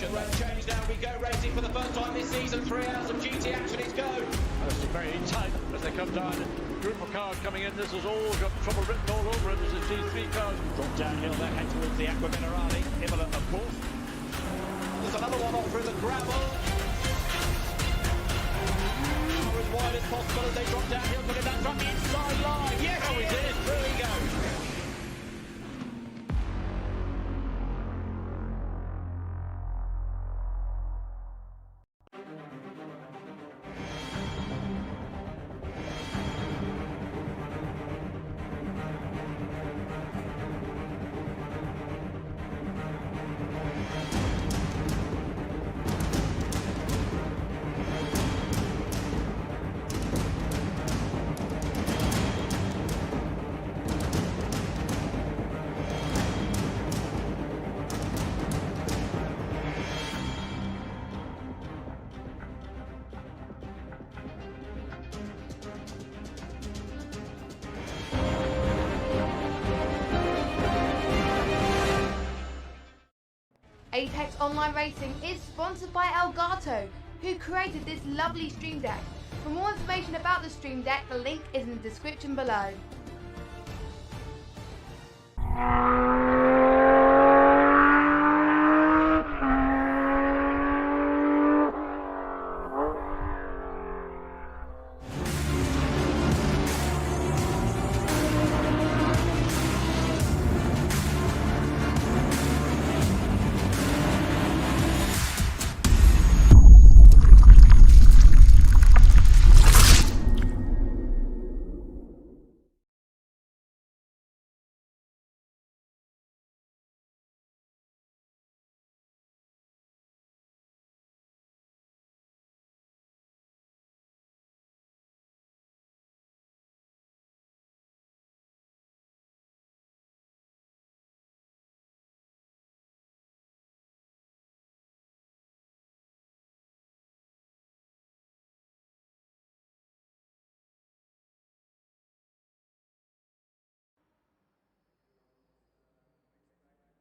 position. Road change now. We go racing for the first time this season. 3 hours of GT action is go. It's very tight as they come down. Group of cars coming in. This has all got trouble written all over it. This is G3 cars. Drop downhill there, head towards the Aqua Minerale. Imola, of course. There's another one off through the gravel. As wide as possible as they drop downhill, putting that from the inside line. Yes, he did. Through he goes. Apex Online Racing is sponsored by Elgato, who created this lovely Stream Deck. For more information about the Stream Deck, the link is in the description below.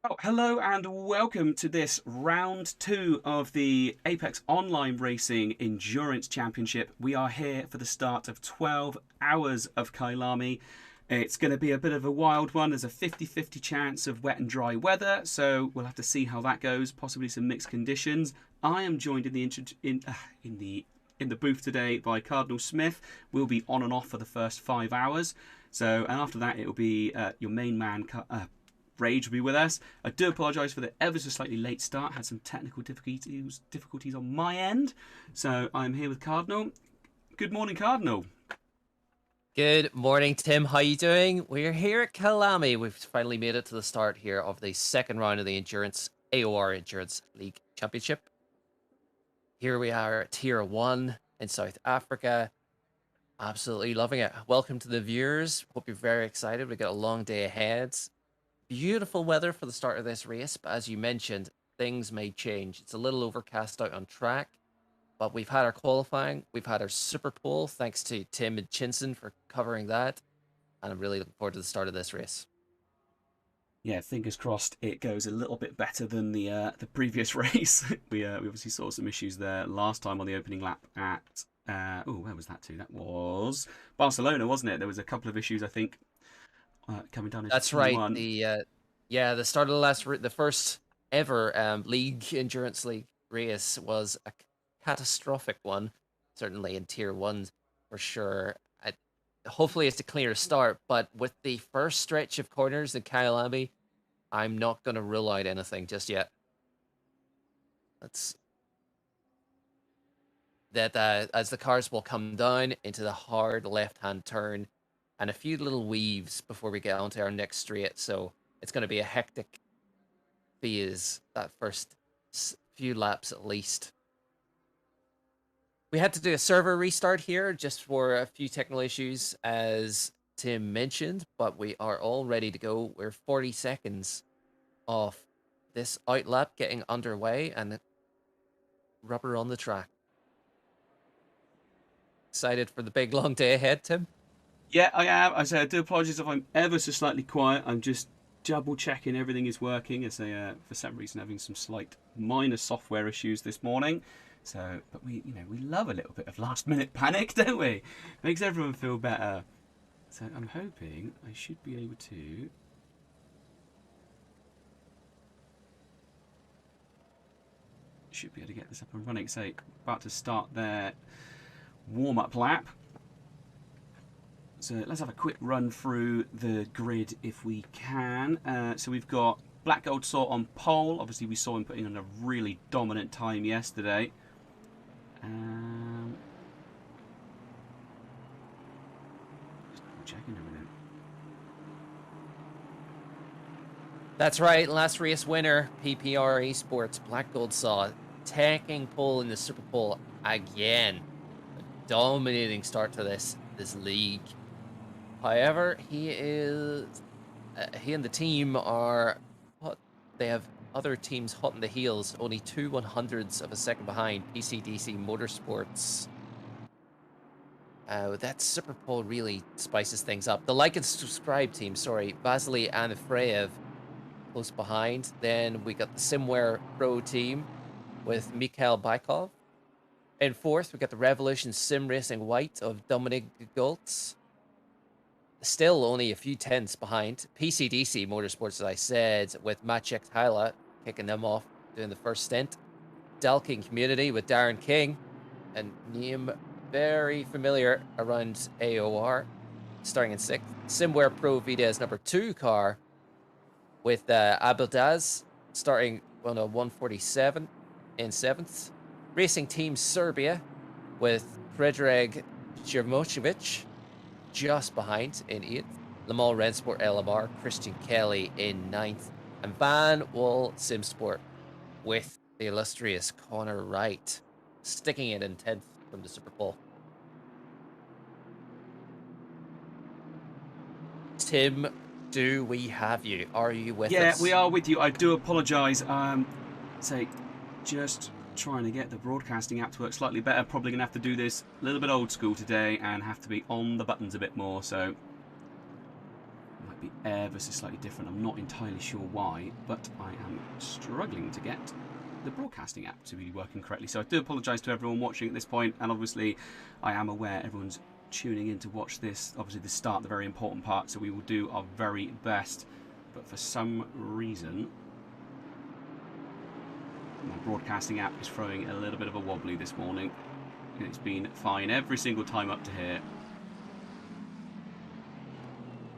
Oh, hello and welcome to this round 2 of the Apex Online Racing Endurance Championship. We are here for the start of 12 hours of Kyalami. It's going to be a bit of a wild one. There's a 50-50 chance of wet and dry weather, so we'll have to see how that goes. Possibly some mixed conditions. I am joined in the booth today by Cardinal Smith. We'll be on and off for the first 5 hours. So, and after that, it will be your main man. Rage will be with us. I do apologise for the ever so slightly late start. Had some technical difficulties on my end. So I'm here with Cardinal. Good morning, Cardinal. Good morning, Tim. How you doing? We're here at Kyalami. We've finally made it to the start here of the second round of the AOR Endurance League Championship. Here we are at Tier 1 in South Africa. Absolutely loving it. Welcome to the viewers. Hope you're very excited. We've got a long day ahead. Beautiful weather for the start of this race, but as you mentioned, things may change. It's a little overcast out on track, but we've had our qualifying, we've had our super pole, thanks to Tim and Chinson for covering that, and I'm really looking forward to the start of this race. Yeah, fingers crossed it goes a little bit better than the previous race. we obviously saw some issues there last time on the opening lap at where was that to? That was Barcelona, wasn't it? There was a couple of issues, I think. Coming down. That's right. The start of the first ever endurance league race was a catastrophic one, certainly in Tier 1 for sure. Hopefully it's a clear start, but with the first stretch of corners in Kyalami, I'm not going to rule out anything just yet. As the cars will come down into the hard left-hand turn, and a few little weaves before we get onto our next straight, so it's going to be a hectic phase, that first few laps at least. We had to do a server restart here just for a few technical issues, as Tim mentioned, but we are all ready to go. We're 40 seconds off this outlap getting underway, and rubber on the track. Excited for the big long day ahead, Tim? Yeah, I am. I say I do apologise if I'm ever so slightly quiet. I'm just double checking everything is working, as they for some reason having some slight minor software issues this morning. So, but we love a little bit of last minute panic, don't we? Makes everyone feel better. So I'm hoping I should be able to. Should be able to get this up and running. So about to start their warm-up lap. So let's have a quick run through the grid if we can. So we've got Black Gold Saw on pole. Obviously we saw him putting in a really dominant time yesterday. Just double checking everything. That's right, last race winner, PPR Esports, Black Gold Saw, taking pole in the Super Bowl again. A dominating start to this league. However, he and the team are, they have other teams hot in the heels, only 2/100ths of a second behind. PCDC Motorsports. That Super Bowl really spices things up. The like and subscribe team, sorry, Vasily and Efreev close behind. Then we got the Simware Pro team with Mikhail Baikov. In fourth, we got the Revolution Sim Racing White of Dominik Goltz. Still only a few tenths behind. PCDC Motorsports, as I said, with Maciek Tyler kicking them off, doing the first stint. Dalking Community with Darren King, and name very familiar around AOR, starting in sixth. Simware Pro Vides number 2 car with Abildaz starting on a 147 in seventh. Racing Team Serbia with Predrag Jermocevic just behind in 8th. Le Mans Rennsport LMR, Christian Kelly in 9th. And Van Wall Simsport with the illustrious Connor Wright sticking it in 10th from the Super Bowl. Tim, do we have you? Are you with us? Yeah, we are with you. I do apologise. So just trying to get the broadcasting app to work slightly better. Probably going to have to do this a little bit old school today and have to be on the buttons a bit more. So it might be ever so slightly different. I'm not entirely sure why, but I am struggling to get the broadcasting app to be working correctly. So I do apologise to everyone watching at this point, and obviously I am aware everyone's tuning in to watch this. Obviously the start, the very important part, so we will do our very best. But for some reason my broadcasting app is throwing a little bit of a wobbly this morning, and it's been fine every single time up to here.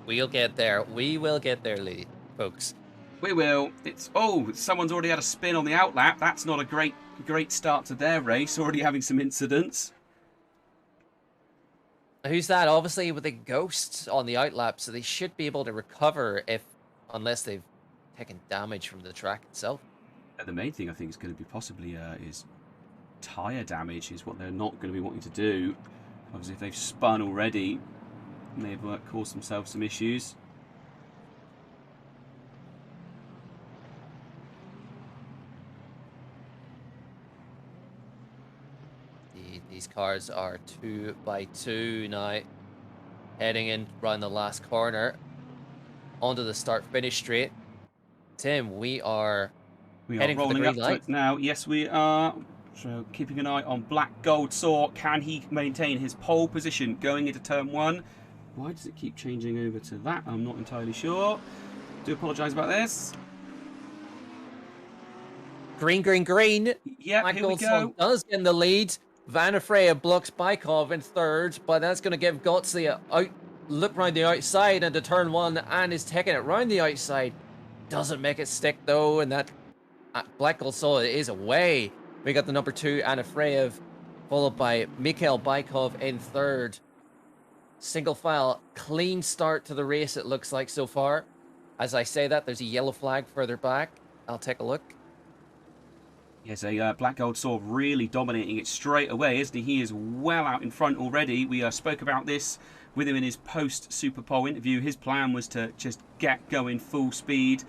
We'll get there. We will get there, folks. We will. It's someone's already had a spin on the outlap. That's not a great start to their race. Already having some incidents. Who's that? Obviously with a ghost on the outlap, so they should be able to recover unless they've taken damage from the track itself. The main thing I think is going to be possibly is tyre damage is what they're not going to be wanting to do. Obviously if they've spun already, may have caused themselves some issues. These cars are 2x2 now, heading in around the last corner onto the start-finish straight. Tim, we are heading for the green light now. Yes, we are. So keeping an eye on Black Gold Saw. Can he maintain his pole position going into turn 1? Why does it keep changing over to that? I'm not entirely sure. Do apologise about this. Green, green, green. Yeah, Black here we Gold go. Saw does get in the lead. Van Freya blocks Baikov in third, but that's going to give Gotts the look round the outside into turn 1 and is taking it round the outside. Doesn't make it stick though, and that Black Gold Saw is away. We got the number 2, Anna Freyev, followed by Mikhail Baikov in third. Single file, clean start to the race it looks like so far. As I say that, there's a yellow flag further back. I'll take a look. Yes, a Black Gold Saw really dominating it straight away, isn't he? He is well out in front already. We spoke about this with him in his post-Super Pole interview. His plan was to just get going full speed.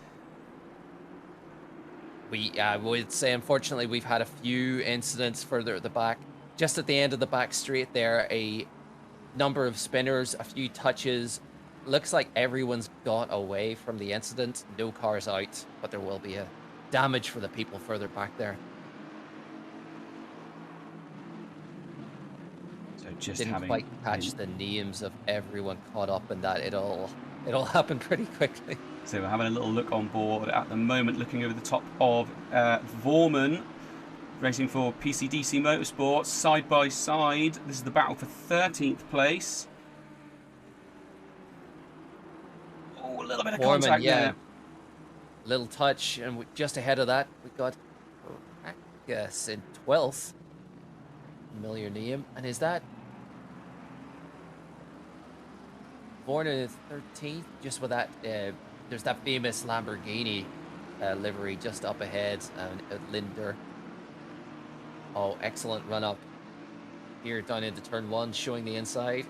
We would say, unfortunately, we've had a few incidents further at the back. Just at the end of the back straight there, a number of spinners, a few touches looks like everyone's got away from the incident. No cars out, but there will be a damage for the people further back there. So just Didn't having quite catch the names of everyone caught up in that. It all happened pretty quickly. So we're having a little look on board at the moment, looking over the top of Vorman, racing for PCDC Motorsports, side by side. This is the battle for 13th place. Oh, a little bit of contact there. Little touch, and just ahead of that, we got, I guess, in 12th. Familiar name, and is that Born in 13th? Just with that, there's that famous Lamborghini livery just up ahead, and Linder. Oh, excellent run up here down into turn 1, showing the inside.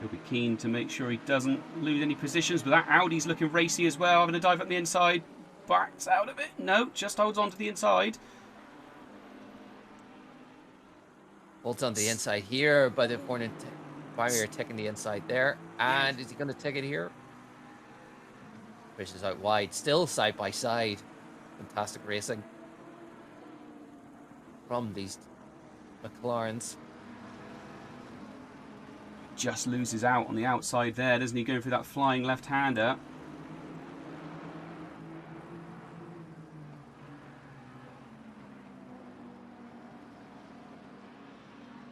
He'll be keen to make sure he doesn't lose any positions, but that Audi's looking racy as well, having a dive up the inside. Backs out of it. No, just holds on to the inside. Holds on the inside here, but the opponent barrier taking the inside there. And is he going to take it here? Pushes out wide, still side by side. Fantastic racing from these McLarens. Just loses out on the outside there, doesn't he? Going through that flying left-hander.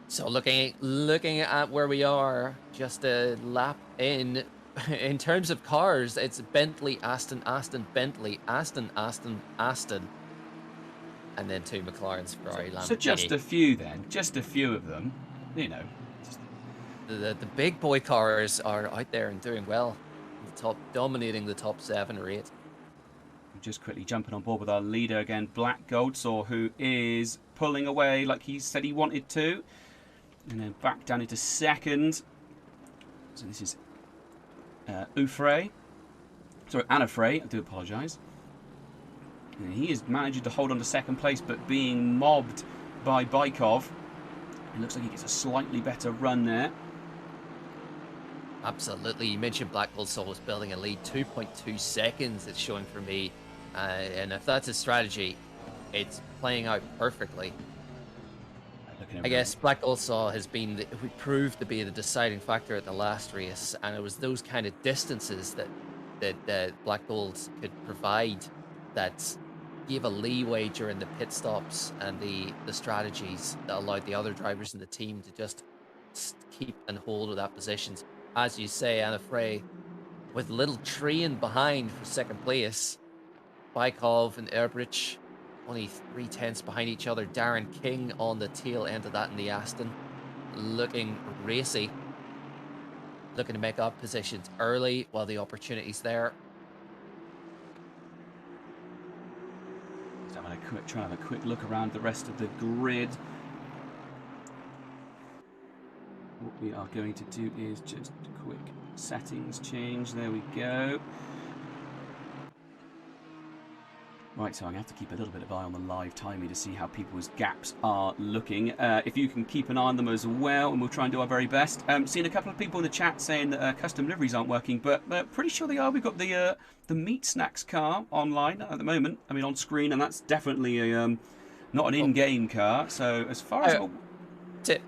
So looking at where we are, just a lap in. In terms of cars, it's Bentley, Aston, Aston, Bentley, Aston, Aston, Aston, and then 2 McLarens, Ferrari, Lamborghini. So just a few then, just a few of them, you know. The big boy cars are out there and doing well, dominating the top 7 or 8. Just quickly jumping on board with our leader again, Black Goldsaw, who is pulling away like he said he wanted to. And then back down into second. So this is Ufrey. Sorry, Anafrey, I do apologise. And he is managing to hold on to second place, but being mobbed by Bykov. It looks like he gets a slightly better run there. Absolutely. You mentioned Black Goldsaw was building a lead. 2.2 seconds it's showing for me. And if that's a strategy, it's playing out perfectly. I guess Black Goldsaw has been, we proved to be the deciding factor at the last race, and it was those kind of distances that Black Gold could provide that gave a leeway during the pit stops and the strategies that allowed the other drivers in the team to just keep and hold of that positions. As you say, Anna Frey, with little train behind for second place, Bykov and Erbrich only 3/10 behind each other. Darren King on the tail end of that in the Aston, looking racy, looking to make up positions early while the opportunity's there. Just trying to have a quick look around the rest of the grid. What we are going to do is just a quick settings change. There we go. Right, so I'm going to have to keep a little bit of eye on the live timing to see how people's gaps are looking. If you can keep an eye on them as well, and we'll try and do our very best. Seeing a couple of people in the chat saying that custom liveries aren't working, but pretty sure they are. We've got the Meat Snacks car online at the moment. I mean, on screen, and that's definitely a not an in-game car. So as far as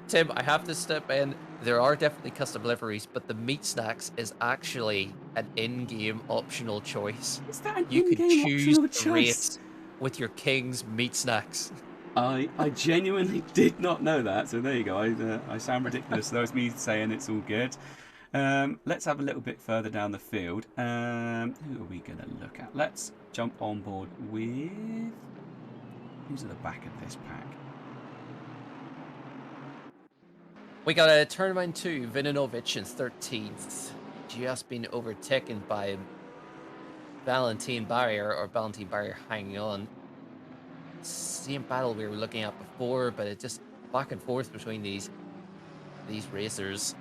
Tim, I have to step in. There are definitely custom liveries, but the Meat Snacks is actually an in-game optional choice. Is that an you in-game can choose optional to choice? race with your King's Meat Snacks. I genuinely did not know that, so there you go. I sound ridiculous. That was me saying it's all good. Let's have a little bit further down the field. Who are we going to look at? Let's jump on board with... Who's at the back of this pack? We got a tournament 2, Vinanovic in 13th. Just been overtaken by Valentin Barrier, or Valentin Barrier hanging on. Same battle we were looking at before, but it just back and forth between these racers.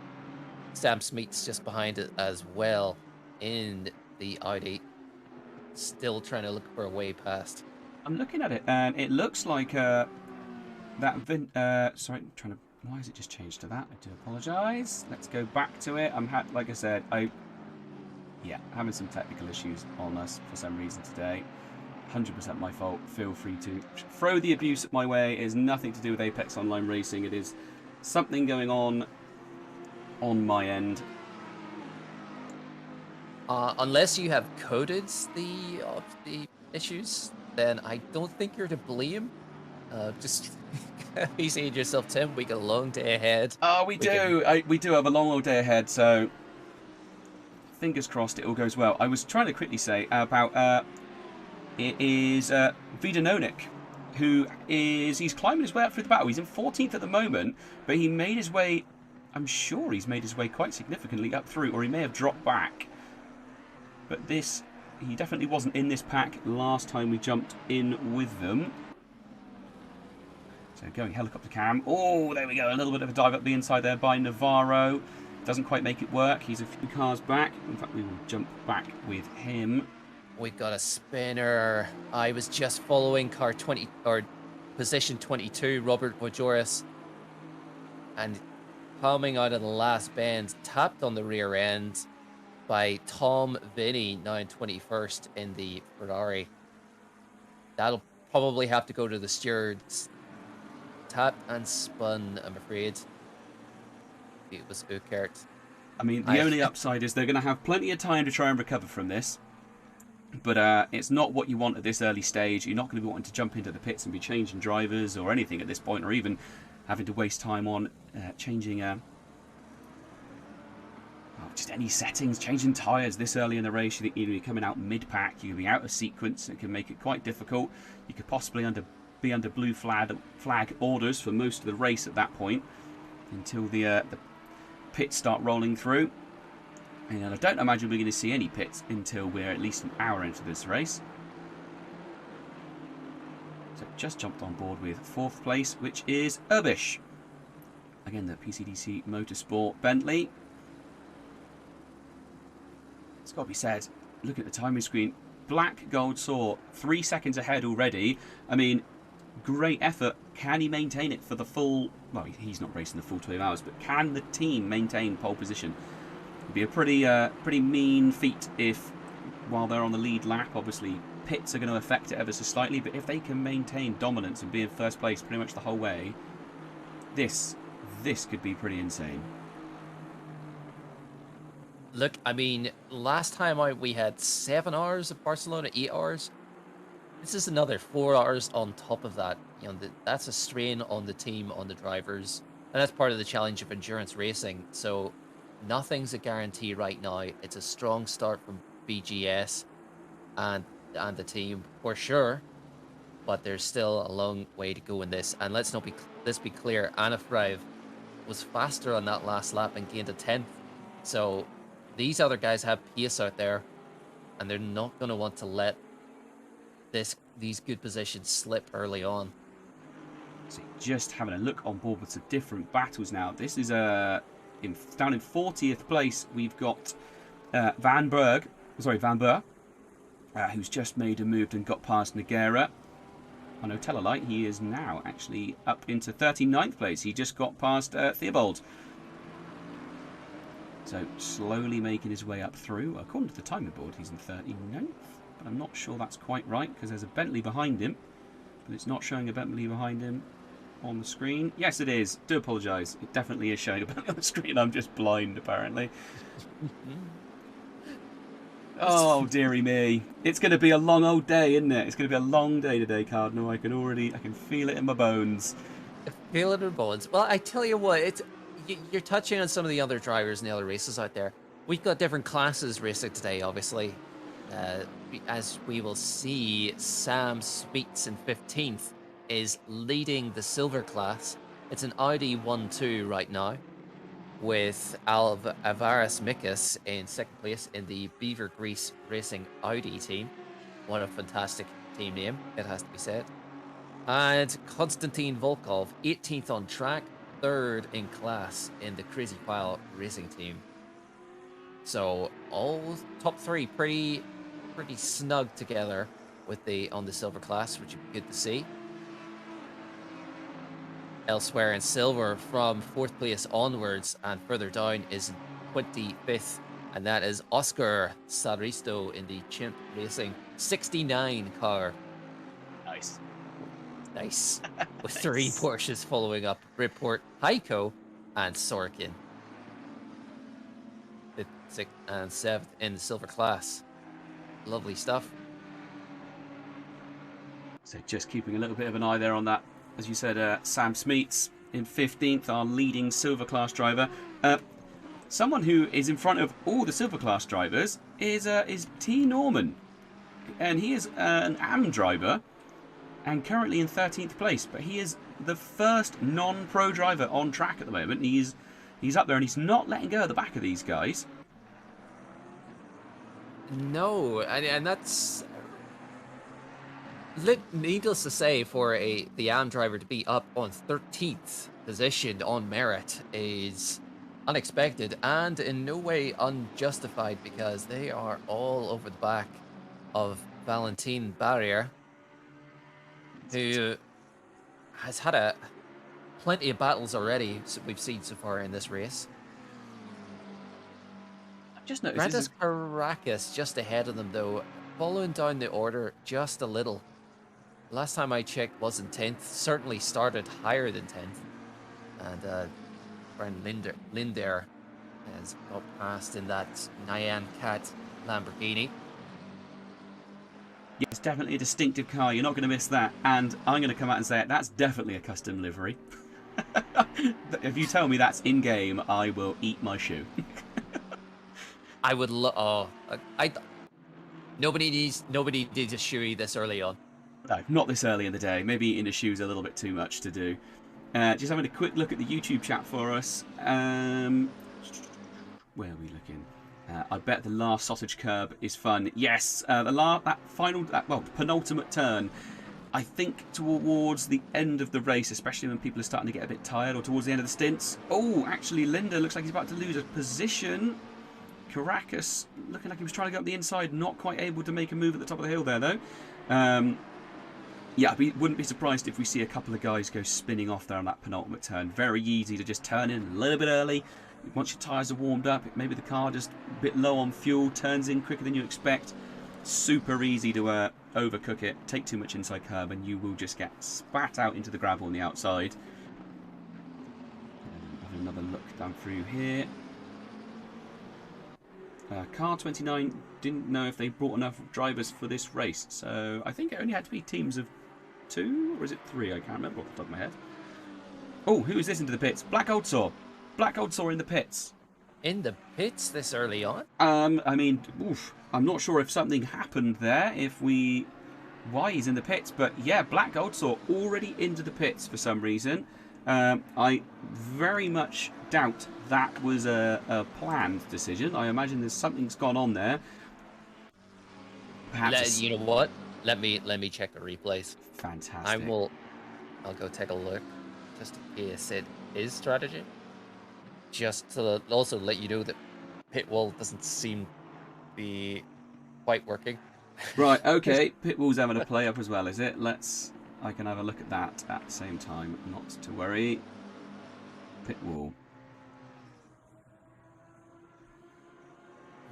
Sam Smeet's just behind it as well in the Audi. Still trying to look for a way past. I'm looking at it, and it looks like sorry, I'm trying to Why has it just changed to that? I do apologise. Let's go back to it. Like I said, having some technical issues on us for some reason today. 100% my fault. Feel free to throw the abuse my way. It has nothing to do with Apex Online Racing. It is something going on my end. Unless you have coded the issues, then I don't think you're to blame. Just you saying yourself, Tim, we got a long day ahead. Oh, we do have a long old day ahead, so fingers crossed it all goes well. I was trying to quickly say about it is Vidanonik, he's climbing his way up through the battle. He's in 14th at the moment, but he made his way, I'm sure he's made his way quite significantly up through, or he may have dropped back. But he definitely wasn't in this pack last time we jumped in with them. So going helicopter cam. Oh, there we go. A little bit of a dive up the inside there by Navarro. Doesn't quite make it work. He's a few cars back. In fact, we will jump back with him. We got a spinner. I was just following car 20 or position 22, Robert Vojoris, and coming out of the last bend, tapped on the rear end by Tom Vinny, now in 21st in the Ferrari. That'll probably have to go to the stewards. Tapped and spun, I'm afraid. It was Ukert. I mean, the only upside is they're going to have plenty of time to try and recover from this. But it's not what you want at this early stage. You're not going to be wanting to jump into the pits and be changing drivers or anything at this point, or even having to waste time on changing just any settings, changing tyres this early in the race. You're coming out mid-pack, you can be out of sequence. It can make it quite difficult. You could possibly be under blue flag orders for most of the race at that point, until the pits start rolling through. And I don't imagine we're going to see any pits until we're at least an hour into this race. So just jumped on board with 4th place, which is Urbish. Again, the PCDC Motorsport Bentley. It's got to be said, look at the timing screen. Black Gold Saw, 3 seconds ahead already. I mean, great effort. Can he maintain it for the full... Well, he's not racing the full 12 hours, but can the team maintain pole position? It'd be a pretty mean feat if, while they're on the lead lap, obviously pits are going to affect it ever so slightly, but if they can maintain dominance and be in first place pretty much the whole way, this could be pretty insane. Look, I mean, last time out we had 7 hours of Barcelona, 8 hours. This is another 4 hours on top of that. You know, that's a strain on the team, on the drivers, and that's part of the challenge of endurance racing. So nothing's a guarantee right now. It's a strong start from BGS and the team for sure, but there's still a long way to go in this. And let's be clear, Anna Frive was faster on that last lap and gained a 10th. So these other guys have pace out there, and they're not going to want to let these good positions slip early on. So just having a look on board with some different battles now. This is down in 40th place. We've got Van Burr, who's just made a move and got past Nogueira. On Hotelalight, he is now actually up into 39th place. He just got past Theobald. So slowly making his way up through. According to the timing board, he's in 39th. But I'm not sure that's quite right, because there's a Bentley behind him. But it's not showing a Bentley behind him on the screen. Yes, it is. Do apologise. It definitely is showing a Bentley on the screen. I'm just blind, apparently. Oh, dearie me. It's going to be a long old day, isn't it? It's going to be a long day today, Cardinal. I can feel it in my bones. Feel it in my bones. Well, I tell you what, you're touching on some of the other drivers and the other races out there. We've got different classes racing today, obviously. As we will see, Sam Speets in 15th is leading the silver class. It's an Audi 1-2 right now, with Alvaras Mikas in 2nd place in the Beaver Grease Racing Audi team. What a fantastic team name, it has to be said. And Konstantin Volkov, 18th on track, 3rd in class in the Crazy Pile Racing team. So all top 3 pretty snug together with on the silver class, which would be good to see. Elsewhere in silver, from 4th place onwards and further down is 25th, and that is Oscar Saristo in the Chimp Racing 69 car. Nice. Nice. With Nice. 3 Porsches following up. Report Heiko and Sorkin. 5th, 6th, and 7th in the silver class. Lovely stuff. So just keeping a little bit of an eye there on that. As you said, Sam Smeets in 15th, our leading silver class driver. Someone who is in front of all the silver class drivers is T. Norman. And he is an AM driver and currently in 13th place. But he is the first non-pro driver on track at the moment. He's up there and he's not letting go at the back of these guys. No, and that's... Needless to say, for the AM driver to be up on 13th position on merit is unexpected and in no way unjustified, because they are all over the back of Valentin Barrier, who has had plenty of battles already we've seen so far in this race. I've just noticed Brandes Caracas just ahead of them though, following down the order just a little. Last time I checked wasn't 10th, certainly started higher than 10th. And Brian Linder has got past in that Nyan Cat Lamborghini. Yeah, it's definitely a distinctive car. You're not going to miss that. And I'm going to come out and say it. That's definitely a custom livery. If you tell me that's in-game, I will eat my shoe. I would love... Nobody needs a shoey this early on. No, not this early in the day. Maybe eating a shoe's a little bit too much to do. Just having a quick look at the YouTube chat for us. Where are we looking? I bet the last sausage curb is fun. Yes, that penultimate turn. I think towards the end of the race, especially when people are starting to get a bit tired, or towards the end of the stints. Oh, actually, Linda looks like he's about to lose a position. Caracas looking like he was trying to go up the inside, not quite able to make a move at the top of the hill there, though. Yeah, wouldn't be surprised if we see a couple of guys go spinning off there on that penultimate turn. Very easy to just turn in a little bit early. Once your tyres are warmed up, maybe the car just a bit low on fuel, turns in quicker than you expect. Super easy to overcook it, take too much inside curb, and you will just get spat out into the gravel on the outside. Have another look down through here. Car 29 didn't know if they brought enough drivers for this race, so I think it only had to be teams of 2, or is it 3? I can't remember off the top of my head. Oh, who is this into the pits? Black Old Saw. Black Old Saw in the pits. In the pits this early on? I mean, I'm not sure if something happened there, why he's in the pits, but yeah, Black Gold Saw already into the pits for some reason. I very much doubt that was a planned decision. I imagine something's gone on there. Perhaps You know what? Let me check the replays. Fantastic. I'll go take a look, just in case it is strategy. Just to also let you know that pit wall doesn't seem to be quite working. Right, okay. Pit wall's having a play up as well, is it? I can have a look at that at the same time. Not to worry. Pit wall.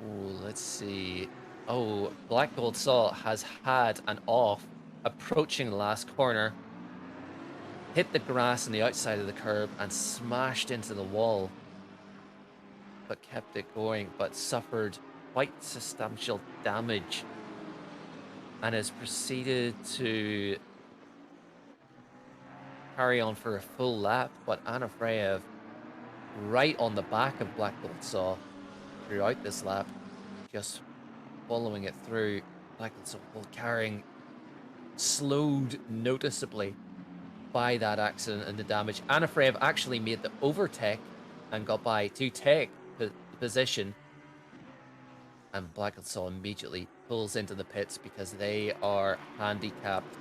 Oh, let's see. Oh, Black Gold Saw has had an off approaching the last corner. Hit the grass on the outside of the curb and smashed into the wall. But kept it going, but suffered quite substantial damage. And has proceeded to carry on for a full lap, but Anafreev right on the back of Black Gold Saw throughout this lap, just following it through. Black Gold Saw carrying, slowed noticeably by that accident and the damage. Anafreev actually made the overtake and got by to take the position, and Black Gold Saw immediately pulls into the pits because they are handicapped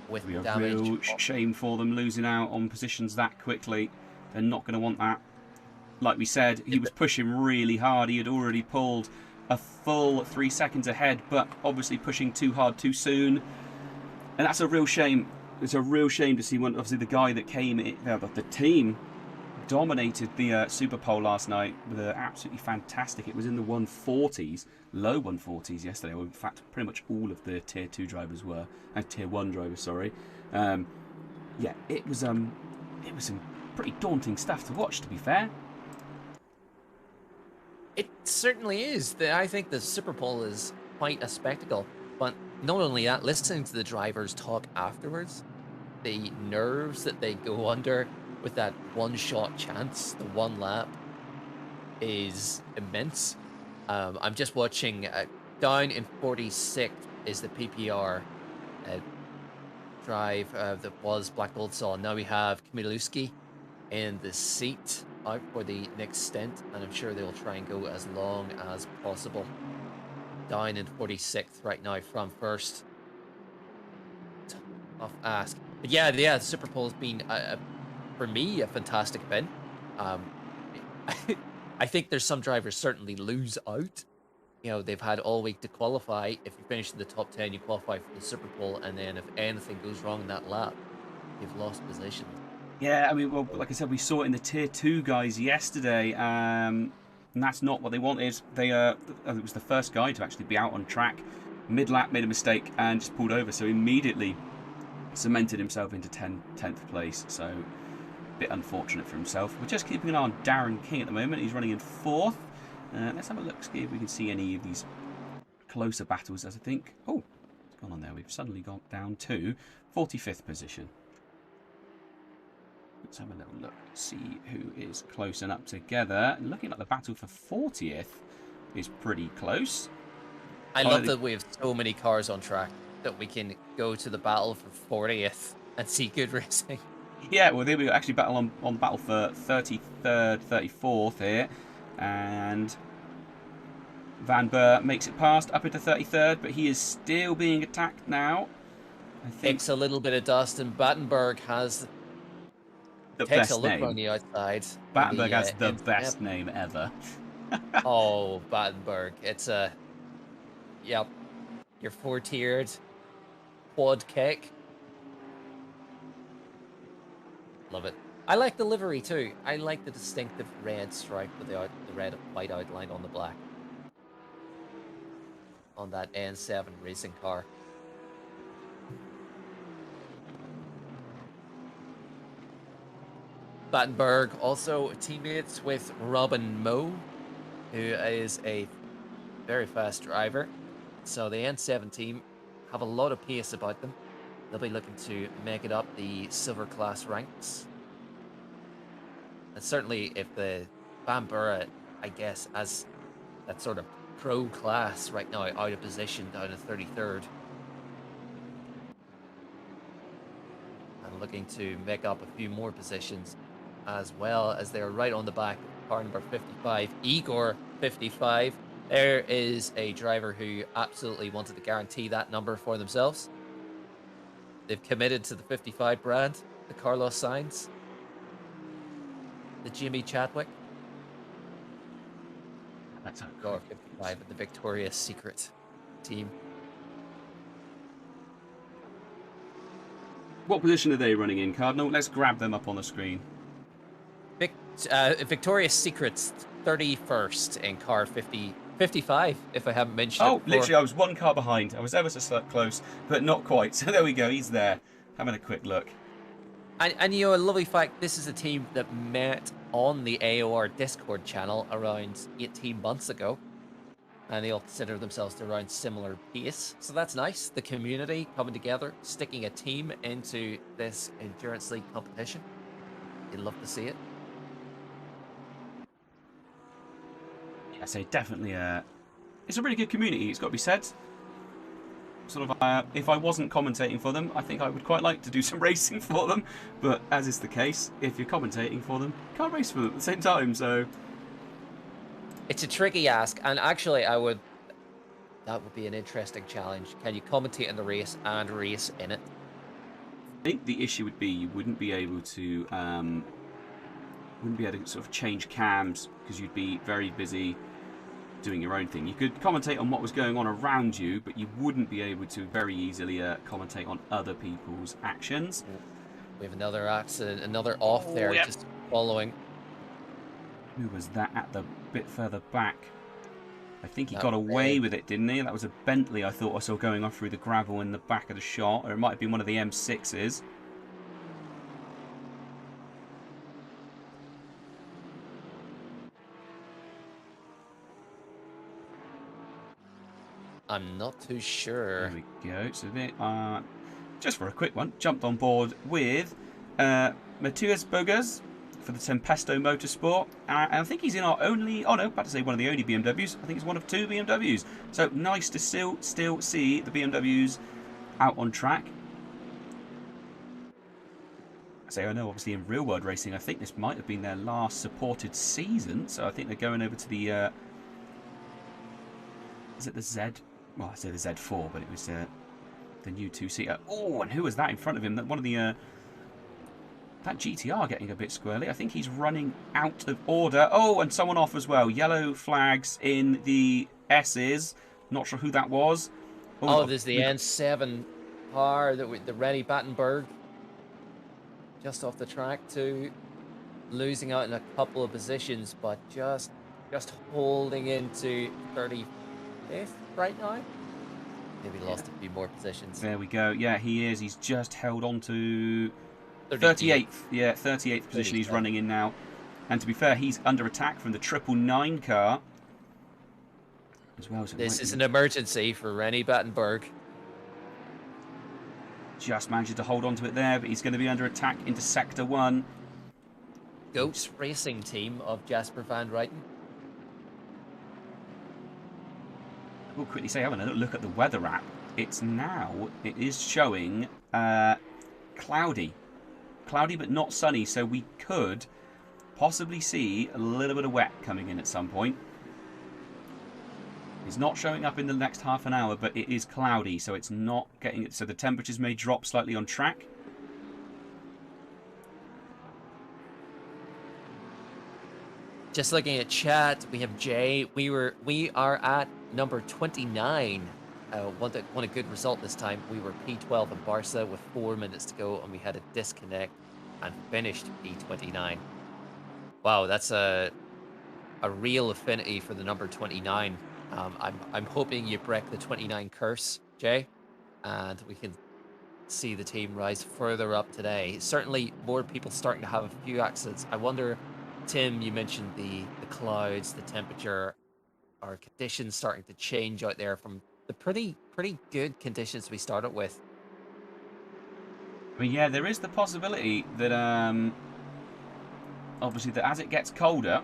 with It'll be damage. a real shame for them losing out on positions that quickly. They're not going to want that. Like we said, he was pushing really hard. He had already pulled a full 3 seconds ahead, but obviously pushing too hard too soon. And that's a real shame. it's a real shame to see one. Obviously, the guy that came in, the team dominated the Super Pole last night with an absolutely fantastic. It was in the 140s, low 140s yesterday. Well, in fact, pretty much all of the Tier 2 drivers were, and Tier 1 drivers, sorry. Yeah, it was some pretty daunting stuff to watch, to be fair. It certainly is. I think the Super Bowl is quite a spectacle. But not only that, listening to the drivers talk afterwards, the nerves that they go under with that one-shot chance, the one lap, is immense. I'm just watching, down in 46th is the PPR drive that was Black Gold Saw. Now we have Kmielewski in the seat out for the next stint, and I'm sure they'll try and go as long as possible. Down in 46th right now from first. Tough ask. But yeah, the Super Bowl has been, for me, a fantastic event. I think there's some drivers certainly lose out. You know, they've had all week to qualify. If you finish in the top 10, you qualify for the Super Bowl, and then if anything goes wrong in that lap, you've lost position. Yeah, I mean, well, like I said, we saw it in the Tier 2 guys yesterday, and that's not what they wanted. They, it was the first guy to actually be out on track. Mid-lap, made a mistake, and just pulled over, so immediately cemented himself into 10th place, so a bit unfortunate for himself. We're just keeping an eye on Darren King at the moment. He's running in 4th. Let's have a look, see if we can see any of these closer battles, as I think. Oh, what's gone on there? We've suddenly gone down to 45th position. Let's have a little look, see who is close enough together. Looking like the battle for 40th is pretty close. I love that we have so many cars on track that we can go to the battle for 40th and see good racing. Yeah, well, there we actually battle on the battle for 33rd, 34th here. And Van Burr makes it past up into 33rd, but he is still being attacked now. I think Takes a little bit of dust, and Battenberg has the takes best a look name. on the outside. Battenberg has the best name ever. Oh, Battenberg. It's a... Yep. Your 4-tiered quad kick. Love it. I like the livery too. I like the distinctive red stripe with the red white outline on the black. On that N7 racing car. Battenberg also teammates with Robin Moe, who is a very fast driver. So the N7 team have a lot of pace about them. They'll be looking to make it up the silver class ranks. And certainly if the Van Burra, I guess, as that sort of pro class right now, out of position down at 33rd. And looking to make up a few more positions, as well as they're right on the back of car number 55, Igor 55. There is a driver who absolutely wanted to guarantee that number for themselves. They've committed to the 55 brand, the Carlos Sainz, the Jimmy Chadwick. That's Igor 55 and the Victoria's Secret team. What position are they running in, Cardinal? Let's grab them up on the screen. Victoria's Secret's 31st in car 55, if I haven't mentioned it before. Literally, I was one car behind. I was ever so close, but not quite. So there we go, he's there. Having a quick look. And you know, a lovely fact, this is a team that met on the AOR Discord channel around 18 months ago. And they all consider themselves to around similar pace. So that's nice. The community coming together, sticking a team into this Endurance League competition. You'd love to see it. I say definitely it's a really good community, it's got to be said. Sort of, if I wasn't commentating for them, I think I would quite like to do some racing for them. But as is the case, if you're commentating for them, you can't race for them at the same time, so... It's a tricky ask, and actually that would be an interesting challenge. Can you commentate in the race and race in it? I think the issue would be you wouldn't be able to sort of change cams because you'd be very busy doing your own thing. You could commentate on what was going on around you, but you wouldn't be able to very easily commentate on other people's actions. We have another accident, another off there, yep. just following. Who was that at the bit further back? I think he got away with it, didn't he? That was a Bentley I thought I saw going off through the gravel in the back of the shot, or it might have been one of the M6s. I'm not too sure. There we go. So just for a quick one, jumped on board with Matthias Bogers for the Tempesto Motorsport. And I think he's in our only, oh no, about to say one of the only BMWs. I think it's one of 2 BMWs. So nice to still see the BMWs out on track. I know obviously in real world racing, I think this might have been their last supported season. So I think they're going over to the, is it the Z? Well, I say the Z4, but it was the new 2-seater. Oh, and who was that in front of him? That one of the that GTR getting a bit squirrely. I think he's running out of order. Oh, and someone off as well. Yellow flags in the S's. Not sure who that was. Oh, there's the N7 car, the Rennie Battenberg. Just off the track too. Losing out in a couple of positions, but just holding into 35th right now. Maybe lost a few more positions. There we go. Yeah, he is. He's just held on to 38th. Yeah, 38th position he's running in now. And to be fair, he's under attack from the 999 car as well. So this is an emergency for Rennie Battenberg. Just managed to hold on to it there, but he's going to be under attack into Sector 1. Goats Racing team of Jasper Van Ryten. I will quickly say, having a look at the weather app, it is showing cloudy but not sunny, so we could possibly see a little bit of wet coming in at some point. It's not showing up in the next half an hour, but it is cloudy, so it's not getting it. So the temperatures may drop slightly on track. Just looking at chat, we have Jay. We are at number 29. Want a good result this time. We were P12 in Barca with 4 minutes to go, and we had a disconnect and finished P29. Wow, that's a real affinity for the number 29. I'm hoping you break the 29 curse, Jay, and we can see the team rise further up today. Certainly, more people starting to have a few accidents. I wonder, Tim, you mentioned the clouds, the temperature, our conditions starting to change out there from the pretty good conditions we started with. But yeah, there is the possibility that obviously that as it gets colder,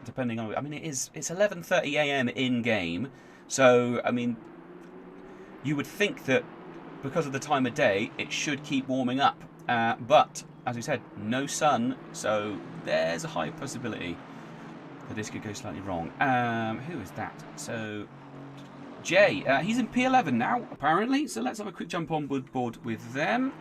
depending on, I mean, it's 11:30 a.m. in game, so I mean, you would think that because of the time of day, it should keep warming up. But as we said, no sun, so there's a high possibility that this could go slightly wrong. Who is that? So Jay, he's in P11 now, apparently. So let's have a quick jump on board with them.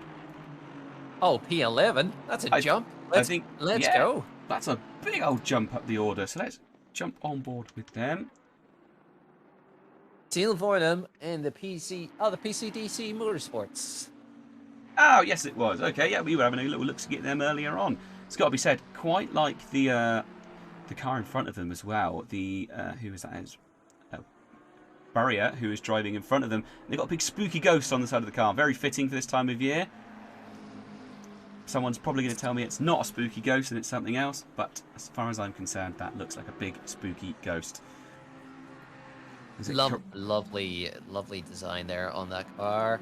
Oh, P11? That's a jump. Let's go. That's a big old jump up the order. So let's jump on board with them. Teal Vornum in the PCDC Motorsports. Oh, yes, it was. Okay, yeah, we were having a little look to get them earlier on. It's got to be said, quite like the car in front of them as well. The who is that? Is Barrier, who is driving in front of them. They've got a big spooky ghost on the side of the car. Very fitting for this time of year. Someone's probably going to tell me it's not a spooky ghost and it's something else, but as far as I'm concerned, that looks like a big spooky ghost. Lovely design there on that car.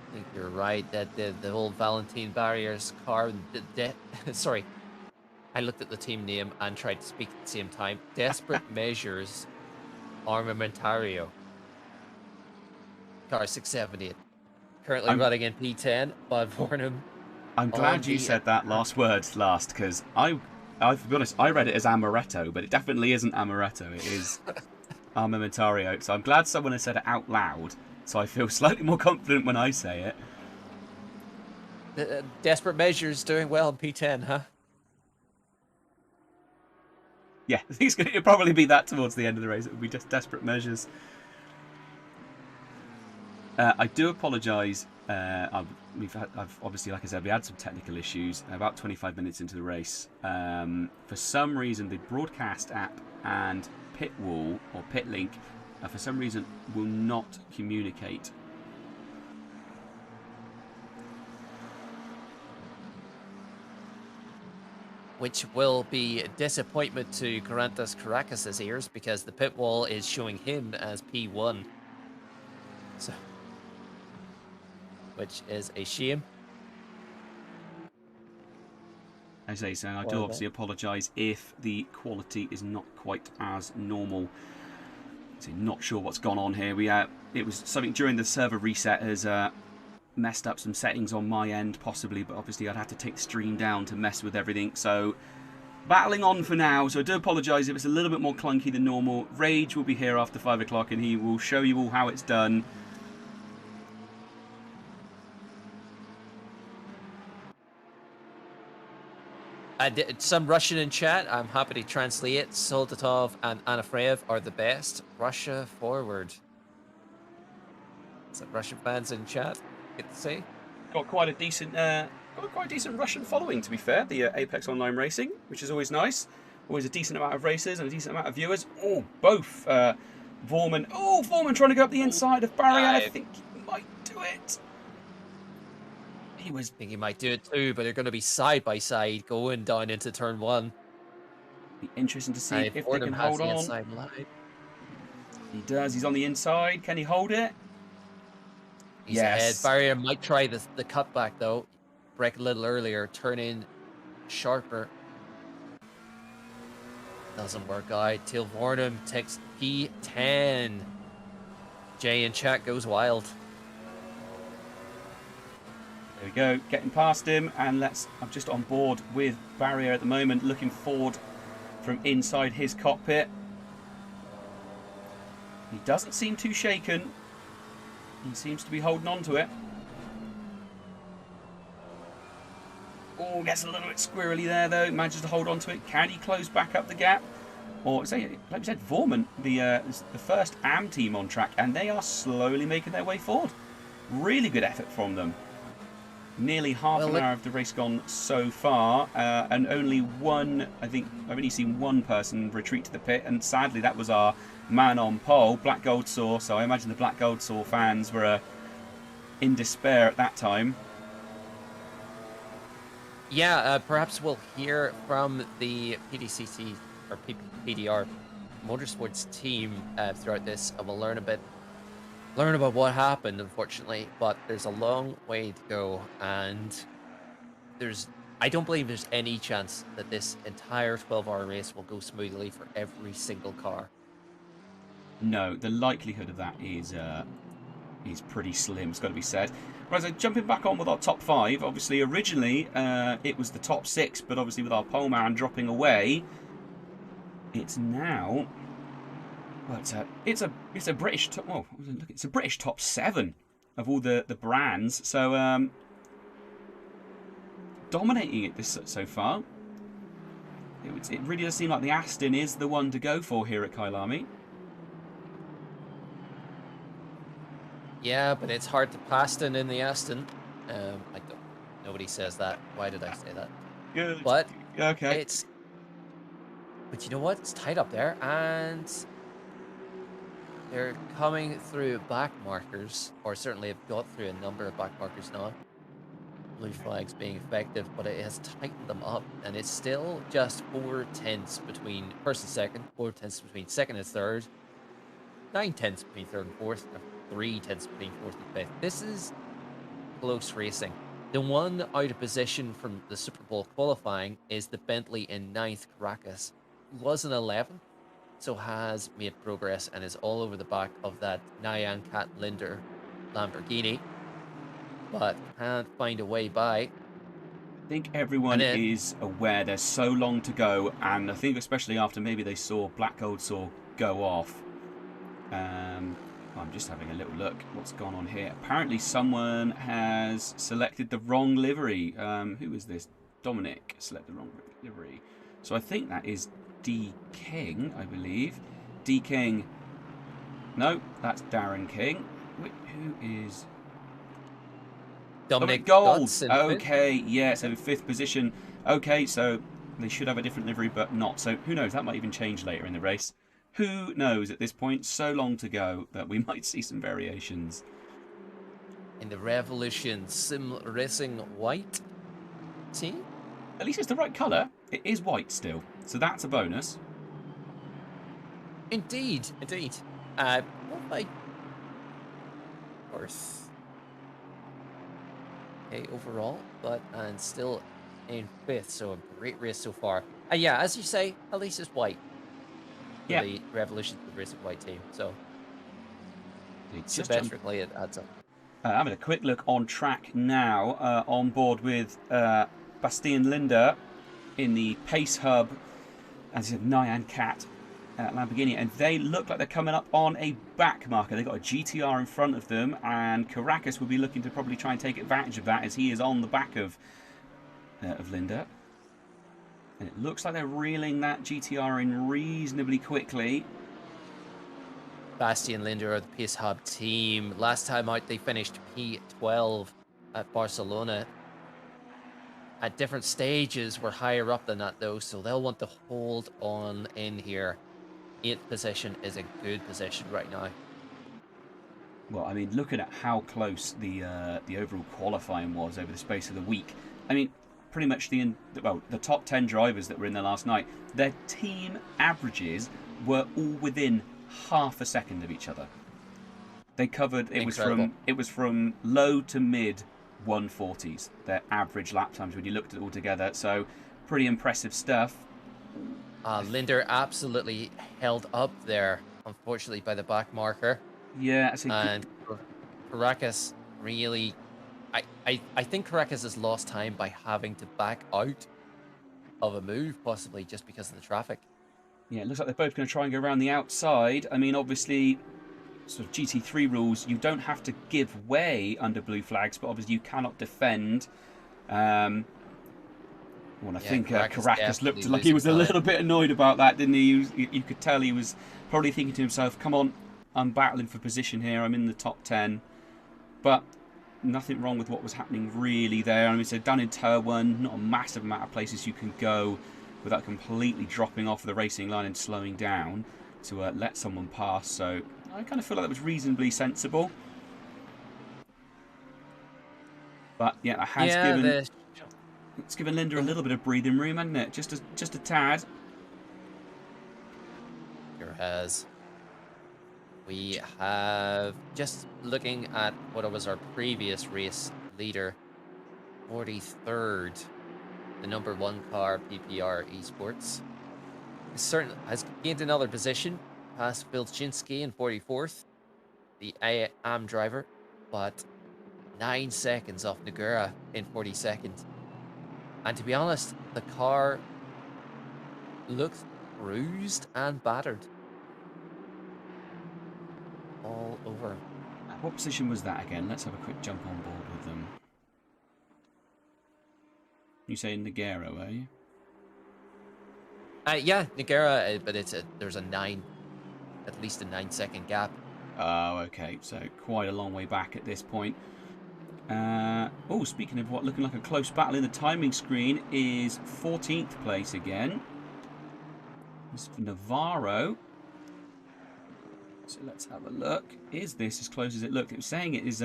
I think you're right that the whole Valentine Barrier's car. Sorry, I looked at the team name and tried to speak at the same time. Desperate Measures Armamentario. Car 678. Currently running in P10, but Vornum. I'm glad you said that last word last, because to be honest, I read it as Amaretto, but it definitely isn't Amaretto. It is Armamentario. So I'm glad someone has said it out loud, so I feel slightly more confident when I say it. Desperate Measures doing well in P10, huh? Yeah, I think it'll probably be that towards the end of the race. It will be just desperate measures. I do apologise. I've obviously, like I said, we had some technical issues about 25 minutes into the race. For some reason, the broadcast app and pit wall or pit link, for some reason, will not communicate. Which will be a disappointment to Carrantas Caracas' ears because the pit wall is showing him as P1. So, which is a shame. I say so. I do obviously apologise if the quality is not quite as normal. So not sure what's gone on here. It was something during the server reset has messed up some settings on my end, possibly, but obviously I'd have to take the stream down to mess with everything. So battling on for now. So I do apologise if it's a little bit more clunky than normal. Rage will be here after 5 o'clock, and he will show you all how it's done. Some Russian in chat. I'm happy to translate it. Soldatov and Anafreev are the best. Russia forward. Some Russian fans in chat. Good to see. Got quite a decent Russian following, to be fair. The Apex Online Racing, which is always nice. Always a decent amount of racers and a decent amount of viewers. Oh, both Vorman. Oh, Vorman trying to go up the inside of Barry. I think he might do it. I think he might do it too, but they're going to be side by side going down into turn 1. Be interesting to see if they can hold on. He does. He's on the inside. Can he hold it? He's ahead. Barrier might try the cutback though. Break a little earlier. Turn in sharper. Doesn't work out. Till Vornum takes P10. Jay in chat goes wild. There we go, getting past him, and I'm just on board with Barrier at the moment, looking forward from inside his cockpit. He doesn't seem too shaken. He seems to be holding on to it. Oh, gets a little bit squirrely there though. Manages to hold on to it. Can he close back up the gap? Or like we said, Vorman, the first AM team on track, and they are slowly making their way forward. Really good effort from them. Nearly half an hour of the race gone so far, and only one, I think, I've only seen one person retreat to the pit, and sadly that was our man on pole, Black Gold Saw, so I imagine the Black Gold Saw fans were in despair at that time. Yeah, perhaps we'll hear from the PDCT, or PDR Motorsports team throughout this, and we'll learn about what happened, unfortunately, but there's a long way to go, and I don't believe there's any chance that this entire 12-hour race will go smoothly for every single car. No, the likelihood of that is pretty slim, it's got to be said. Right, so jumping back on with our top 5, obviously originally it was the top 6, but obviously with our pole man dropping away, it's now... Well, it's a British top. Well, it's a British top 7 of all the brands. So dominating it so far. It really does seem like the Aston is the one to go for here at Kyalami. Yeah, but it's hard to pass in the Aston. Nobody says that. Why did I say that? Good. But okay. But you know what? It's tight up there, and they're coming through back markers, or certainly have got through a number of back markers now. Blue flags being effective, but it has tightened them up, and it's still just 4 tenths between first and second, 4 tenths between second and third, 9 tenths between third and fourth, or 3 tenths between fourth and fifth. This is close racing. The one out of position from the Super Bowl qualifying is the Bentley in 9th, Caracas. He was in 11th, so has made progress and is all over the back of that Nyan Cat Linder Lamborghini, but can't find a way by. I think everyone is aware there's so long to go, and I think especially after maybe they saw Black Gold Saw go off. I'm just having a little look what's gone on here. Apparently someone has selected the wrong livery. Who is this? Dominic selected the wrong livery. So I think that is D King, I believe. D King. No, that's Darren King. Who is... Dominic Gold. Gutz in Okay, yeah, so 5th position. Okay, so they should have a different livery, but not. So who knows? That might even change later in the race. Who knows at this point? So long to go that we might see some variations. in the Revolution Sim Racing White team. At least it's the right colour. It is white still, so that's a bonus. Indeed, indeed. Not by course. Okay, overall, but and still in 5th, so a great race so far. Yeah, as you say, at least it's white. Yeah. The Revolution Racing White team, so Just symmetrically it adds up. having a quick look on track now, on board with Bastian Linder in the Pace Hub, as in Nyan Cat Lamborghini, and they look like they're coming up on a back marker. They've got a GTR in front of them, and Caracas will be looking to probably try and take advantage of that as he is on the back of Linder. And it looks like they're reeling that GTR in reasonably quickly. Bastian Linder of the Pace Hub team. Last time out, they finished P12 at Barcelona. At different stages, we're higher up than that, though, so they'll want to hold on in here. 8th position is a good position right now. Well, I mean, looking at how close the overall qualifying was over the space of the week, I mean, pretty much the top 10 drivers that were in there last night, their team averages were all within half a second of each other. They covered it was from low to mid 140s, their average lap times when you looked at it all together. So pretty impressive stuff. Linder absolutely held up there, unfortunately, by the back marker. Yeah, and Caracas really, I think Caracas has lost time by having to back out of a move, possibly just because of the traffic. Yeah, it looks like they're both going to try and go around the outside. I mean, obviously, sort of GT3 rules, you don't have to give way under blue flags, but obviously you cannot defend. I think Caracas looked like he was a little bit annoyed about that, didn't he? You could tell he was probably thinking to himself, come on, I'm battling for position here, I'm in the top 10. But nothing wrong with what was happening really there. I mean, so down in Turn 1, not a massive amount of places you can go without completely dropping off the racing line and slowing down to let someone pass. So I kind of feel like that was reasonably sensible. But yeah, it has it's given Linder a little bit of breathing room, hasn't it? Just a tad. Sure has. We have, just looking at what was our previous race leader, 43rd, the #1 car, PPR Esports. Certainly has gained another position past Bilchinski in 44th, the AM driver, but 9 seconds off Nagura in 42nd. And to be honest, the car looked bruised and battered all over. What position was that again? Let's have a quick jump on board with them. You say Nagero, are you? Yeah, Nagara, but there's at least a 9-second gap. Oh, okay. So quite a long way back at this point. Speaking of what looking like a close battle in the timing screen is 14th place again. This is for Navarro. So let's have a look. Is this as close as it looked? It was saying it is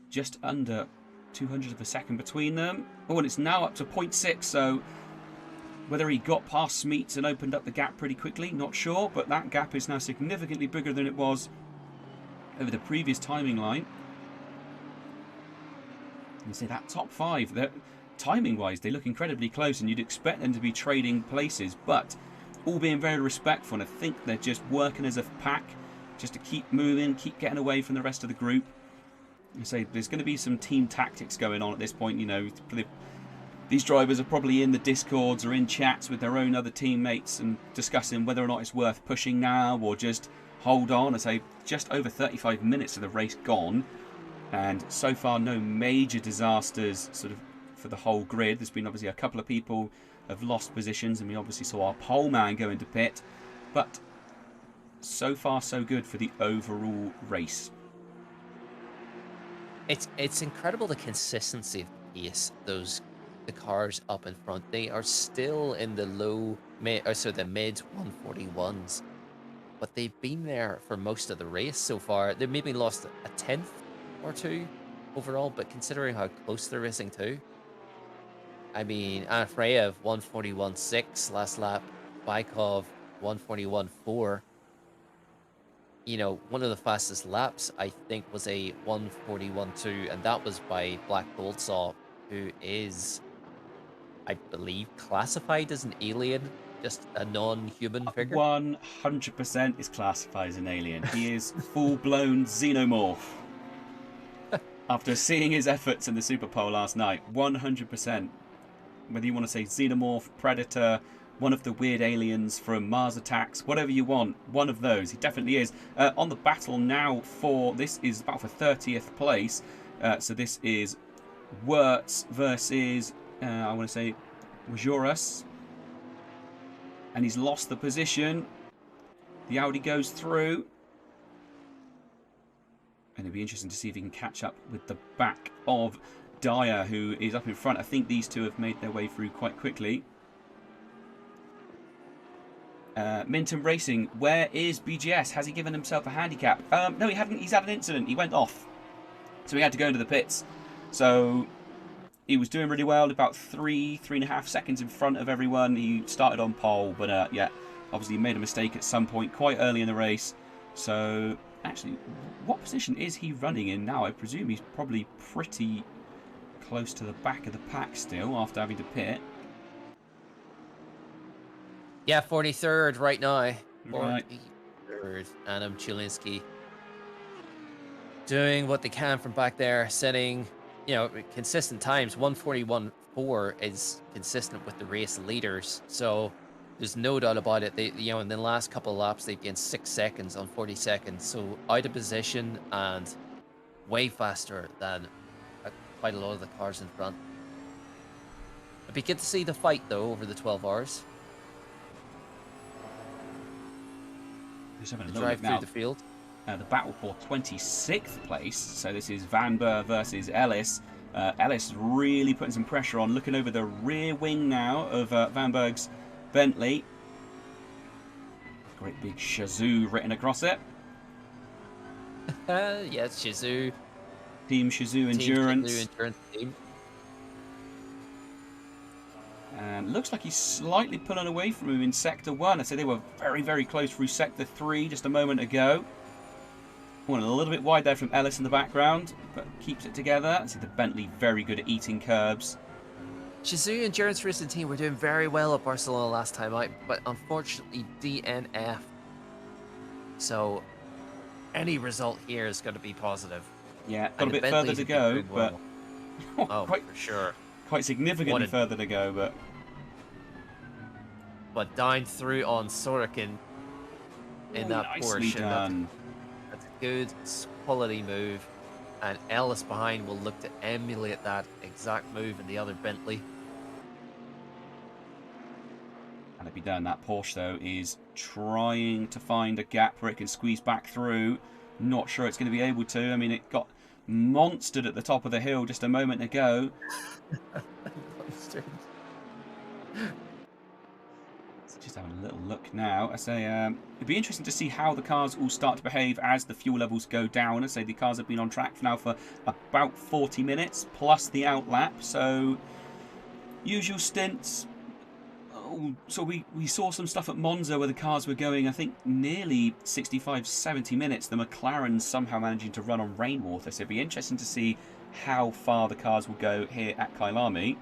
just under 200th of a second between them. Oh, and it's now up to 0.6, so whether he got past Smeets and opened up the gap pretty quickly, not sure, but that gap is now significantly bigger than it was over the previous timing line. You see that top 5, timing-wise, they look incredibly close, and you'd expect them to be trading places, but all being very respectful, and I think they're just working as a pack, just to keep moving, keep getting away from the rest of the group. You say there's going to be some team tactics going on at this point. You know, these drivers are probably in the discords or in chats with their own other teammates and discussing whether or not it's worth pushing now or just hold on. I say just over 35 minutes of the race gone, and so far no major disasters sort of for the whole grid. There's been obviously a couple of people have lost positions, and we obviously saw our pole man go into pit. But so far, so good for the overall race. It's incredible the consistency of pace. The cars up in front, they are still in the mid 141s, but they've been there for most of the race so far. They've maybe lost a tenth or two overall, but considering how close they're racing too. I mean, Freya of 141.6 last lap, Bykov 141.4. You know, one of the fastest laps, I think, was a 141.2, and that was by Black Goldsaw, who is, I believe, classified as an alien, just a non-human figure. 100% is classified as an alien. He is full-blown xenomorph. After seeing his efforts in the Super Pole last night, 100%. Whether you want to say xenomorph, predator, one of the weird aliens from Mars Attacks, whatever you want, one of those. He definitely is. On the battle now for, this is about for 30th place. So this is Wirtz versus, I want to say, Majoras. And he's lost the position. The Audi goes through. And it'll be interesting to see if he can catch up with the back of Dyer, who is up in front. I think these two have made their way through quite quickly. Minton Racing, where is BGS? Has he given himself a handicap? No, he hadn't. He's had an incident. He went off. So he had to go into the pits. So he was doing really well, about 3.5 seconds in front of everyone. He started on pole, but yeah, obviously he made a mistake at some point quite early in the race. So actually, what position is he running in now? I presume he's probably pretty close to the back of the pack still after having to pit. Yeah, 43rd right now. Right. 43rd. Adam Chulinski doing what they can from back there, setting, you know, consistent times. 141.4 is consistent with the race leaders, so there's no doubt about it. They, you know, in the last couple of laps, they've gained 6 seconds on 40 seconds, so out of position and way faster than quite a lot of the cars in front. It'd be good to see the fight though over the 12 hours. Just having a drive through the field. The battle for 26th place. So this is Van Ber versus Ellis. Ellis really putting some pressure on, looking over the rear wing now of Van Berg's Bentley. Great big Shazoo written across it. Yes, Shazoo. Team Shazoo Endurance. Shazoo Endurance team. And looks like he's slightly pulling away from him in Sector 1. I said they were very, very close through Sector 3 just a moment ago. Went a little bit wide there from Ellis in the background, but keeps it together. I see the Bentley very good at eating curbs. Shazoo Endurance Racing Team were doing very well at Barcelona last time out, but unfortunately DNF. So any result here is going to be positive. Yeah, got a bit further to go, but oh, quite for sure. Quite significantly further to go, but down through on Sorokin in that Porsche. Done. That's a good quality move, and Ellis behind will look to emulate that exact move in the other Bentley. And it'd be done. That Porsche though is trying to find a gap where it can squeeze back through. Not sure it's going to be able to. I mean, it got monstered at the top of the hill just a moment ago. Just having a little look now. I say it'd be interesting to see how the cars all start to behave as the fuel levels go down. I say the cars have been on track now for about 40 minutes plus the outlap. So usual stints. So we saw some stuff at Monza where the cars were going, I think, nearly 65, 70 minutes. The McLaren's somehow managing to run on rainwater. So it'd be interesting to see how far the cars will go here at Kyalami.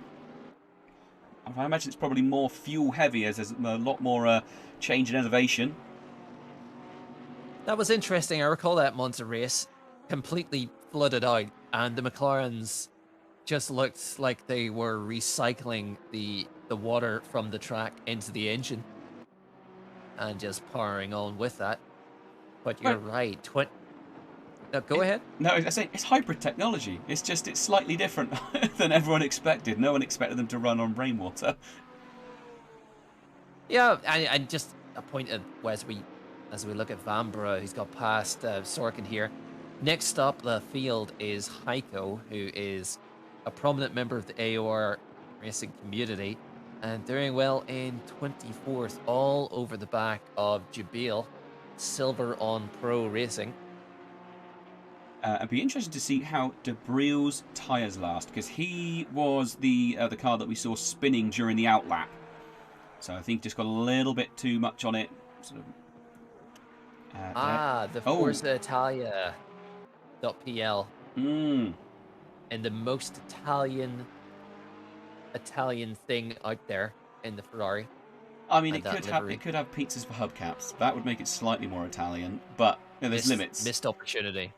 I imagine it's probably more fuel heavy as there's a lot more change in elevation. That was interesting. I recall that Monza race completely flooded out, and the McLarens just looked like they were recycling the water from the track into the engine and just powering on with that. But you're right. No, go ahead. No, I say it's hybrid technology. It's just it's slightly different than everyone expected. No one expected them to run on rainwater. Yeah, and just a point as we look at Vanbrugh, who's got past Sorkin here. Next up the field is Heiko, who is a prominent member of the AOR racing community and doing well in 24th, all over the back of Jubil, silver on Pro Racing. It'd be interesting to see how Debrille's tyres last, because he was the car that we saw spinning during the outlap. So I think just got a little bit too much on it. Sort of, The Forza Italia.pl. Mm. And the most Italian thing out there in the Ferrari. I mean, it could have pizzas for hubcaps. That would make it slightly more Italian, but there's limits. Missed opportunity.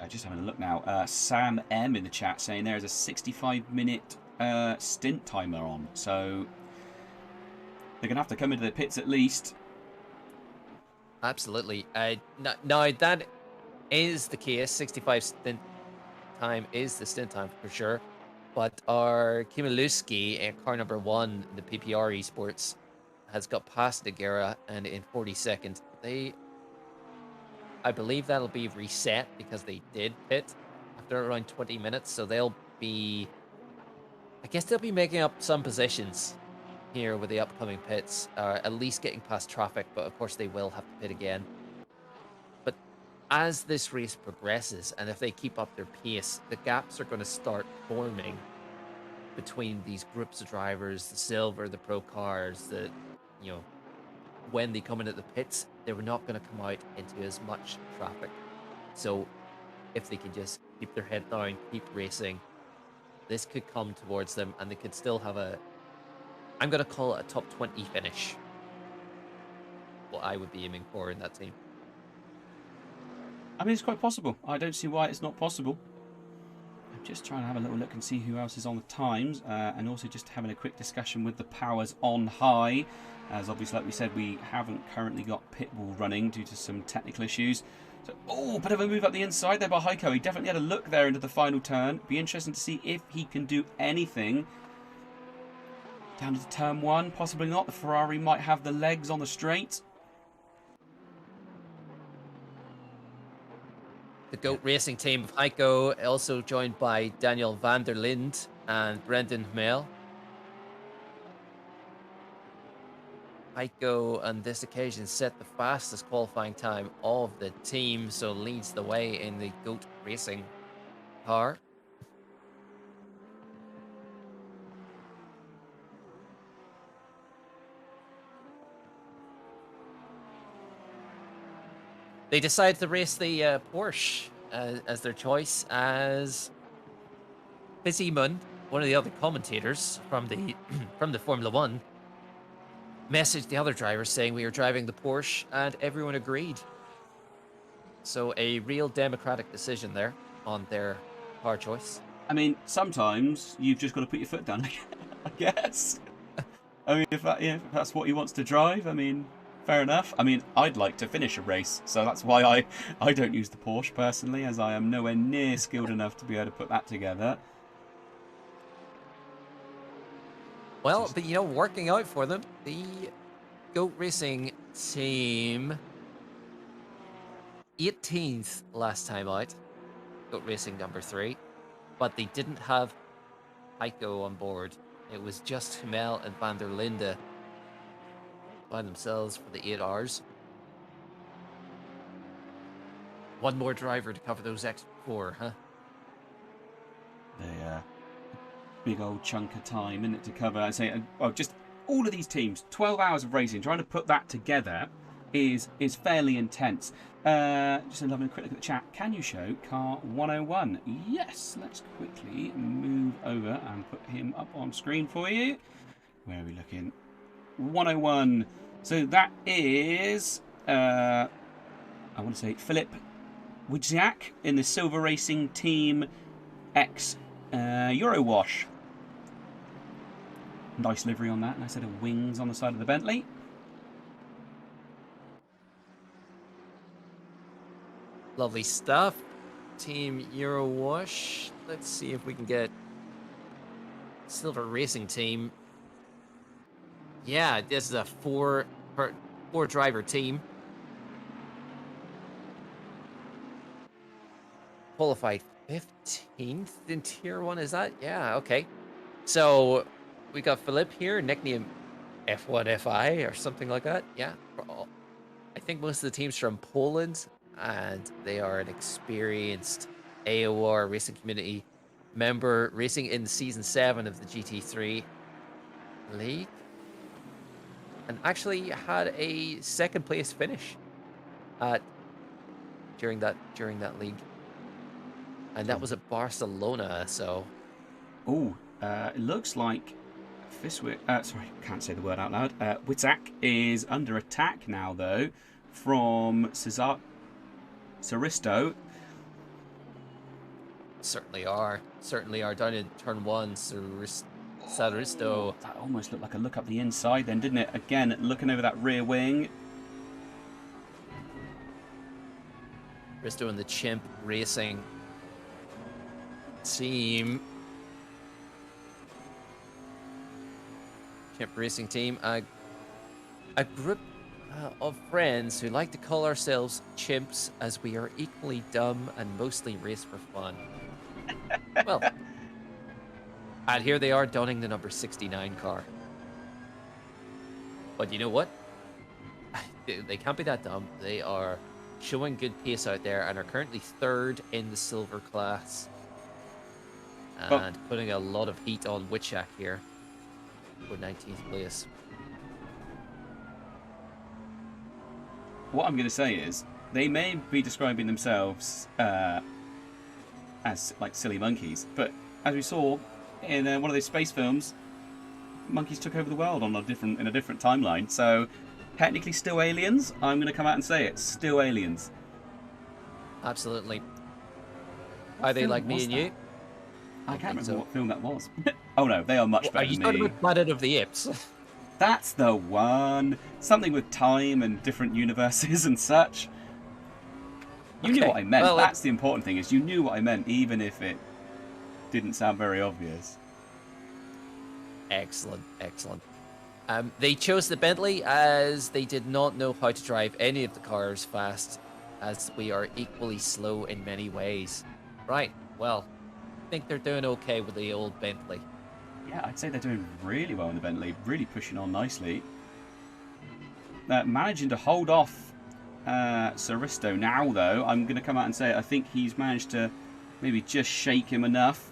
Just having a look now. Sam M in the chat saying there's a 65-minute stint timer on, so they're gonna have to come into the pits at least. Absolutely. Now that is the case. 65 stint time is the stint time for sure. But our Kimiluski in car number 1, the PPR Esports, has got past Nagera and in 40 seconds. I believe that'll be reset because they did pit after around 20 minutes. So they'll be, I guess they'll be making up some positions here with the upcoming pits, at least getting past traffic, but of course they will have to pit again. But as this race progresses, and if they keep up their pace, the gaps are going to start forming between these groups of drivers, the silver, the pro cars, when they come in at the pits, they're not going to come out into as much traffic. So if they can just keep their head down, keep racing, this could come towards them and they could still have I'm going to call it a top 20 finish. What I would be aiming for in that team. I mean, it's quite possible. I don't see why it's not possible. I'm just trying to have a little look and see who else is on the times, and also just having a quick discussion with the powers on high, as obviously, like we said, we haven't currently got Pitbull running due to some technical issues. So, bit of a move up the inside there by Heiko. He definitely had a look there into the final turn. Be interesting to see if he can do anything. Down to turn 1, possibly not. The Ferrari might have the legs on the straight. The GOAT Racing team of Heiko, also joined by Daniel van der Linde and Brendan Hmel. Heiko on this occasion set the fastest qualifying time of the team, so leads the way in the GOAT Racing car. They decided to race the Porsche as their choice, as Fitzsimon, one of the other commentators from the from the Formula One, messaged the other drivers saying we are driving the Porsche, and everyone agreed. So a real democratic decision there on their car choice. I mean, sometimes you've just got to put your foot down, I guess. I mean, if that's what he wants to drive, I mean, fair enough. I mean, I'd like to finish a race, so that's why I don't use the Porsche personally, as I am nowhere near skilled enough to be able to put that together. Well, but working out for them, the GOAT Racing team 18th last time out, GOAT Racing number 3, but they didn't have Heiko on board. It was just Hmel and van der Linde by themselves for the 8Rs. One more driver to cover those extra 4, huh? The big old chunk of time in it to cover. I say, just all of these teams, 12 hours of racing, trying to put that together is fairly intense. Just having a quick look at the chat. Can you show car 101? Yes, let's quickly move over and put him up on screen for you. Where are we looking? 101. So that is, I want to say Philip Wojciak in the Silver Racing Team X Eurowash. Nice livery on that. Nice set of wings on the side of the Bentley. Lovely stuff. Team Eurowash. Let's see if we can get Silver Racing Team Yeah, this is a four driver team. Qualified 15th in Tier 1, is that? Yeah, okay. So we got Philip here, nickname F1FI or something like that. Yeah. I think most of the teams from Poland, and they are an experienced AOR racing community member, racing in Season 7 of the GT3 League. And actually had a second place finish during that league. And that was at Barcelona, so... Oh, it looks like sorry, can't say the word out loud. Witzak is under attack now, though, from Saristo. Certainly are down in turn 1. Saristo. That almost looked like a look up the inside then, didn't it? Again, looking over that rear wing. Risto and the Chimp Racing team. Chimp Racing team. A group of friends who like to call ourselves chimps, as we are equally dumb and mostly race for fun. Well, and here they are donning the number 69 car. But you know what? They can't be that dumb. They are showing good pace out there and are currently 3rd in the silver class. And putting a lot of heat on Witzak here for 19th place. What I'm going to say is, they may be describing themselves as like silly monkeys, but as we saw in one of those space films, monkeys took over the world in a different timeline. So technically still aliens. I'm going to come out and say it, still aliens. Absolutely. Are they like me and you? I can't remember what film that was. Oh no, they are much better than me. Are you talking about Planet of the Apes? That's the one. Something with time and different universes and such. You knew what I meant. Well, that's the important thing, is you knew what I meant, even if it didn't sound very obvious. Excellent, excellent. They chose the Bentley as they did not know how to drive any of the cars fast, as we are equally slow in many ways. Right, well, I think they're doing okay with the old Bentley. Yeah, I'd say they're doing really well in the Bentley, really pushing on nicely. Managing to hold off Saristo now, though. I'm going to come out and say I think he's managed to maybe just shake him enough.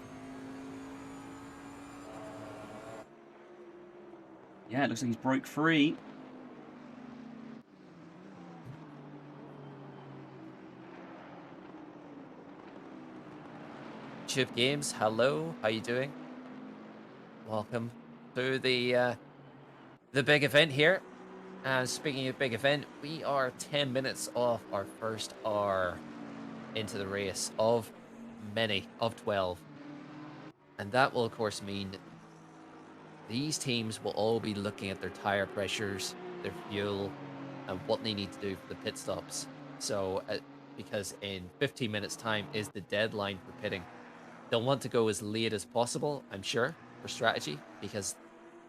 Yeah, it looks like he's broke free. Chip Games, hello, how you doing? Welcome to the big event here. And speaking of big event, we are 10 minutes off our first hour into the race of many, of 12. And that will, of course, mean these teams will all be looking at their tire pressures, their fuel, and what they need to do for the pit stops. So, because in 15 minutes' time is the deadline for pitting. They'll want to go as late as possible, I'm sure, for strategy, because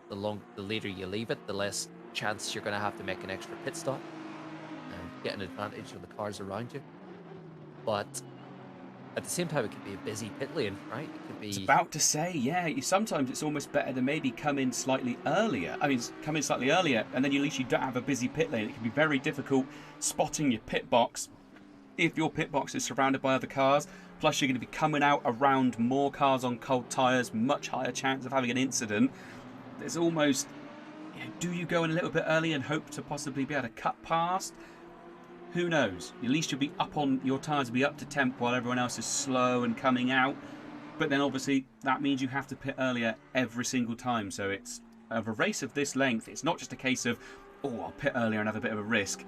the later you leave it, the less chance you're going to have to make an extra pit stop and get an advantage of the cars around you. But at the same time, it could be a busy pit lane, right? It could be... I was about to say, yeah, sometimes it's almost better to maybe come in slightly earlier. I mean, come in slightly earlier, and then at least you don't have a busy pit lane. It can be very difficult spotting your pit box if your pit box is surrounded by other cars. Plus, you're going to be coming out around more cars on cold tyres, much higher chance of having an incident. There's almost, do you go in a little bit early and hope to possibly be able to cut past? Who knows? At least you'll be up on, your tyres will be up to temp while everyone else is slow and coming out. But then obviously that means you have to pit earlier every single time. So it's of a race of this length, it's not just a case of, oh, I'll pit earlier and have a bit of a risk.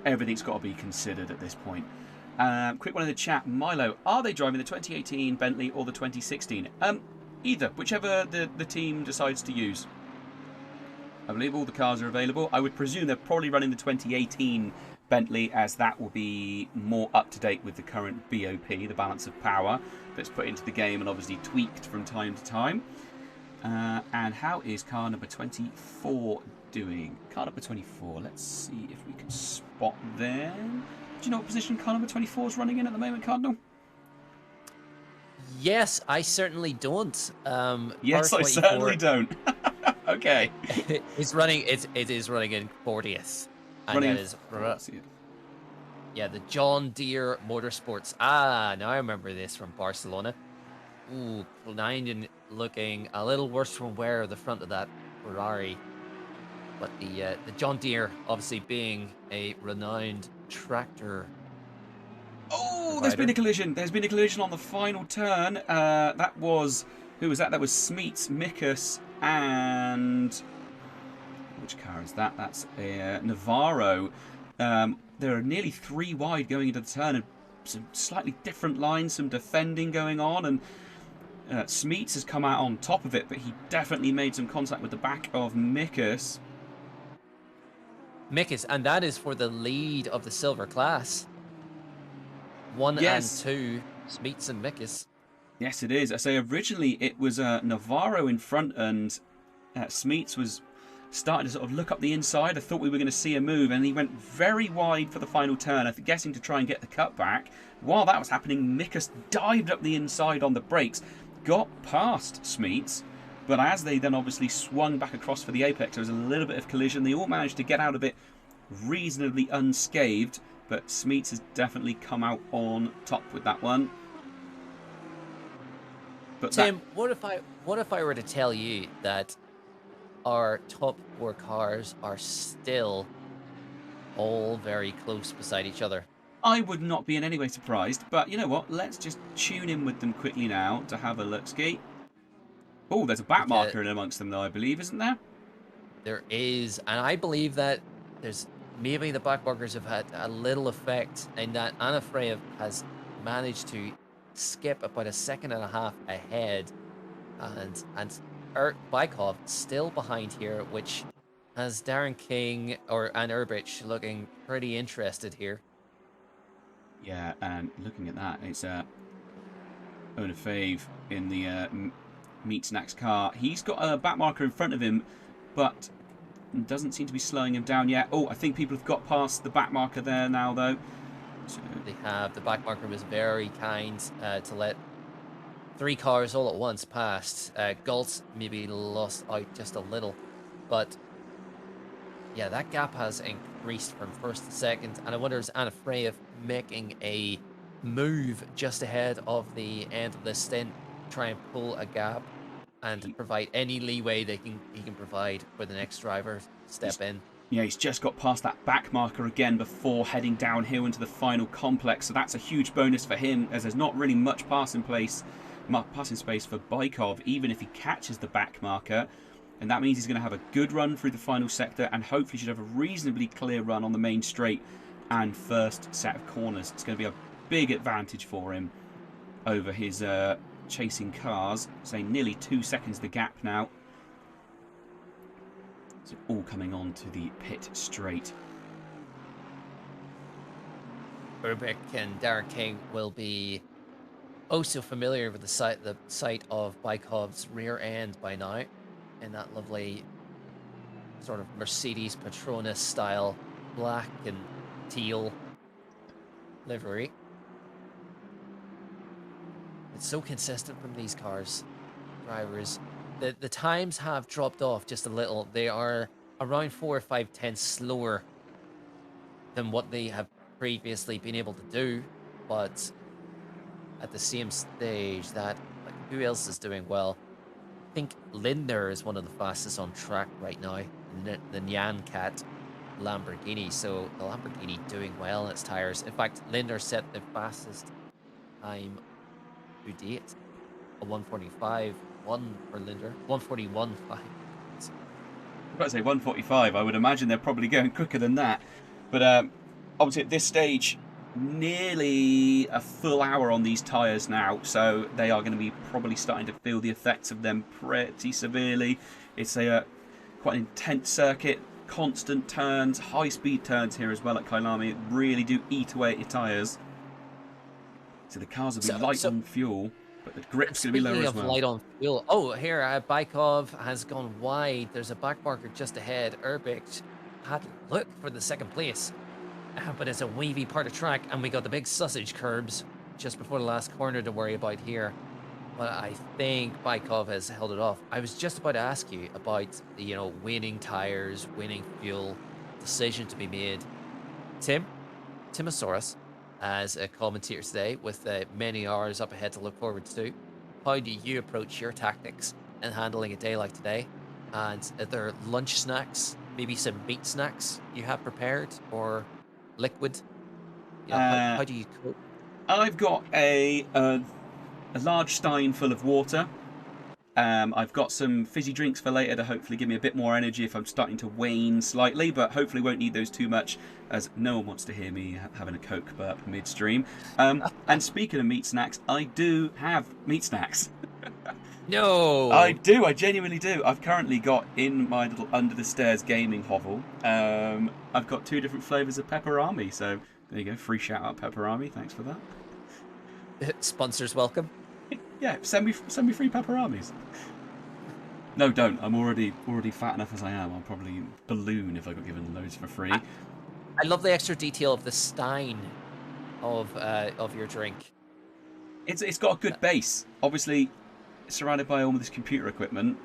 Everything's got to be considered at this point. Quick one in the chat. Milo, are they driving the 2018 Bentley or the 2016? Either, whichever the team decides to use. I believe all the cars are available. I would presume they're probably running the 2018 Bentley, as that will be more up to date with the current BOP, the balance of power, that's put into the game and obviously tweaked from time to time. And how is car number 24 doing? Car number 24. Let's see if we can spot them. Do you know what position car number 24 is running in at the moment, Cardinal? Yes, I certainly don't. Yes, I certainly don't. Okay. It's running. It is running in 40th, and Running that in is 40th. yeah, the John Deere Motorsports. Ah, now I remember this from Barcelona. Ooh, Cardinal looking a little worse from wear at the front of that Ferrari, but the John Deere obviously being a renowned tractor. Oh, there's been a collision. There's been a collision on the final turn. That was... Who was that? That was Smeets, Mikus, and... Which car is that? That's a Navarro. There are nearly 3 wide going into the turn, and some slightly different lines, some defending going on, and Smeets has come out on top of it, but he definitely made some contact with the back of Mikus. Mikus, and that is for the lead of the silver class. 1 and 2, Smeets and Mikus. Yes, it is. I say originally it was Navarro in front, and Smeets was starting to sort of look up the inside. I thought we were going to see a move, and he went very wide for the final turn, I'm guessing to try and get the cut back. While that was happening, Mikus dived up the inside on the brakes, got past Smeets, but as they then obviously swung back across for the apex, there was a little bit of collision. They all managed to get out of it reasonably unscathed, but Smeets has definitely come out on top with that one. But Tim, what if I were to tell you that our top 4 cars are still all very close beside each other? I would not be in any way surprised, but you know what? Let's just tune in with them quickly now to have a look-ski. Oh, there's a back marker in amongst them, though, I believe, isn't there? There is, and I believe that there's maybe the back markers have had a little effect in that Anna Freya has managed to skip about 1.5 seconds ahead, and Bykov still behind here, which has Darren King and Urbich looking pretty interested here. Yeah, and looking at that, it's Ona Fave in the Meets Next car. He's got a back marker in front of him, but doesn't seem to be slowing him down yet. Oh, I think people have got past the back marker there now, though. So... They have. The back marker was very kind to let 3 cars all at once past. Galt maybe lost out just a little, but yeah, that gap has increased from first to second, and I wonder is Anna Freya making a move just ahead of the end of this stint, try and pull a gap and provide any leeway he can provide for the next driver to step in. Yeah, he's just got past that back marker again before heading downhill into the final complex, so that's a huge bonus for him, as there's not really much passing space for Bykov, even if he catches the back marker. And that means he's going to have a good run through the final sector, and hopefully should have a reasonably clear run on the main straight and first set of corners. It's going to be a big advantage for him over his chasing cars. Say nearly 2 seconds the gap now. So all coming on to the pit straight. Urbich and Darren King will be so familiar with the sight of Bykov's rear end by now, in that lovely sort of Mercedes Petronas style black and teal livery. It's so consistent from these cars. Drivers, the times have dropped off just a little. They are around 4 or 5 tenths slower than what they have previously been able to do, but at the same stage, that who else is doing well? I think Linder is one of the fastest on track right now, the Nyan Cat Lamborghini. So the Lamborghini doing well on its tires. In fact, Linder set the fastest time to date, a 1:45.1 for Linder, 1:41.5. I was about to say 1:45. I would imagine they're probably going quicker than that. But obviously at this stage, nearly a full hour on these tyres now, so they are going to be probably starting to feel the effects of them pretty severely. It's a quite an intense circuit, constant turns, high-speed turns here as well at Kyalami. It really do eat away at your tyres. So the cars will be light on fuel. but the grip's going to be lower Speaking as of well. light on fuel, oh, here, Bykov has gone wide. There's a back marker just ahead. Urbich had looked for the second place, but it's a wavy part of track, and we got the big sausage curbs just before the last corner to worry about here. But I think Bykov has held it off. I was just about to ask you about, you know, winning tires, winning fuel, decision to be made. Timasorus, as a commentator today, with many hours up ahead to look forward to, how do you approach your tactics in handling a day like today? And are there lunch snacks, maybe some meat snacks you have prepared, or liquid? You know, how do you cope? I've got a large stein full of water. I've got some fizzy drinks for later to hopefully give me a bit more energy if I'm starting to wane slightly, but hopefully won't need those too much, as no one wants to hear me having a Coke burp midstream. And speaking of meat snacks, I do have meat snacks. No! I do, I genuinely do. I've currently got in my little under the stairs gaming hovel, I've got 2 different flavours of pepperami, so there you go, free shout out pepperami, thanks for that. Sponsors welcome. Yeah, send me free peperamis. No, don't. I'm already fat enough as I am. I'll probably balloon if I got given loads for free. I love the extra detail of the stein of your drink. It's got a good base. Obviously, surrounded by all this computer equipment,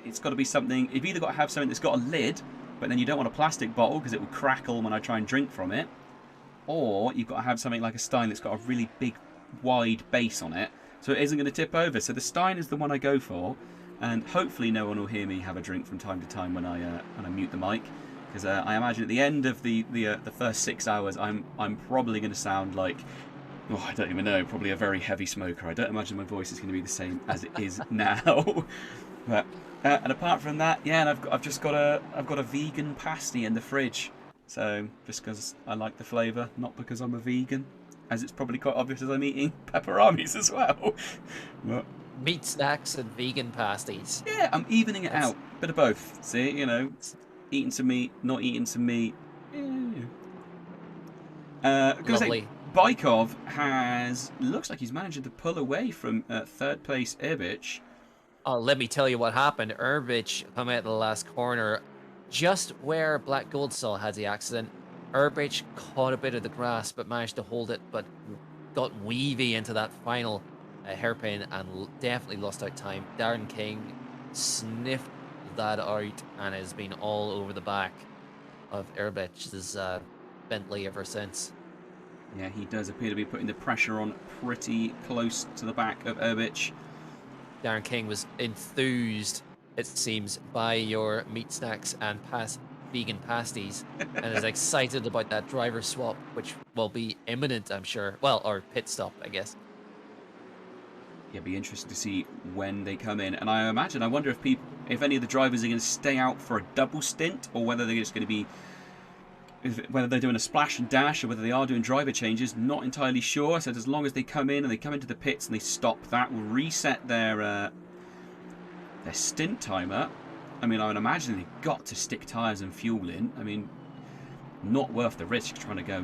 it's got to be something. You've either got to have something that's got a lid, but then you don't want a plastic bottle because it will crackle when I try and drink from it, or you've got to have something like a stein that's got a really big, wide base on it, so it isn't going to tip over. So the stein is the one I go for, and hopefully no one will hear me have a drink from time to time when I mute the mic, because I imagine at the end of the first 6 hours I'm probably going to sound like, oh, I don't even know, probably a very heavy smoker. I don't imagine my voice is going to be the same as it is now. But and apart from that, yeah, and I've just got a vegan pasty in the fridge, so just because I like the flavour, not because I'm a vegan, as it's probably quite obvious as I'm eating peperamis as well. But, Meat snacks and vegan pasties. yeah, I'm evening it out. Bit of both. See, you know, eating some meat, not eating some meat. Yeah. Lovely. Bykov looks like he's managing to pull away from 3rd place Irbich. Oh, let me tell you what happened. Urbich come out of the last corner, just where Black Goldsaw had the accident. Urbich caught a bit of the grass, but managed to hold it, but got weavy into that final hairpin and definitely lost out time. Darren King sniffed that out and has been all over the back of Urbich's Bentley ever since. Yeah, he does appear to be putting the pressure on pretty close to the back of Urbich. Darren King was enthused, it seems, by your meat snacks and vegan pasties, and is excited about that driver swap, which will be imminent, I'm sure. Well, or pit stop, I guess. Yeah, it'll be interesting to see when they come in. And I wonder if any of the drivers are going to stay out for a double stint, or whether they're just going to be, whether they're doing a splash and dash, or whether they are doing driver changes. Not entirely sure. So as long as they come in and they come into the pits and they stop, that will reset their stint timer. I mean, I would imagine they've got to stick tyres and fuel in. I mean, not worth the risk trying to go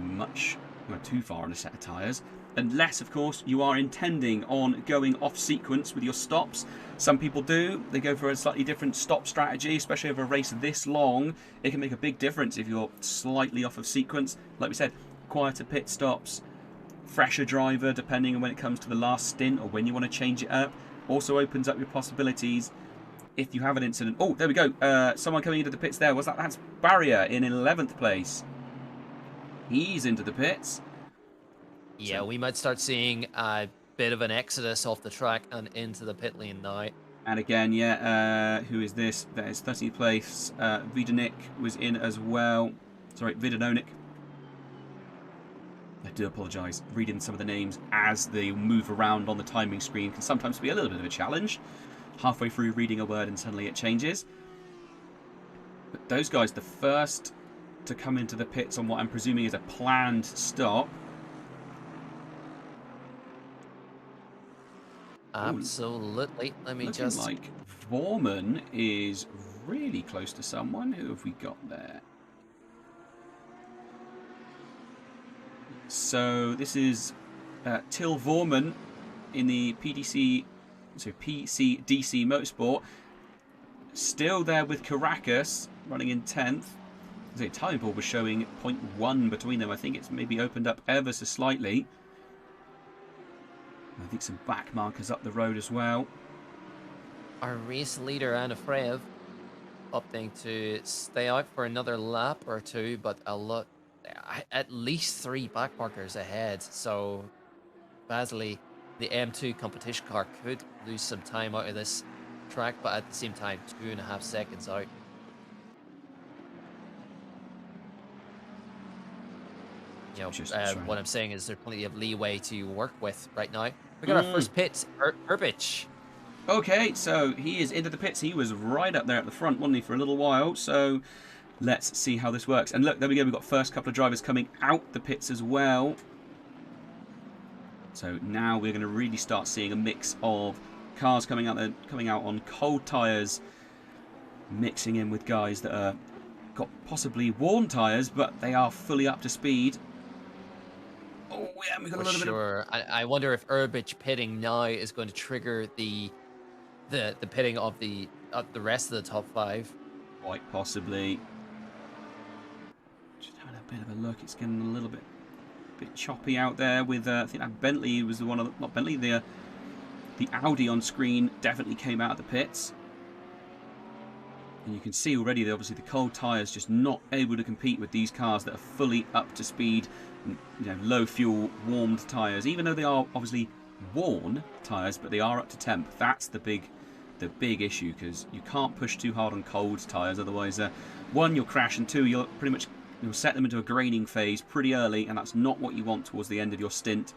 too far on a set of tyres. Unless, of course, you are intending on going off sequence with your stops. Some people do. They go for a slightly different stop strategy, especially over a race this long. It can make a big difference if you're slightly off of sequence. Like we said, quieter pit stops, fresher driver, depending on when it comes to the last stint or when you want to change it up. Also opens up your possibilities if you have an incident. Oh, there we go. Someone coming into the pits there. That's Barrier in 11th place. He's into the pits. Yeah, So, we might start seeing a bit of an exodus off the track and into the pit lane now. and again, yeah, who is this? That is 13th place. Vidanik was in as well. Sorry, Vidanonik. I do apologise. Reading some of the names as they move around on the timing screen can sometimes be a little bit of a challenge. Halfway through reading a word and suddenly it changes. But those guys, the first to come into the pits on what I'm presuming is a planned stop. Absolutely. Let me Looking just... like Vorman is really close to someone. Who have we got there? So this is Till Vorman in the PDC, so PCDC Motorsport. Still there with Caracas running in 10th. The time board was showing 0.1 between them. I think it's maybe opened up ever so slightly. I think some back markers up the road as well. Our race leader, Anna Frev, opting to stay out for another lap or two, but at least 3 back markers ahead. So, Vasily, the M2 competition car, could lose some time out of this track, but at the same time, 2.5 seconds out. You know, what I'm saying is there's plenty of leeway to work with right now. We got our first pit, Urbich. Okay, so he is into the pits. He was right up there at the front, wasn't he, for a little while. So let's see how this works. And look, there we go. We've got first couple of drivers coming out the pits as well. So now we're going to really start seeing a mix of cars coming out on cold tyres, mixing in with guys that are got possibly worn tyres, but they are fully up to speed. Oh yeah, we got a little bit of... I wonder if Urbich pitting now is going to trigger the pitting of the rest of the top 5. Quite possibly. Just having a bit of a look. It's getting a little bit choppy out there with I think that Bentley was the one of not Bentley, the Audi on screen definitely came out of the pits. And you can see already that obviously the cold tyres just not able to compete with these cars that are fully up to speed, you know, low fuel warmed tyres, even though they are obviously worn tyres, but they are up to temp. That's the big issue, because you can't push too hard on cold tyres, otherwise one, you'll crash, and two, you'll set them into a graining phase pretty early, and that's not what you want towards the end of your stint.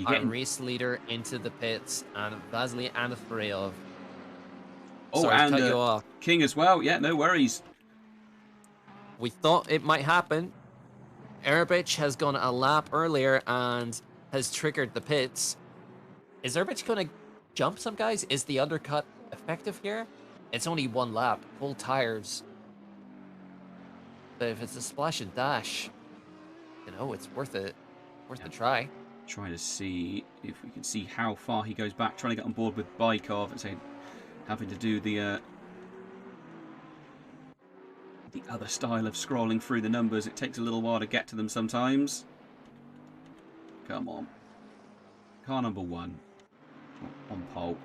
Our race leader into the pits, and Vasily Anafreyov. Oh, sorry, and cut you off. King as well. Yeah, no worries. We thought it might happen. Urbich has gone a lap earlier and has triggered the pits. Is Urbich going to jump some guys? Is the undercut effective here? It's only 1 lap, full tires. But if it's a splash and dash, you know, it's worth it. Worth a try. Trying to see if we can see how far he goes back. Trying to get on board with Baikov and say, having to do the other style of scrolling through the numbers. It takes a little while to get to them sometimes. Come on. Car number 1 on pole.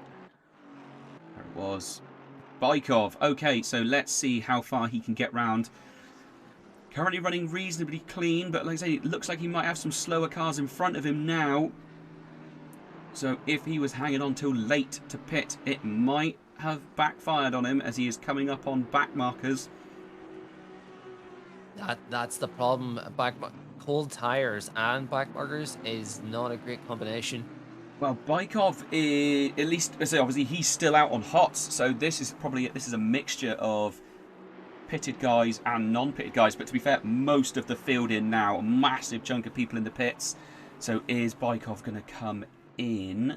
There it was. Baikov. Okay, so let's see how far he can get round. Currently running reasonably clean, but like I say, it looks like he might have some slower cars in front of him now. So if he was hanging on till late to pit, it might have backfired on him as he is coming up on back markers. That's the problem. Cold tires and back markers is not a great combination. Well, Baikov is, at least, so obviously he's still out on hots, so this is a mixture of pitted guys and non-pitted guys. But to be fair, most of the field in now, a massive chunk of people in the pits. So is Baikov going to come in?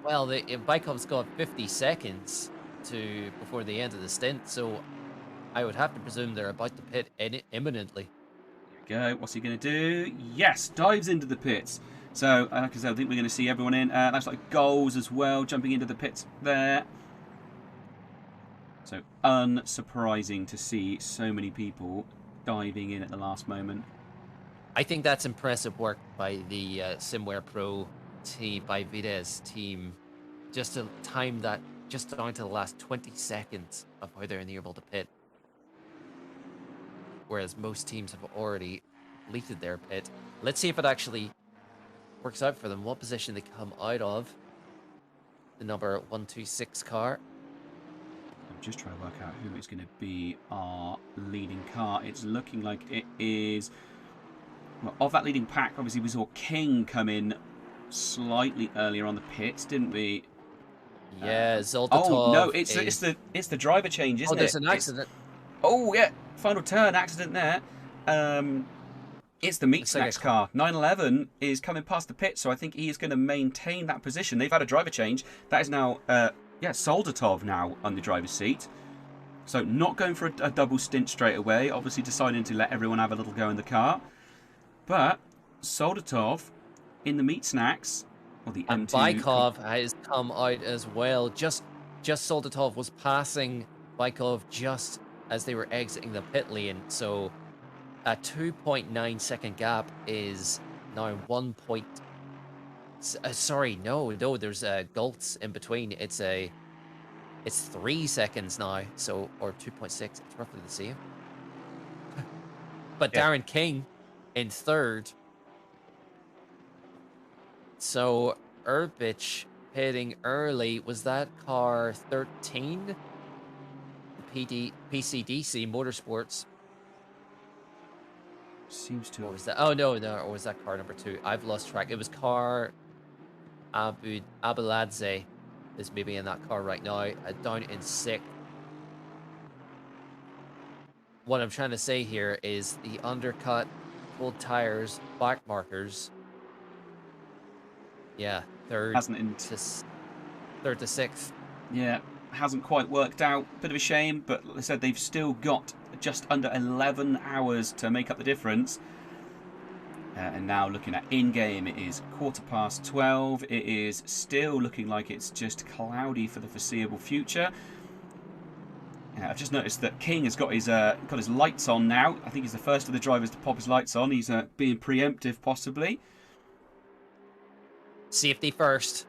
Well, Baikov's got 50 seconds before the end of the stint, so I would have to presume they're about to pit imminently. There we go. What's he going to do? Yes, dives into the pits. So, because I think we're going to see everyone in. That's like goals as well, jumping into the pits there. So, unsurprising to see so many people diving in at the last moment. I think that's impressive work by the Simware Pro team, by Videz team, just to time that just down to the last 20 seconds of how they're able to pit. Whereas most teams have already completed their pit. Let's see if it actually works out for them. What position they come out of. The number 126 car. I'm just trying to work out who is going to be our leading car. It's looking like it is... Well, of that leading pack, obviously we saw King come in slightly earlier on the pits, didn't we? Yeah, Zoltatov. Oh no, it's the driver change, isn't it? Oh, there's an accident. Oh yeah, final turn, accident there. It's the Meat Snacks car. 911 is coming past the pit, so I think he is going to maintain that position. They've had a driver change. That is now, Soldatov now on the driver's seat. So not going for a double stint straight away. Obviously deciding to let everyone have a little go in the car. But Soldatov in the Meat Snacks or the And M2. Bykov has come out as well. Just Soldatov was passing Bykov just as they were exiting the pit lane. So a 2.9 second gap is now 1 point. Sorry, no, there's gults in between. It's 3 seconds now. So, or 2.6. It's roughly the same. But Yeah. Darren King in third. So Urbich hitting early. Was that car 13? PCDC Motorsports. Seems to Or have... was that? Oh no, or was that car number 2? I've lost track. It was car Abeladze is maybe in that car right now. Down in 6th. What I'm trying to say here is the undercut, cold tires, back markers. Yeah, third to 6th. Yeah, hasn't quite worked out. Bit of a shame, but like I said, they've still got just under 11 hours to make up the difference. And now looking at in-game, it is 12:15. It is still looking like it's just cloudy for the foreseeable future. I've just noticed that King has got his lights on now. I think he's the first of the drivers to pop his lights on. He's being preemptive, possibly. Safety first.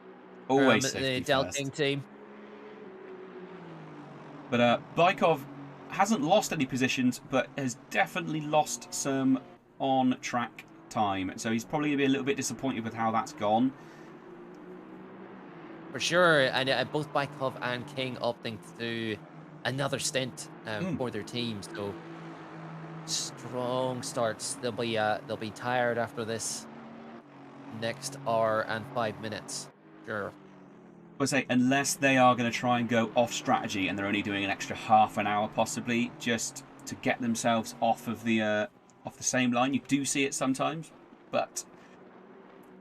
Always The safety Del first. King team. But Bykov hasn't lost any positions, but has definitely lost some on-track time. So he's probably going to be a little bit disappointed with how that's gone. For sure. And both Bykov and King opting to do another stint for their team. So strong starts. They'll be tired after this next hour and 5 minutes. Sure. I would say, unless they are going to try and go off strategy and they're only doing an extra half an hour possibly just to get themselves off the same line. You do see it sometimes, but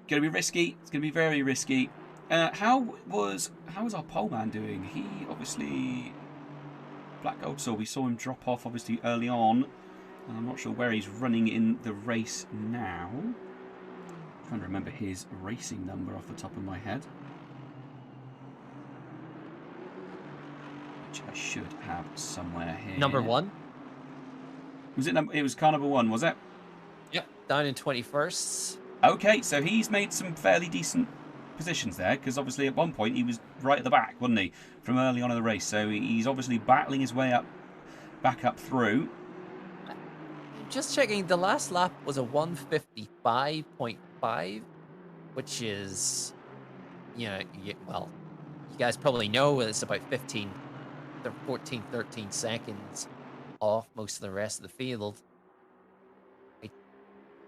going to be risky. It's going to be very risky. How was our pole man doing? He obviously Black Gold Saw. We saw him drop off obviously early on. I'm not sure where he's running in the race now. I'm trying to remember his racing number off the top of my head. Which I should have somewhere here. Number 1. Was it? It was car number 1, was it? Yep. Down in 21st. Okay, so he's made some fairly decent positions there, because obviously at one point he was right at the back, wasn't he, from early on in the race. So he's obviously battling his way back up through. Just checking, the last lap was a 155.5, which is, well, you guys probably know it's about 14, 13 seconds off most of the rest of the field.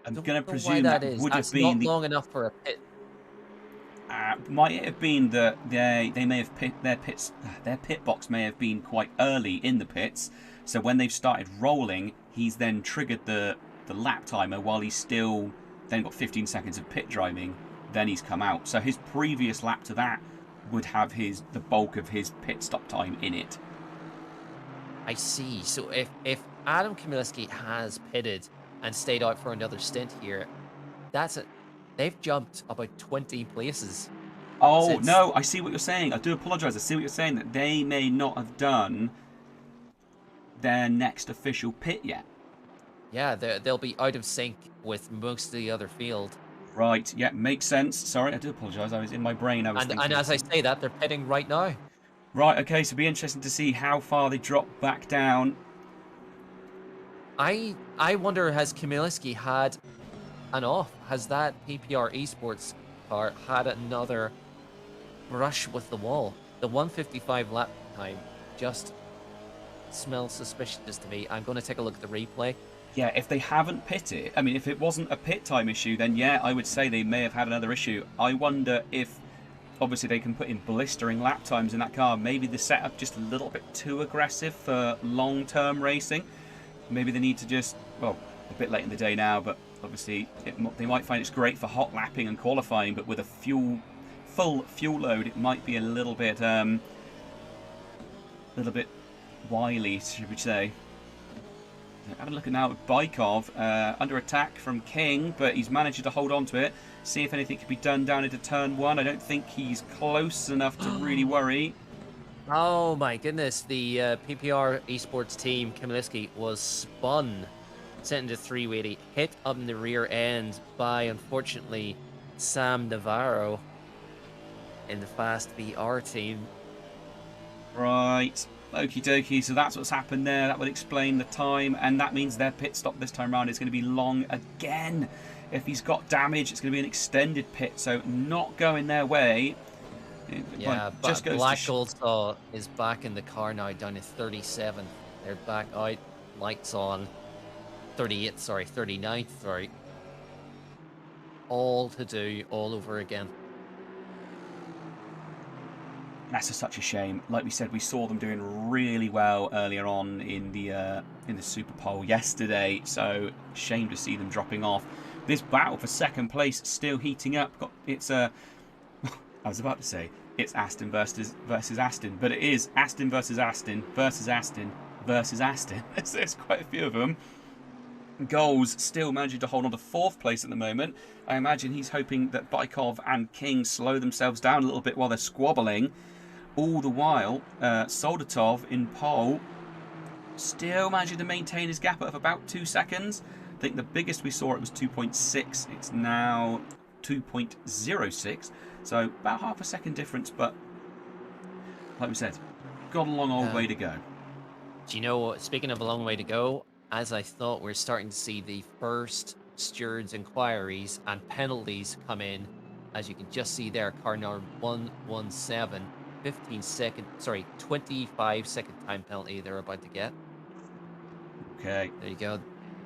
I'm going to presume why that is. would That's have been not long enough for a pit. Might it have been that they may have their pit box may have been quite early in the pits, so when they've started rolling, he's then triggered the lap timer while he's still then got 15 seconds of pit driving, then he's come out. So his previous lap to that would have the bulk of his pit stop time in it. I see. So if Adam Kamilski has pitted and stayed out for another stint here, they've jumped about 20 places. Oh, no, I see what you're saying. I do apologise. I see what you're saying, that they may not have done their next official pit yet. Yeah, they'll be out of sync with most of the other field. Right, yeah, makes sense. Sorry, I do apologise. I was in my brain. And as I say that, they're pitting right now. Right, okay, so it'll be interesting to see how far they drop back down. I wonder, has Kamilski had an off? Has that PPR Esports car had another brush with the wall? The 155 lap time just smells suspicious to me. I'm going to take a look at the replay. Yeah, if they haven't pitted, I mean, if it wasn't a pit time issue, then yeah, I would say they may have had another issue. I wonder if, obviously, they can put in blistering lap times in that car. Maybe the setup just a little bit too aggressive for long-term racing. Maybe they need to just, well, a bit late in the day now, but obviously they might find it's great for hot lapping and qualifying, but with a full fuel load, it might be a little bit wily, should we say. Having a look at now at Bykov, under attack from King, but he's managed to hold on to it. See if anything can be done down into turn 1. I don't think he's close enough to really worry. Oh my goodness, the PPR esports team, Kamiliski, was spun, sent into 380, hit up in the rear end by, unfortunately, Sam Navarro in the Fast VR team. Right. Okie dokie, so that's what's happened there. That would explain the time, and that means their pit stop this time around is going to be long again. If he's got damage, it's going to be an extended pit, so not going their way. Yeah, just but Black Goldsaw is back in the car now, down to 37. They're back out, lights on. 38, sorry, 39th, sorry. All to do all over again. That's such a shame. Like we said, we saw them doing really well earlier on in the Super Pole yesterday, so shame to see them dropping off. This battle for second place still heating up. It's I was about to say it's Aston versus Aston, but it is Aston versus Aston versus Aston versus Aston. There's quite a few of them. Goals still managing to hold on to 4th place at the moment. I imagine he's hoping that Bykov and King slow themselves down a little bit while they're squabbling. All the while, Soldatov in pole, still managing to maintain his gap of about 2 seconds. I think the biggest we saw it was 2.6. It's now 2.06. So about half a second difference, but like we said, got a long old way to go. Do you know, speaking of a long way to go, as I thought, we're starting to see the first stewards' inquiries and penalties come in. As you can just see there, car number 117, 25-second time penalty they're about to get. Okay. There you go.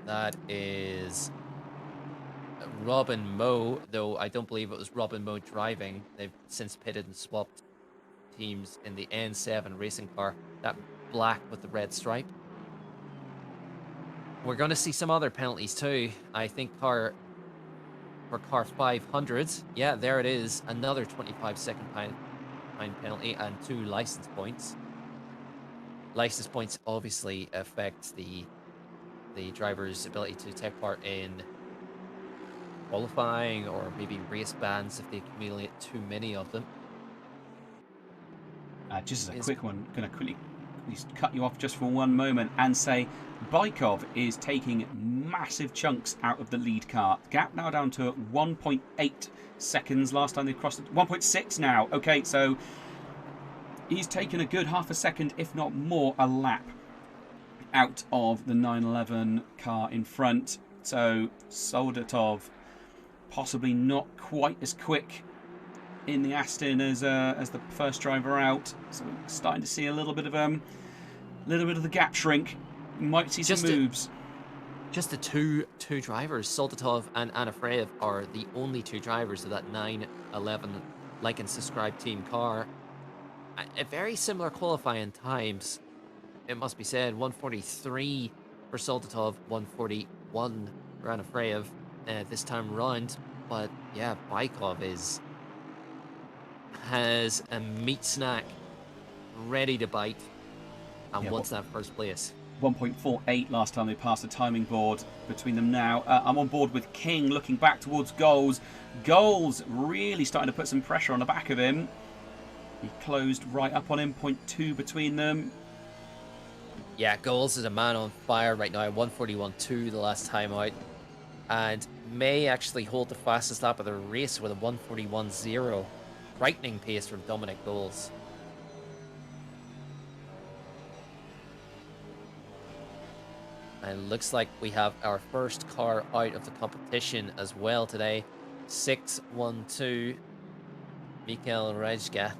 That is Robin Moe, though I don't believe it was Robin Moe driving. They've since pitted and swapped teams in the N7 racing car. That black with the red stripe. We're going to see some other penalties too. I think for car 500, yeah, there it is. Another 25-second time penalty and 2 license points. License points obviously affect the driver's ability to take part in qualifying or maybe race bans if they accumulate too many of them. Just as a quick one, going to quickly cut you off just for one moment and say Bykov is taking massive chunks out of the lead car. Gap now down to 1.8 seconds. Last time they crossed it, 1.6 now. Okay, so he's taken a good half a second, if not more, a lap out of the 911 car in front. So Soldatov possibly not quite as quick in the Aston as the first driver out. So we're starting to see a little bit of the gap shrink. Might see some moves. Just the two drivers, Soldatov and Anafreev, are the only 2 drivers of that 911 like and subscribe team car. A very similar qualifying times, it must be said. 143 for Soldatov, 141 for Anafreev this time round. But yeah, Bykov has a meat snack ready to bite and wants that first place. 1.48 last time they passed the timing board between them now. I'm on board with King looking back towards Goals. Goals really starting to put some pressure on the back of him. He closed right up on him, 0.2 between them. Yeah, Goals is a man on fire right now, 141.2 the last time out. And may actually hold the fastest lap of the race with a 141.0. Frightening pace from Dominic Goals. And looks like we have our first car out of the competition as well today. 612, Mikael Rejga.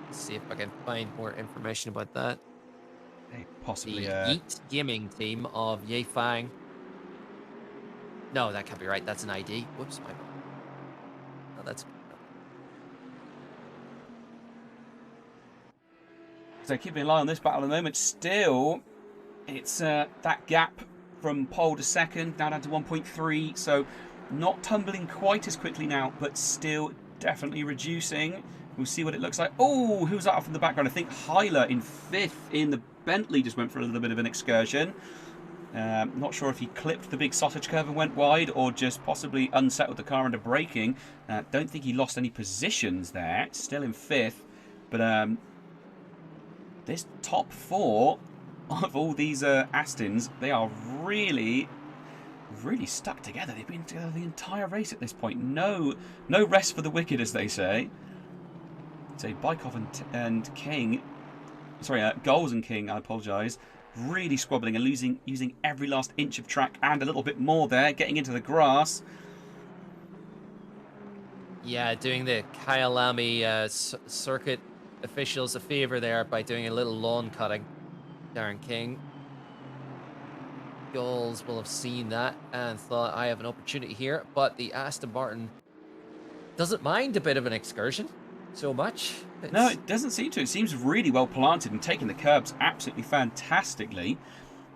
Let's see if I can find more information about that. Hey, possibly the Yeet Gaming team of Yifang. No, that can't be right. That's an ID. Whoops, my bad. No, that's. So keeping an eye on this battle at the moment. Still, it's that gap from pole to second, now down to 1.3. So not tumbling quite as quickly now, but still definitely reducing. We'll see what it looks like. Oh, who's that off in the background? I think Hyler in 5th in the Bentley just went for a little bit of an excursion. Not sure if he clipped the big sausage curve and went wide, or just possibly unsettled the car under braking. Don't think he lost any positions there. Still in 5th. But this top 4 of all these Astons, they are really stuck together. They've been together the entire race at this point. No rest for the wicked, as they say. Say Bykov and King. Sorry, Goals and King, I apologise. Really squabbling and using every last inch of track and a little bit more there, getting into the grass. Yeah, doing the Kyalami circuit officials a favour there by doing a little lawn cutting. Darren King. Goals will have seen that and thought, I have an opportunity here, but the Aston Martin doesn't mind a bit of an excursion so much. No, it doesn't seem to. It seems really well planted and taking the curbs absolutely fantastically.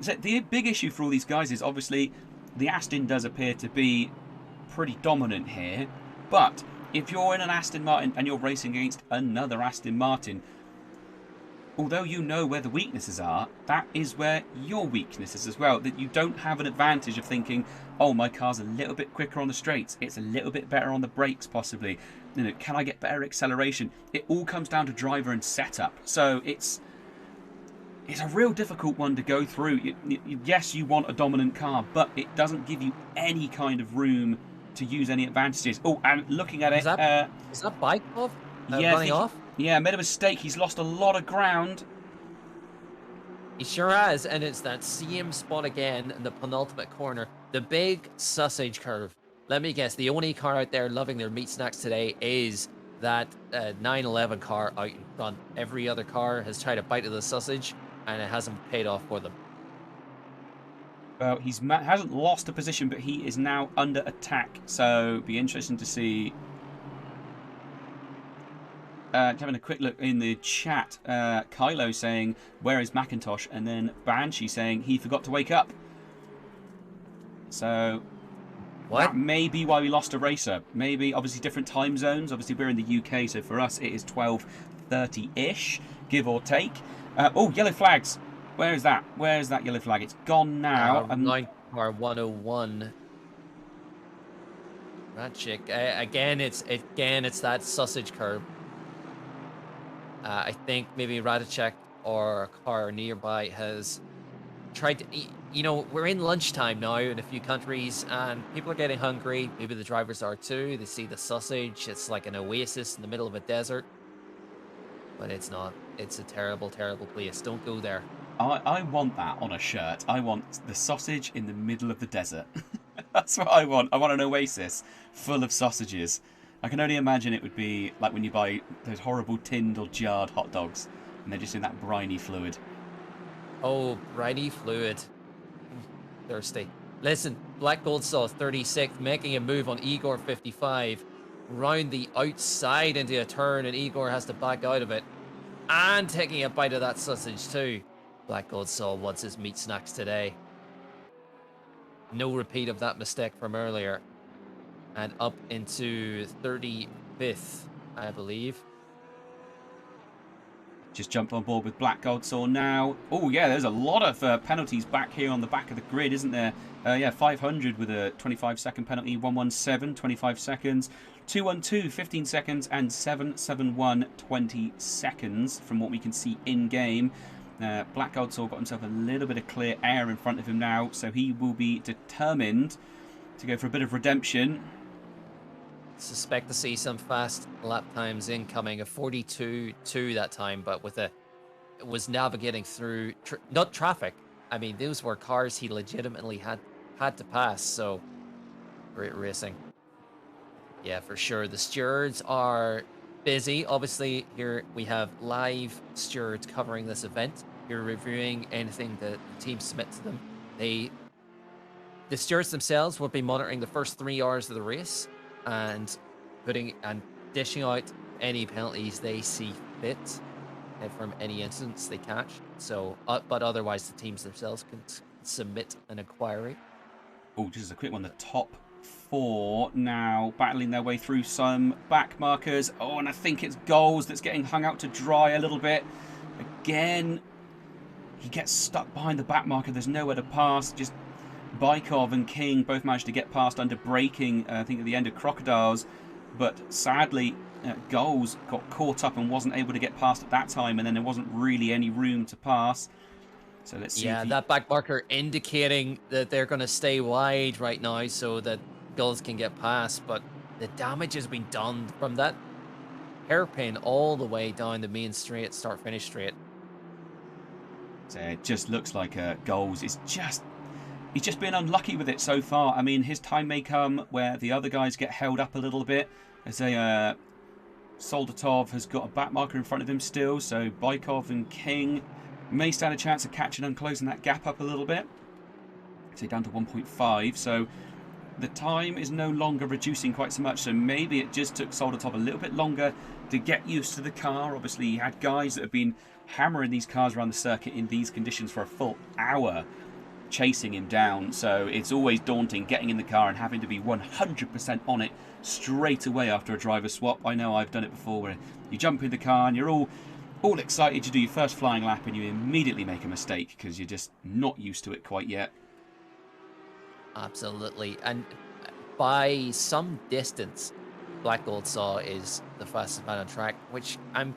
So the big issue for all these guys is obviously the Aston does appear to be pretty dominant here, but if you're in an Aston Martin and you're racing against another Aston Martin, although you know where the weaknesses are, that is where your weakness is as well. That you don't have an advantage of thinking, oh, my car's a little bit quicker on the straights, it's a little bit better on the brakes possibly. You know, can I get better acceleration? It all comes down to driver and setup. So it's a real difficult one to go through. Yes, you want a dominant car, but it doesn't give you any kind of room to use any advantages. Oh, and looking at it, is that Bykov running off? Yeah, made a mistake. He's lost a lot of ground. He sure has, and it's that same spot again in the penultimate corner. The big sausage curve. Let me guess, the only car out there loving their meat snacks today is that 911 car out in front. Every other car has tried to bite of the sausage, and it hasn't paid off for them. Well, he hasn't lost a position, but he is now under attack. So, it'll be interesting to see. Having a quick look in the chat, Kylo saying, where is Macintosh? And then Banshee saying, he forgot to wake up. So, that may be why we lost a racer. Maybe, obviously, different time zones. Obviously, we're in the UK, so for us, it is 12:30-ish, give or take. Oh, yellow flags. Where is that? Where is that yellow flag? It's gone now. 9R101. That chick. Again, it's that sausage curve. I think maybe Radicek or a car nearby has tried to eat. You know, we're in lunchtime now in a few countries and people are getting hungry. Maybe the drivers are too. They see the sausage. It's like an oasis in the middle of a desert. But it's not. It's a terrible, terrible place. Don't go there. I want that on a shirt. I want the sausage in the middle of the desert. That's what I want. I want an oasis full of sausages. I can only imagine it would be like when you buy those horrible tinned or jarred hot dogs and they're just in that briny fluid. Oh, briny fluid. Thirsty. Listen, Black Gold Saw 36th making a move on Igor 55. Round the outside into a turn and Igor has to back out of it. And taking a bite of that sausage too. Black Gold Saw wants his meat snacks today. No repeat of that mistake from earlier. And up into 35th, I believe. Just jumped on board with Black Gold Saw now. Oh, yeah, there's a lot of penalties back here on the back of the grid, isn't there? Yeah, 500 with a 25-second penalty, 117, 25 seconds, 212, 15 seconds, and 771, 20 seconds from what we can see in-game. Black Gold Saw got himself a little bit of clear air in front of him now, so he will be determined to go for a bit of redemption. Suspect to see some fast lap times incoming. A 42.2 that time, but with was navigating through not traffic. I mean, those were cars he legitimately had to pass. So great racing. Yeah, for sure. The stewards are busy. Obviously, here we have live stewards covering this event. You're reviewing anything that the team submits to them. The stewards themselves will be monitoring the first 3 hours of the race and dishing out any penalties they see fit from any incidents they catch. So, but otherwise, the teams themselves can submit an inquiry. Oh, just a quick one. The top 4 now battling their way through some back markers. Oh, and I think it's Goals that's getting hung out to dry a little bit. Again, he gets stuck behind the back marker. There's nowhere to pass. Just Bykov and King both managed to get past under braking, I think, at the end of Crocodiles. But sadly, Goals got caught up and wasn't able to get past at that time, and then there wasn't really any room to pass. So let's see. Yeah, that back marker indicating that they're going to stay wide right now so that Gulls can get past. But the damage has been done from that hairpin all the way down the main straight, start-finish straight. So it just looks like Goals is he's just been unlucky with it so far. I mean, his time may come where the other guys get held up a little bit. As Soldatov has got a back marker in front of him still, so Bykov and King may stand a chance of catching and closing that gap up a little bit. So down to 1.5, so the time is no longer reducing quite so much, so maybe it just took Soldatov a little bit longer to get used to the car. Obviously, he had guys that have been hammering these cars around the circuit in these conditions for a full hour, chasing him down, so it's always daunting getting in the car and having to be 100% on it straight away after a driver swap. I know I've done it before, where you jump in the car and you're all excited to do your first flying lap and you immediately make a mistake because you're just not used to it quite yet. Absolutely, and by some distance, Black Gold Saw is the fastest man on track, which I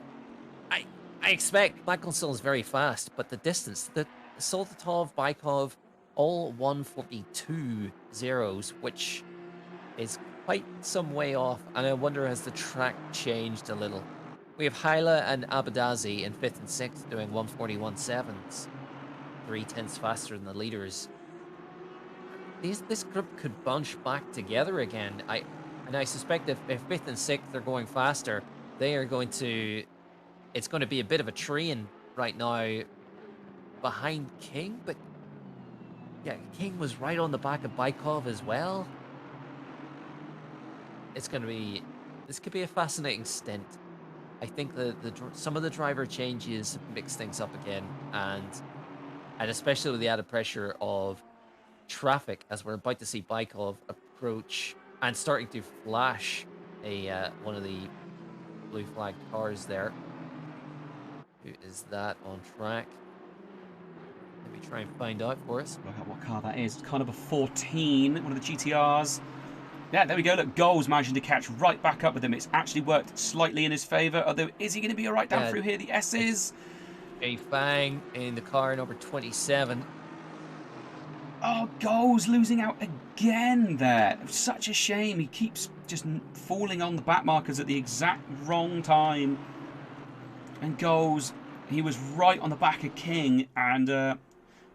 expect. Black Gold Saw is very fast, but the distance, the Soldatov, Bykov, all 142 zeros, which is quite some way off, and I wonder has the track changed a little. We have Hyla and Abadazi in 5th and 6th doing 141.7s, 3/10 faster than the leaders. This group could bunch back together again. I suspect if 5th and 6th are going faster, they are going to. It's going to be a bit of a train right now behind King, but yeah, King was right on the back of Bykov as well. It's going to be. This could be a fascinating stint. I think some of the driver changes mix things up again, and especially with the added pressure of traffic, as we're about to see Bykov approach and starting to flash one of the blue flag cars there. Who is that on track? Let me try and find out for us. Work out what car that is. It's kind of a 14, one of the GTRs. Yeah, there we go. Look, Goals managing to catch right back up with him. It's actually worked slightly in his favour. Although, is he going to be all right down through here? The S's. A Fang in the car number 27. Oh, Goals losing out again there. Such a shame. He keeps just falling on the back markers at the exact wrong time. And Goals, he was right on the back of King, and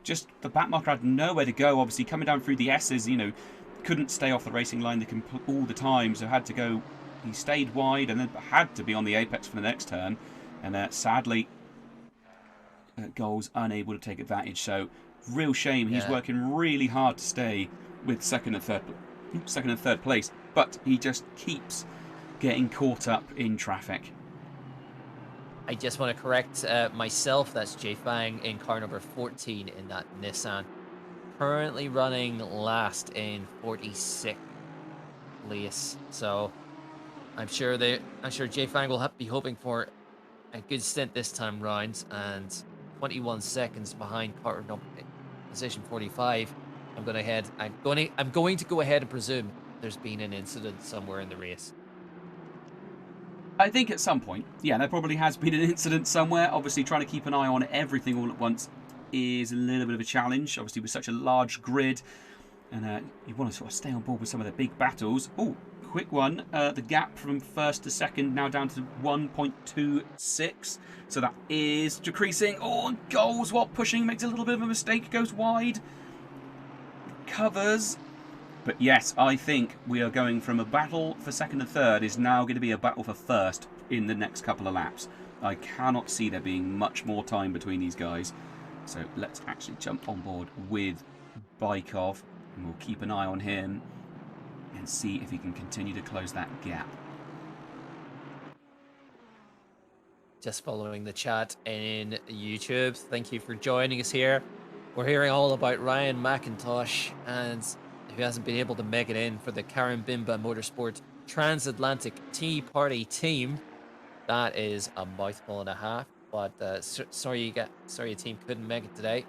just the back marker had nowhere to go. Obviously, coming down through the S's, you know, couldn't stay off the racing line all the time, so had to go. He stayed wide and then had to be on the apex for the next turn, and sadly, Goals unable to take advantage. So, real shame. He's working really hard to stay with second and third place, but he just keeps getting caught up in traffic. I just want to correct myself. That's Jay Fang in car number 14 in that Nissan. Currently running last in 46th place. So I'm sure Jay Fang will be hoping for a good stint this time round, and 21 seconds behind car number position 45. I'm going to go ahead and presume there's been an incident somewhere in the race. I think at some point, yeah, there probably has been an incident somewhere. Obviously, trying to keep an eye on everything all at once is a little bit of a challenge. Obviously, with such a large grid, and you want to sort of stay on board with some of the big battles. Oh, quick one. The gap from first to second now down to 1.26. So that is decreasing. Oh, Goals while pushing makes a little bit of a mistake. Goes wide. Covers. But yes, I think we are going from a battle for second and third is now going to be a battle for first in the next couple of laps. I cannot see there being much more time between these guys. So let's actually jump on board with Bykov, and we'll keep an eye on him and see if he can continue to close that gap. Just following the chat in YouTube. Thank you for joining us here. We're hearing all about Ryan McIntosh, and who hasn't been able to make it in for the Karen Bimba Motorsport Transatlantic Tea Party team. That is a mouthful and a half, but sorry your team couldn't make it today.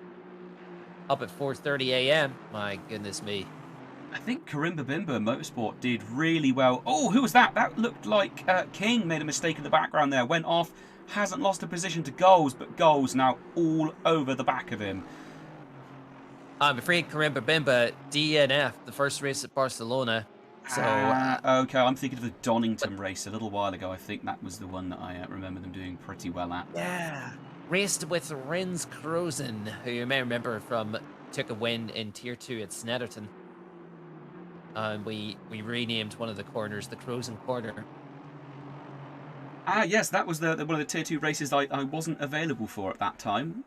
Up at 4:30 a.m. My goodness me. I think Karimba Bimba Motorsport did really well. Oh, who was that? That looked like King made a mistake in the background there. Went off, hasn't lost a position to Goals, but Goals now all over the back of him. I'm afraid Karimba Bimba DNF the first race at Barcelona. So okay, I'm thinking of the Donington race a little while ago. I think that was the one that I remember them doing pretty well at. Yeah, raced with Rens Krozen, who you may remember from took a win in Tier 2 at Snetterton. We renamed one of the corners the Krozen Corner. Ah, yes, that was one of the Tier 2 races I wasn't available for at that time.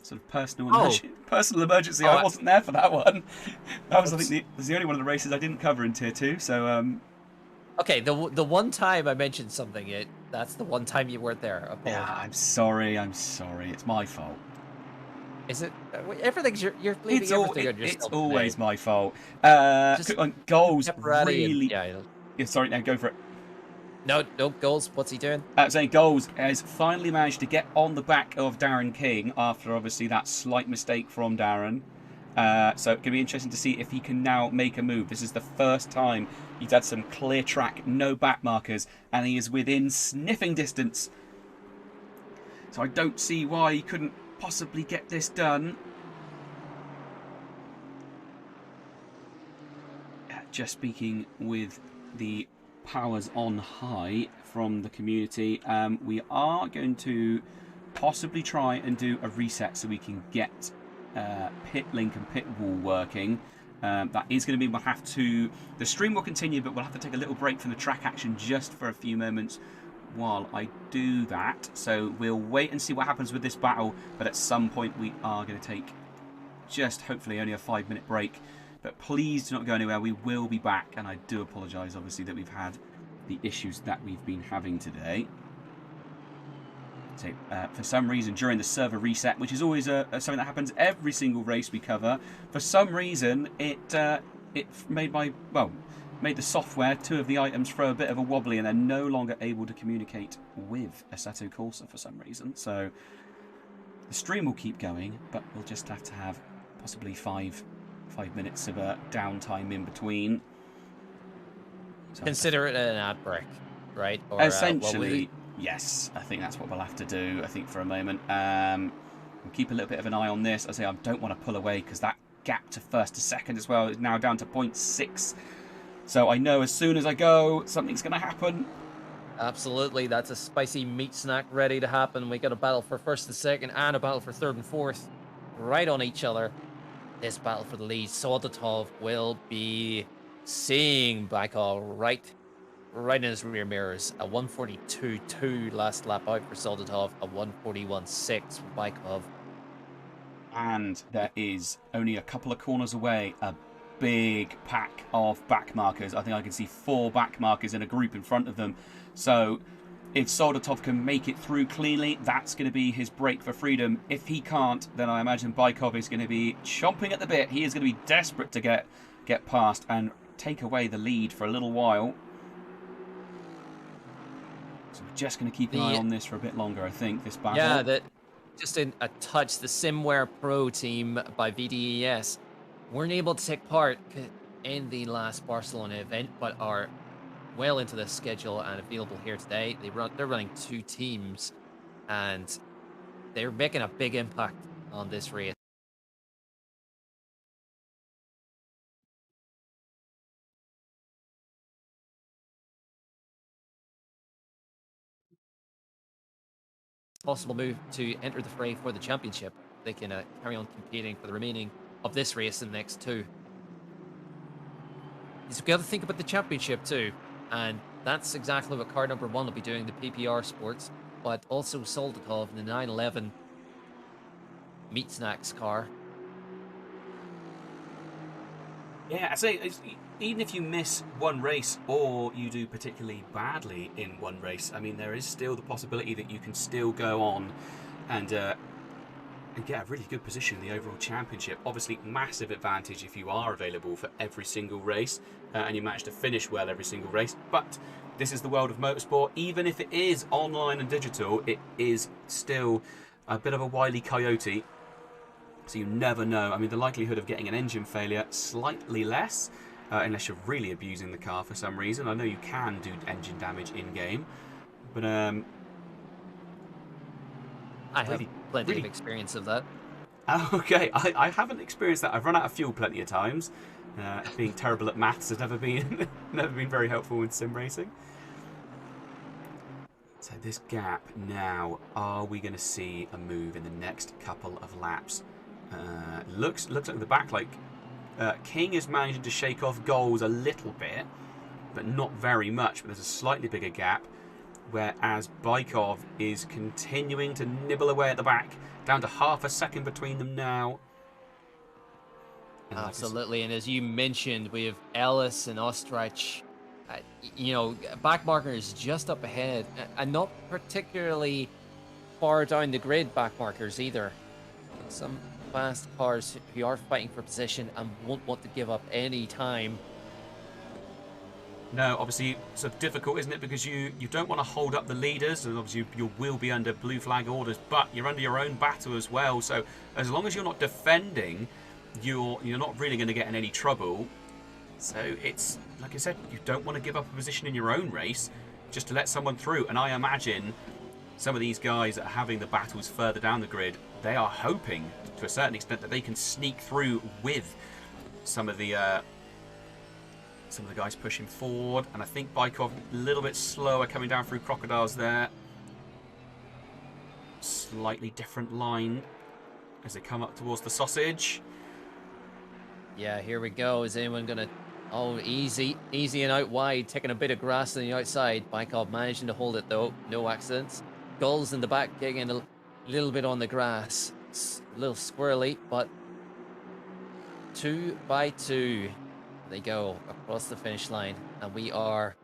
Sort of personal emergency. I wasn't there for that one. That was, I think, the only one of the races I didn't cover in Tier 2. So, okay, the one time I mentioned something, that's the one time you weren't there. Apologies. Yeah, I'm sorry. It's my fault. Is it? Everything's you're blaming everything on yourself. It's always my fault. Just on Goals really. Yeah, sorry, now go for it. No, Goals. What's he doing? Saying Goals has finally managed to get on the back of Darren King after obviously that slight mistake from Darren. So it's going to be interesting to see if he can now make a move. This is the first time he's had some clear track, no back markers, and he is within sniffing distance. So I don't see why he couldn't possibly get this done. Just speaking with the powers on high from the community, we are going to possibly try and do a reset so we can get pit link and pit wall working. That is going to mean the stream will continue, but we'll have to take a little break from the track action just for a few moments while I do that. So we'll wait and see what happens with this battle, but at some point we are going to take just hopefully only a 5-minute break. But please do not go anywhere. We will be back, and I do apologise obviously that we've had the issues that we've been having today. So for some reason during the server reset, which is always something that happens every single race we cover, for some reason it made the software, 2 of the items, throw a bit of a wobbly, and they're no longer able to communicate with Assetto Corsa for some reason. So the stream will keep going, but we'll just have to have possibly 5 minutes of downtime in between. So consider it an ad break, right? Or, essentially, yes. I think that's what we'll have to do. I think for a moment, we'll keep a little bit of an eye on this. I say I don't want to pull away because that gap to first to second as well is now down to 0.6. So I know as soon as I go, something's going to happen. Absolutely, that's a spicy meat snack ready to happen. We got a battle for first and second, and a battle for third and fourth, right on each other. This battle for the lead, Soldatov will be seeing Baikal right in his rear mirrors. A 142.2 last lap out for Soldatov, a 141.6 for Baikal. And there is only a couple of corners away a big pack of back markers. I think I can see 4 back markers in a group in front of them. So if Soldatov can make it through cleanly, that's going to be his break for freedom. If he can't, then I imagine Baikov is going to be chomping at the bit. He is going to be desperate to get past and take away the lead for a little while. So we're just going to keep an eye on this for a bit longer, I think, this battle. Yeah, just in a touch, the Simware Pro team by VDES weren't able to take part in the last Barcelona event, but are well into the schedule and available here today. They're running 2 teams, and they're making a big impact on this race. Possible move to enter the fray for the championship. They can carry on competing for the remaining of this race and the next 2. You've got to think about the championship too, and that's exactly what car number 1 will be doing, the PPR Sports, but also Soldatov in the 911 Meat Snacks car. Yeah, I say, even if you miss one race or you do particularly badly in one race, I mean, there is still the possibility that you can still go on and get a really good position in the overall championship. Obviously, massive advantage if you are available for every single race and you manage to finish well every single race. But this is the world of motorsport. Even if it is online and digital, it is still a bit of a wily coyote. So you never know. I mean, the likelihood of getting an engine failure, slightly less, unless you're really abusing the car for some reason. I know you can do engine damage in-game, but I have plenty of experience of that. Okay, I haven't experienced that. I've run out of fuel plenty of times. Being terrible at maths has never been very helpful in sim racing. So this gap now, are we going to see a move in the next couple of laps? Looks like the back, like King is managing to shake off goals a little bit, but not very much. But there's a slightly bigger gap, whereas Bykov is continuing to nibble away at the back, down to half a second between them now. And Absolutely, and as you mentioned, we have Ellis and Ostrich. You know, back markers just up ahead, and not particularly far down the grid back markers either. Some fast cars who are fighting for position and won't want to give up any time. No, obviously it's sort of difficult, isn't it? Because you don't want to hold up the leaders, and obviously you will be under blue flag orders, but you're under your own battle as well. So as long as you're not defending, you're not really going to get in any trouble. So it's, like I said, you don't want to give up a position in your own race just to let someone through. And I imagine some of these guys that are having the battles further down the grid, they are hoping to a certain extent that they can sneak through with some of the guys pushing forward. And I think Bykov a little bit slower coming down through Crocodiles there. Slightly different line as they come up towards the sausage. Yeah, here we go. Is anyone going to... Oh, easy and out wide, taking a bit of grass on the outside. Bykov managing to hold it though, no accidents. Gulls in the back getting a little bit on the grass. It's a little squirrely, but 2 by 2 they go across the finish line, and we are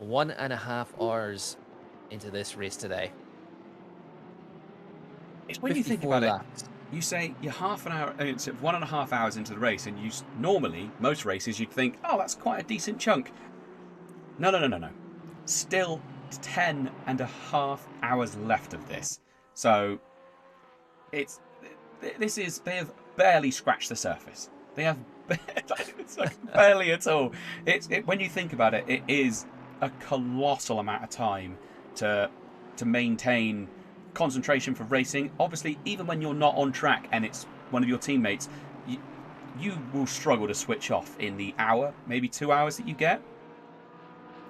1.5 hours into this race today. It's when you think about laps. it, you say you're half an hour, it's 1.5 hours into the race, and normally, most races, you'd think, oh, that's quite a decent chunk. No. Still 10.5 hours left of this. So, they have barely scratched the surface. They have it's like barely at all. When you think about it, it is a colossal amount of time to maintain concentration for racing. Obviously, even when you're not on track and it's one of your teammates, you will struggle to switch off in the hour, maybe 2 hours that you get.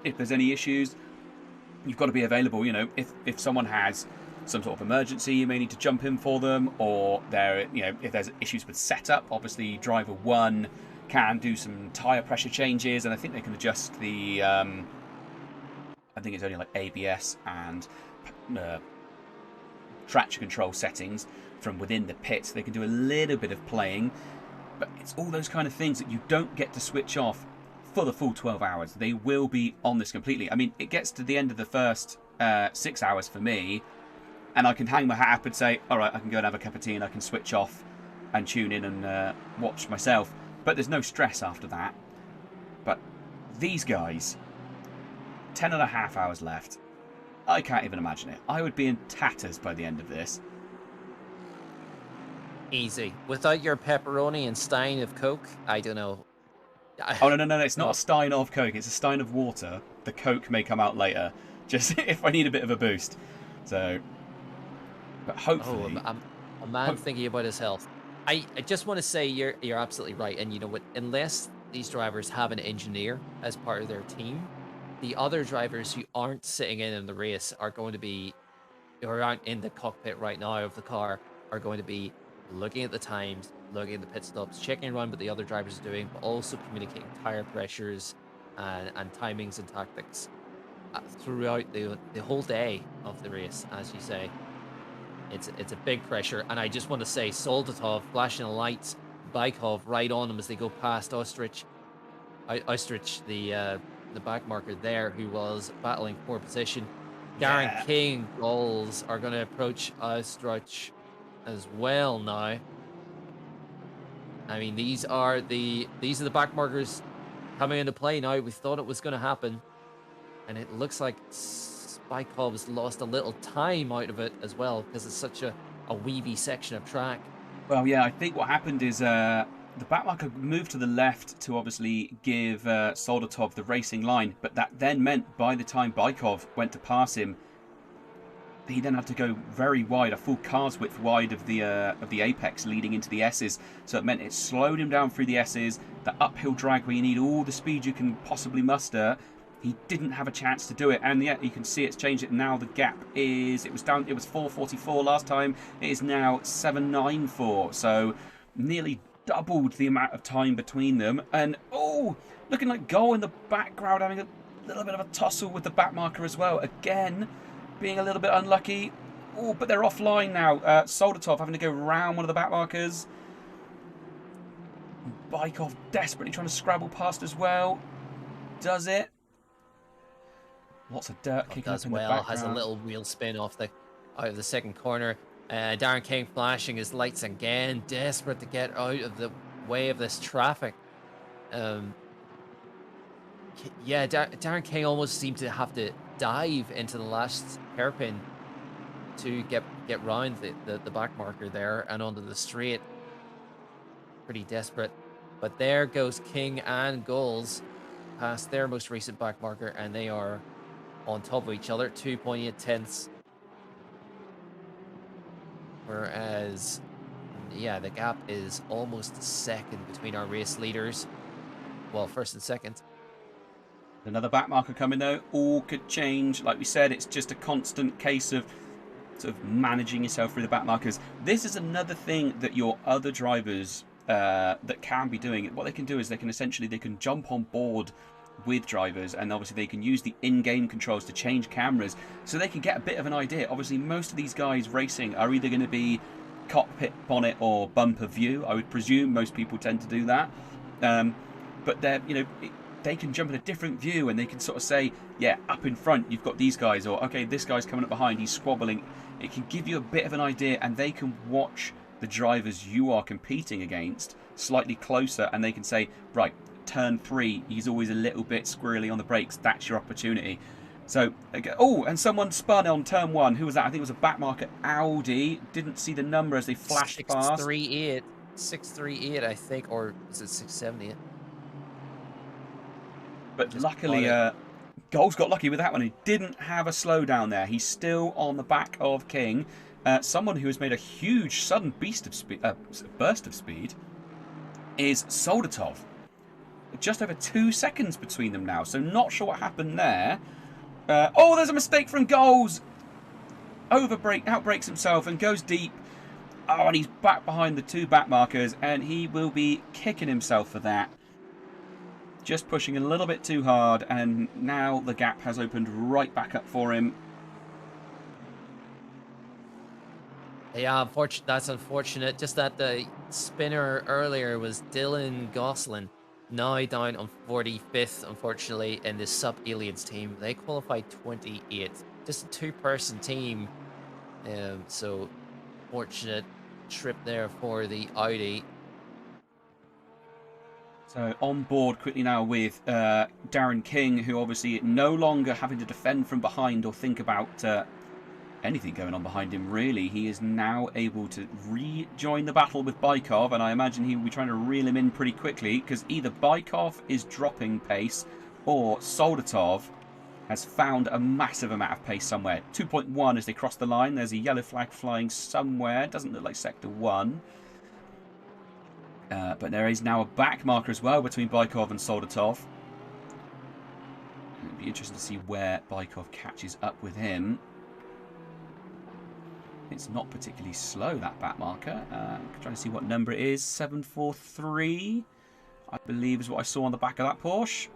If there's any issues, you've got to be available. You know, if someone has some sort of emergency, you may need to jump in for them, or if there's issues with setup, obviously driver 1 can do some tyre pressure changes, and I think they can adjust the I think it's only like ABS and traction control settings from within the pit. They can do a little bit of playing, but it's all those kind of things that you don't get to switch off for the full 12 hours. They will be on this completely. I mean, it gets to the end of the first 6 hours for me, and I can hang my hat up and say, all right, I can go and have a cup of tea and I can switch off and tune in and watch myself. But there's no stress after that. But these guys, 10.5 hours left. I can't even imagine it. I would be in tatters by the end of this. Easy. Without your pepperoni and stein of Coke, I don't know. Oh, no. It's not a stein of Coke. It's a stein of water. The Coke may come out later, just if I need a bit of a boost. So, but hopefully... Oh, a man thinking about his health. I just want to say you're absolutely right. And you know what? Unless these drivers have an engineer as part of their team, the other drivers who aren't sitting in the race are going to be, or aren't in the cockpit right now of the car, are going to be looking at the times, looking at the pit stops, checking around what the other drivers are doing, but also communicating tire pressures and timings and tactics throughout the whole day of the race, as you say. It's a big pressure, and I just want to say, Soldatov flashing the lights, Bykov right on him as they go past Ostrich, the back marker there, who was battling for position. Darren King goals are going to approach Ostrich as well now. I mean, these are the back markers coming into play now. We thought it was going to happen. And it looks like Spykov's lost a little time out of it as well, because it's such a weavy section of track. Well, yeah, I think what happened is the backmarker moved to the left to obviously give Soldatov the racing line, but that then meant by the time Bykov went to pass him, he then had to go very wide, a full car's width wide of the apex leading into the S's. So it meant it slowed him down through the S's, the uphill drag where you need all the speed you can possibly muster. He didn't have a chance to do it, and yet you can see it's changed it now. The gap is, it was 4:44 last time, it is now 7:94, so nearly doubled the amount of time between them. And oh, looking like Goal in the background having a little bit of a tussle with the backmarker as well, again being a little bit unlucky. Oh, but they're offline now. Soldatov having to go round one of the backmarkers. Bykov desperately trying to scrabble past as well. Does it? Lots of dirt kicking up in the background. Has a little wheel spin out of the second corner. Darren King flashing his lights again, desperate to get out of the way of this traffic. Yeah, Darren King almost seemed to have to dive into the last hairpin to get round the back marker there and onto the straight. Pretty desperate. But there goes King and Goals past their most recent back marker, and they are on top of each other, 2.8 tenths. Whereas, yeah, the gap is almost a second between our race leaders. Well, first and second. Another back marker coming though. All could change. Like we said, it's just a constant case of sort of managing yourself through the back markers. This is another thing that your other drivers that can be doing. What they can do is they can jump on board with drivers, and obviously they can use the in-game controls to change cameras, so they can get a bit of an idea. Obviously, most of these guys racing are either going to be cockpit, bonnet, or bumper view. I would presume most people tend to do that, but they're they can jump in a different view, and they can sort of say, yeah, up in front you've got these guys, or okay, this guy's coming up behind, he's squabbling. It can give you a bit of an idea, and they can watch the drivers you are competing against slightly closer, and they can say, right, turn 3, he's always a little bit squirrely on the brakes, that's your opportunity. So, oh, and someone spun on turn 1. Who was that? I think it was a backmarker Audi. Didn't see the number as they flashed past. 638, I think, or is it 678? But luckily, Goals got lucky with that one. He didn't have a slowdown there. He's still on the back of King. Someone who has made a huge sudden burst of speed is Soldatov. Just over 2 seconds between them now, so not sure what happened there. Oh, there's a mistake from Goals. Outbrakes himself and goes deep. Oh, and he's back behind the 2 back markers, and he will be kicking himself for that. Just pushing a little bit too hard, and now the gap has opened right back up for him. Yeah, that's unfortunate. Just that the spinner earlier was Dylan Gosselin, now down on 45th, unfortunately, in the Sub-Aliens team. They qualified 28th. Just a 2-person team. So, fortunate trip there for the Audi. So on board quickly now with Darren King, who obviously no longer having to defend from behind or think about anything going on behind him, really. He is now able to rejoin the battle with Bykov, and I imagine he will be trying to reel him in pretty quickly, because either Bykov is dropping pace or Soldatov has found a massive amount of pace somewhere. 2.1 as they cross the line. There's a yellow flag flying somewhere. Doesn't look like Sector 1. But there is now a back marker as well between Bykov and Soldatov. It'd be interesting to see where Bykov catches up with him. It's not particularly slow, that back marker. Trying to see what number it is. 743, I believe, is what I saw on the back of that Porsche.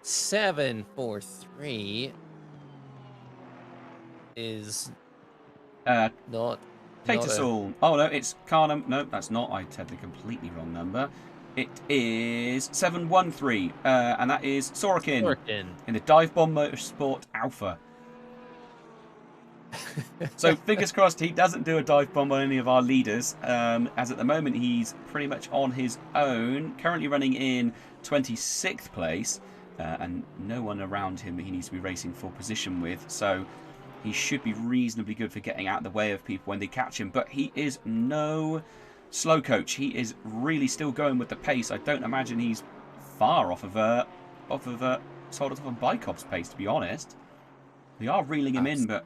743 is not... Tatasol. Oh, no, it's Carnum. No, that's not. I said the completely wrong number. It is 713, and that is Sorokin in the Dive Bomb Motorsport Alpha. So, fingers crossed he doesn't do a dive bomb on any of our leaders, as at the moment he's pretty much on his own, currently running in 26th place. and no one around him that he needs to be racing for position with. So he should be reasonably good for getting out of the way of people when they catch him. But he is no slow coach. He is really still going with the pace. I don't imagine he's far off of Soldatov and Bykov's pace, to be honest. They are reeling him in, but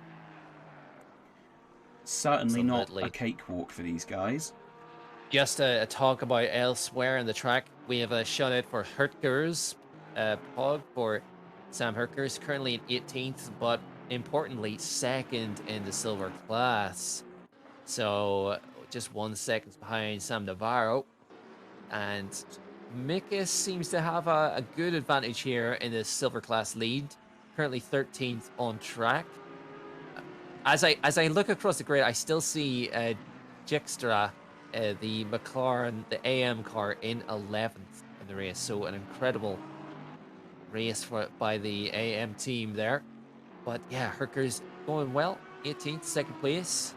certainly not a cakewalk for these guys. Just a talk about elsewhere in the track, we have a shout out for Hertkers, Pog for Sam Hertkers, currently in 18th, but importantly, second in the silver class. So just 1 second behind Sam Navarro. And Mikas seems to have a good advantage here in the silver class lead, currently 13th on track. As I look across the grid, I still see Dijkstra, the McLaren, the AM car, in 11th in the race. So an incredible race by the AM team there. But yeah, Herker's going well, 18th, second place,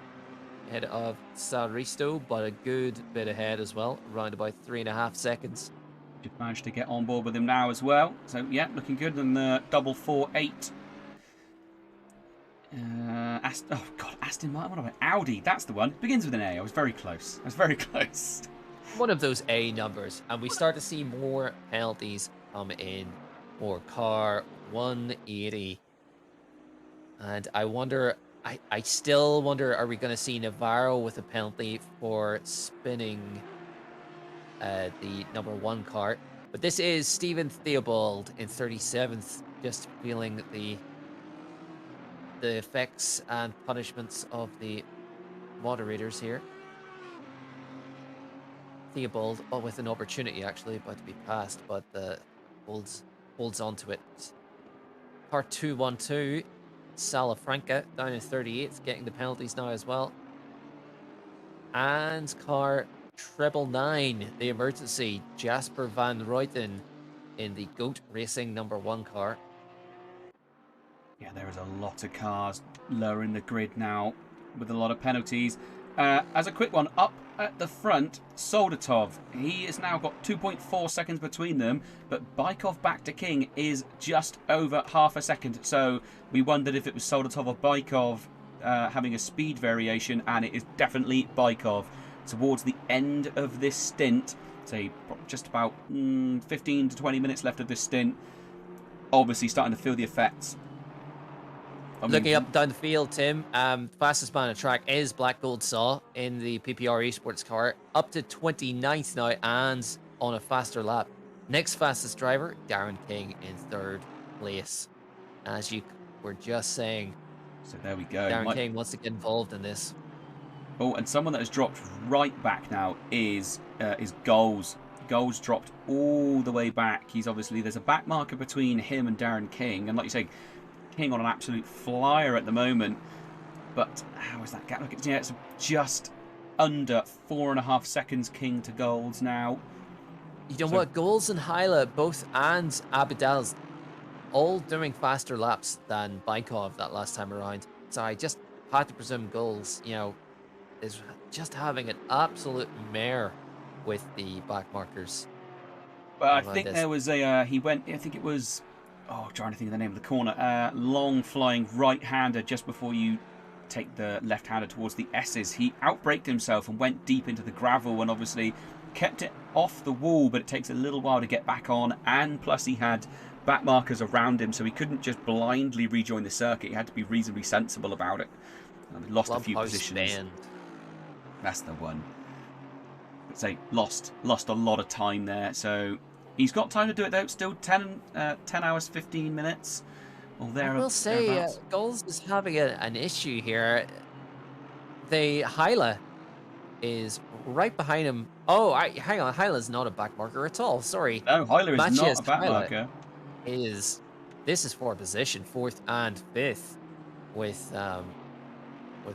ahead of Salristo, but a good bit ahead as well, around about 3.5 seconds. You've managed to get on board with him now as well. So yeah, looking good. And the double 4-8. Oh God, Aston Martin. What about Audi? That's the one. Begins with an A. I was very close. One of those A numbers, and we start to see more penalties come in for car 180. And I wonder, I still wonder, are we going to see Navarro with a penalty for spinning the number 1 car? But this is Stephen Theobald in 37th, just feeling the effects and punishments of the moderators here. Theobald, with an opportunity actually about to be passed, but holds on to it. Car 212, Salafranca down in 38th, getting the penalties now as well. And car 999, the emergency, Jasper van Ruijten in the GOAT Racing number 1 car. Yeah, there is a lot of cars lower in the grid now with a lot of penalties. As a quick one, up at the front, Soldatov. He has now got 2.4 seconds between them, but Bykov back to King is just over half a second. So we wondered if it was Soldatov or Bykov having a speed variation, and it is definitely Bykov. Towards the end of this stint, say just about 15 to 20 minutes left of this stint, obviously starting to feel the effects. Looking up down the field, Tim, fastest man on track is Black Gold Saw in the PPR Esports car, up to 29th now and on a faster lap. Next fastest driver, Darren King in 3rd place. As you were just saying, so there we go. Darren King wants to get involved in this. Oh, and someone that has dropped right back now is Goals. Goals dropped all the way back. He's obviously, there's a back marker between him and Darren King, and like you say, King on an absolute flyer at the moment, but how is that gap? Look, yeah, it's just under 4.5 seconds King to Goals now. You know what? Goals and Hyla both, and Abidal's all doing faster laps than Bykov that last time around. So I just had to presume Goals, is just having an absolute mare with the back markers. But I think there was a he went. I think it was. Oh, trying to think of the name of the corner. Long flying right-hander just before you take the left-hander towards the S's. He outbraked himself and went deep into the gravel and obviously kept it off the wall, but it takes a little while to get back on. And plus he had back markers around him, so he couldn't just blindly rejoin the circuit. He had to be reasonably sensible about it. And lost a few positions. Band. That's the one. Let's say lost a lot of time there, so... He's got time to do it though. Still 10 hours, 15 minutes. Well, I will say, Goals is having an issue here. The Hyla is right behind him. Oh, hang on. Hyla's not a back marker at all. Sorry. No, Hyla is not a back marker. This is for position 4th and 5th with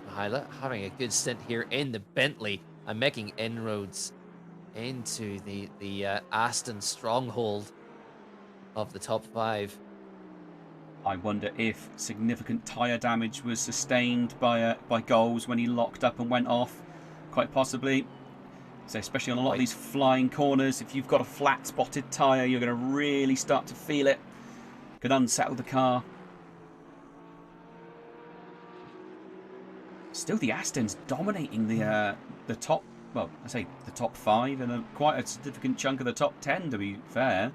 Hyla having a good stint here in the Bentley and making inroads into the Aston stronghold of the top 5. I wonder if significant tyre damage was sustained by Goals when he locked up and went off. Quite possibly. So especially on a lot of these flying corners, if you've got a flat spotted tyre, you're going to really start to feel it. can unsettle the car. Still, the Aston's dominating the top. Well, I say the top 5 and quite a significant chunk of the top 10, to be fair.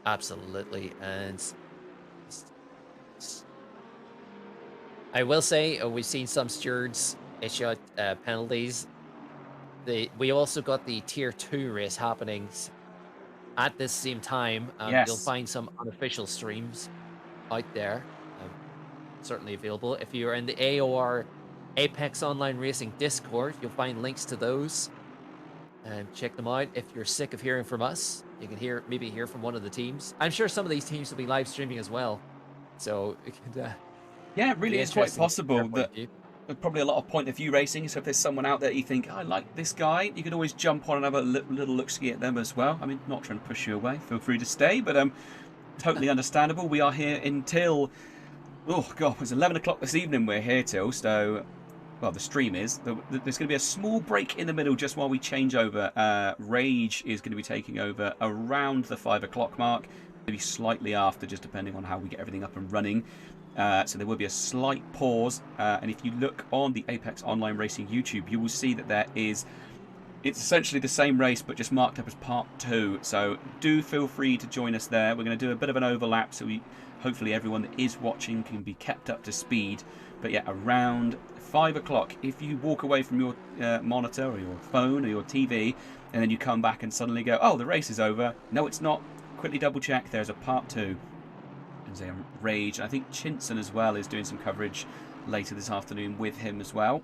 Absolutely, and I will say we've seen some stewards issue penalties. We also got the Tier 2 race happening at this same time. Yes. You'll find some unofficial streams out there, certainly available. If you're in the AOR Apex Online Racing Discord, you'll find links to those. And check them out. If you're sick of hearing from us, you can maybe hear from one of the teams. I'm sure some of these teams will be live streaming as well. So it could, yeah, it really is quite possible that there's probably a lot of point of view racing. So if there's someone out there you think, I like this guy, you could always jump on and have a little look-ski at them as well. I mean, not trying to push you away. Feel free to stay, but totally understandable. We are here until, oh God, it's 11 o'clock this evening we're here till, so... Well, the stream is. There's going to be a small break in the middle just while we change over. Rage is going to be taking over around the 5 o'clock mark, maybe slightly after, just depending on how we get everything up and running. So there will be a slight pause. And if you look on the Apex Online Racing YouTube, you will see that it's essentially the same race, but just marked up as part 2. So do feel free to join us there. We're going to do a bit of an overlap, so hopefully everyone that is watching can be kept up to speed. But yeah, around 5 o'clock, if you walk away from your monitor or your phone or your TV, and then you come back and suddenly go, oh, the race is over. No, it's not. Quickly double check. There's a part 2. There's a Rage. I think Chinson as well is doing some coverage later this afternoon with him as well.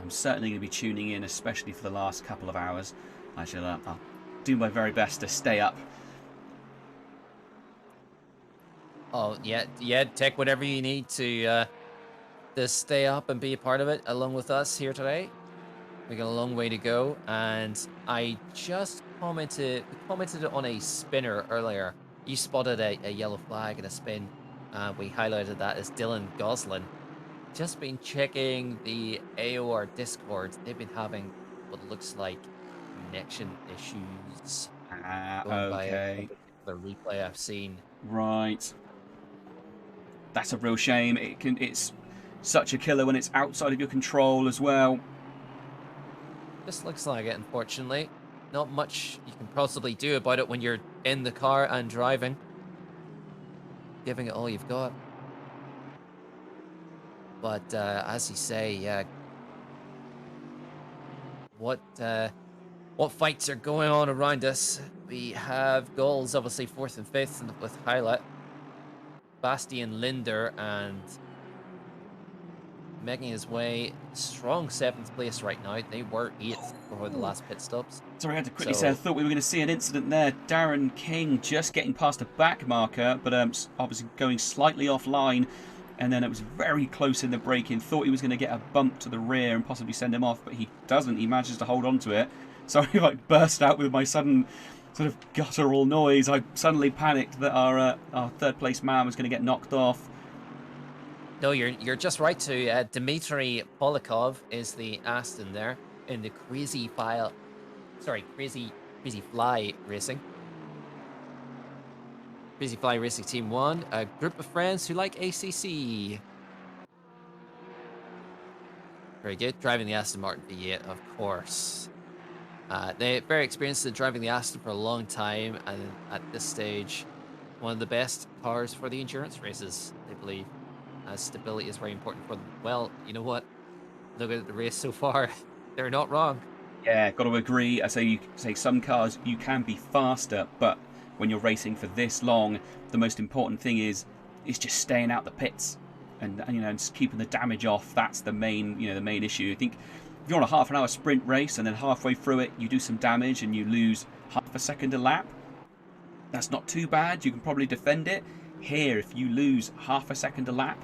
I'm certainly going to be tuning in, especially for the last couple of hours. Actually, I'll do my very best to stay up. Oh, yeah, take whatever you need to stay up and be a part of it along with us here today. We got a long way to go, and I just commented on a spinner earlier. You spotted a yellow flag and a spin. We highlighted that as Dylan Goslin. Just been checking the AOR Discord. They've been having what looks like connection issues. Okay. The replay I've seen. Right. That's a real shame. It's such a killer when it's outside of your control as well. Just looks like it, unfortunately. Not much you can possibly do about it when you're in the car and driving. Giving it all you've got. But as you say, yeah. What fights are going on around us? We have goals, obviously 4th and 5th with Highlight. Bastian Linder and making his way strong 7th place right now. They were 8th before the last pit stops. Sorry, I had to quickly say I thought we were going to see an incident there. Darren King just getting past a back marker, but obviously going slightly offline, and then it was very close in the braking. Thought he was going to get a bump to the rear and possibly send him off, but he doesn't. He manages to hold on to it. So I like burst out with my sudden sort of guttural noise. I suddenly panicked that our 3rd place man was going to get knocked off. No, you're just right too. Dmitry Polikov is the Aston there in the Crazy Fly Racing. Crazy Fly Racing Team 1, a group of friends who like ACC. Very good. Driving the Aston Martin V8, of course. They're very experienced in driving the Aston for a long time, and at this stage, one of the best cars for the endurance races, they believe, as stability is very important for them. Well, you know what? Look at the race so far. They're not wrong. Yeah, got to agree. I say some cars you can be faster, but when you're racing for this long, the most important thing is just staying out the pits and just keeping the damage off. That's the main issue. I think if you're on a half an hour sprint race and then halfway through it you do some damage and you lose half a second a lap, that's not too bad. You can probably defend it. Here, if you lose half a second a lap,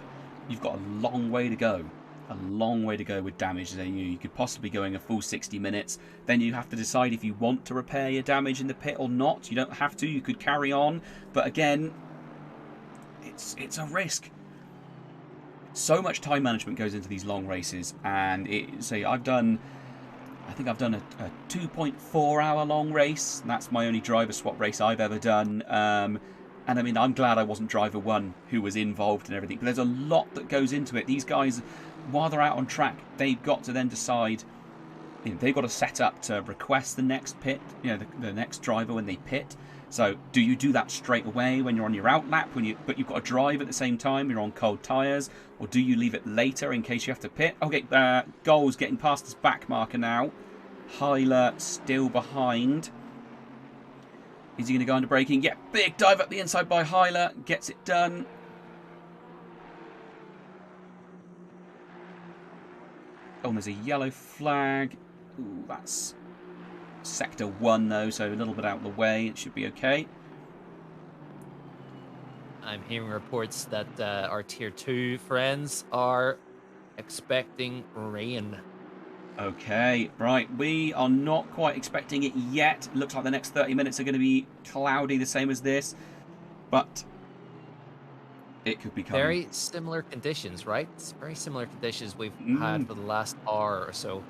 you've got a long way to go. A long way to go with damage. You could possibly go in a full 60 minutes. Then you have to decide if you want to repair your damage in the pit or not. You don't have to. You could carry on. But again, it's a risk. So much time management goes into these long races, and I've done I think I've done a 2.4 hour long race. That's my only driver swap race I've ever done. And I mean, I'm glad I wasn't driver one who was involved in everything. But there's a lot that goes into it. These guys, while they're out on track, they've got to then decide, you know, they've got to set up to request the next pit, you know, the next driver when they pit. So do you do that straight away when you're on your out lap, but you've got to drive at the same time, you're on cold tyres, or do you leave it later in case you have to pit? Okay, Goal's getting past this back marker now. Hyler still behind. Is he going to go under braking? Yeah, big dive up the inside by Hyler, gets it done. Oh, and there's a yellow flag. Ooh, that's Sector 1 though, so a little bit out of the way. It should be okay. I'm hearing reports that our Tier 2 friends are expecting rain. Okay, right. We are not quite expecting it yet. Looks like the next 30 minutes are going to be cloudy, the same as this. But it could be coming. Very similar conditions, right? It's very similar conditions we've had for the last hour or so.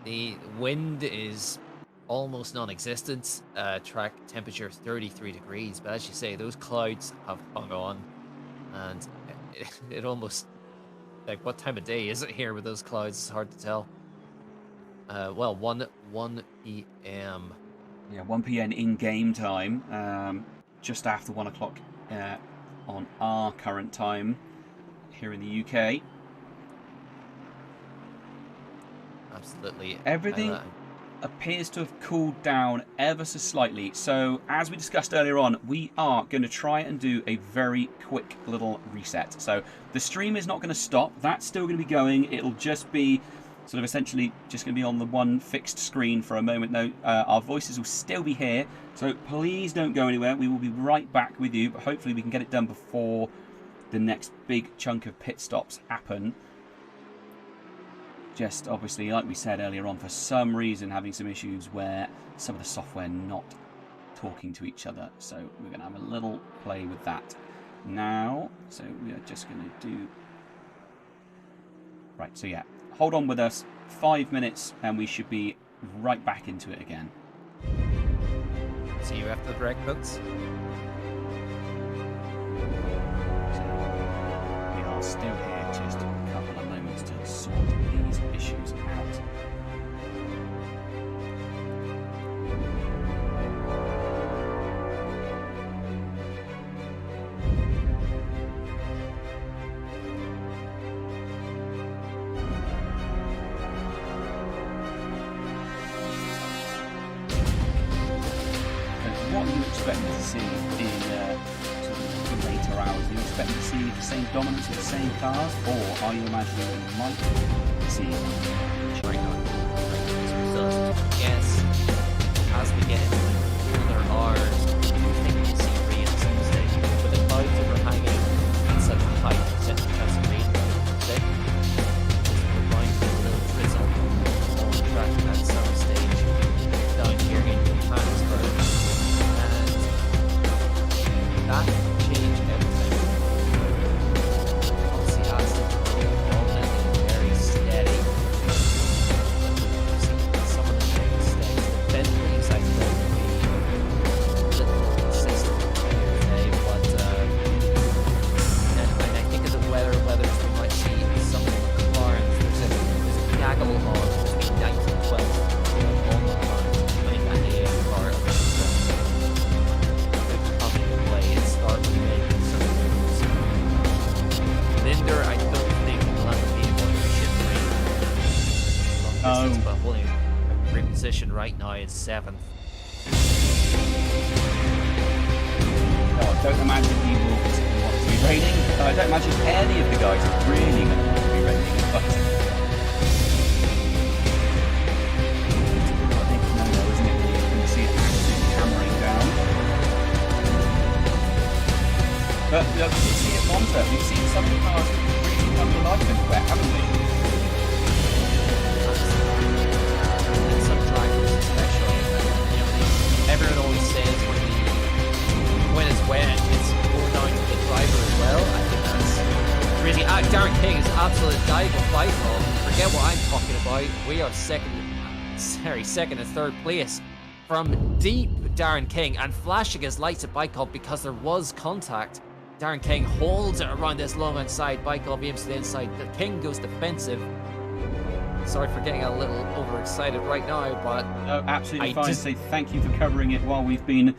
The wind is almost non-existent. Track temperature 33 degrees, but as you say, those clouds have hung on, and it almost, like, what time of day is it here with those clouds? It's hard to tell. Well, 1 p.m. Yeah, 1 p.m. in game time, just after 1 o'clock on our current time here in the UK. Absolutely. Everything appears to have cooled down ever so slightly. So, as we discussed earlier on, we are going to try and do a very quick little reset. So, the stream is not going to stop. That's still going to be going. It'll just be sort of essentially just going to be on the one fixed screen for a moment. Though our voices will still be here. So, please don't go anywhere. We will be right back with you. But hopefully we can get it done before the next big chunk of pit stops happen. Just obviously, like we said earlier on, for some reason having some issues where some of the software not talking to each other. So we're going to have a little play with that now. So we are just going to do... Right, so yeah, hold on with us. 5 minutes and we should be right back into it again. See you after the break, folks. So we are still here, just a couple of moments to sort these issues out. What are you expecting to see in sort of later hours? Are you expecting to see the same dominance of the same cars, or are you imagining that you might see Yes, as we get into the cooler hours, I think we see rain at some stage. With the clouds overhanging and such a high percentage chance of rain today, we're going to get a little drizzle on the track at some stage down here in Timasorus, and that will change everything. Obviously, Assetto Corsa Competizione very steady. Some of the mistakes, the Bentleys, I thought would be a little consistent today, but and I think of the weathers we might see some of the McLarens. There's a gaggle on between 9 and 12 on the line. I think that AM car could come into play and start making some moves. Linder, I don't think will have to be able to ship long distance, but holding a great position right now is 7th. Oh, I don't imagine he will particularly want to be raining. I don't imagine any of the guys are really going to want to be raining. But I think no, isn't it? You can see it absolutely hammering down. But we can see at Monza, we've seen some of the cars really come to life everywhere, haven't we? And some drivers especially, everyone always says when it's wet, it's more down to the driver as well. I think that's really, Darren King is absolute dive of fight. Forget what I'm talking about. We are second second and third place from deep Darren King, and flashing his lights at Bykov because there was contact. Darren King holds it around this long outside. Bykov aims to the inside. The King goes defensive. Sorry for getting a little overexcited right now, but no, absolutely fine. Say thank you for covering it while we've been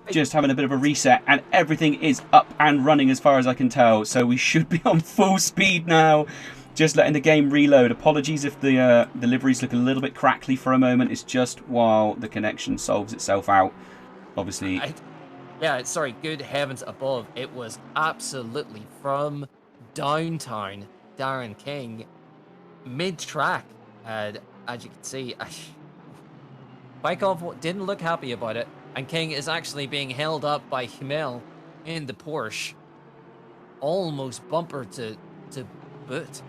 just having a bit of a reset, and everything is up and running as far as I can tell. So we should be on full speed now. Just letting the game reload. Apologies if the deliveries look a little bit crackly for a moment. It's just while the connection solves itself out. Obviously. Yeah, sorry, good heavens above. It was absolutely from downtown Darren King, mid-track. As you can see, Bykov didn't look happy about it. And King is actually being held up by Himmel in the Porsche. Almost bumper to boot.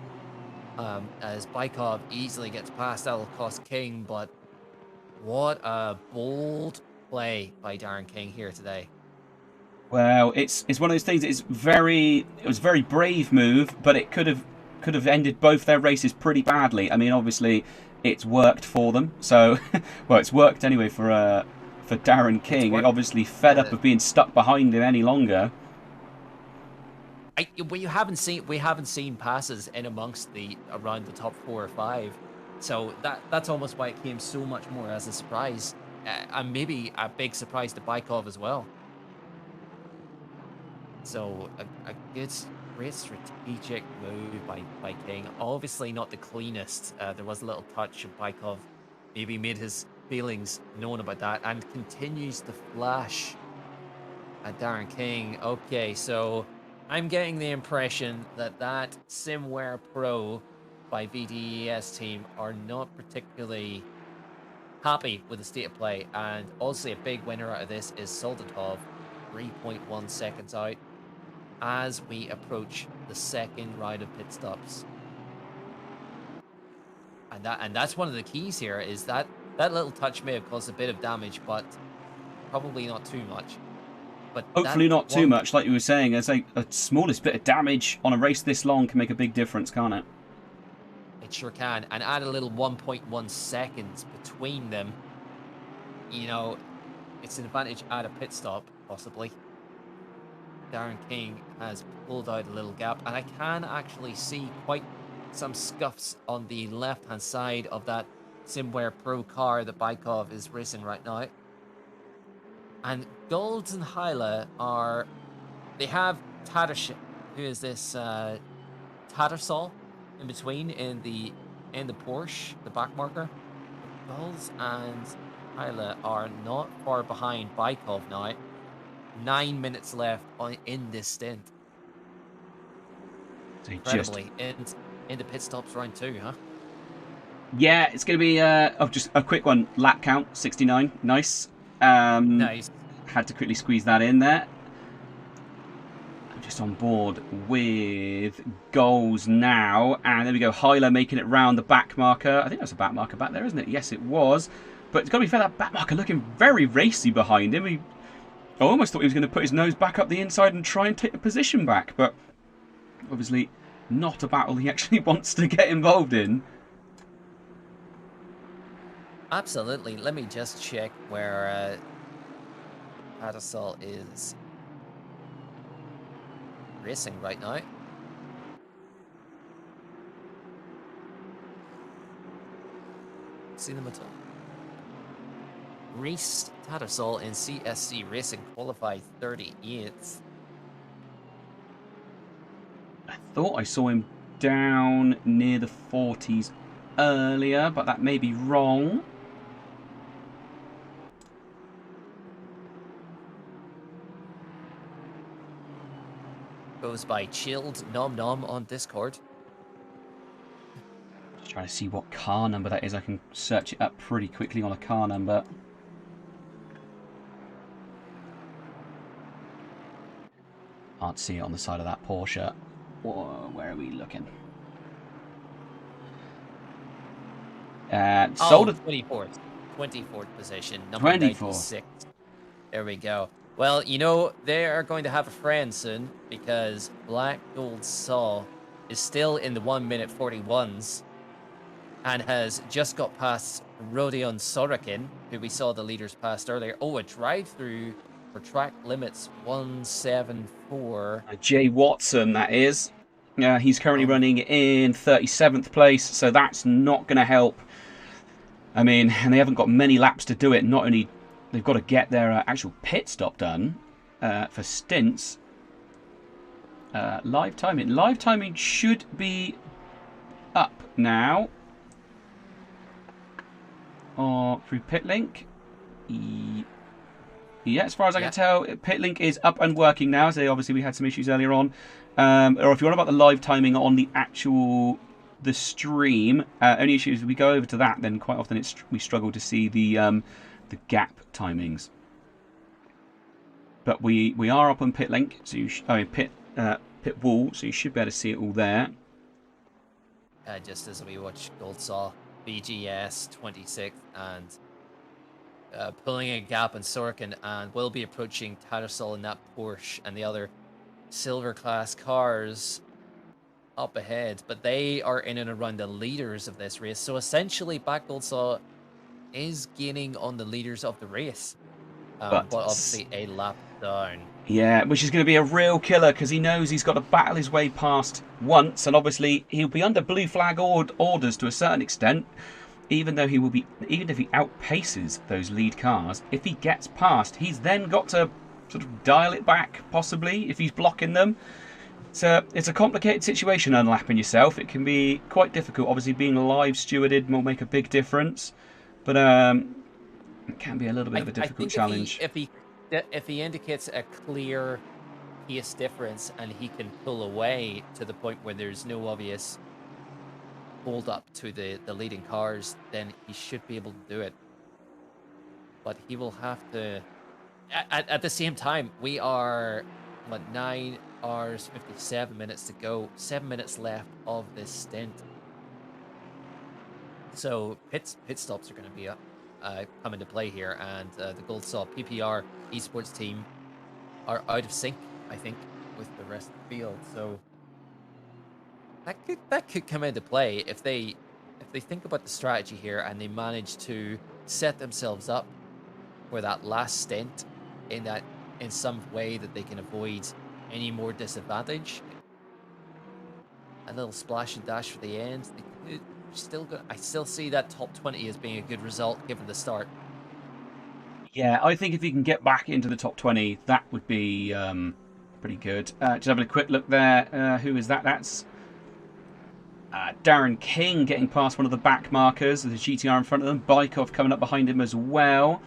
As Bykov easily gets past, that'll cost King, but what a bold play by Darren King here today. Well, it's one of those things. It was a very brave move, but it could have ended both their races pretty badly. I mean, obviously, it's worked for them. So, well, it's worked anyway for Darren King. It obviously fed up of being stuck behind him any longer. We haven't seen passes in amongst around the top 4 or 5, so that's almost why it came so much more as a surprise, and maybe a big surprise to Bykov as well. So a great strategic move by King. Obviously not the cleanest. There was a little touch, and Bykov maybe made his feelings known about that, and continues to flash at Darren King. Okay, so I'm getting the impression that Simware Pro by VDES team are not particularly happy with the state of play, and also a big winner out of this is Soldatov, 3.1 seconds out as we approach the second round of pit stops. And that's one of the keys here, is that little touch may have caused a bit of damage, but probably not too much. But hopefully not too much, like you were saying. As a smallest bit of damage on a race this long can make a big difference, can't it? It sure can. And add a little 1.1 seconds between them. You know, it's an advantage at a pit stop, possibly. Darren King has pulled out a little gap, and I can actually see quite some scuffs on the left-hand side of that Simware Pro car that Bykov is racing right now. And Golds and Hyla they have Tattership, who is this Tattersall in between in the Porsche, the back marker. Golds and Hyla are not far behind Bykov now. 9 minutes left in this stint. Incredibly, into pit stops round 2, huh? Yeah, it's going to be just a quick one. Lap count 69. Nice. Nice. Had to quickly squeeze that in there. I'm just on board with goals now, and there we go. Hyla making it round the back marker. I think that's a back marker back there, isn't it? Yes, it was. But it's got to be fair, that back marker looking very racy behind him. I almost thought he was going to put his nose back up the inside and try and take the position back, but obviously not a battle he actually wants to get involved in. Absolutely. Let me just check where Adasol is racing right now. See them at all. Reese Tattersall in CSC Racing qualified 38th. I thought I saw him down near the 40s earlier, but that may be wrong. Goes by Chilled Nom Nom on Discord. Just trying to see what car number that is. I can search it up pretty quickly on a car number. Can't see it on the side of that Porsche. Whoa, where are we looking? Sold at 24th position, number 24. 96. There we go. Well, you know, they are going to have a friend soon, because Black Gold Saw is still in the 1 minute 41s and has just got past Rodion Sorokin, who we saw the leaders past earlier. Oh, a drive-through for track limits 174. Jay Watson, that is. He's currently Oh. running in 37th place, so that's not going to help. I mean, and they haven't got many laps to do it. Not only they've got to get their actual pit stop done for stints. Live timing should be up now. Or through Pitlink. Yeah, as far as I can tell, Pitlink is up and working now. So obviously we had some issues earlier on. Or if you want about the live timing on the stream, only issue is if we go over to that, then quite often we struggle to see the gap timings. But we are up on Pitlink, so pit wall, so you should be able to see it all there. Just as we watch Goldsaw, BGS 26th, and pulling a gap on Sorokin, and will be approaching Tattersall in that Porsche and the other silver class cars up ahead, but they are in and around the leaders of this race. So essentially, Back Goldsaw is gaining on the leaders of the race, but obviously a lap down. Yeah, which is going to be a real killer because he knows he's got to battle his way past once, and obviously he'll be under blue flag orders to a certain extent. Even if he outpaces those lead cars, if he gets past, he's then got to sort of dial it back, possibly, if he's blocking them. So it's a complicated situation unlapping yourself. It can be quite difficult. Obviously, being live stewarded will make a big difference, but it can be a little bit of a difficult challenge. If he indicates a clear pace difference and he can pull away to the point where there's no obvious hold up to the leading cars, then he should be able to do it. But he will have to. At the same time, we are 9 hours 57 minutes to go, 7 minutes left of this stint. So pit stops are going to be come into play here, and the Goldsaw PPR esports team are out of sync, I think, with the rest of the field. So that could come into play if they think about the strategy here and they manage to set themselves up for that last stint in some way that they can avoid any more disadvantage. A little splash and dash for the end. I still see that top 20 as being a good result given the start. Yeah, I think if you can get back into the top 20, that would be pretty good. Just having a quick look there. Who is that? That's Darren King getting past one of the back markers. There's a GTR in front of them. Bykov coming up behind him as well.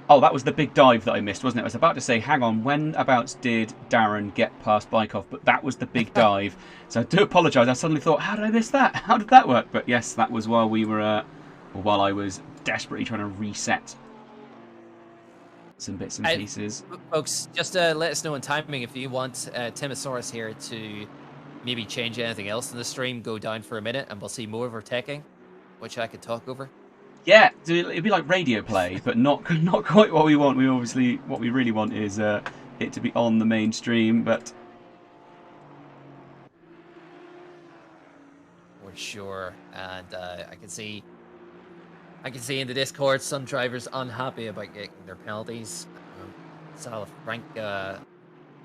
Oh, that was the big dive that I missed, wasn't it? I was about to say, hang on, when abouts did Darren get past Bykov? But that was the big dive. So I do apologise. I suddenly thought, how did I miss that? How did that work? But yes, that was while we were, while I was desperately trying to reset some bits and pieces. Folks, just let us know in timing if you want Timasorus here to maybe change anything else in the stream, go down for a minute, and we'll see more overtaking, which I could talk over. Yeah, it'd be like radio play, but not quite what we want. What we really want is it to be on the mainstream, but for sure. And I can see in the Discord some drivers unhappy about getting their penalties. Salafranca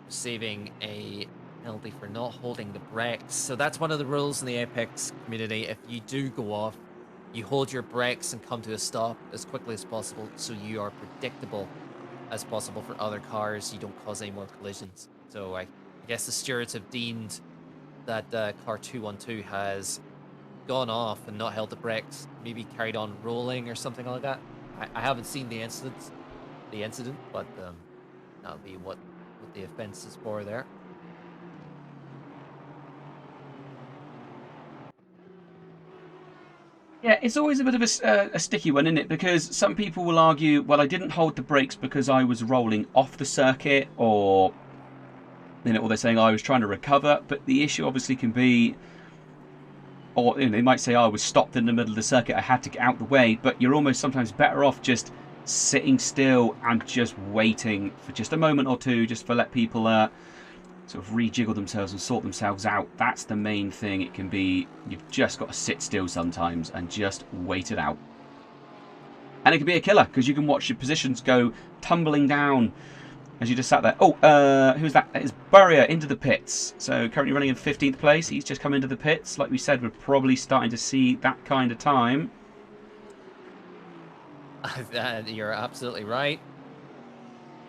receiving a penalty for not holding the brakes. So that's one of the rules in the Apex community. If you do go off, you hold your brakes and come to a stop as quickly as possible so you are predictable as possible for other cars. You don't cause any more collisions. So I guess the stewards have deemed that car 212 has gone off and not held the brakes, maybe carried on rolling or something like that. I haven't seen the incident, but that'll be what the offence is for there. yeah, it's always a bit of a sticky one, isn't it? Because some people will argue, well, I didn't hold the brakes because I was rolling off the circuit, or or they're saying I was trying to recover. But the issue obviously can be, or they might say I was stopped in the middle of the circuit, I had to get out the way. But you're almost sometimes better off just sitting still and just waiting for just a moment or two, just to let people sort of rejiggle themselves and sort themselves out. That's the main thing. It can be, you've just got to sit still sometimes and just wait it out. And it can be a killer because you can watch your positions go tumbling down as you just sat there. Oh, who's that? It's Burrier into the pits. So currently running in 15th place. He's just come into the pits. Like we said, we're probably starting to see that kind of time. You're absolutely right.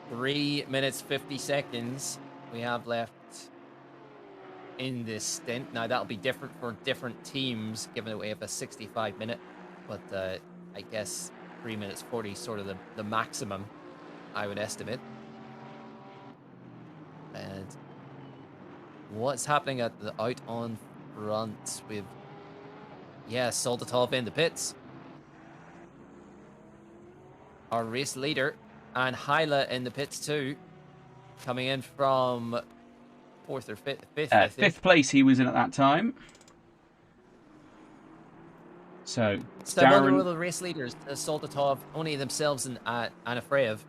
3 minutes 50 seconds we have left in this stint. Now that'll be different for different teams, given that we have a 65-minute. But I guess 3 minutes 40 is sort of the maximum, I would estimate. And what's happening at the out on front with, yeah, Soldatov in the pits. Our race leader, and Hyla in the pits too, coming in from 4th or 5th, I think. 5th place he was in at that time. So I wonder will the race leaders, Soldatov, only themselves and Anafreev,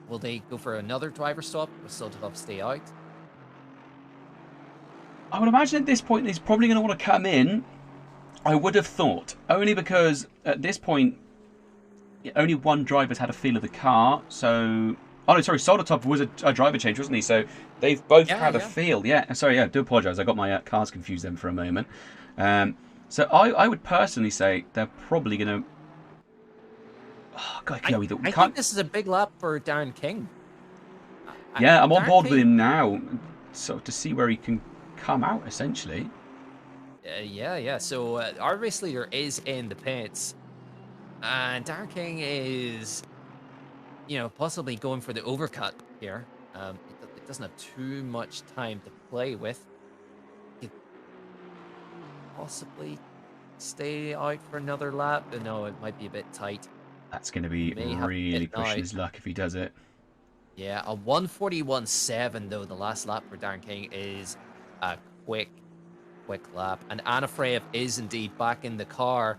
will they go for another driver swap? Will Soldatov stay out? I would imagine at this point he's probably going to want to come in. I would have thought, only because at this point only one driver's had a feel of the car. So, oh no, sorry, Soldatov was a driver change, wasn't he? So they've both had a feel. Yeah, sorry, yeah, I do apologise. I got my cars confused then for a moment. So I would personally say they're probably going to. Oh, God, I think this is a big lap for Darren King. Yeah, I'm on board with him now, so to see where he can come out essentially. Yeah. So our race leader is in the pits, and Darren King is, possibly going for the overcut here. It doesn't have too much time to play with. He could possibly stay out for another lap. No, it might be a bit tight. That's going to be really pushing his luck if he does it. Yeah, a 1:41.7 though. The last lap for Darren King is a quick lap, and Anafreev is indeed back in the car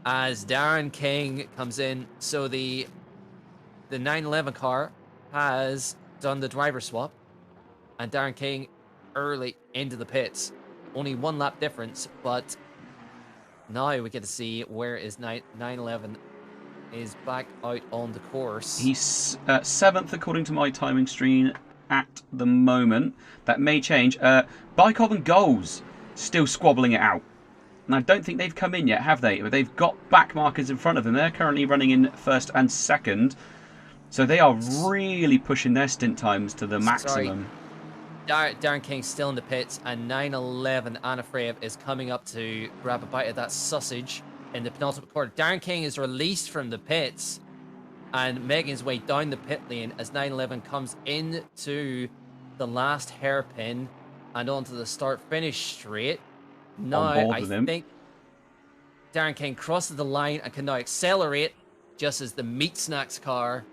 as Darren King comes in. So the 911 car has done the driver swap, and Darren King early into the pits. Only 1 lap difference, but now we get to see where is 911 is back out on the course. He's 7th according to my timing screen at the moment. That may change. Bykov and Goals still squabbling it out. And I don't think they've come in yet, have they? But they've got back markers in front of them. They're currently running in 1st and 2nd. So they are really pushing their stint times to the maximum. Darren King's still in the pits, and 911 Anafreev is coming up to grab a bite of that sausage in the penultimate corner. Darren King is released from the pits and making his way down the pit lane as 911 comes into the last hairpin and onto the start-finish straight. Now, I think Darren King crosses the line and can now accelerate just as the Meat Snacks car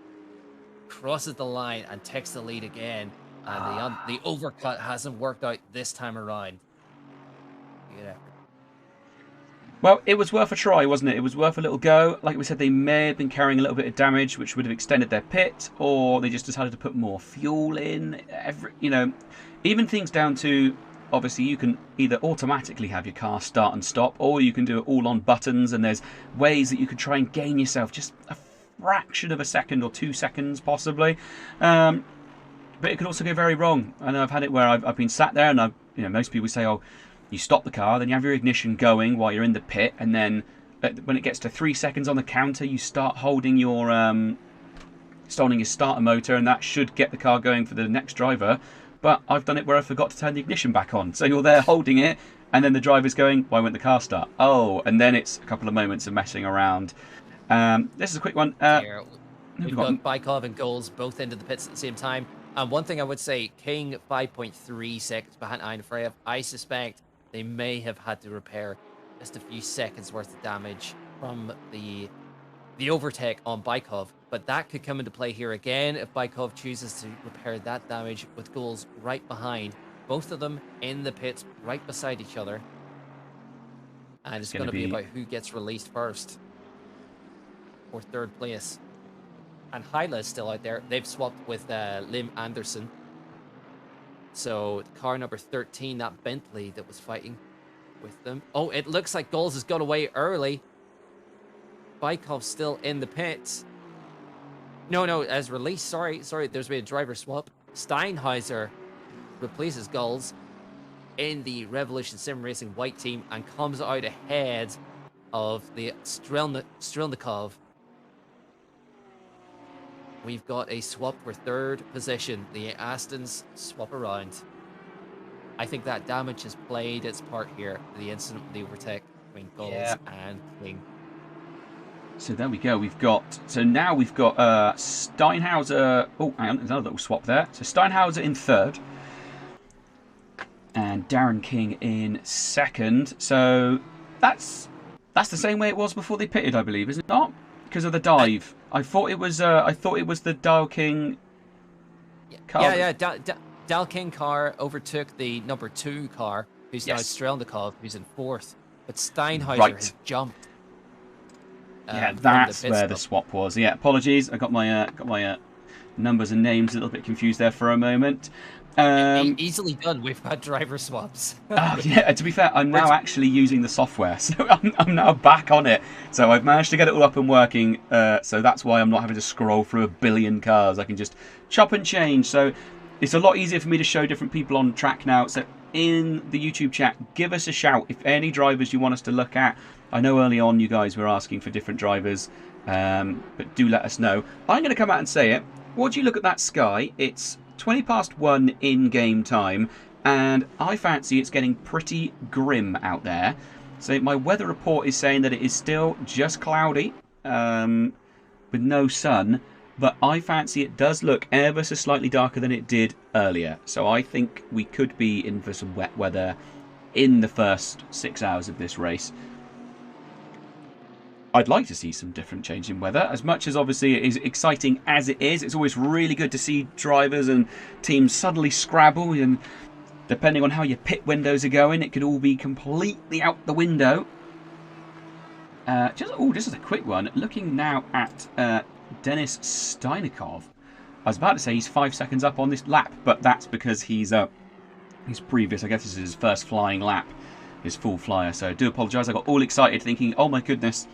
crosses the line and takes the lead again. And the overcut hasn't worked out this time around. Good effort. Well, it was worth a try, wasn't it? It was worth a little go. Like we said, they may have been carrying a little bit of damage, which would have extended their pit, or they just decided to put more fuel in. Even things down to, obviously, you can either automatically have your car start and stop, or you can do it all on buttons, and there's ways that you could try and gain yourself just a fraction of a second or 2 seconds, possibly. But it could also go very wrong. I know I've had it where I've been sat there, and most people say, oh, you stop the car, then you have your ignition going while you're in the pit, and then when it gets to 3 seconds on the counter, you start holding your starter motor, and that should get the car going for the next driver. But I've done it where I forgot to turn the ignition back on. So you're there holding it, and then the driver's going, why won't the car start? Oh, and then it's a couple of moments of messing around. This is a quick one. We've got Bykov and Goals both into the pits at the same time. And one thing I would say, King 5.3 seconds behind Anafreev. I suspect they may have had to repair just a few seconds worth of damage from the overtake on Bykov. But that could come into play here again if Bykov chooses to repair that damage with Goals right behind. Both of them in the pits right beside each other. And it's going to be about who gets released first for 3rd place. And Hyla is still out there. They've swapped with Lim Anderson. So car number 13, that Bentley that was fighting with them. Oh, it looks like Goals has got away early. Bykov's still in the pits. No, as released. Sorry. There's been a driver swap. Steinheiser replaces Goals in the Revolution Sim Racing white team and comes out ahead of the Strelnikov. We've got a swap for third position. The Astons swap around. I think that damage has played its part here. The incident with the overtake between Goals and King. So there we go. Now we've got Steinhauser. Oh, hang on, there's another little swap there. So Steinhauser in third, and Darren King in second. So that's the same way it was before they pitted, I believe, is it not? Because of the dive. I thought it was the Dial King car. Yeah. Dial King car overtook the number 2 car, who's now Strelnikov, who's in fourth. But Steinheiser has jumped. Yeah, that's where the swap was. Yeah, apologies. I got my numbers and names a little bit confused there for a moment. Easily done. We've had driver swaps. Oh, yeah, to be fair, I'm now actually using the software, so I'm now back on it. So I've managed to get it all up and working, so that's why I'm not having to scroll through a billion cars. I can just chop and change. So it's a lot easier for me to show different people on track now. So in the YouTube chat, give us a shout if any drivers you want us to look at. I know early on you guys were asking for different drivers, but do let us know. I'm going to come out and say it. Would you look at that sky? It's 20 past 1 in game time, and I fancy it's getting pretty grim out there. So my weather report is saying that it is still just cloudy with no sun, but I fancy it does look ever so slightly darker than it did earlier. So I think we could be in for some wet weather in the first 6 hours of this race. I'd like to see some different change in weather. As much as obviously it is exciting as it is, it's always really good to see drivers and teams suddenly scrabble, and depending on how your pit windows are going, it could all be completely out the window. Just as a quick one, looking now at Denis Steinikov. I was about to say he's 5 seconds up on this lap, but that's because he's previous. I guess this is his first flying lap, his full flyer. So I do apologise. I got all excited thinking, oh my goodness,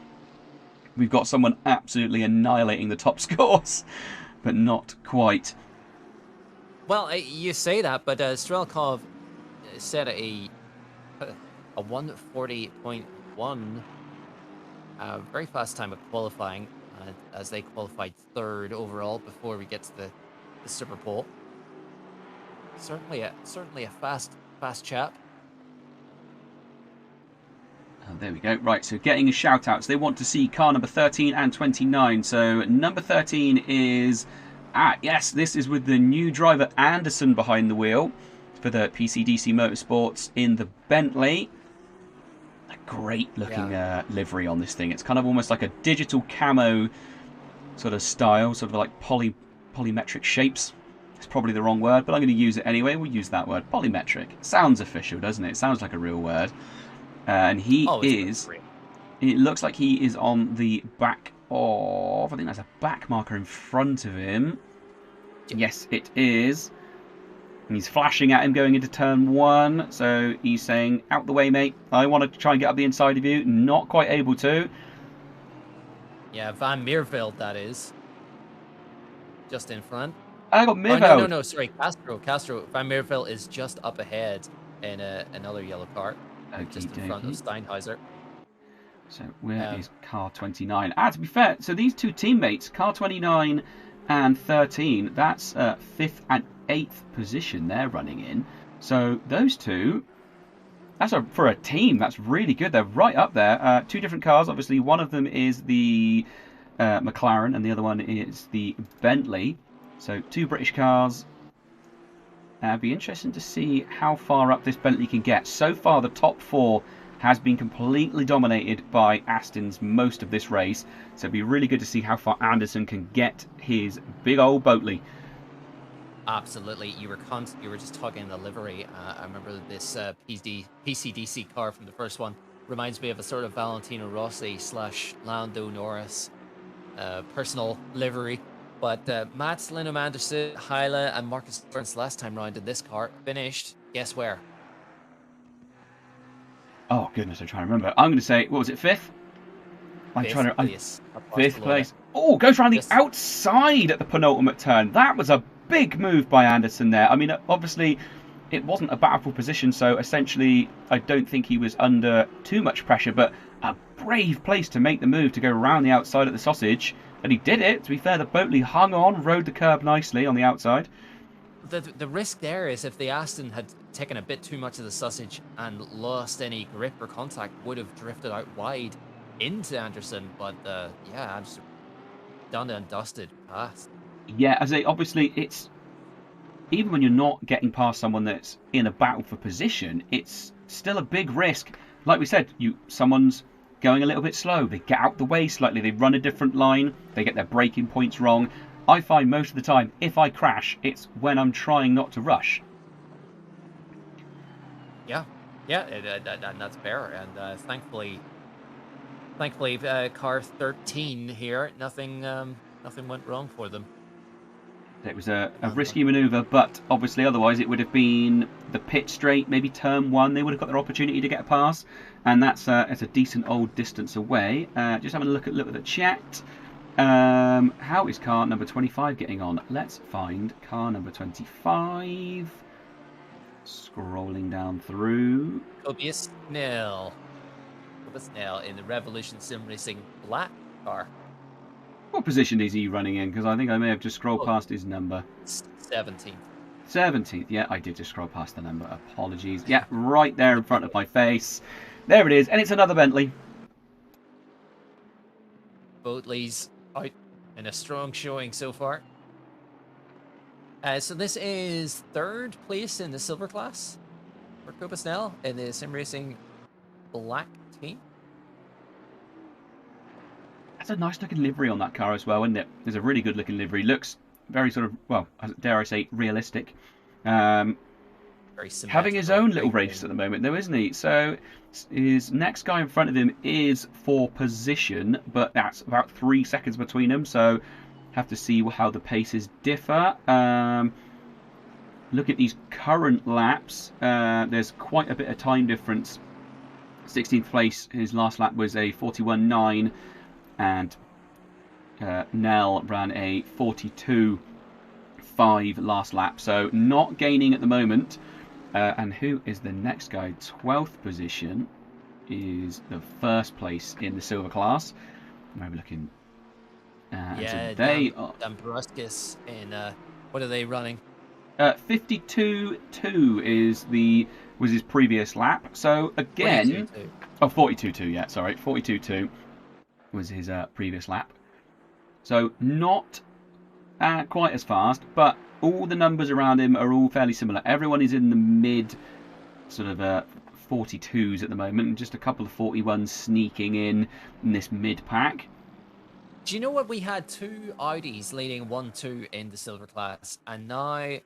we've got someone absolutely annihilating the top scores, but not quite. Well, you say that, but Strelnikov set a 1:40.1, very fast time of qualifying, as they qualified third overall before we get to the Super Bowl. Certainly a fast chap. Oh, there we go. Right, so getting a shout out. So they want to see car number 13 and 29. So number 13 is... yes, this is with the new driver Anderson behind the wheel for the PCDC Motorsports in the Bentley. A great looking livery on this thing. It's kind of almost like a digital camo sort of style, sort of like polymetric shapes. It's probably the wrong word, but I'm going to use it anyway. We'll use that word. Polymetric. Sounds official, doesn't it? It sounds like a real word. And he is... It looks like he is on the back of... I think that's a back marker in front of him. Yes, it is. And he's flashing at him going into turn 1. So he's saying, out the way, mate. I want to try and get up the inside of you. Not quite able to. Yeah, Van Meerveld, that is. Just in front. I got Meerveld. Oh, no, sorry, Castro. Van Meerveld is just up ahead in another yellow car. Just in front of Steinheiser. So where is car 29? To be fair, so these two teammates, car 29 and 13, that's 5th and 8th position they're running in. So those two, for a team, that's really good. They're right up there. Two different cars, obviously. One of them is the McLaren and the other one is the Bentley. So two British cars. It'd be interesting to see how far up this Bentley can get. So far, the top 4 has been completely dominated by Astons most of this race. So it'd be really good to see how far Anderson can get his big old Boatley. Absolutely. You were just talking the livery. I remember this PCDC car from the first one. Reminds me of a sort of Valentino Rossi / Lando Norris personal livery. But Mats, Lindholm Anderson, Hyla, and Marcus Lawrence last time round in this car finished, guess where? Oh, goodness, I'm trying to remember. I'm going to say, what was it, fifth? Fifth place. Fifth place. Oh, goes around the outside at the penultimate turn. That was a big move by Anderson there. I mean, obviously, it wasn't a battlefield position, so essentially, I don't think he was under too much pressure, but a brave place to make the move to go around the outside of the sausage. And he did it. To be fair, the Boatley hung on, rode the curb nicely on the outside. The risk there is if the Aston had taken a bit too much of the sausage and lost any grip or contact, would have drifted out wide into Anderson. But yeah, Anderson done and dusted past. Yeah, as obviously it's even when you're not getting past someone that's in a battle for position, it's still a big risk. Like we said, someone's going a little bit slow. They get out the way slightly. They run a different line. They get their braking points wrong. I find most of the time, if I crash, it's when I'm trying not to rush. Yeah, and that's fair. And thankfully, car 13 here, nothing went wrong for them. It was a risky manoeuvre, but obviously otherwise it would have been the pit straight, maybe turn 1. They would have got their opportunity to get a pass, and that's a decent old distance away. Just having a look at the chat. How is car number 25 getting on? Let's find car number 25. Scrolling down through. Tobias Snell in the Revolution Sim Racing black car. What position is he running in? Because I think I may have just scrolled past his number. 17th. 17th, yeah, I did just scroll past the number. Apologies. Yeah, right there in front of my face. There it is, and it's another Bentley. Boatley's out in a strong showing so far. So this is 3rd place in the silver class for Cobus Snell in the Sim Racing black team. That's a nice looking livery on that car as well, isn't it? There's a really good looking livery. Looks very sort of, well, dare I say, realistic. Very having his own little race at the moment, though, isn't he? So his next guy in front of him is for position, but that's about 3 seconds between them. So have to see how the paces differ. Look at these current laps. There's quite a bit of time difference. 16th place, his last lap was a 41.9, and Nell ran a 42.5 last lap. So not gaining at the moment. And who is the next guy? 12th position is the 1st place in the silver class. Where are we looking? Yeah, so they Dan Bruskis in what are they running? 52.2 was his previous lap. So again, 42.2. Yeah, sorry, 42.2 was his previous lap. So not quite as fast, but all the numbers around him are all fairly similar. Everyone is in the mid sort of 42s at the moment, and just a couple of 41s sneaking in this mid pack. Do you know what? We had 2 Audis leading 1-2 in the silver class, and now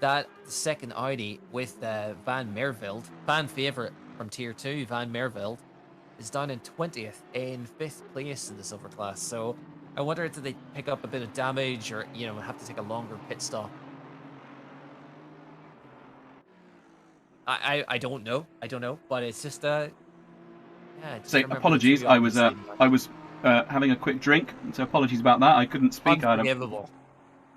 that second Audi with Van Mervelde, fan favourite from Tier 2, Van Mervelde, is down in 20th in 5th place in the silver class. So I wonder, did they pick up a bit of damage, or have to take a longer pit stop? I don't know. But it's just yeah. So apologies. I was having a quick drink, so apologies about that. I couldn't speak. Unforgivable.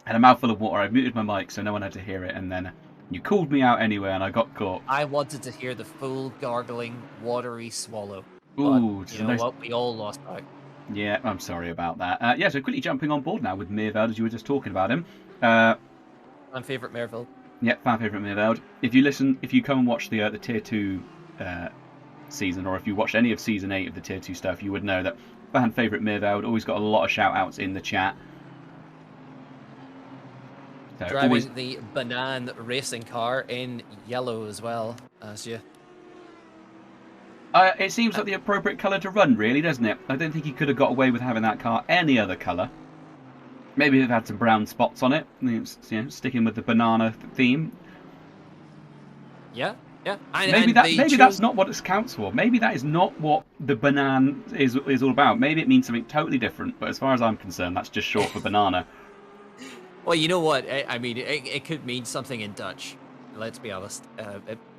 I had a mouthful of water. I muted my mic so no one had to hear it, and then you called me out anyway, and I got caught. I wanted to hear the full gargling, watery swallow. Ooh, but you know what? We all lost out. Yeah, I'm sorry about that. Yeah, so quickly jumping on board now with Mervelde, as you were just talking about him. Fan favourite Mervelde. Yeah, fan favourite Mervelde. If you come and watch the Tier 2 season, or if you watch any of Season 8 of the Tier 2 stuff, you would know that fan favourite Mervelde always got a lot of shout-outs in the chat. So driving the Banan racing car in yellow as well, as you... it seems like the appropriate colour to run, really, doesn't it? I don't think he could have got away with having that car any other colour. Maybe it had some brown spots on it, sticking with the banana theme. Yeah. Maybe that's not what it counts for. Maybe that is not what the banana is all about. Maybe it means something totally different. But as far as I'm concerned, that's just short for banana. Well, you know what? I mean, it could mean something in Dutch. Let's be honest.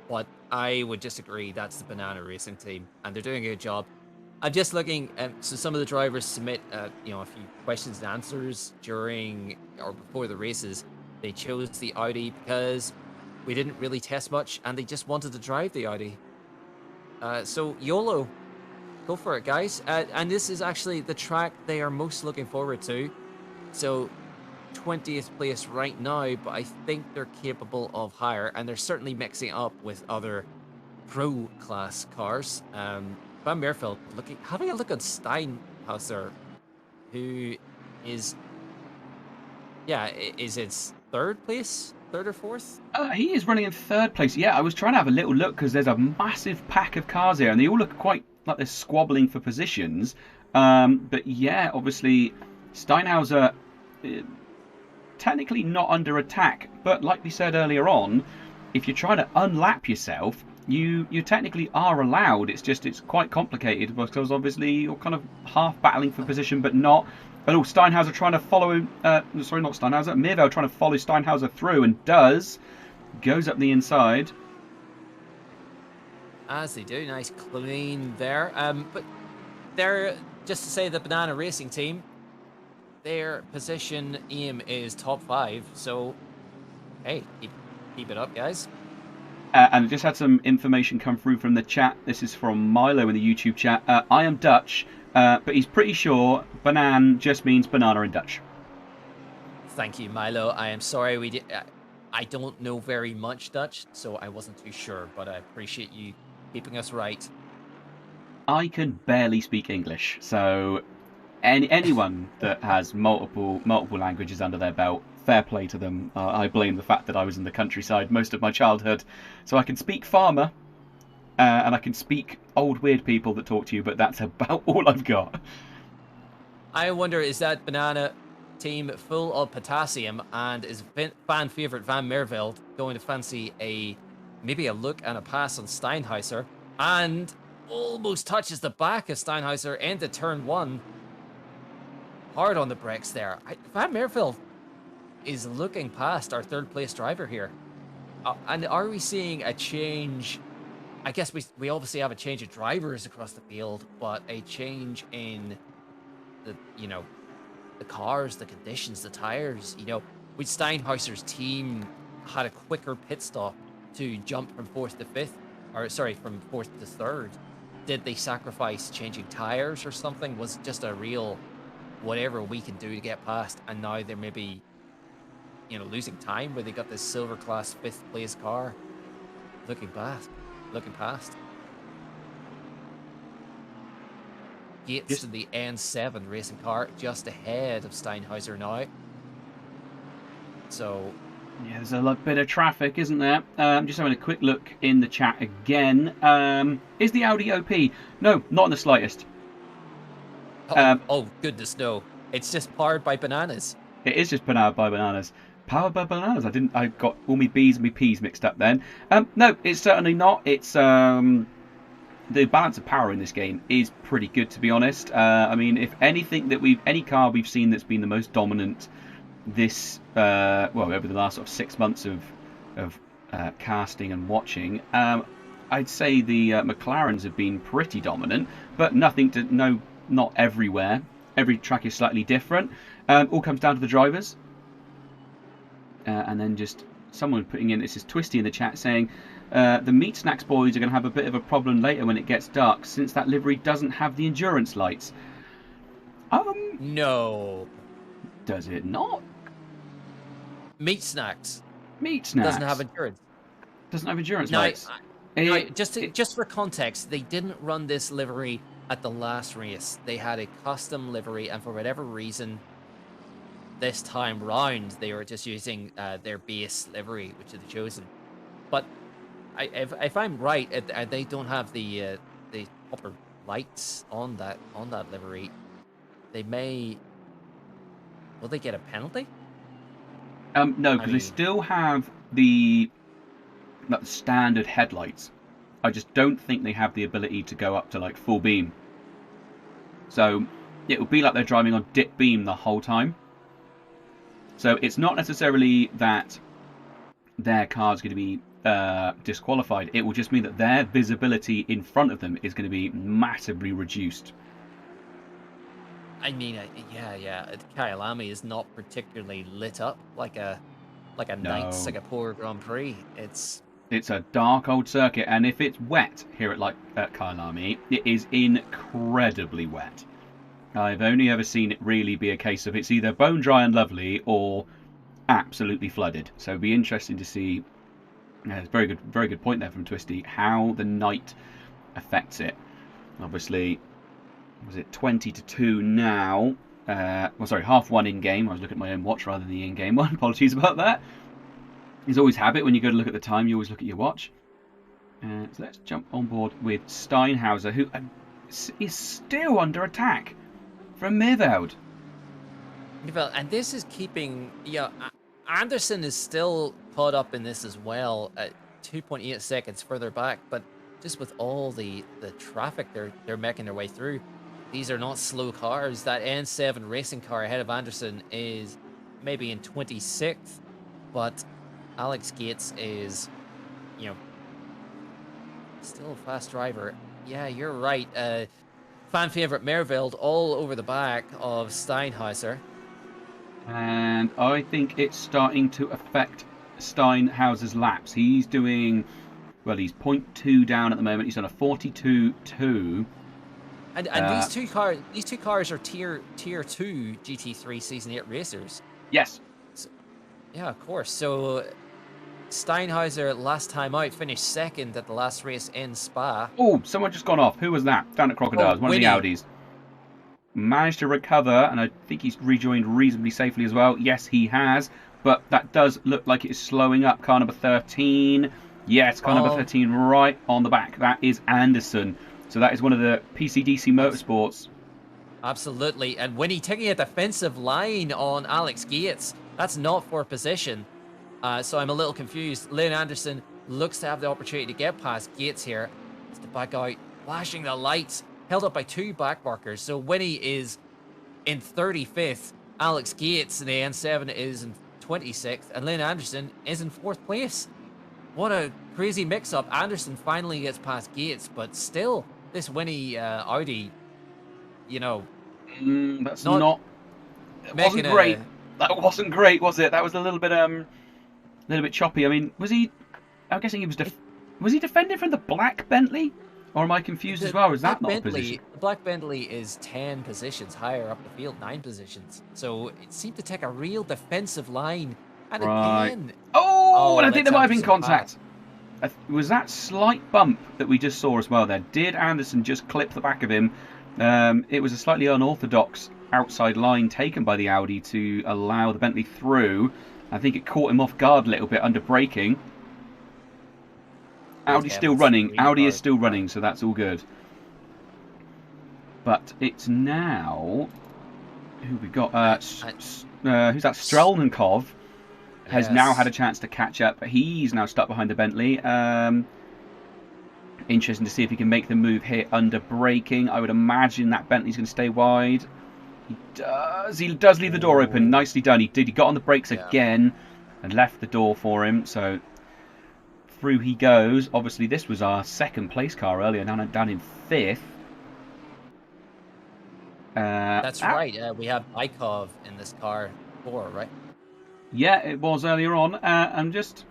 But I would disagree. That's the Banana Racing team, and they're doing a good job. I'm just looking. So some of the drivers submit, you know, a few questions and answers during or before the races. They chose the Audi because we didn't really test much, and they just wanted to drive the Audi. So YOLO, go for it, guys. And this is actually the track they are most looking forward to. So 20th place right now, but I think they're capable of higher, and they're certainly mixing it up with other pro class cars. Van Meerveld having a look at Steinhauser, who is it's third or fourth? He is running in third place. Yeah, I was trying to have a little look because there's a massive pack of cars here, and they all look quite like they're squabbling for positions. But yeah, obviously Steinhauser technically not under attack, but like we said earlier on, if you're trying to unlap yourself, you technically are allowed. It's just it's quite complicated because obviously you're kind of half battling for position, but not. But Steinhauser trying to follow him. Sorry, not Steinhauser. Meerveld trying to follow Steinhauser through, and goes up the inside. As they do, nice clean there. But they're just to say the Banana Racing team. Their position aim is top 5, so hey, keep it up, guys. And just had some information come through from the chat. This is from Milo in the YouTube chat. I am Dutch, but he's pretty sure banan just means banana in Dutch. Thank you, Milo. I am sorry I don't know very much Dutch, so I wasn't too sure, but I appreciate you keeping us right. I can barely speak English, so anyone that has multiple languages under their belt, fair play to them. I blame the fact that I was in the countryside most of my childhood, so I can speak farmer, and I can speak old weird people that talk to you, but that's about all I've got. I wonder, is that banana team full of potassium, and is fan favourite Van Meerveld going to fancy maybe a look and a pass on Steinhauser, and almost touches the back of Steinhauser into turn 1. Hard on the brakes there. Van Meerveld is looking past our third place driver here. And are we seeing a change? I guess we obviously have a change of drivers across the field, but a change in the cars, the conditions, the tires. With Steinhauser's team had a quicker pit stop to jump from 4th to 5th, or sorry, from 4th to 3rd. Did they sacrifice changing tires or something? Was it just a real whatever we can do to get past, and now they're maybe losing time where they got this silver class 5th place car looking past Gates to the N7 racing car just ahead of Steinhauser now, so yeah, there's a bit of traffic, isn't there? Just having a quick look in the chat again. Is the Audi OP? No, not in the slightest. Oh goodness, no. It's just powered by bananas. It is just powered by bananas. Powered by bananas. I got all my B's and my P's mixed up then. No, it's certainly not. It's the balance of power in this game is pretty good, to be honest. I mean, if anything any car we've seen that's been the most dominant this over the last sort of 6 months of casting and watching, I'd say the McLarens have been pretty dominant, but not everywhere. Every track is slightly different. All comes down to the drivers. And then just someone putting in, this is Twisty in the chat, saying the Meat Snacks boys are going to have a bit of a problem later when it gets dark, since that livery doesn't have the endurance lights. No. Does it not? Meat Snacks doesn't have endurance. Doesn't have endurance Now, lights. Just for context, they didn't run this livery at the last race. They had a custom livery, and for whatever reason, this time round, they were just using their base livery, which they've chosen. But if I'm right, they don't have the proper lights on that livery. They may. Will they get a penalty? No, because they still have the standard headlights. I just don't think they have the ability to go up to like full beam. So it would be like they're driving on dip beam the whole time. So it's not necessarily that their car's going to be disqualified. It will just mean that their visibility in front of them is going to be massively reduced. I mean, yeah. Kyalami is not particularly lit up like a night Singapore Grand Prix. It's a dark old circuit, and if it's wet here at Kyalami, it is incredibly wet. I've only ever seen it really be a case of it's either bone dry and lovely or absolutely flooded. So it'd be interesting to see. It's a very good point there from Twisty. How the night affects it. Obviously, was it 20-2 now? Well, sorry, 1/2 in game. I was looking at my own watch rather than the in-game one. Apologies about that. It's always habit when you go to look at the time. You always look at your watch. So let's jump on board with Steinhauser, who is still under attack from Mirveld. and this is keeping. Yeah, Anderson is still caught up in this as well at 2.8 seconds further back, but just with all the traffic they're making their way through, these are not slow cars. That N7 racing car ahead of Anderson is maybe in 26th, but Alex Gates is, still a fast driver. Yeah, you're right. Fan favorite Merveld all over the back of Steinhauser. And I think it's starting to affect Steinhauser's laps. He's doing, well, he's 0.2 down at the moment. He's on a 42.2. And these two cars are tier 2 GT3 Season 8 racers. Yes. So, yeah, of course. So Steinhauser last time out finished second at the last race in Spa. Oh, someone just gone off. Who was that? Down at Crocodiles, one Winnie. of the Audis. Managed to recover, and I think he's rejoined reasonably safely as well. Yes, he has, but that does look like it is slowing up. Car number 13. Yes, car number 13 right on the back. That is Anderson. So that is one of the PCDC Motorsports. Absolutely. And Winnie taking a defensive line on Alex Gates. That's not for position. So I'm a little confused. Lynn Anderson looks to have the opportunity to get past Gates here. It's to back out, flashing the lights, held up by 2 back markers. So Winnie is in 35th. Alex Gates in the N7 is in 26th. And Lynn Anderson is in 4th place. What a crazy mix-up. Anderson finally gets past Gates, but still, this Winnie Audi, that's not it wasn't great. That wasn't great, was it? That was a little bit choppy. I mean, I'm guessing he was he defending from the black Bentley? Or am I confused as well? Is that not a position? The black Bentley is 10 positions higher up the field, 9 positions. So it seemed to take a real defensive line. And again... Oh, and I think there might have been contact. Was that slight bump that we just saw as well there? Did Anderson just clip the back of him? It was a slightly unorthodox outside line taken by the Audi to allow the Bentley through. I think it caught him off guard a little bit under braking. Audi's still running. Audi is still running, so that's all good. But it's now... Who we got? Who's that? Strelnikov has now had a chance to catch up. He's now stuck behind the Bentley. Interesting to see if he can make the move here under braking. I would imagine that Bentley's going to stay wide. He does leave the door open. Nicely done. He got on the brakes again and left the door for him. So through he goes. Obviously, this was our second place car earlier, down in 5th. That's right. We have Bykov in this car before, right? Yeah, it was earlier on. I'm just...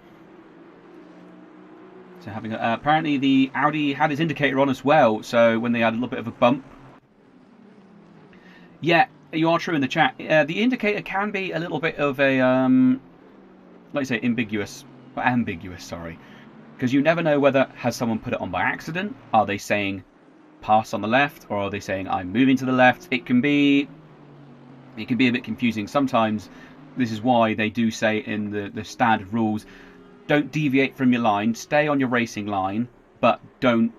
So having apparently the Audi had its indicator on as well, so when they had a little bit of a bump. Yeah, you are true in the chat. The indicator can be a little bit of a, like I say, ambiguous, sorry. Because you never know whether, has someone put it on by accident? Are they saying pass on the left, or are they saying I'm moving to the left? It can be a bit confusing. Sometimes this is why they do say in the standard rules, don't deviate from your line, stay on your racing line, but don't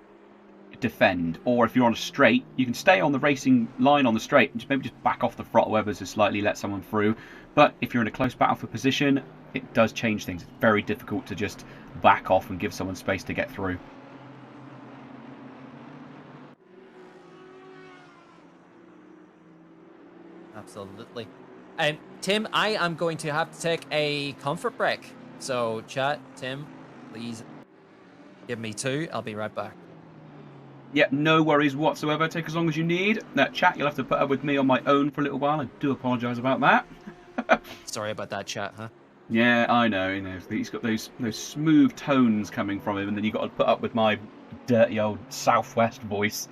defend. Or if you're on a straight, you can stay on the racing line on the straight and maybe just back off the throttle ever so slightly, let someone through. But if you're in a close battle for position, it does change things. It's very difficult to just back off and give someone space to get through. Absolutely. Tim, I am going to have to take a comfort break. So, chat, Tim, please give me 2. I'll be right back. Yeah, no worries whatsoever. Take as long as you need. Chat, you'll have to put up with me on my own for a little while. I do apologise about that. Sorry about that, chat, huh? Yeah, I know. You know, he's got those smooth tones coming from him, and then you've got to put up with my dirty old Southwest voice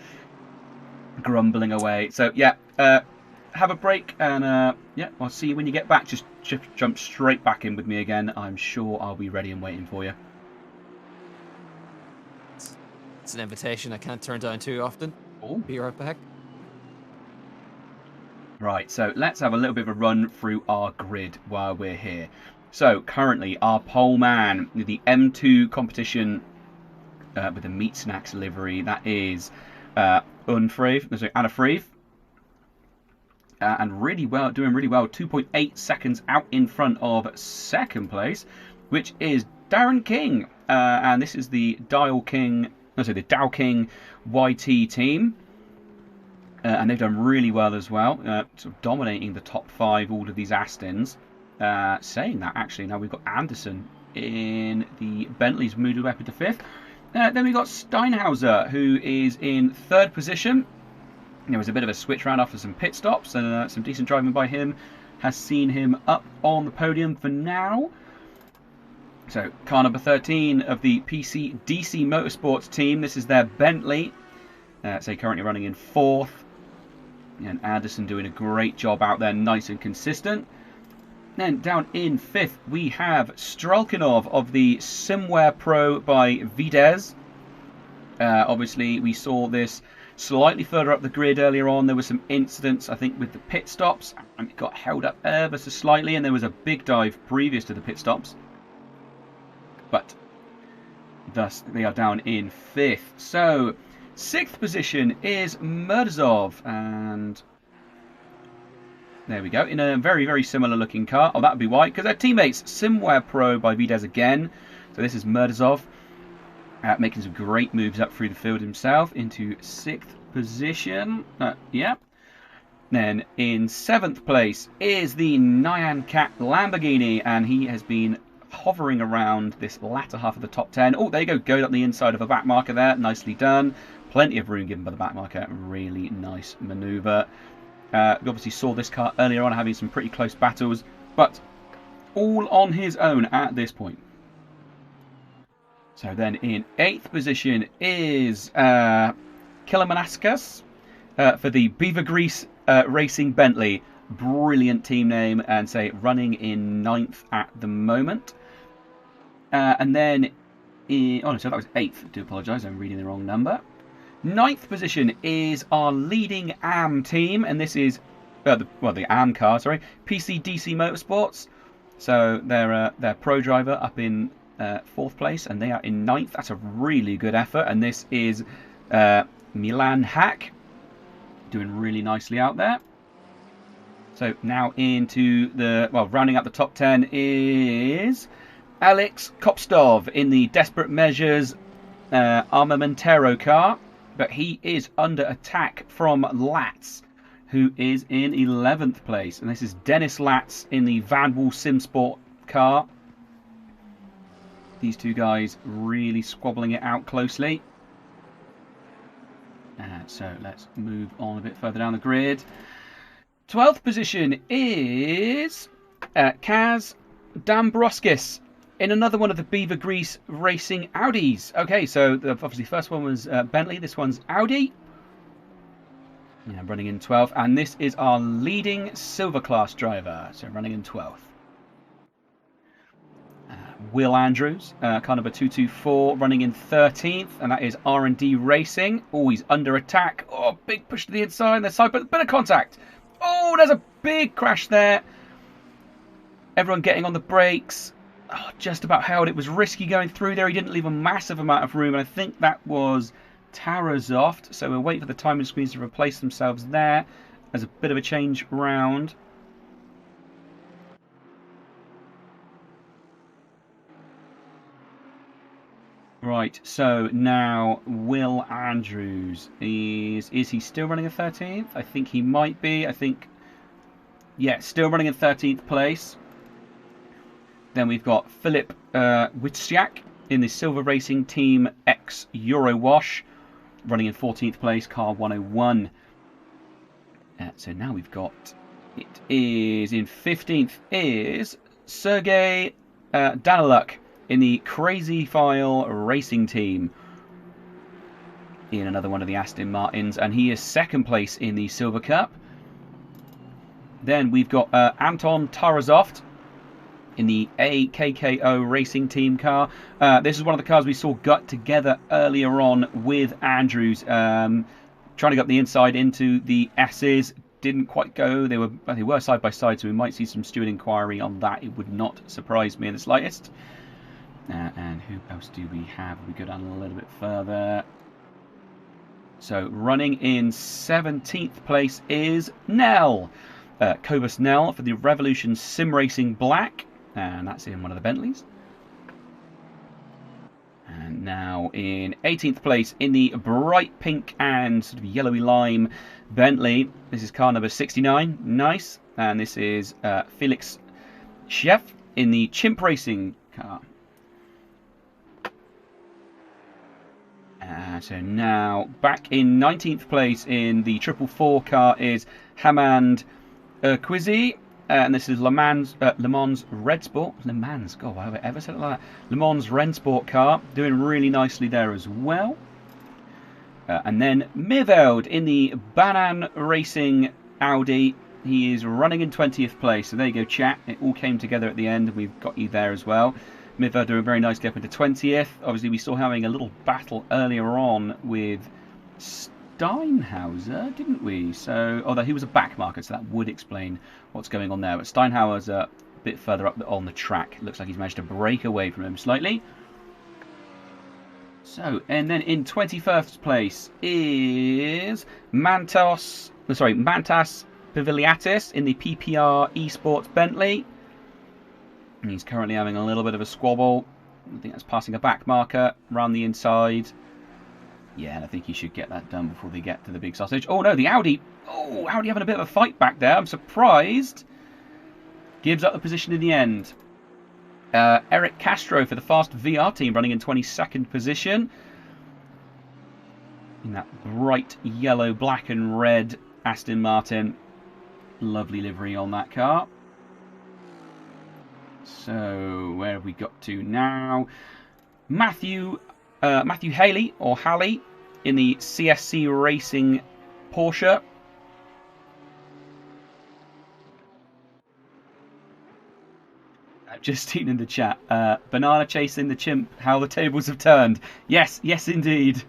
grumbling away. So yeah, have a break, and yeah, I'll see you when you get back. Just jump straight back in with me again. I'm sure I'll be ready and waiting for you. It's an invitation I can't turn down too often. Oh. Be right back. Right, so let's have a little bit of a run through our grid while we're here. So currently our pole man with the M2 competition with the meat snacks livery, that is Anna Freve. And really well, doing really well, 2.8 seconds out in front of second place, which is Darren King. And this is the Dow King YT team. And they've done really well as well, sort of dominating the top 5 all of these Astons. Saying that, actually, now we've got Anderson in the Bentley's moved up into 5th. Then we've got Steinhauser, who is in 3rd position. There was a bit of a switch round after some pit stops, and some decent driving by him has seen him up on the podium for now. So, car number 13 of the PC DC Motorsports team. This is their Bentley. So currently running in 4th. And Anderson doing a great job out there, nice and consistent. Then down in 5th, we have Strelkinov of the Simware Pro by Videz. Obviously, we saw this slightly further up the grid earlier on. There were some incidents, I think, with the pit stops. And it got held up ever so slightly, and there was a big dive previous to the pit stops. But thus, they are down in 5th. So 6th position is Murdazov, and there we go, in a very, very similar looking car. Oh, that would be why, because they're teammates. Simware Pro by Videz again. So this is Murdazov, making some great moves up through the field himself into 6th position. Yeah. Then in 7th place is the Nyan Cat Lamborghini, and he has been hovering around this latter half of the top 10. Oh, there you go, going up the inside of a back marker there. Nicely done. Plenty of room given by the back marker. Really nice manoeuvre. We obviously saw this car earlier on having some pretty close battles, but all on his own at this point. So then in 8th position is Kilomanaskas for the Beaver Grease Racing Bentley. Brilliant team name, and say running in 9th at the moment. And then, oh no, so that was 8th. I do apologise, I'm reading the wrong number. 9th position is our leading AM team, and this is, the AM car, sorry, PC DC Motorsports. So they're pro driver up in 4th place, and they are in 9th. That's a really good effort, and this is Milan Hack, doing really nicely out there. So now into the, rounding out the top 10 is Alex Kopstov in the Desperate Measures Armamentero car. But he is under attack from Latz, who is in 11th place. And this is Dennis Latz in the Vanwall Simsport car. These two guys really squabbling it out closely. So let's move on a bit further down the grid. 12th position is Kaz Dambroskis in another one of the Beaver Grease Racing Audis. Okay, so obviously the first one was Bentley, this one's Audi. Yeah, running in 12th, and this is our leading silver class driver, so running in 12th. Will Andrews, car number 224, running in 13th, and that is R&D Racing. Oh, he's under attack. Oh, big push to the inside, and the side, but a bit of contact. Oh, there's a big crash there. Everyone getting on the brakes. Oh, just about held. It was risky going through there. He didn't leave a massive amount of room, and I think that was Tarazoft. So we'll wait for the timing screens to replace themselves there as a bit of a change round. Right, so now Will Andrews is he still running a 13th? I think he might be. I think Yeah, still running in 13th place. Then we've got Philip Witsyak in the Silver Racing Team X Eurowash, running in 14th place, car 101. So now we've got, it is in 15th is Sergey Daniluk in the Crazy File Racing Team, in another one of the Aston Martins, and he is 2nd place in the Silver Cup. Then we've got Anton Tarasov in the AKKO Racing Team car. This is one of the cars we saw gut together earlier on with Andrews, trying to get the inside into the S's. Didn't quite go. They were side by side, so we might see some steward inquiry on that. It would not surprise me in the slightest. And who else do we have? We go down a little bit further. So running in 17th place is Nell. Cobus Nell for the Revolution Sim Racing Black. And that's in one of the Bentleys. And now in 18th place in the bright pink and sort of yellowy lime Bentley. This is car number 69. Nice. And this is Felix Chef in the Chimp Racing car. So now back in 19th place in the 444 car is Hamand Quizy. And this is Le Mans Red Sport. Le Mans, God, why have I ever said it like that? Le Mans Red Sport car, doing really nicely there as well. And then Mirveld in the Banan Racing Audi. He is running in 20th place. So there you go, chat. It all came together at the end. We've got you there as well. Mirveld doing a very nice gap into 20th. Obviously, we saw having a little battle earlier on with Steinhauser, didn't we? So, although he was a back marker, so that would explain what's going on there. But Steinhauser's a bit further up on the track. It looks like he's managed to break away from him slightly. So, and then in 21st place is Mantas Paviliatis in the PPR Esports Bentley. And he's currently having a little bit of a squabble. I think that's passing a back marker around the inside. Yeah, and I think he should get that done before they get to the big sausage. Oh no, the Audi. Oh, Audi having a bit of a fight back there. I'm surprised. Gives up the position in the end. Eric Castro for the Fast VR team running in 22nd position. In that bright yellow, black and red Aston Martin. Lovely livery on that car. So, where have we got to now? Matthew Haley, or Halley, in the CSC Racing Porsche. I've just seen in the chat, banana chasing the chimp, how the tables have turned. Yes, yes indeed.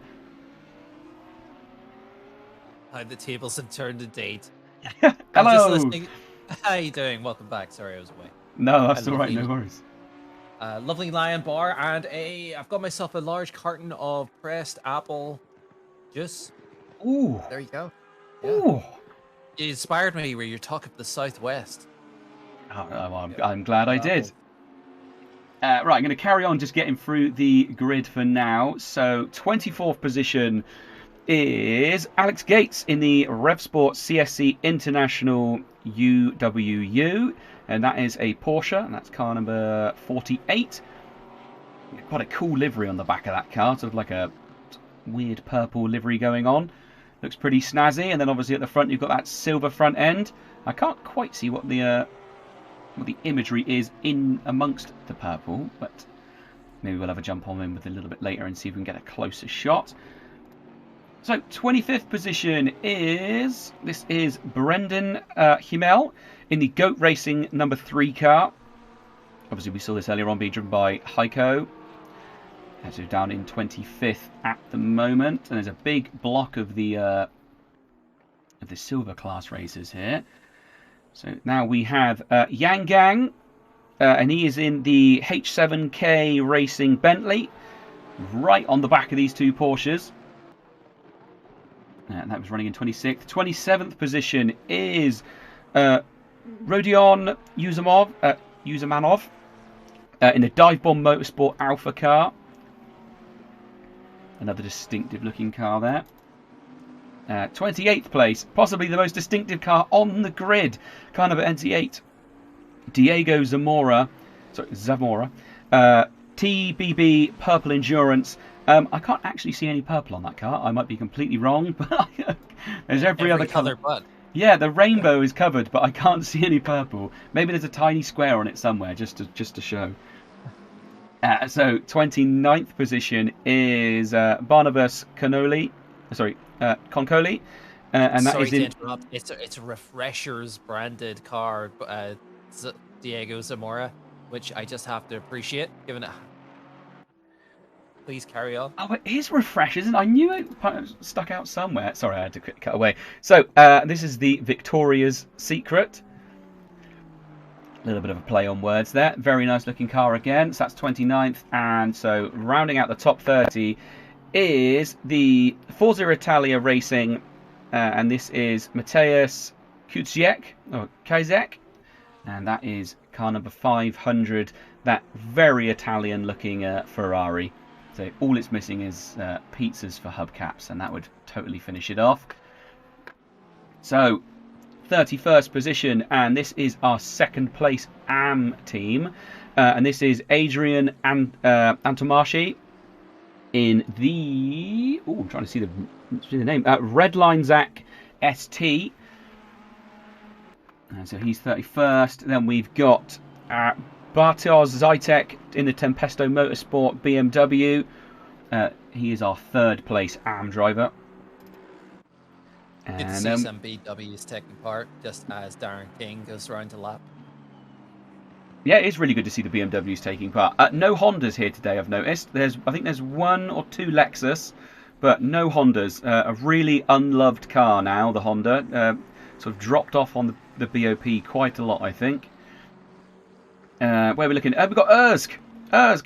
How the tables have turned indeed. Hello. How you doing? Welcome back. Sorry, I was away. No, that's all right. No worries. Lovely Lion bar, and I've got myself a large carton of pressed apple juice. Ooh. There you go. Yeah. Ooh. You inspired me where you're talking of the Southwest. Oh, I'm glad I did. Right, I'm going to carry on just getting through the grid for now. So, 24th position is Alex Gates in the RevSport CSC International UWU. And that is a Porsche, and that's car number 48. Quite a cool livery on the back of that car, sort of like a weird purple livery going on. Looks pretty snazzy, and then obviously at the front you've got that silver front end. I can't quite see what the imagery is in amongst the purple, but maybe we'll have a jump on him with a little bit later and see if we can get a closer shot. So 25th position is Brendan Himmel in the Goat Racing number 3 car. Obviously we saw this earlier on being driven by Heiko. So down in 25th at the moment, and there's a big block of the silver class racers here. So now we have Yang Gang, and he is in the H7K Racing Bentley, right on the back of these two Porsches. And that was running in 26th. 27th position is Rodion Yuzamanov in the Dive Bomb Motorsport Alpha car. Another distinctive looking car there. 28th place, possibly the most distinctive car on the grid, car number NT8, Diego Zamora, TBB Purple Endurance. I can't actually see any purple on that car. I might be completely wrong, but there's every other colour. But Yeah, the rainbow is covered, but I can't see any purple. Maybe there's a tiny square on it somewhere, just to show. So 29th position is Barnabas Concoli, and that sorry is to in. interrupt. It's a Refreshers branded car, Diego Zamora, which I just have to appreciate, given it. Please carry on. Oh, it is Refreshers, and I knew it stuck out somewhere. Sorry, I had to cut away. So this is the Victoria's Secret. A little bit of a play on words there. Very nice looking car again. So that's 29th. And so rounding out the top 30 is the Forza Italia Racing. And this is Mateusz Kajzek. And that is car number 500. That very Italian looking Ferrari. So all it's missing is pizzas for hubcaps. And that would totally finish it off. So 31st position, and this is our second place AM team, and this is Adrian and Antomashi in the I'm trying to see the name Redline Zach ST, and so he's 31st. Then we've got Bartosz Zajtek in the Tempesto Motorsport BMW. He is our third place AM driver. Good to see some BWs taking part, just as Darren King goes around the lap. Yeah, it is really good to see the BMWs taking part. No Hondas here today, I've noticed. I think there's one or two Lexus, but no Hondas. A really unloved car now, the Honda. Sort of dropped off on the BOP quite a lot, I think. Where are we looking? We've got Ersk,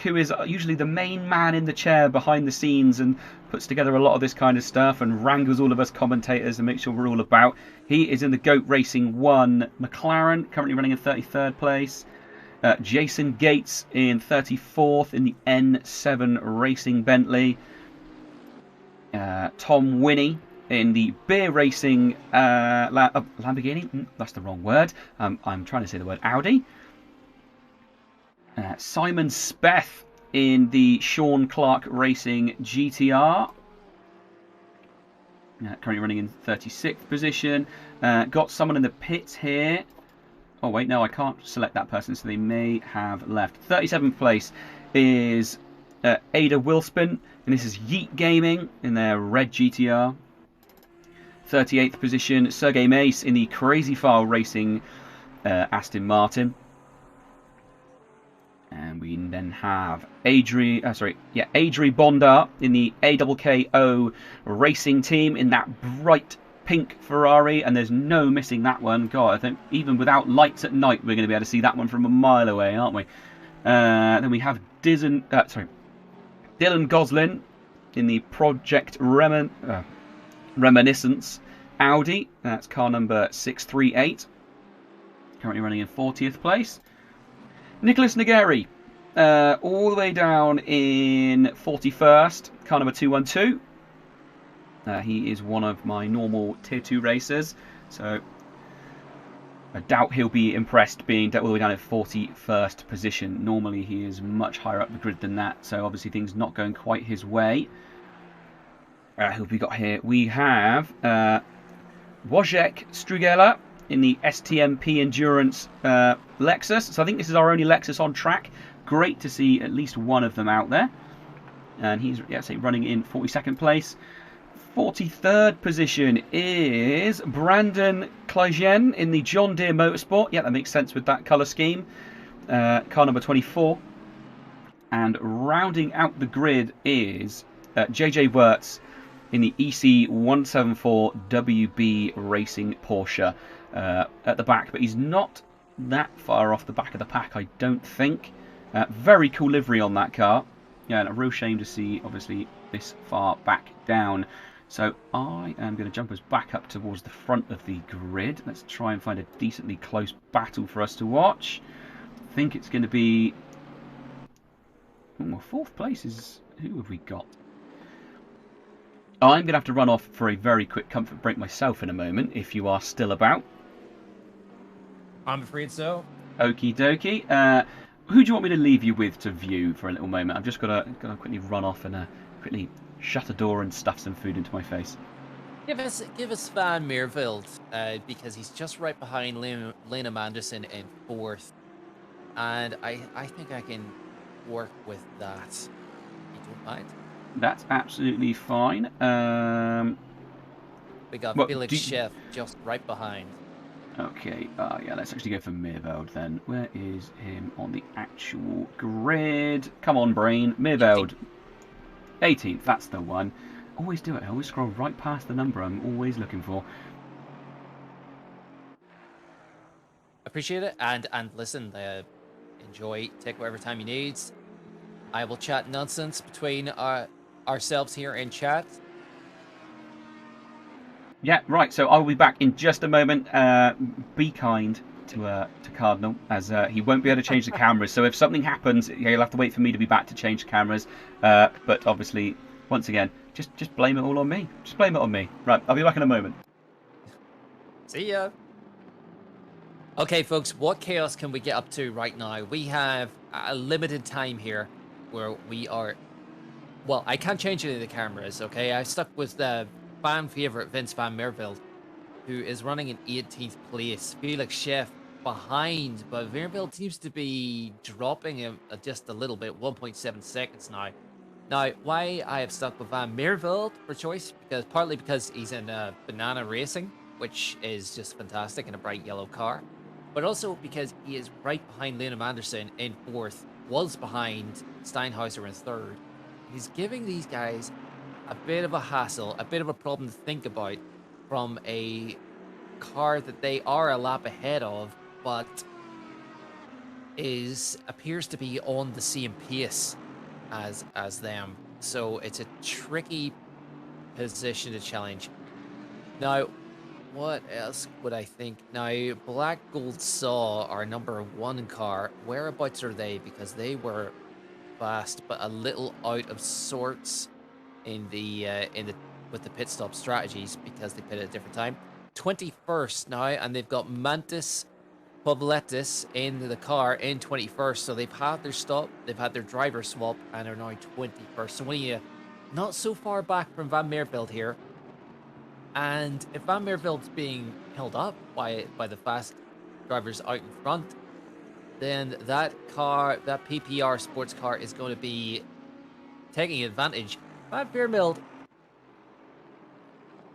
who is usually the main man in the chair behind the scenes and puts together a lot of this kind of stuff and wrangles all of us commentators and makes sure we're all about. He is in the GOAT Racing 1 McLaren, currently running in 33rd place. Jason Gates in 34th in the N7 Racing Bentley. Tom Winnie in the Beer Racing Lamborghini. That's the wrong word. I'm trying to say the word Audi. Simon Speth in the Sean Clark Racing GTR. Currently running in 36th position. Got someone in the pits here. Oh, wait, no, I can't select that person, so they may have left. 37th place is Ada Wilspin, and this is Yeet Gaming in their red GTR. 38th position, Sergey Mace in the Crazy File Racing Aston Martin. And we then have Adri Bondar in the AKKO Racing Team in that bright pink Ferrari, and there's no missing that one. God, I think even without lights at night, we're going to be able to see that one from a mile away, aren't we? Then we have Dylan Goslin in the Project Reminiscence Audi. That's car number 638. Currently running in 40th place. Nicholas Nageri, all the way down in 41st, car number 212. He is one of my normal Tier 2 racers, so I doubt he'll be impressed being all the way down at 41st position. Normally he is much higher up the grid than that, so obviously things not going quite his way. Who have we got here? We have Wojciech Strugela in the STMP Endurance Lexus. So I think this is our only Lexus on track. Great to see at least one of them out there. And he's running in 42nd place. 43rd position is Brandon Klejen in the John Deere Motorsport. Yeah, that makes sense with that colour scheme. Car number 24. And rounding out the grid is JJ Wirtz in the EC174WB Racing Porsche at the back. But he's not that far off the back of the pack, I don't think. Very cool livery on that car. Yeah, and a real shame to see, obviously, this far back down. So I am going to jump us back up towards the front of the grid. Let's try and find a decently close battle for us to watch. I think it's going to be... Oh, well, 4th place is... Who have we got? I'm going to have to run off for a very quick comfort break myself in a moment, if you are still about. I'm afraid so. Okie dokie. Who do you want me to leave you with to view for a little moment? I've just got to quickly run off and quickly shut a door and stuff some food into my face. Give us Van Meerveld, because he's just right behind Liam Anderson in 4th. And I think I can work with that, if you don't mind. That's absolutely fine. We got Well, Felix Chef just right behind. Okay, yeah, let's actually go for Meerveld then. Where is him on the actual grid? Come on, brain. Meerveld. 18th, that's the one. Always do it. I always scroll right past the number I'm always looking for. Appreciate it, and listen, enjoy, take whatever time you need. I will chat nonsense between ourselves here in chat. Yeah, right. So I'll be back in just a moment. Be kind to Cardinal, as he won't be able to change the cameras. So if something happens, you'll have to wait for me to be back to change the cameras. But obviously, once again, just blame it all on me. Just blame it on me. Right, I'll be back in a moment. See ya. Okay, folks, what chaos can we get up to right now? We have a limited time here where we are... Well, I can't change any of the cameras, okay? I stuck with the fan favourite Vince Van Meerveld, who is running in 18th place. Felix Chef behind, but Meerveld seems to be dropping him just a little bit, 1.7 seconds now. Now, why I have stuck with Van Meerveld for choice, partly because he's in Banana Racing, which is just fantastic in a bright yellow car, but also because he is right behind Liam Anderson in 4th, was behind Steinhauser in 3rd. He's giving these guys a bit of a hassle, a bit of a problem to think about from a car that they are a lap ahead of, but appears to be on the same pace as them. So it's a tricky position to challenge. Now, what else would I think? Now, Black Gold Saw, our number 1 car, whereabouts are they? Because they were fast, but a little out of sorts with the pit stop strategies because they pit at a different time. 21st now, and they've got Mantis Pobletis in the car in 21st, so they've had their stop, they've had their driver swap, and are now 21st. So when you not so far back from Van Meerveld here, and if Van Meerveld's being held up by the fast drivers out in front, then that PPR sports car is going to be taking advantage. Van Meerveld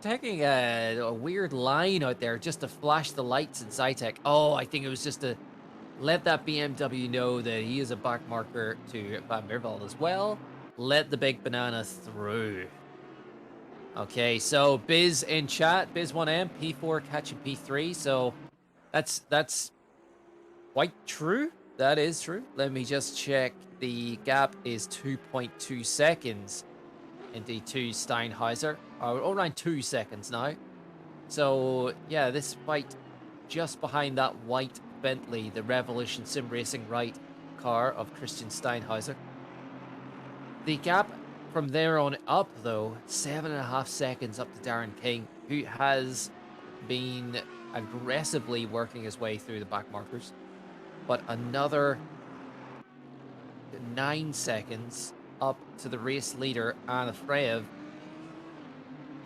taking a weird line out there just to flash the lights in Zytec. Oh, I think it was just to let that BMW know that he is a back marker to Van Meerveld as well. Let the big banana through. Okay, so Biz in chat, Biz1M, P4 catching P3, so that's quite true. That is true. Let me just check. The gap is 2.2 seconds indeed to Steinhauser. Around 2 seconds now. So, yeah, this fight just behind that white Bentley, the Revolution Sim Racing Right car of Christian Steinhauser. The gap from there on up, though, 7.5 seconds up to Darren King, who has been aggressively working his way through the back markers. But another 9 seconds up to the race leader, Anna Freyev.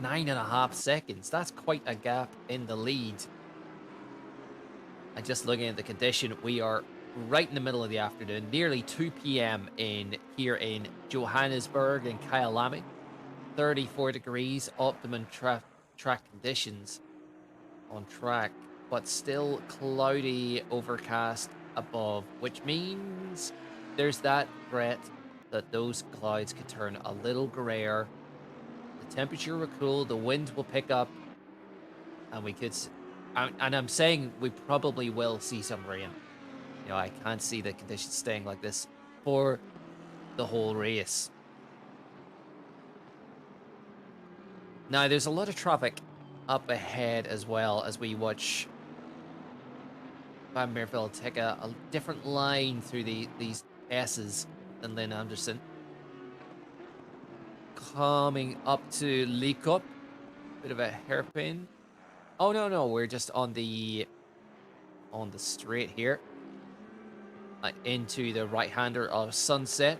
9.5 seconds. That's quite a gap in the lead. And just looking at the condition, we are right in the middle of the afternoon, nearly 2 p.m. here in Johannesburg and Kyalami. 34 degrees, optimum track conditions on track, but still cloudy, overcast above, which means there's that threat that those clouds could turn a little grayer. The temperature will cool, the wind will pick up, and we could, and I'm saying we probably will see some rain. You know, I can't see the conditions staying like this for the whole race. Now, there's a lot of traffic up ahead as well as we watch Van Meerveld take a different line through these S's than Lynn Anderson. coming up to Likop. Bit of a hairpin. Oh no, we're just on the straight here. Into the right-hander of Sunset,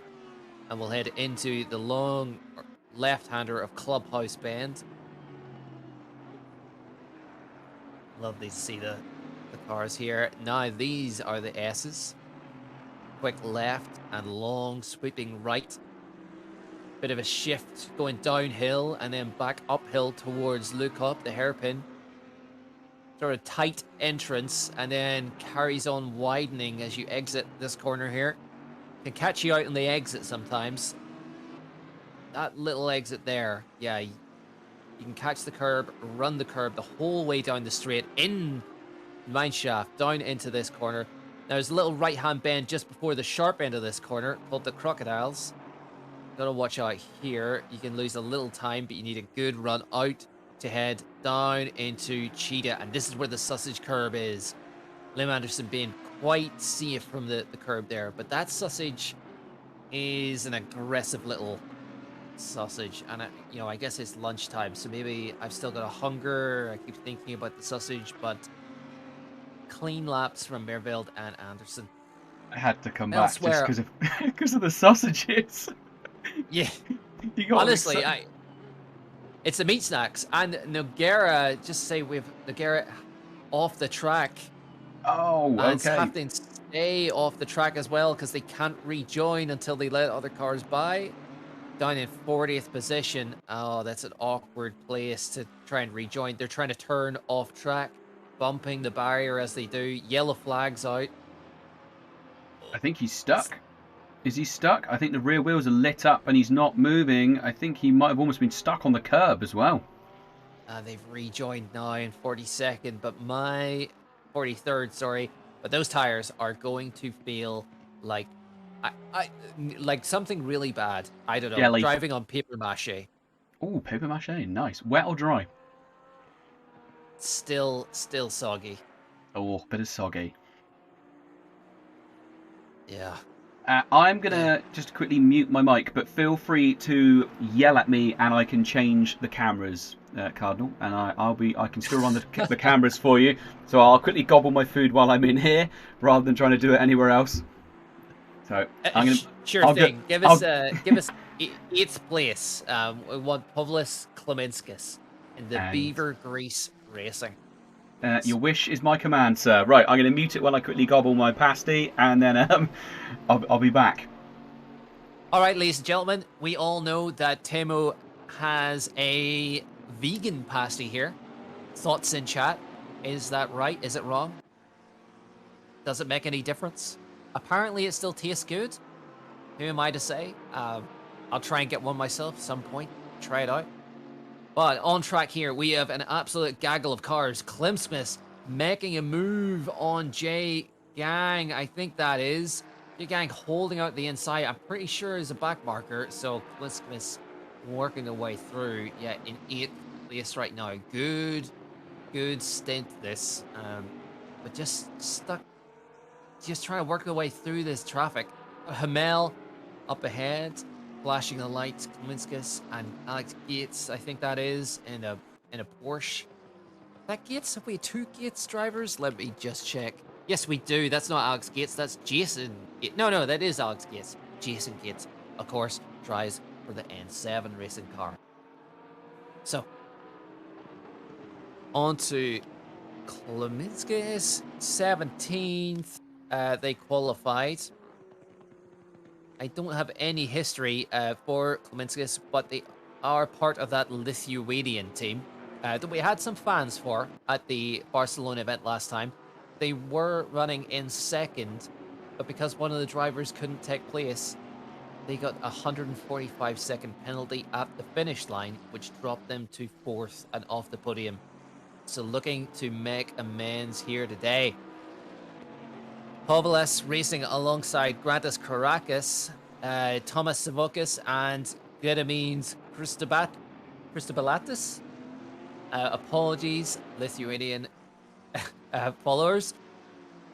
and we'll head into the long left-hander of Clubhouse Bend. Lovely to see the cars here. Now these are the S's. Quick left and long sweeping right. Bit of a shift going downhill and then back uphill towards Lukop, the hairpin. Sort of tight entrance and then carries on widening as you exit this corner here. Can catch you out on the exit sometimes. That little exit there, yeah, you can catch the curb, run the curb the whole way down the straight, in mineshaft, down into this corner. Now there's a little right-hand bend just before the sharp end of this corner called the Crocodiles. Gotta watch out here. You can lose a little time, but you need a good run out to head down into Cheetah, and this is where the sausage curb is. Lim Anderson being quite safe from the curb there, but that sausage is an aggressive little sausage, and I guess it's lunchtime, so maybe I've still got a hunger. I keep thinking about the sausage, but clean laps from Merveld and Anderson. I had to come Elsewhere, back just because of the sausages. Yeah, You got honestly, it's the meat snacks and Noguera. Just say we've Noguera off the track. Oh, and okay. Having to stay off the track as well because they can't rejoin until they let other cars by. Down in 40th position. Oh, that's an awkward place to try and rejoin. They're trying to turn off track, bumping the barrier as they do. Yellow flags out. I think he's stuck. Is he stuck? I think the rear wheels are lit up and he's not moving. I think he might have almost been stuck on the curb as well. They've rejoined now in 42nd, but 43rd, sorry. But those tires are going to feel like like something really bad. I don't know. Jelly. Driving on paper mache. Oh, paper mache, nice. Wet or dry? Still soggy. Oh, bit of soggy. Yeah. I'm gonna just quickly mute my mic, but feel free to yell at me, and I can change the cameras, Cardinal, and I can still run the cameras for you. So I'll quickly gobble my food while I'm in here, rather than trying to do it anywhere else. So I'm gonna sure thing. Give us its place. We want Pavlis Kleminskis in the Beaver Grease Racing. Your wish is my command, sir. Right, I'm going to mute it while I quickly gobble my pasty, and then I'll be back. All right, ladies and gentlemen, we all know that Temo has a vegan pasty here. Thoughts in chat? Is that right? Is it wrong? Does it make any difference? Apparently, it still tastes good. Who am I to say? I'll try and get one myself at some point. Try it out. But on track here, we have an absolute gaggle of cars. Klimsmith making a move on J Gang, I think that is. J Gang holding out the inside. I'm pretty sure is a back marker. So Klimsmith working their way through. Yeah, in 8th place right now. Good stint this. But just stuck. Just trying to work their way through this traffic. Hamel up ahead. Flashing the lights, Kaminskis and Alex Gates, I think that is, in a Porsche. That Gates? Have we 2 Gates drivers? Let me just check. Yes, we do. That's not Alex Gates. That's Jason Gates. No, that is Alex Gates. Jason Gates, of course, drives for the N7 racing car. So, on to Kleminskis, 17th. They qualified. I don't have any history for Kleminskis, but they are part of that Lithuanian team that we had some fans for at the Barcelona event last time. They were running in 2nd, but because one of the drivers couldn't take place, they got a 145-second penalty at the finish line, which dropped them to 4th and off the podium. So looking to make amends here today. Povilas racing alongside Grantas Karakis, Thomas Savokis, and Gedimines Christobalatis. Apologies, Lithuanian followers.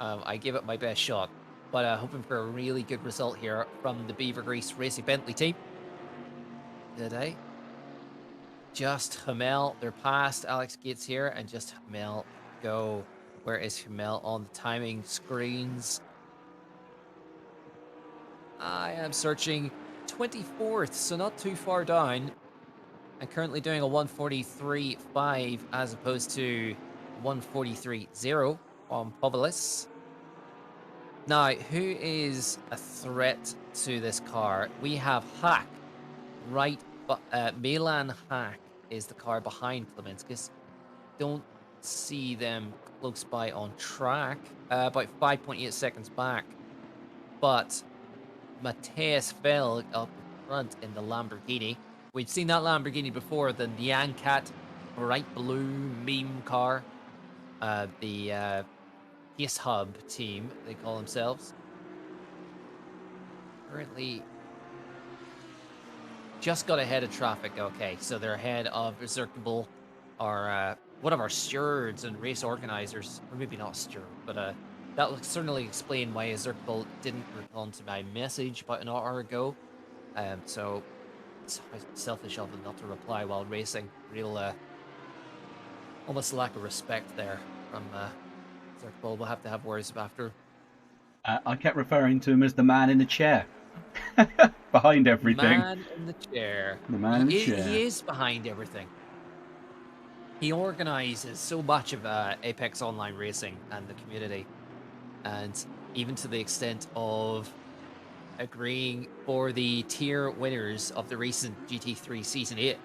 I gave it my best shot, but hoping for a really good result here from the Beaver Grease Racing Bentley team today. just Hamel. They're past Alex Gates here, and just Hamel go. Where is Hamel on the timing screens? I am searching 24th, so not too far down. I'm currently doing a 1:43.5 as opposed to 1:43.0 on Povolis. Now, who is a threat to this car? We have Hack, right? Milan Hack is the car behind Klemenskis. Don't see them close by on track, about 5.8 seconds back. But Matthias Fell up front in the Lamborghini. We've seen that Lamborghini before, the Nyancat bright blue meme car. The Ace Hub team, they call themselves. Currently just got ahead of traffic. Okay, so they're ahead of Zirkable, our one of our stewards and race organizers, or maybe not steward, but that will certainly explain why Zirkable didn't respond to my message about an hour ago. So it's selfish of them not to reply while racing. Real almost lack of respect there from Zirkable. We'll have to have words after. I kept referring to him as the man in the chair. Behind everything. The man in the chair. The man in the chair. He is behind everything. He organizes so much of Apex Online Racing and the community. And even to the extent of agreeing for the tier winners of the recent GT3 Season 8.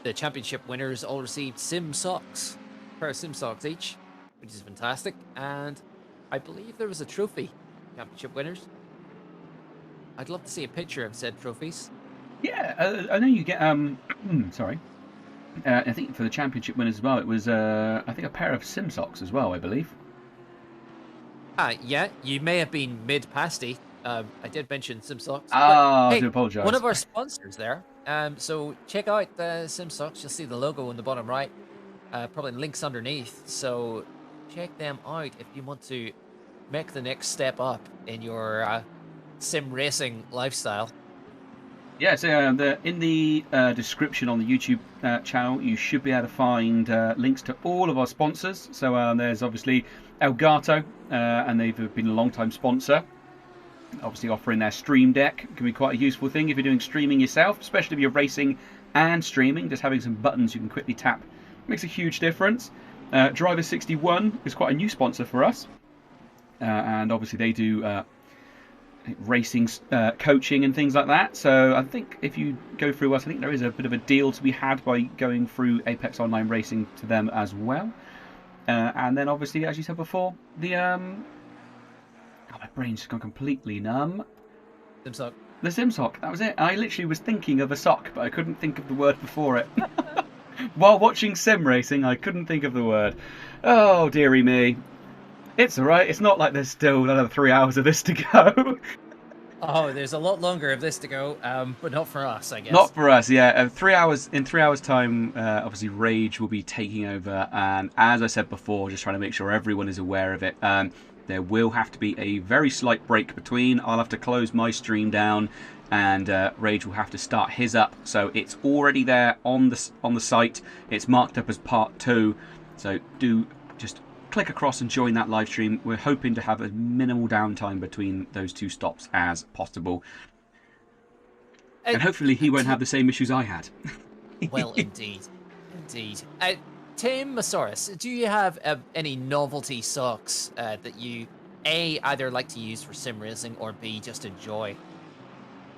The championship winners all received SIMSOKs, a pair of SIMSOKs each, which is fantastic. And I believe there was a trophy, championship winners. I'd love to see a picture of said trophies. Yeah, I know you get, sorry. I think for the championship winners as well, it was, I think a pair of SIMSOKs as well, I believe. Yeah, you may have been mid-pasty. I did mention SIMSOKs. Ah, hey, I do apologise. One of our sponsors there. So check out the SIMSOKs. You'll see the logo in the bottom right. Probably links underneath. So check them out if you want to make the next step up in your sim racing lifestyle. Yeah, so in the description on the YouTube channel, you should be able to find links to all of our sponsors. So there's obviously Elgato, and they've been a long-time sponsor. Obviously offering their Stream Deck can be quite a useful thing if you're doing streaming yourself, especially if you're racing and streaming. Just having some buttons you can quickly tap makes a huge difference. Driver 61 is quite a new sponsor for us, and obviously they do racing coaching and things like that. So I think if you go through us, I think there is a bit of a deal to be had by going through Apex Online Racing to them as well. And then obviously, as you said before, the my brain's just gone completely numb. SIMSOK. The SIMSOK, that was it. I literally was thinking of a sock, but I couldn't think of the word before it. While watching sim racing, I couldn't think of the word. Oh, dearie me. It's alright, it's not like there's still another 3 hours of this to go. Oh, there's a lot longer of this to go, but not for us, I guess. Not for us, yeah. In 3 hours' time, obviously Rage will be taking over, and as I said before, just trying to make sure everyone is aware of it. There will have to be a very slight break between. I'll have to close my stream down, and Rage will have to start his up. So it's already there on the site. It's marked up as part 2. So do just click across and join that live stream. We're hoping to have as minimal downtime between those two stops as possible. And hopefully he won't have the same issues I had. Well, indeed. Indeed. Timasorus, do you have any novelty socks that you, A, either like to use for sim racing, or B, just enjoy?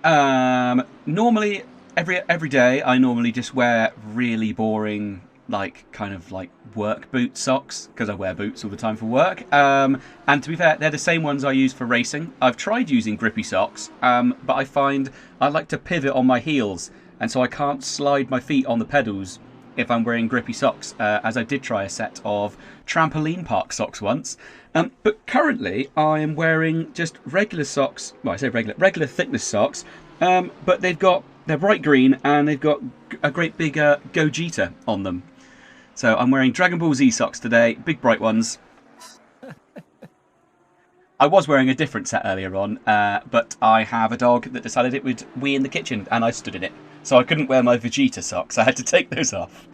Normally, every day, I normally just wear really boring, kind of work boot socks, because I wear boots all the time for work. And to be fair, they're the same ones I use for racing. I've tried using grippy socks, but I find I like to pivot on my heels, and so I can't slide my feet on the pedals if I'm wearing grippy socks, as I did try a set of trampoline park socks once. But currently, I am wearing just regular socks. Well, I say regular thickness socks, but they're bright green, and they've got a great big Gogeta on them. So I'm wearing Dragon Ball Z socks today, big bright ones. I was wearing a different set earlier on, but I have a dog that decided it would wee in the kitchen, and I stood in it. so I couldn't wear my Vegeta socks. I had to take those off.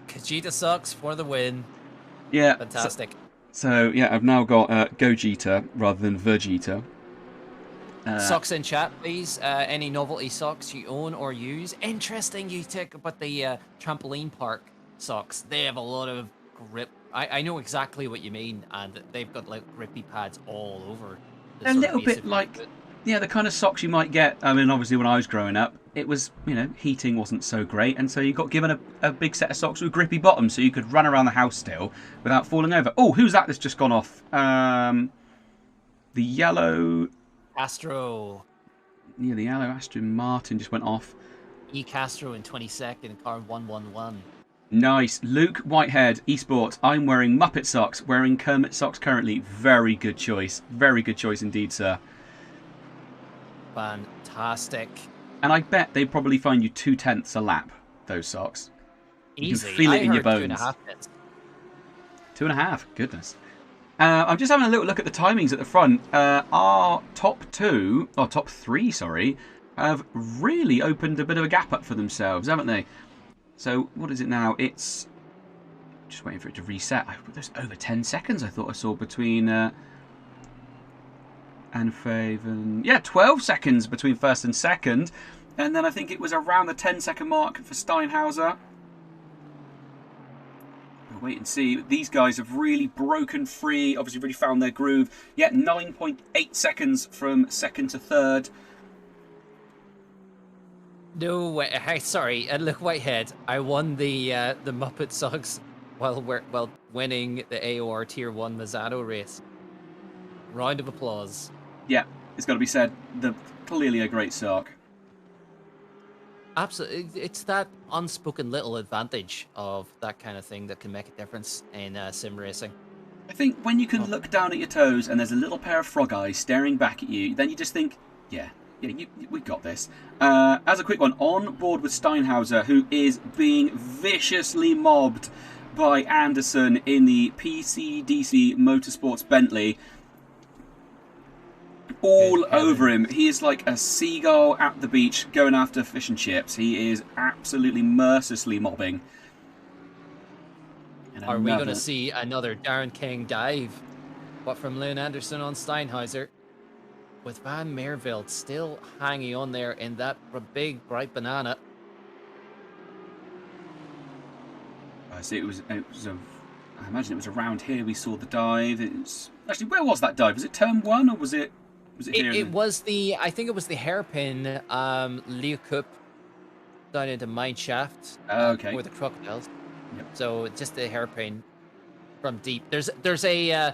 Vegeta socks for the win. Yeah. Fantastic. So yeah, I've now got Gogeta rather than Vegeta. Socks in chat, please. Any novelty socks you own or use? Interesting you took about the trampoline park socks. They have a lot of grip. I know exactly what you mean, and they've got like grippy pads all over. A little bit like, yeah, the kind of socks you might get. I mean, obviously when I was growing up, it was, you know, heating wasn't so great, and so you got given a big set of socks with grippy bottoms, so you could run around the house still without falling over. Oh, who's that that's just gone off? The yellow... Castro. Yeah, the yellow Aston Martin just went off. E Castro in 22nd, car 111. Nice. Luke Whitehead, eSports. I'm wearing Muppet socks, wearing Kermit socks currently. Very good choice. Very good choice indeed, sir. Fantastic. And I bet they probably find you 2/10 a lap, those socks. Easy. You can feel it in your bones. 2.5. 2.5, goodness. I'm just having a little look at the timings at the front. Our top three, sorry, have really opened a bit of a gap up for themselves, haven't they? So, what is it now? It's... just waiting for it to reset. There's over 10 seconds I thought I saw between... Anfave and... yeah, 12 seconds between first and second. And then I think it was around the 10-second mark for Steinhauser. We'll wait and see. These guys have really broken free, obviously really found their groove. Yeah, 9.8 seconds from second to third. No way. Sorry, look, Whitehead. I won the Muppet socks while winning the AOR Tier 1 Mazzato race. Round of applause. Yeah, it's got to be said. Clearly a great sock. Absolutely. It's that unspoken little advantage of that kind of thing that can make a difference in sim racing. I think when you can look down at your toes and there's a little pair of frog eyes staring back at you, then you just think, yeah, we got this. As a quick one, on board with Steinhauser, who is being viciously mobbed by Anderson in the PCDC Motorsports Bentley. All over him. He is like a seagull at the beach going after fish and chips. He is absolutely mercilessly mobbing. Are we going to see another Darren King dive? What from Lynn Anderson on Steinhauser? With Van Meerveld still hanging on there in that big bright banana. I see. I imagine it was around here we saw the dive. Actually, where was that dive? Was it turn 1 or was it? It was the, I think it was the hairpin, Leo Coupe down into Mine Shaft. Okay. For the crocodiles. Yep. So just the hairpin from deep. There's a,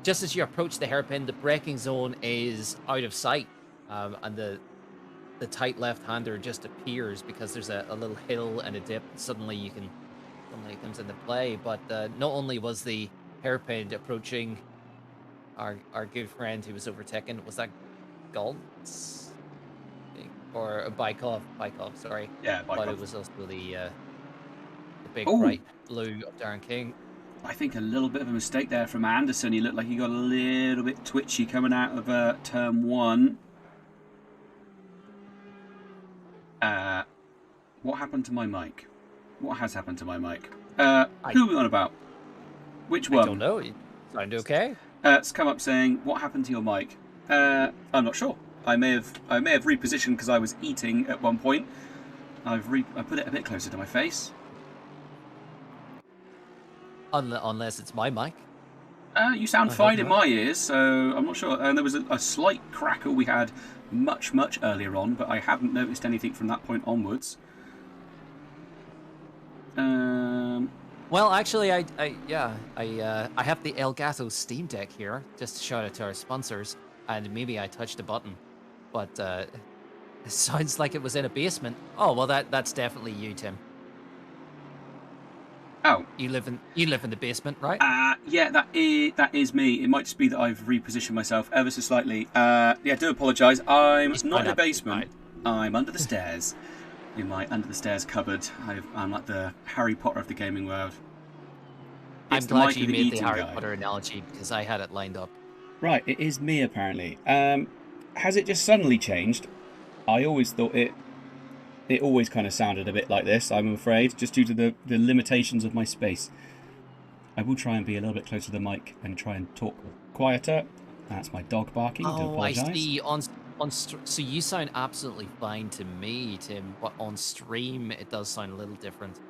just as you approach the hairpin, the braking zone is out of sight. And the tight left-hander just appears because there's a little hill and a dip. Suddenly it comes into play. But not only was the hairpin approaching our good friend who was overtaken, was that Galtz? Or Bykov, sorry. Yeah, Bykov. But it was also the big bright blue of Darren King. I think a little bit of a mistake there from Anderson. He looked like he got a little bit twitchy coming out of turn 1. What happened to my mic? What has happened to my mic? Who are we on about? Which one? I don't know. You sound okay? It's come up saying, "What happened to your mic?" I'm not sure. I may have repositioned because I was eating at one point. I put it a bit closer to my face. Unless it's my mic. You sound fine in my ears, so I'm not sure. And there was a slight crackle we had much earlier on, but I haven't noticed anything from that point onwards. Well, actually, I have the Elgato Steam Deck here, just to shout out to our sponsors, and maybe I touched a button, but it sounds like it was in a basement. Oh, well, that's definitely you, Tim. Oh, you live in the basement, right? Yeah, that is me. It might just be that I've repositioned myself ever so slightly. Yeah, I do apologise. I'm not in a basement. I'm under the stairs. In my under the stairs cupboard. I'm like the Harry Potter of the gaming world. I'm glad you made the Harry Potter analogy because I had it lined up. Right, it is me apparently. Has it just suddenly changed? I always thought it it always kind of sounded a bit like this, I'm afraid, just due to the limitations of my space. I will try and be a little bit closer to the mic and try and talk quieter. That's my dog barking. Do Oh, I apologise. see. So you sound absolutely fine to me, Tim. But on stream, it does sound a little different.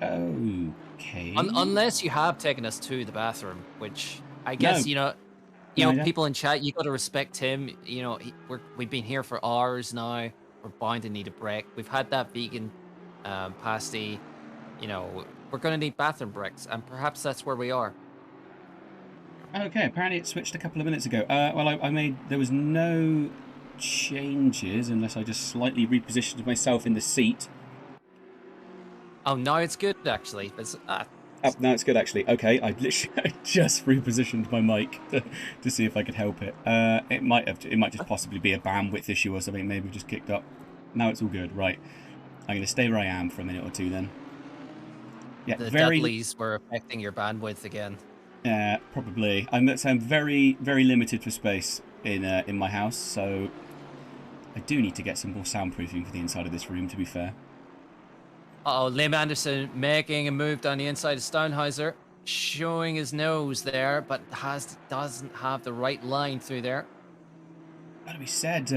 Okay. Unless you have taken us to the bathroom, which I guess No. people in chat, you got to respect Tim. You know, we've been here for hours now. We're bound to need a break. We've had that vegan pasty. You know, we're going to need bathroom breaks, and perhaps that's where we are. Okay, apparently it switched a couple of minutes ago. Well, there was no changes unless I just slightly repositioned myself in the seat. Oh, no, it's good actually. No, it's good actually. Okay, I literally just repositioned my mic to see if I could help it. It might just possibly be a bandwidth issue or something. Maybe just kicked up. Now it's all good. Right, I'm going to stay where I am for a minute or two then. Yeah, the Dudleys were affecting your bandwidth again. Yeah, probably. I'm very, very limited for space in my house, so I do need to get some more soundproofing for the inside of this room, to be fair. Uh-oh, Lim Anderson making a move down the inside of Steinhauser, showing his nose there, but doesn't have the right line through there. Gotta be said,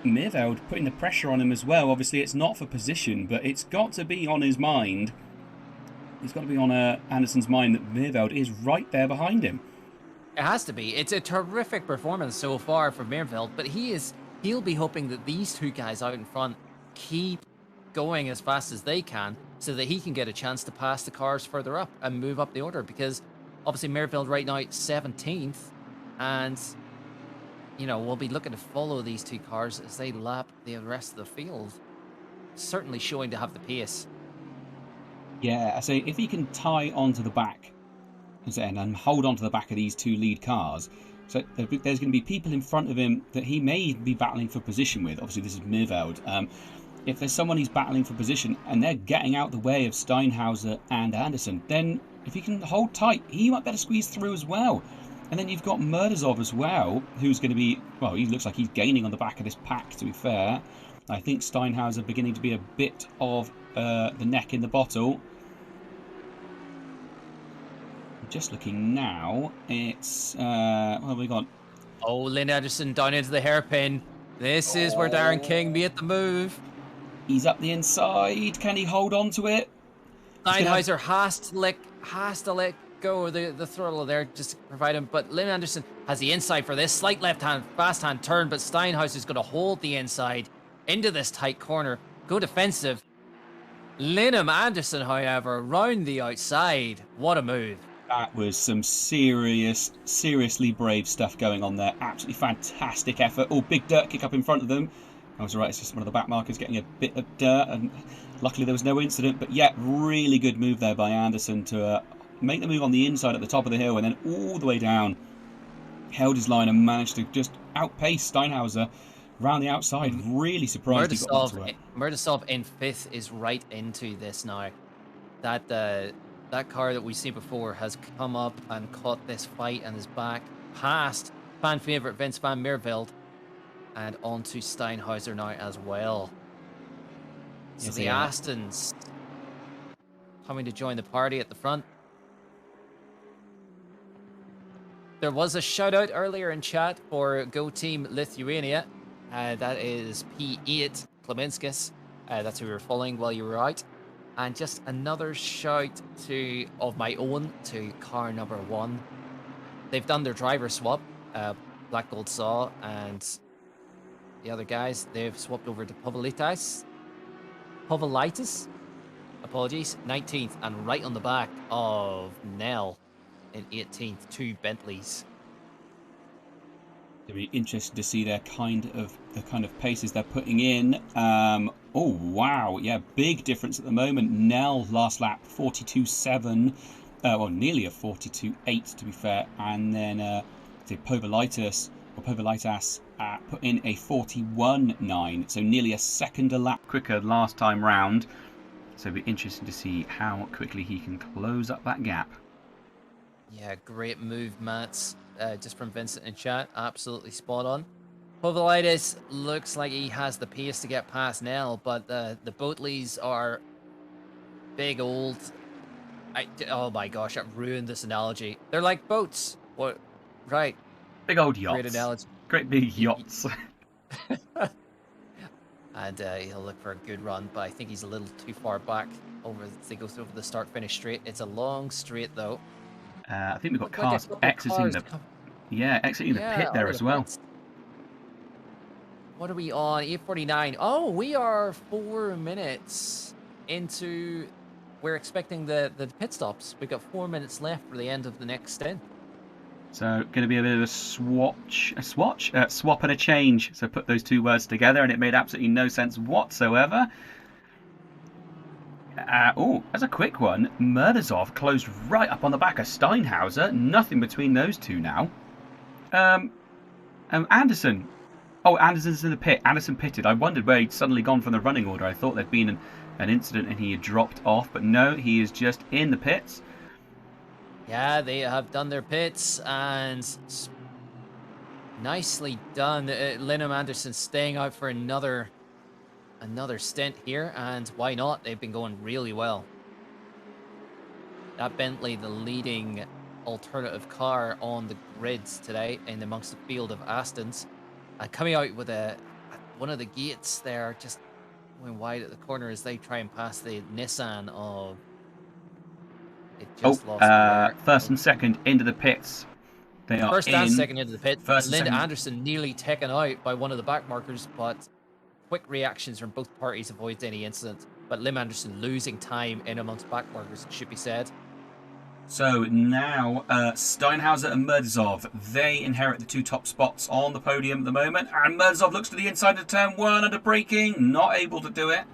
Mirveld putting the pressure on him as well. Obviously, it's not for position, but it's got to be on his mind. It's got to be on Anderson's mind that Mirveld is right there behind him. It has to be. It's a terrific performance so far for Mirveld, but he'll be hoping that these two guys out in front keep going as fast as they can so that he can get a chance to pass the cars further up and move up the order, because obviously Mirveld right now 17th, and you know, we'll be looking to follow these two cars as they lap the rest of the field, certainly showing to have the pace. Yeah, I say if he can tie onto the back and hold on to the back of these two lead cars, so there's going to be people in front of him that he may be battling for position with. Obviously, this is Mirveld. If there's someone he's battling for position and they're getting out the way of Steinhauser and Anderson, then if he can hold tight, he might better squeeze through as well. And then you've got Murdazov as well, who's going to be, well, he looks like he's gaining on the back of this pack, to be fair. I think Steinhauser beginning to be a bit of the neck in the bottle. Just looking now, it's, what have we got? Oh, Lynn Anderson down into the hairpin. This is where Darren King made the move. He's up the inside. Can he hold on to it? Steinhauser has to let go of the throttle there just to provide him. But Lynn Anderson has the inside for this slight left-hand, fast-hand turn, but Steinhauser's going to hold the inside into this tight corner. Go defensive. Lynham Anderson, however, round the outside. What a move. That was some seriously brave stuff going on there. Absolutely fantastic effort. Oh, big dirt kick up in front of them. I was right, it's just one of the back markers getting a bit of dirt, and luckily there was no incident. But yeah, really good move there by Anderson to make the move on the inside at the top of the hill and then all the way down. Held his line and managed to just outpace Steinhauser round the outside. Really surprised he got onto it. Murdasov in 5th is right into this now. That car that we've seen before has come up and caught this fight and is back past fan favourite Vince van Mirveld and onto Steinhauser now as well. So Yes, the Astons coming to join the party at the front. There was a shout out earlier in chat for Go Team Lithuania. That is P8 Klemenskis. That's who we were following while you were out. And just another shout of my own to car number 1. They've done their driver swap. Black Gold Saw and the other guys, they've swapped over to Povolitis, apologies, 19th, and right on the back of Nell in 18th, 2 Bentleys. It'll be interesting to see the kind of paces they're putting in. Oh wow, yeah, big difference at the moment. Nell last lap 42.7, well nearly a 42.8 to be fair, and then Povolitis put in a 41.9, so nearly a second a lap quicker last time round. So it'll be interesting to see how quickly he can close up that gap. Yeah, great move, Mats. Just from Vincent in chat, absolutely spot on. Povolitis looks like he has the pace to get past Nell, but the Boatleys are big old. Oh my gosh, that ruined this analogy. They're like boats. What? Right. Big old Great yachts. analogy. Great big yachts. And he'll look for a good run, but I think he's a little too far back over as he goes over the start-finish straight. It's a long straight though. I think we've got Look like a cars couple of exiting cars the come- exiting the pit out there of as the well. pits. What are we on? 8:49. Oh, we are 4 minutes into. We're expecting the pit stops. We've got 4 minutes left for the end of the next stint. So going to be a bit of a swap and a change. So put those two words together, and it made absolutely no sense whatsoever. As a quick one, Murdazov closed right up on the back of Steinhauser. Nothing between those two now. Anderson. Oh, Anderson's in the pit. Anderson pitted. I wondered where he'd suddenly gone from the running order. I thought there'd been an incident and he had dropped off, but no, he is just in the pits. Yeah, they have done their pits, and nicely done. Linham Anderson staying out for another stint here, and why not? They've been going really well. That Bentley, the leading alternative car on the grids today, in amongst the field of Astons, coming out with one of the gates there, just going wide at the corner as they try and pass the Nissan of. It just lost first and second into the pits. They are first and second into the pit. First Linda and Anderson nearly taken out by one of the back markers, but quick reactions from both parties avoids any incident. But Lim Anderson losing time in amongst back markers, it should be said. So now Steinhauser and Murdazov, they inherit the two top spots on the podium at the moment. And Murdazov looks to the inside of turn one under braking, not able to do it.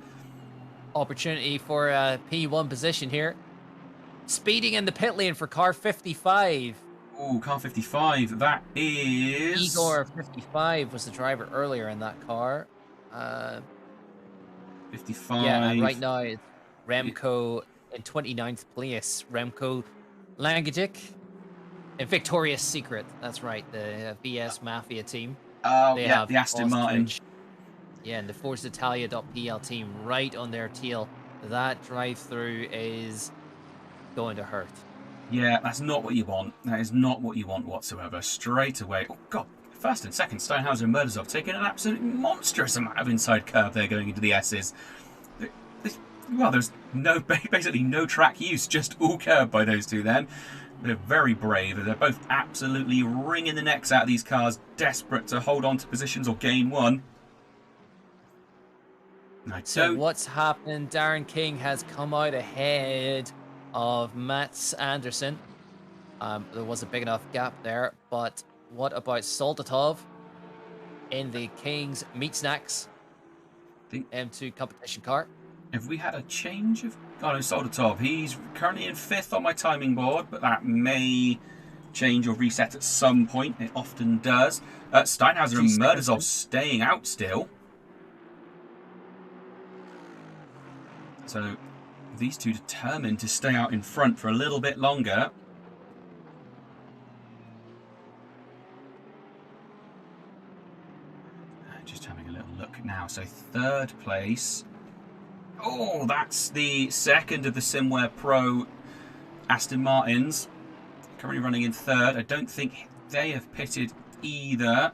Opportunity for a P1 position here. Speeding in the pit lane for car 55. Ooh, car 55, that is... Igor 55 was the driver earlier in that car. 55. Yeah, and right now it's Remco in 29th place. Remco Langajic and Victoria's Secret. That's right, the VS Mafia team. Oh, They yeah, have the Aston Martin. Ostrich. Yeah, and the ForceItalia.pl team right on their tail. That drive-through is going to hurt. Yeah, that's not what you want. That is not what you want whatsoever. Straight away. Oh, God. First and second, Steinhauser and Murdazov taking an absolute monstrous amount of inside curve there going into the S's. Well, there's basically no track use, just all curb by those two then. They're very brave. They're both absolutely wringing the necks out of these cars, desperate to hold on to positions or gain one. So what's happened? Darren King has come out ahead of Mats Anderson. There was a big enough gap there, but what about Soldatov in the King's Meat Snacks M2 competition car? Have we had a change of... Oh, no, Soldatov. He's currently in 5th on my timing board, but that may change or reset at some point. It often does. Steinhauser and Murdazov staying out still. So these two determined to stay out in front for a little bit longer. Just having a little look now. So 3rd place. Oh, that's the second of the Simware Pro Aston Martins. Currently running in 3rd. I don't think they have pitted either.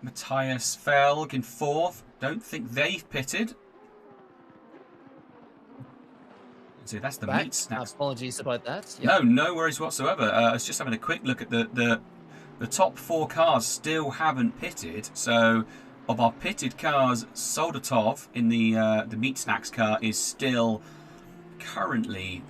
Matthias Felg in 4th. Don't think they've pitted. So that's the meat snacks. Apologies about that. No, Yep. no worries whatsoever. I was just having a quick look at the top 4 cars still haven't pitted. So of our pitted cars, Soldatov in the meat snacks car is still currently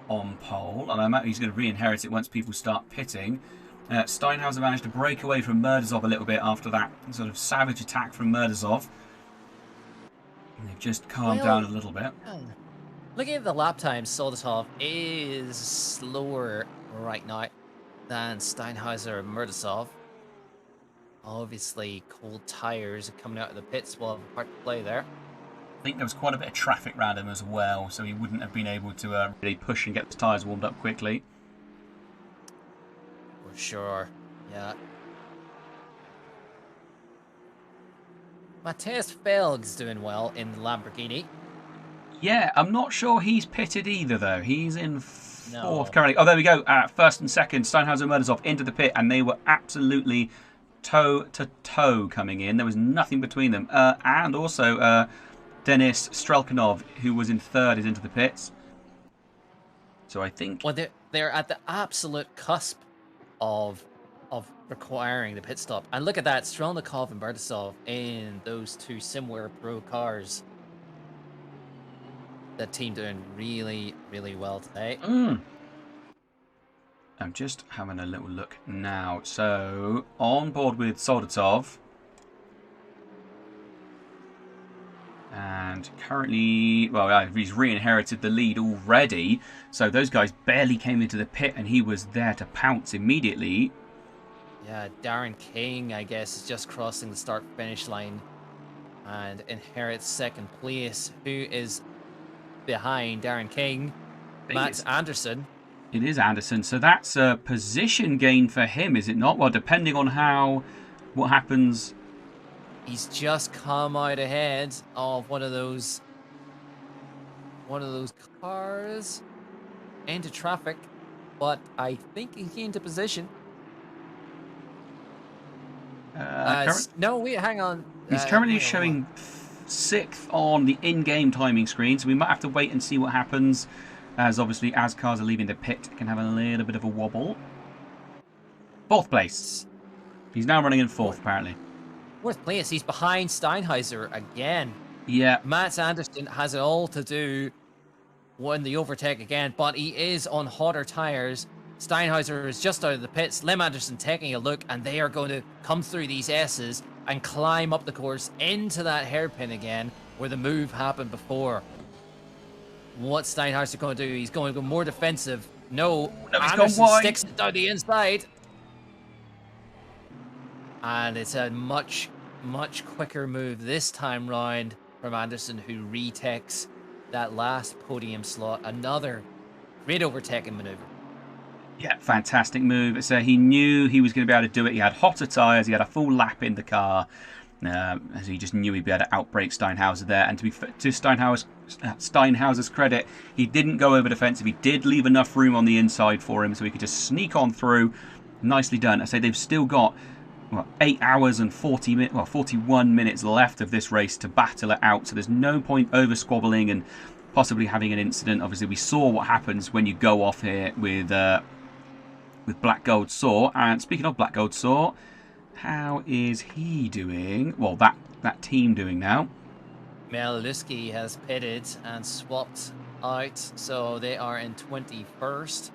on pole, and I imagine he's going to re-inherit it once people start pitting. Steinhauser managed to break away from Murdazov a little bit after that sort of savage attack from Murdazov. And they've just calmed down a little bit. Looking at the lap times, Soldatov is slower right now than Steinhauser and Murdazov. Obviously, cold tyres coming out of the pits will have a part to play there. I think there was quite a bit of traffic around him as well, so he wouldn't have been able to really push and get the tyres warmed up quickly. For sure, yeah. Matthias Felg's doing well in the Lamborghini. Yeah, I'm not sure he's pitted either, though. He's in fourth No. currently. Oh, there we go. First and second, Steinhauser and Murdersov into the pit, and they were absolutely toe-to-toe coming in. There was nothing between them. And also, Denis Strelkanov, who was in third, is into the pits. So I think... Well, they're at the absolute cusp of requiring the pit stop. And look at that, Strelnikov and Murdersov in those two SimWare Pro cars. That team doing really, really well today. I'm just having a little look now. So, on board with Soldatov. And currently, well, he's re-inherited the lead already. So those guys barely came into the pit and he was there to pounce immediately. Yeah, Darren King, I guess, is just crossing the start-finish line and inherits second place. Who is behind Darren King? Matt Anderson. It is Anderson. So that's a position gain for him, is it not? Well, depending on what happens... He's just come out ahead of one of those cars into traffic, but I think he's into position. No, wait, hang on. He's currently showing 6th on the in-game timing screen, so we might have to wait and see what happens. As obviously, as cars are leaving the pit, it can have a little bit of a wobble. 4th place. He's now running in 4th, apparently. 4th place. He's behind Steinhauser again. Yeah. Matt Anderson has it all to do when the overtake again, but he is on hotter tires. Steinhauser is just out of the pits. Lim Anderson taking a look, and they are going to come through these S's and climb up the course into that hairpin again, where the move happened before. What's Steinhauser going to do? He's going to go more defensive. No, Anderson sticks it down the inside. And it's a much quicker move this time round from Anderson, who retakes that last podium slot. Another great overtaking maneuver. Yeah, fantastic move. So he knew he was going to be able to do it. He had hotter tyres. He had a full lap in the car. As he just knew he'd be able to outbrake Steinhauser there. And to Steinhauser's credit, he didn't go over defensive. He did leave enough room on the inside for him so he could just sneak on through. Nicely done. I say they've still got 8 hours and 41 minutes left of this race to battle it out. So there's no point over squabbling and possibly having an incident. Obviously, we saw what happens when you go off here with Black Gold Saw. And speaking of Black Gold Saw, how is he doing? Well, that team doing now. Mel Lusky has pitted and swapped out, so they are in 21st.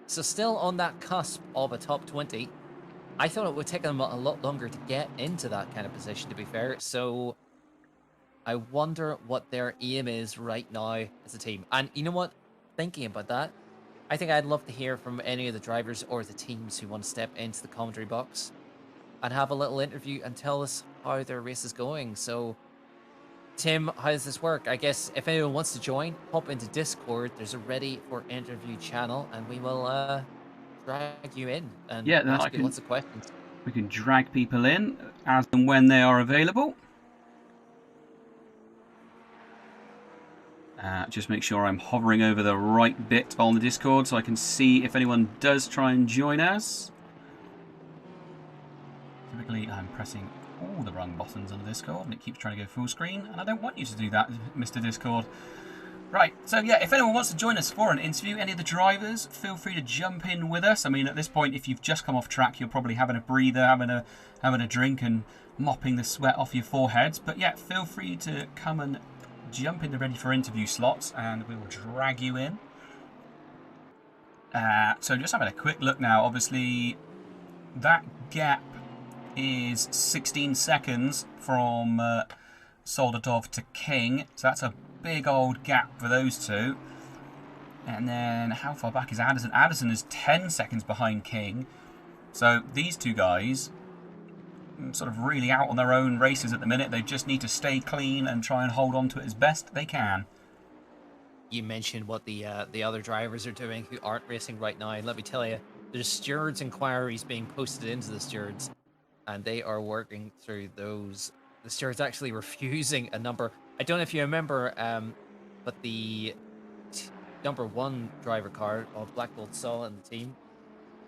So still on that cusp of a top 20. I thought it would take them a lot longer to get into that kind of position, to be fair. So I wonder what their aim is right now as a team. And you know what? Thinking about that, I think I'd love to hear from any of the drivers or the teams who want to step into the commentary box and have a little interview and tell us how their race is going. So, Tim, how does this work? I guess if anyone wants to join, hop into Discord. There's a ready for interview channel, and we will drag you in and ask you lots of questions. We can drag people in as and when they are available. Just make sure I'm hovering over the right bit on the Discord so I can see if anyone does try and join us. Typically, I'm pressing all the wrong buttons on the Discord and it keeps trying to go full screen, and I don't want you to do that, Mr. Discord. Right, so yeah, if anyone wants to join us for an interview, any of the drivers, feel free to jump in with us. I mean, at this point, if you've just come off track, you're probably having a breather, having a drink and mopping the sweat off your foreheads. But yeah, feel free to come and jump in the ready for interview slots and we will drag you in. So just having a quick look now, obviously that gap is 16 seconds from Soldatov to King, so that's a big old gap for those two. And then how far back is Anderson? Anderson is 10 seconds behind King. So these two guys sort of really out on their own races at the minute. They just need to stay clean and try and hold on to it as best they can. You mentioned what the other drivers are doing who aren't racing right now. And let me tell you, there's stewards inquiries being posted into the stewards, and they are working through those the steward's actually refusing a number. I don't know if you remember, but the number 1 driver car of Black Gold Saw and the team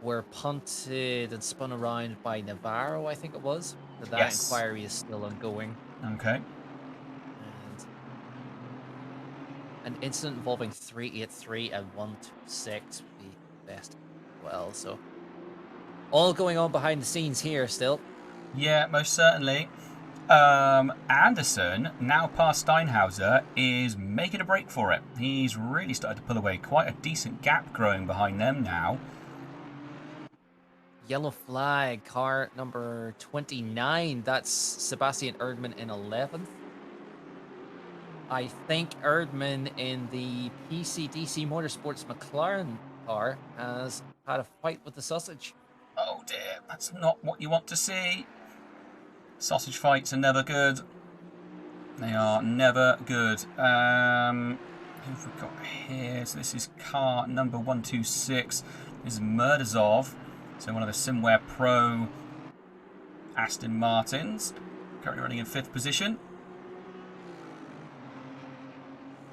were punted and spun around by Navarro, I think it was. So that Yes. inquiry is still ongoing. Okay. And an incident involving 383 and 126 would be best as well. So all going on behind the scenes here still. Yeah, most certainly. Anderson, now past Steinhauser, is making a break for it. He's really started to pull away. Quite a decent gap growing behind them now. Yellow flag, car number 29. That's Sebastian Erdmann in 11th. I think Erdmann in the PCDC Motorsports McLaren car has had a fight with the sausage. Oh dear, that's not what you want to see. Sausage fights are never good. They are never good. Who have we got here? So this is car number 126. This is Murdazov. So one of the Simware Pro Aston Martins. Currently running in 5th position.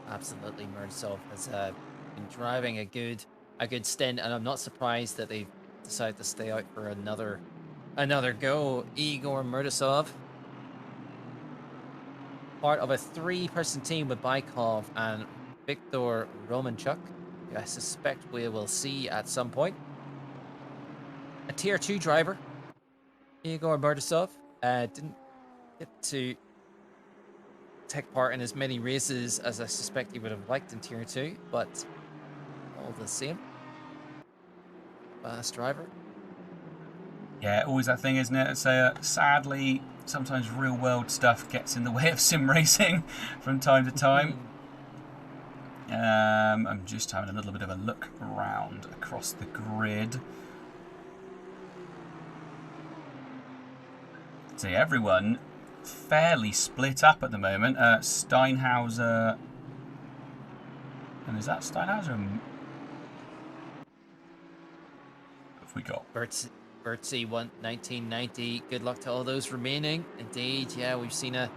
Absolutely, Murdazov has been driving a good stint, and I'm not surprised that they've decided to stay out for another go. Igor Murdazov, part of a 3-person team with Baikov and Viktor Romanchuk, who I suspect we will see at some point. A tier 2 driver, Igor Murdazov, didn't get to take part in as many races as I suspect he would have liked in tier 2, but all the same, fast driver. Yeah, always that thing, isn't it? So, sadly, sometimes real-world stuff gets in the way of sim racing from time to time. I'm just having a little bit of a look around across the grid. See, everyone fairly split up at the moment. Steinhauser... And is that Steinhauser? What have we got? Bertzi won 1990. Good luck to all those remaining. Indeed, yeah, we've seen a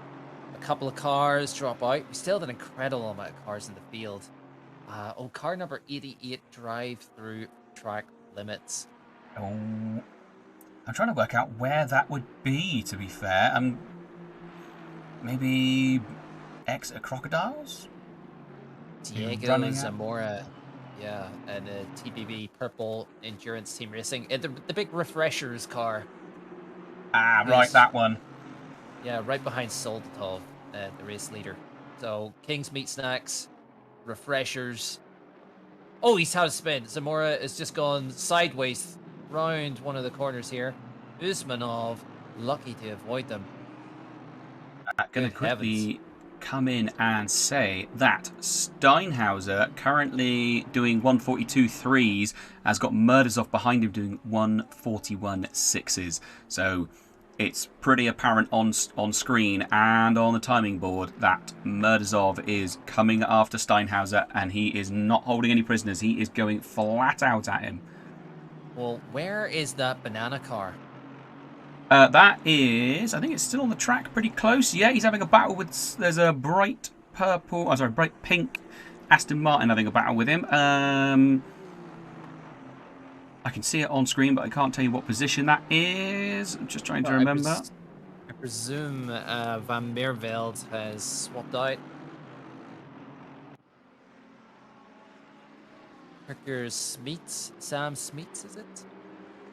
couple of cars drop out. We still have an incredible amount of cars in the field. Car number 88 drive through track limits. Oh, I'm trying to work out where that would be, to be fair. Maybe Exeter Crocodiles? Diego Zamora. Yeah, and a TBB Purple Endurance Team Racing. The big Refreshers car. Ah, right, that one. Yeah, right behind Soldatov, the race leader. So, King's Meat Snacks, Refreshers. Oh, he's had a spin. Zamora has just gone sideways round one of the corners here. Usmanov, lucky to avoid them. I'm going to quickly come in and say that Steinhauser, currently doing 142.3s, has got Murdazov behind him doing 141.6s. So it's pretty apparent on screen and on the timing board that Murdazov is coming after Steinhauser, and he is not holding any prisoners. He is going flat out at him. Well, where is that banana car? That is, I think it's still on the track pretty close. Yeah, he's having a battle with, there's a bright pink Aston Martin having a battle with him. I can see it on screen, but I can't tell you what position that is. I'm just trying to remember. I presume Van Meerveld has swapped out. Sam Smeets, is it?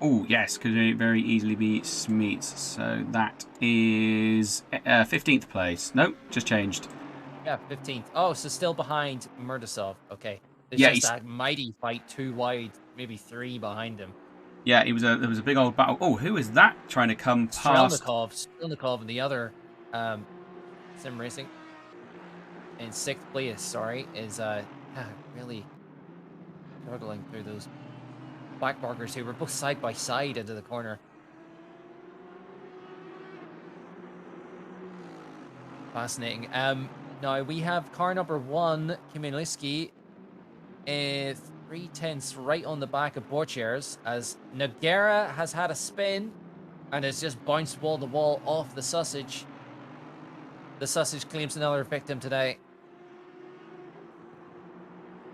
Oh, yes, could very easily be Smeets. So that is 15th place. Nope, just changed. Yeah, 15th. Oh, so still behind Murdasov. Okay. There's Yeah, just that mighty fight, 2 wide, maybe 3 behind him. Yeah, there was a big old battle. Oh, who is that trying to come past? Strelnikov and the other sim racing in 6th place, sorry, is really struggling through those backmarkers who were both side by side into the corner. Fascinating. Now we have car number 1, Kimielski, 3/10 right on the back of Borchers, as Noguera has had a spin and has just bounced wall to wall off the sausage. The sausage claims another victim today.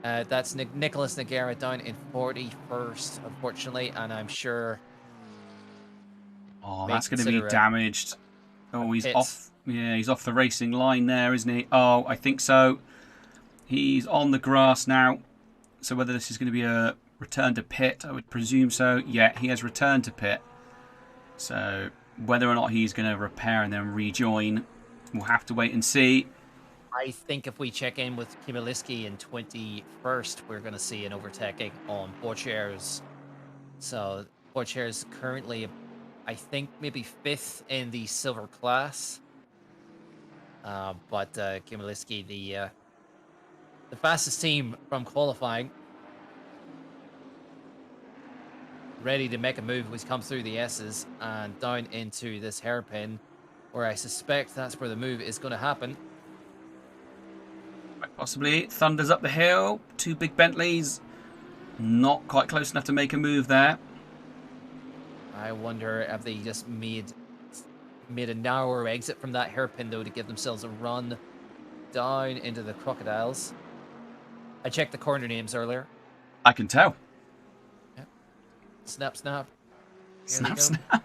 That's Nicholas Nagara down in 41st, unfortunately, and I'm sure. Oh, that's going to be damaged. Oh, he's off. Yeah, he's off the racing line there, isn't he? Oh, I think so. He's on the grass now. So whether this is going to be a return to pit, I would presume so. Yeah, he has returned to pit. So whether or not he's going to repair and then rejoin, we'll have to wait and see. I think if we check in with Kimiliski in 21st, we're going to see an overtaking on 12hrs. So 12hrs currently, I think, maybe 5th in the silver class. But Kimiliski, the fastest team from qualifying, ready to make a move. He's come through the S's and down into this hairpin, where I suspect that's where the move is going to happen. Possibly. Thunder's up the hill. 2 big Bentleys. Not quite close enough to make a move there. I wonder if they just made a narrower exit from that hairpin, though, to give themselves a run down into the crocodiles. I checked the corner names earlier. I can tell. Yep. Snap, snap. Here Snap, snap.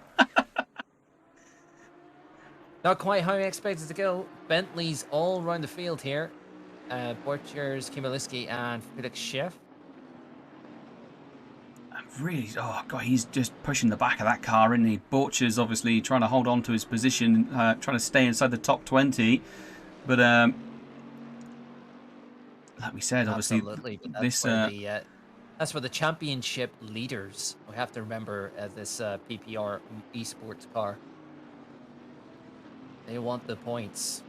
Not quite how I expected to go. Bentley's all around the field here. Borchers, Kimiliski, and Felix Chef. Really, oh god, he's just pushing the back of that car, isn't he? Borchers obviously trying to hold on to his position, trying to stay inside the top 20. But like we said, obviously, absolutely. But this that's for the championship leaders. We have to remember this PPR esports car. They want the points.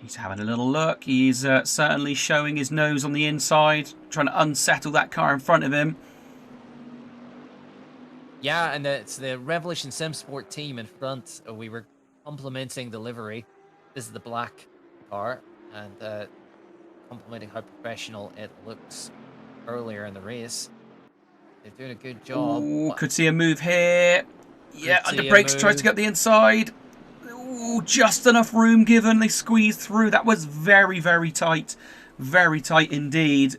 He's having a little look. He's certainly showing his nose on the inside, trying to unsettle that car in front of him. Yeah, and it's the Revolution SimSport team in front. We were complimenting the livery. This is the black car, and complimenting how professional it looks earlier in the race. They're doing a good job. Ooh, could see a move here. Yeah, under brakes, tries to get the inside. Ooh, just enough room given. They squeezed through. That was very, very tight. Very tight indeed.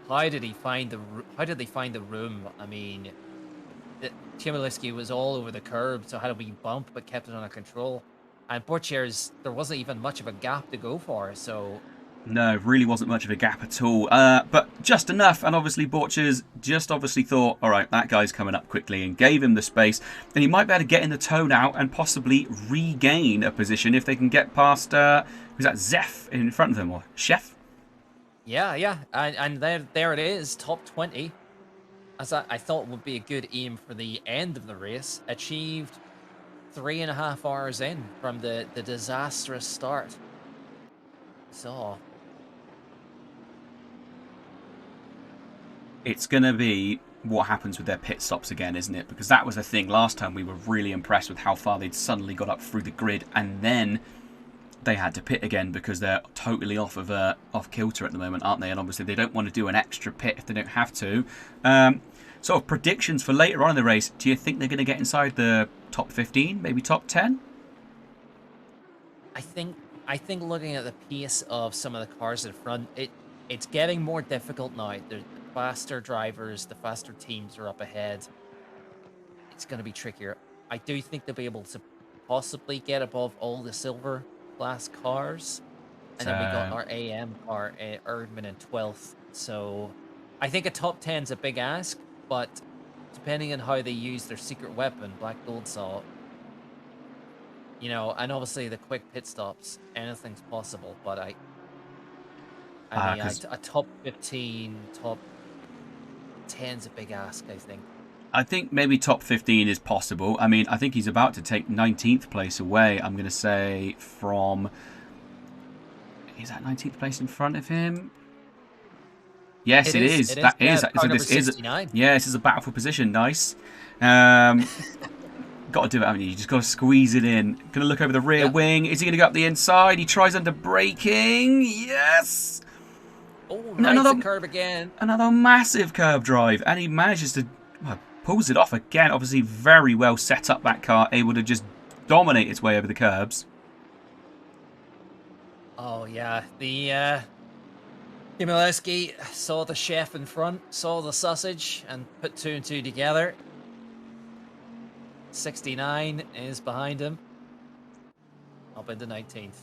How did he find the? How did they find the room? I mean, Kimiliski was all over the curb, so had a wee bump, but kept it under control. And Borchers, there wasn't even much of a gap to go for, so. No, really wasn't much of a gap at all. But just enough, and obviously Borchers just obviously thought, all right, that guy's coming up quickly, and gave him the space. And he might be able to get in the toe now and possibly regain a position if they can get past, who's that, Zeph in front of them, or Chef? Yeah, and there it is, top 20. As I thought would be a good aim for the end of the race. Achieved 3.5 hours in from the disastrous start. So it's going to be what happens with their pit stops again, isn't it? Because that was the thing. Last time we were really impressed with how far they'd suddenly got up through the grid, and then they had to pit again because they're totally off kilter at the moment, aren't they? And obviously they don't want to do an extra pit if they don't have to. Sort of predictions for later on in the race. Do you think they're going to get inside the top 15, maybe top 10? I think looking at the pace of some of the cars in front, it's getting more difficult now. The faster drivers, the faster teams are up ahead. It's going to be trickier. I do think they'll be able to possibly get above all the silver class cars. And then we got our AM car, Erdman in 12th. So I think a top 10 is a big ask, but depending on how they use their secret weapon, Black Gold Saw, you know, and obviously the quick pit stops, anything's possible. But I mean, a top 15, top 10 is a big ask, I think. I think maybe top 15 is possible. I mean, I think he's about to take 19th place away. I'm going to say from... Is that 19th place in front of him? Yes, it is. That is. So this is. Yeah, this is a battle for position. Nice. Got to do it, haven't you? You just got to squeeze it in. Going to look over the rear wing. Is he going to go up the inside? He tries under braking. Yes. Oh, another curve again. Another massive curb drive, and he manages to pulls it off again. Obviously, very well set up that car, able to just dominate its way over the curbs. Oh yeah, the Kimilowski saw the chef in front, saw the sausage, and put 2 and 2 together. 69 is behind him, up into 19th.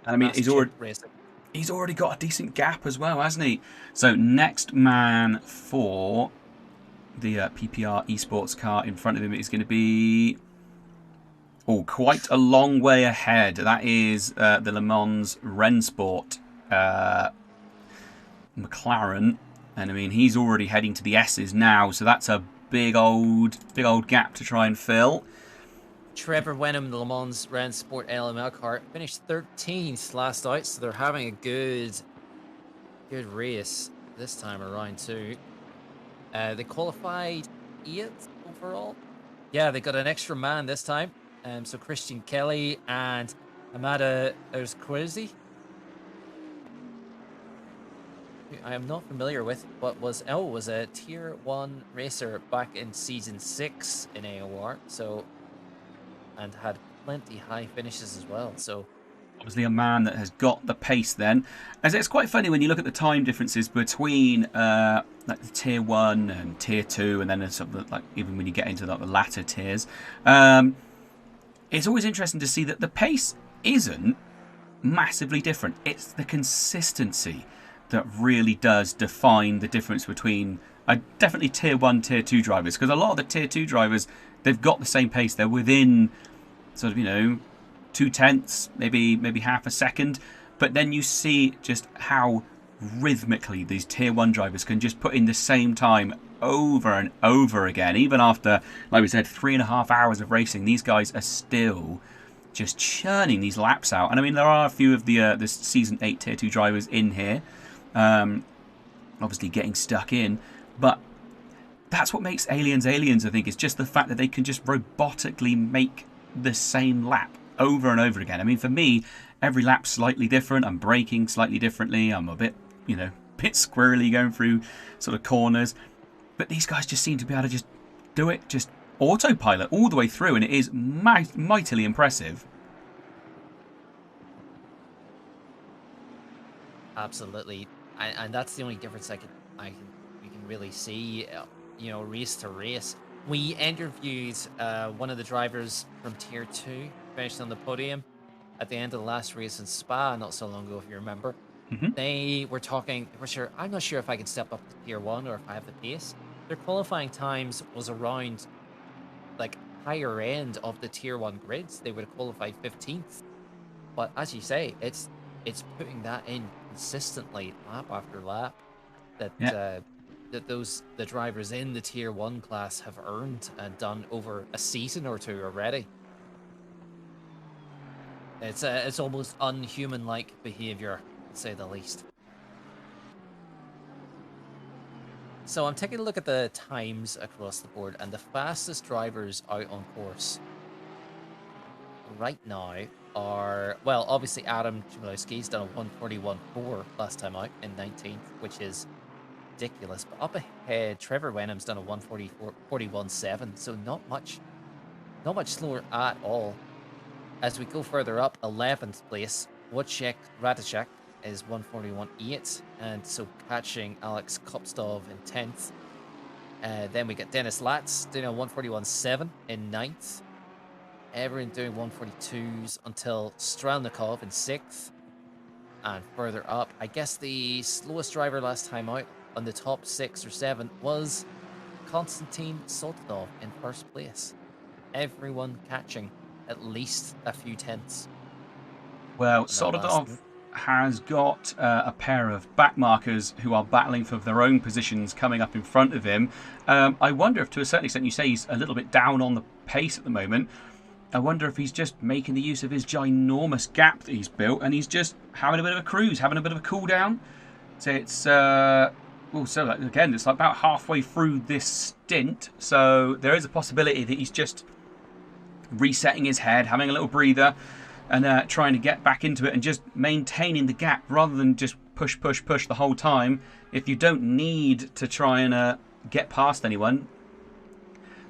And I mean, Racing. he's already got a decent gap as well, hasn't he? So next man for the PPR esports car in front of him is going to be quite a long way ahead. That is the Le Mans Rennsport McLaren, and I mean he's already heading to the S's now, so that's a big old gap to try and fill. Trevor Wenham, the Le Mans Rennsport LML car, finished 13th last out, so they're having a good race this time around too. They qualified 8th overall. Yeah, they got an extra man this time. So Christian Kelly and Amada Erzquizzi, I am not familiar with, but was a tier 1 racer back in season 6 in AOR, so, and had plenty high finishes as well. So obviously a man that has got the pace then. As it's quite funny when you look at the time differences between like the tier 1 and tier 2, and then sort of like even when you get into like the latter tiers. It's always interesting to see that the pace isn't massively different. It's the consistency that really does define the difference between definitely tier 1, tier 2 drivers. Because a lot of the tier 2 drivers, they've got the same pace. They're within sort of, 0.2, maybe half a second. But then you see just how rhythmically these tier 1 drivers can just put in the same time over and over again. Even after, like we said, 3.5 hours of racing, these guys are still just churning these laps out. And I mean, there are a few of the season 8 tier 2 drivers in here, obviously getting stuck in, but that's what makes Aliens, I think, is just the fact that they can just robotically make the same lap over and over again. I mean, for me, every lap's slightly different. I'm braking slightly differently. I'm a bit, bit squirrely going through sort of corners. But these guys just seem to be able to just do it, just autopilot all the way through, and it is mightily impressive. Absolutely, and that's the only difference we can really see, race to race. We interviewed one of the drivers from tier 2, finished on the podium at the end of the last race in Spa not so long ago, if you remember. Mm-hmm. They were talking, I'm not sure if I can step up to tier 1 or if I have the pace. Their qualifying times was around like higher end of the tier 1 grids. They would have qualified 15th. But as you say, it's putting that in consistently lap after lap that the drivers in the tier 1 class have earned and done over a season or 2 already. It's almost unhuman-like behavior, to say the least. So I'm taking a look at the times across the board, and the fastest drivers out on course right now are, well, obviously Adam Chmielewski's done a 1:41.4 last time out in 19th, which is ridiculous. But up ahead, Trevor Wenham's done a 1:41.7, so not much slower at all. As we go further up, 11th place, Wojciech Ratajczak is 1:41.8, and so catching Alex Kopstov in 10th. Then we get Dennis Latz doing a 1:41.7 in 9th. Everyone doing 1:42s until Strelnikov in 6th. And further up, I guess the slowest driver last time out on the top 6 or 7 was Konstantin Soltanov in 1st place. Everyone catching at least a few tenths. Well, Soltanov has got a pair of backmarkers who are battling for their own positions coming up in front of him. I wonder if, to a certain extent, you say he's a little bit down on the pace at the moment. I wonder if he's just making the use of his ginormous gap that he's built, and he's just having a bit of a cruise, having a bit of a cool down. So it's again, it's like about halfway through this stint. So there is a possibility that he's just resetting his head, having a little breather, and trying to get back into it and just maintaining the gap rather than just push the whole time. If you don't need to try and get past anyone,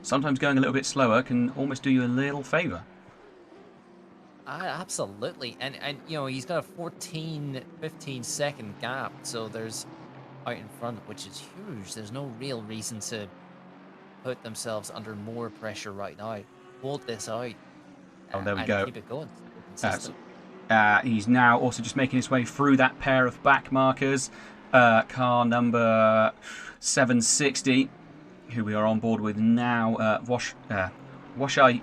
sometimes going a little bit slower can almost do you a little favour. Absolutely. And you know, he's got a 14, 15-second gap, so there's out in front, which is huge. There's no real reason to put themselves under more pressure right now. Hold this out Oh, there we and go. keep it going. Consistent. He's now also just making his way through that pair of back markers. Car number 760, who we are on board with now. Washai,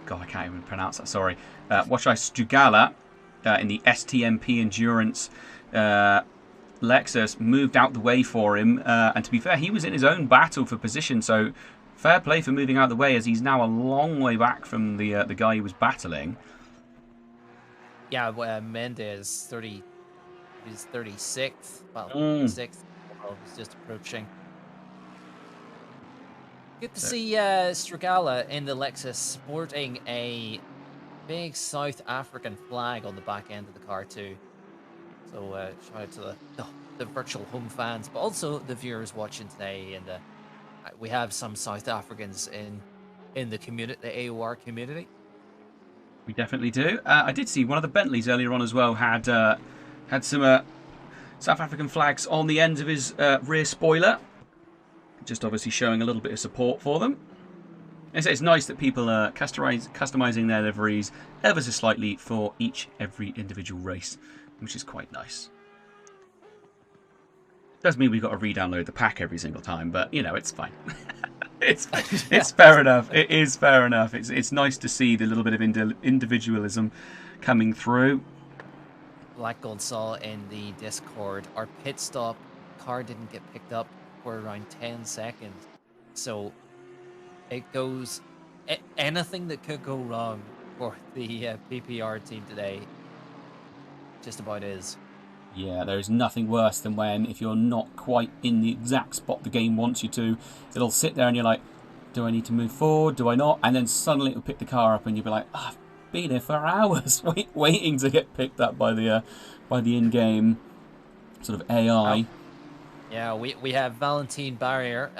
God, I can't even pronounce that. Sorry, Washai Strugala in the STMP Endurance Lexus moved out the way for him. And to be fair, he was in his own battle for position, so fair play for moving out the way, as he's now a long way back from the guy he was battling. Yeah, Mendes 30. He's 36th. Well, 6th. Well, he's just approaching. Good to see Strugala in the Lexus sporting a big South African flag on the back end of the car too. So shout out to the virtual home fans, but also the viewers watching today. And we have some South Africans in the community, the AOR community. We definitely do. I did see one of the Bentleys earlier on as well had some South African flags on the ends of his rear spoiler. Just obviously showing a little bit of support for them. It's nice that people are customizing their liveries ever so slightly for every individual race, which is quite nice. Does mean we've got to re-download the pack every single time, but you know, it's fine. It's fair enough. It is fair enough. It's nice to see the little bit of individualism coming through. Black Gold saw in the Discord, our pit stop car didn't get picked up for around 10 seconds. So it goes, anything that could go wrong for the PPR team today just about is. Yeah, there is nothing worse than when, if you're not quite in the exact spot the game wants you to, it'll sit there and you're like, do I need to move forward? Do I not? And then suddenly it'll pick the car up and you'll be like, oh, I've been here for hours waiting to get picked up by the in-game sort of AI. Yeah, we have Valentine Barrier,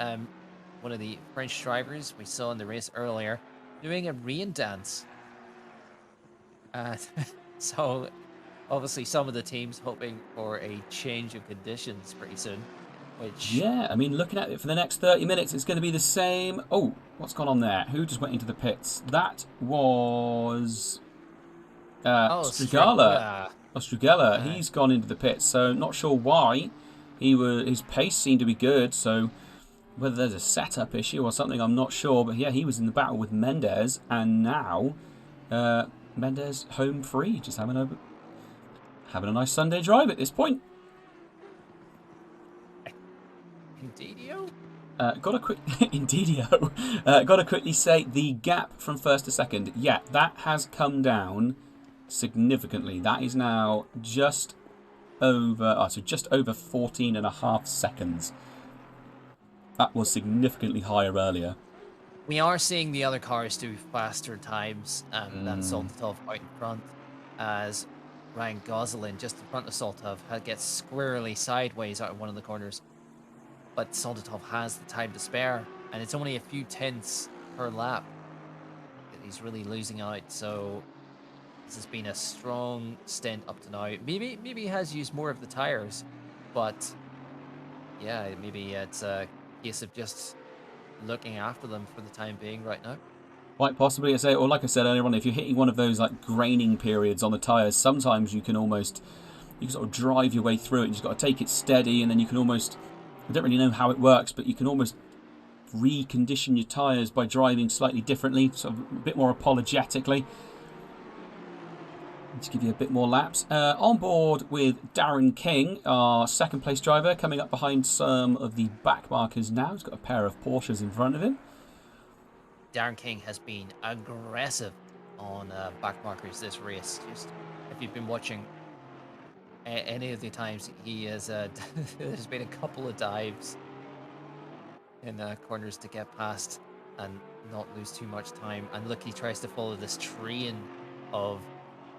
one of the French drivers we saw in the race earlier, doing a rain dance. So obviously some of the teams hoping for a change of conditions pretty soon. Which, yeah, I mean, looking at it for the next 30 minutes, it's going to be the same. Oh, what's gone on there? Who just went into the pits? That was Strugala. Strugala. He's gone into the pits, so not sure why. His pace seemed to be good, so whether there's a setup issue or something, I'm not sure. But yeah, he was in the battle with Mendes, and now Mendes home free, just having a nice Sunday drive at this point. Indeedio? Gotta quickly say the gap from first to second. Yeah, that has come down significantly. That is now just over 14.5 seconds. That was significantly higher earlier. We are seeing the other cars do faster times than Soltov out in front, as Ryan Gosselin just in front of Soltov gets squarely sideways out of one of the corners. But Soltov has the time to spare, and it's only a few tenths per lap that he's really losing out. So this has been a strong stint up to now. Maybe he has used more of the tires, but yeah, maybe it's a case of just looking after them for the time being right now. Quite possibly, or like I said earlier on, if you're hitting one of those like graining periods on the tires, sometimes you can sort of drive your way through it. You just got to take it steady, and then you can almost, I don't really know how it works, but you can almost recondition your tyres by driving slightly differently, sort of a bit more apologetically. To give you a bit more laps. On board with Darren King, our second place driver, coming up behind some of the back markers now. He's got a pair of Porsches in front of him. Darren King has been aggressive on back markers this race. Just if you've been watching any of the times, he has there's been a couple of dives in corners to get past and not lose too much time. And look, he tries to follow this train of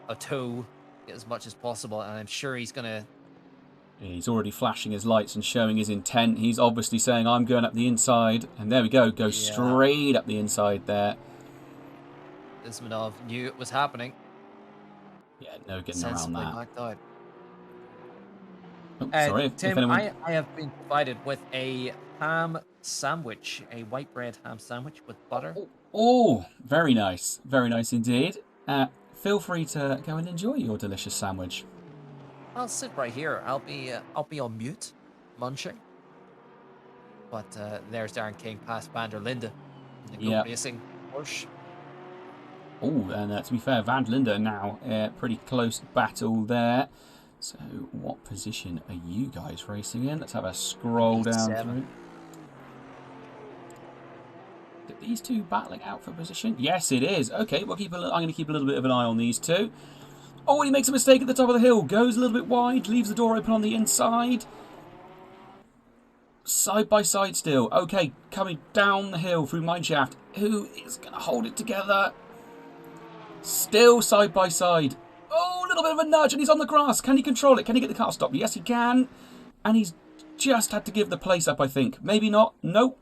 a tow as much as possible, and I'm sure he's gonna. He's already flashing his lights and showing his intent. He's obviously saying, I'm going up the inside. And there we go. Go straight up the inside there. Ismanov knew it was happening. Yeah, no getting around Sensibly that. backed out. Oh, sorry, if Tim, anyone... I have been provided with a ham sandwich, a white bread ham sandwich with butter. Oh, very nice. Very nice indeed. Feel free to go and enjoy your delicious sandwich. I'll sit right here. I'll be on mute, munching. But there's Darren King past Van der Linde in the Yep. Go Racing Porsche. Oh, and to be fair, Van der Linde now, pretty close battle there. So, what position are you guys racing in? Let's have a scroll down through. Are these two battling out for position? Yes, it is. Okay, we'll I'm going to keep a little bit of an eye on these two. Oh, and he makes a mistake at the top of the hill. Goes a little bit wide, leaves the door open on the inside. Side by side still. Okay, coming down the hill through mineshaft. Who is going to hold it together? Still side by side. Oh, a little bit of a nudge, and he's on the grass. Can he control it? Can he get the car stopped? Yes, he can. And he's just had to give the place up, I think. Maybe not. Nope.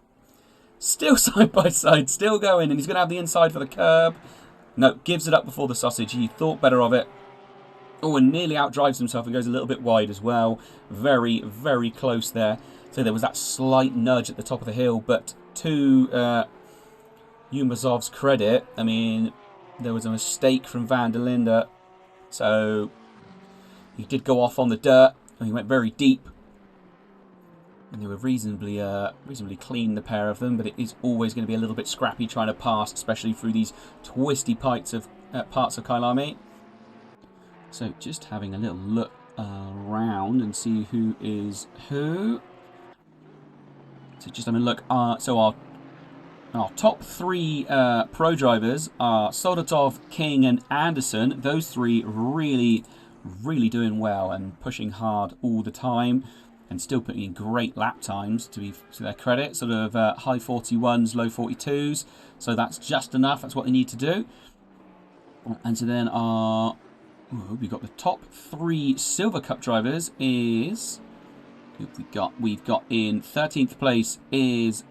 Still side by side, still going, and he's going to have the inside for the curb. No, gives it up before the sausage. He thought better of it. Oh, and nearly outdrives himself and goes a little bit wide as well. Very, very close there. So there was that slight nudge at the top of the hill, but to Yumazov's credit, I mean, there was a mistake from Van der Linde. So he did go off on the dirt, and he went very deep. And they were reasonably clean, the pair of them, but it is always going to be a little bit scrappy trying to pass, especially through these twisty parts of Kyalami. So just having a little look around and see who is who. So just having a look. So our top three pro drivers are Soldatov, King, and Anderson. Those three really, really doing well and pushing hard all the time. And still putting in great lap times to their credit, sort of high 41s, low 42s. So that's just enough. That's what they need to do. And so then we've got the top three Silver Cup drivers is we've got in 13th place is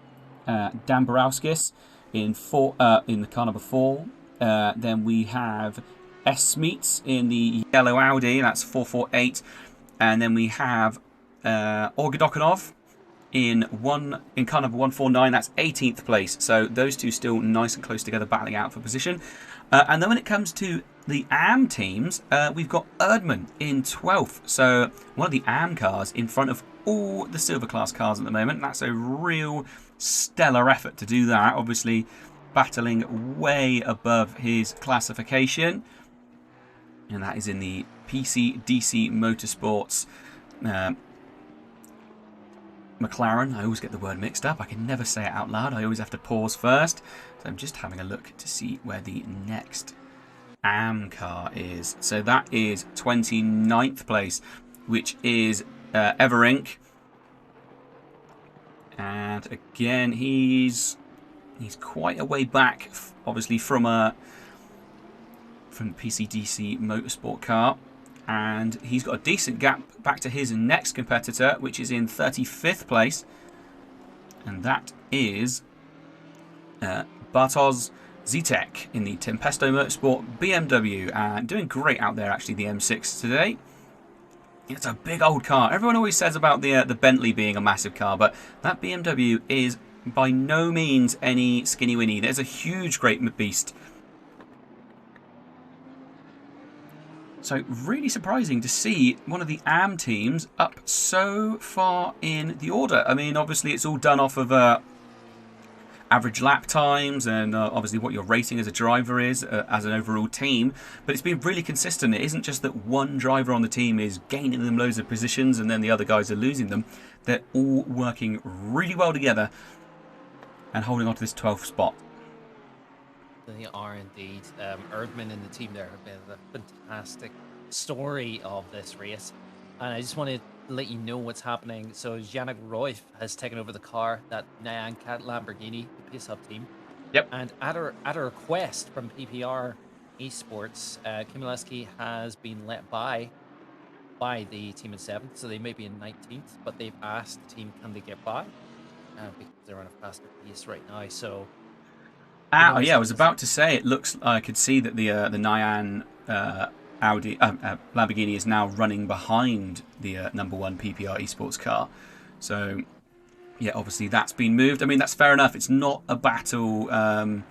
Dan Borowskis in the car number 4. Then we have S. Smeets in the yellow Audi. That's 448, and then we have Orgodokonov in car number 149, that's 18th place. So those two still nice and close together, battling out for position. And then when it comes to the AM teams, we've got Erdmann in 12th. So one of the AM cars in front of all the silver class cars at the moment. That's a real stellar effort to do that. Obviously battling way above his classification. And that is in the PC-DC Motorsports McLaren. I always get the word mixed up. I can never say it out loud. I always have to pause first. So I'm just having a look to see where the next AM car is. So that is 29th place, which is Everink. And again, he's quite a way back, obviously, from the PC-DC Motorsport car. And he's got a decent gap back to his next competitor, which is in 35th place. And that is Bartosz Zitek in the Tempesto Motorsport BMW. And doing great out there, actually, the M6 today. It's a big old car. Everyone always says about the Bentley being a massive car, but that BMW is by no means any skinny winny. There's a huge, great beast. So really surprising to see one of the AM teams up so far in the order. I mean, obviously it's all done off of average lap times and obviously what your rating as a driver is as an overall team. But it's been really consistent. It isn't just that one driver on the team is gaining them loads of positions and then the other guys are losing them. They're all working really well together and holding on to this 12th spot. They are indeed. Erdmann and the team there have been a fantastic story of this race. And I just want to let you know what's happening. So Yannick Royf has taken over the car, that Nyan Cat Lamborghini, the Pace Hub team. Yep. And at a request from PPR Esports, Kimileski has been let by the team in 7th. So they may be in 19th, but they've asked the team, can they get by? Because they're on a faster pace right now. So yeah, I was about to say, it looks, I could see that the Nyan Lamborghini is now running behind the #1 PPR esports car. So, yeah, obviously that's been moved. I mean, that's fair enough. It's not a battle. Don't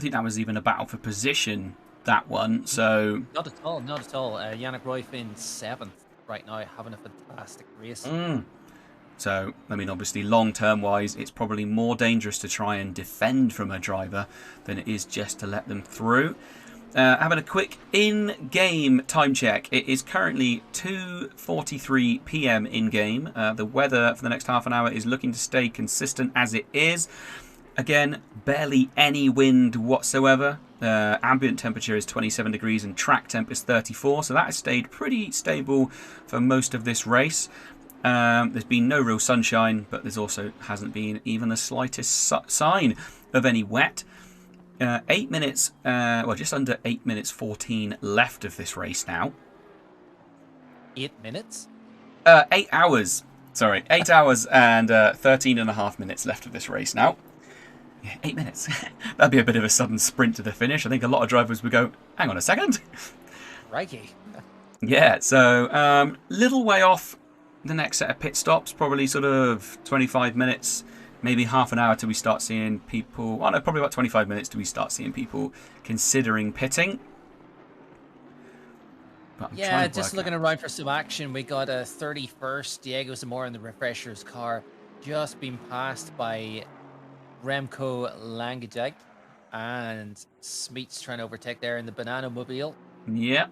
think that was even a battle for position, that one. So Not at all, not at all. Yannick Royf in 7th right now, having a fantastic race. So, I mean, obviously, long-term wise, it's probably more dangerous to try and defend from a driver than it is just to let them through. Having a quick in-game time check. It is currently 2:43 p.m. in-game. The weather for the next half an hour is looking to stay consistent as it is. Again, barely any wind whatsoever. Ambient temperature is 27 degrees and track temp is 34. So that has stayed pretty stable for most of this race. There's been no real sunshine, but there's also hasn't been even the slightest sign of any wet. 8 minutes, well, just under 8 minutes 14 left of this race now. 8 minutes? 8 hours. Sorry, 8 hours and 13.5 minutes left of this race now. Yeah, 8 minutes. That'd be a bit of a sudden sprint to the finish. I think a lot of drivers would go, hang on a second. Crikey. Yeah, so little way off the next set of pit stops, probably sort of 25 minutes, maybe half an hour till we start seeing people. Oh no, probably about 25 minutes till we start seeing people considering pitting. Yeah, just looking around for some action. We got a 31st Diego Zamora in the Refreshers car, just been passed by Remco Langejag, and Smeets trying to overtake there in the Banana Mobile. Yeah,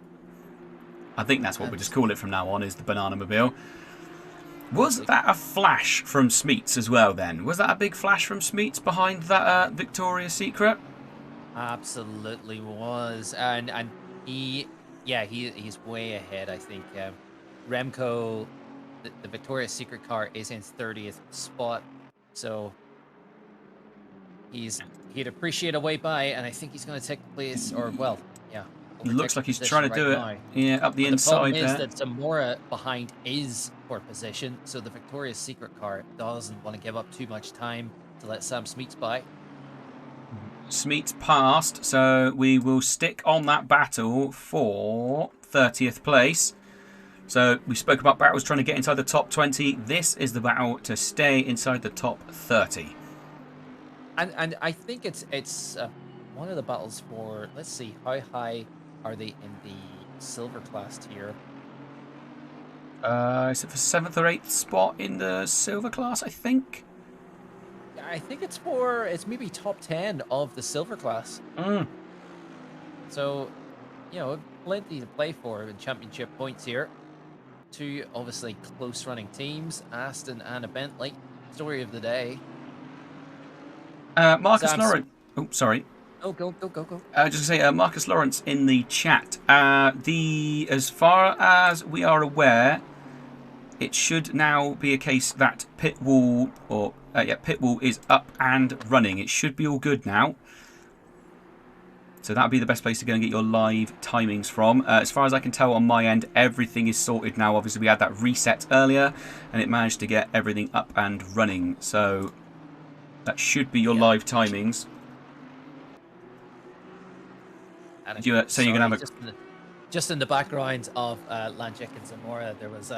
I think that's what we just call it from now on, is the Banana Mobile. Was that a flash from Smeets as well then? Was that a big flash from Smeets behind that Victoria's Secret? Absolutely was. And he's way ahead, I think. Remco, the Victoria's Secret car is in 30th spot. So he'd appreciate a way by, and I think he's going to take the place, or well, yeah. It looks like he's trying to do it. Yeah, up the inside there. The problem is that Zamora behind is for position, so the Victoria's Secret car doesn't want to give up too much time to let Sam Smeets by. Smeets passed, so we will stick on that battle for 30th place. So we spoke about battles trying to get inside the top 20. This is the battle to stay inside the top 30. And I think it's one of the battles for, let's see, how high are they in the silver class tier? Is it for 7th or 8th spot in the silver class, I think? I think it's maybe top 10 of the silver class. So, you know, plenty to play for in championship points here. Two obviously close running teams, Aston and a Bentley. Story of the day. Marcus Lawrence. Oh, sorry. Oh, go. Just to say, Marcus Lawrence in the chat. As far as we are aware, it should now be a case that pit wall is up and running. It should be all good now. So that would be the best place to go and get your live timings from. As far as I can tell on my end, everything is sorted now. Obviously, we had that reset earlier, and it managed to get everything up and running. So that should be your live timings. And You're going to have a... Just in the background of Langejag and Zamora, there was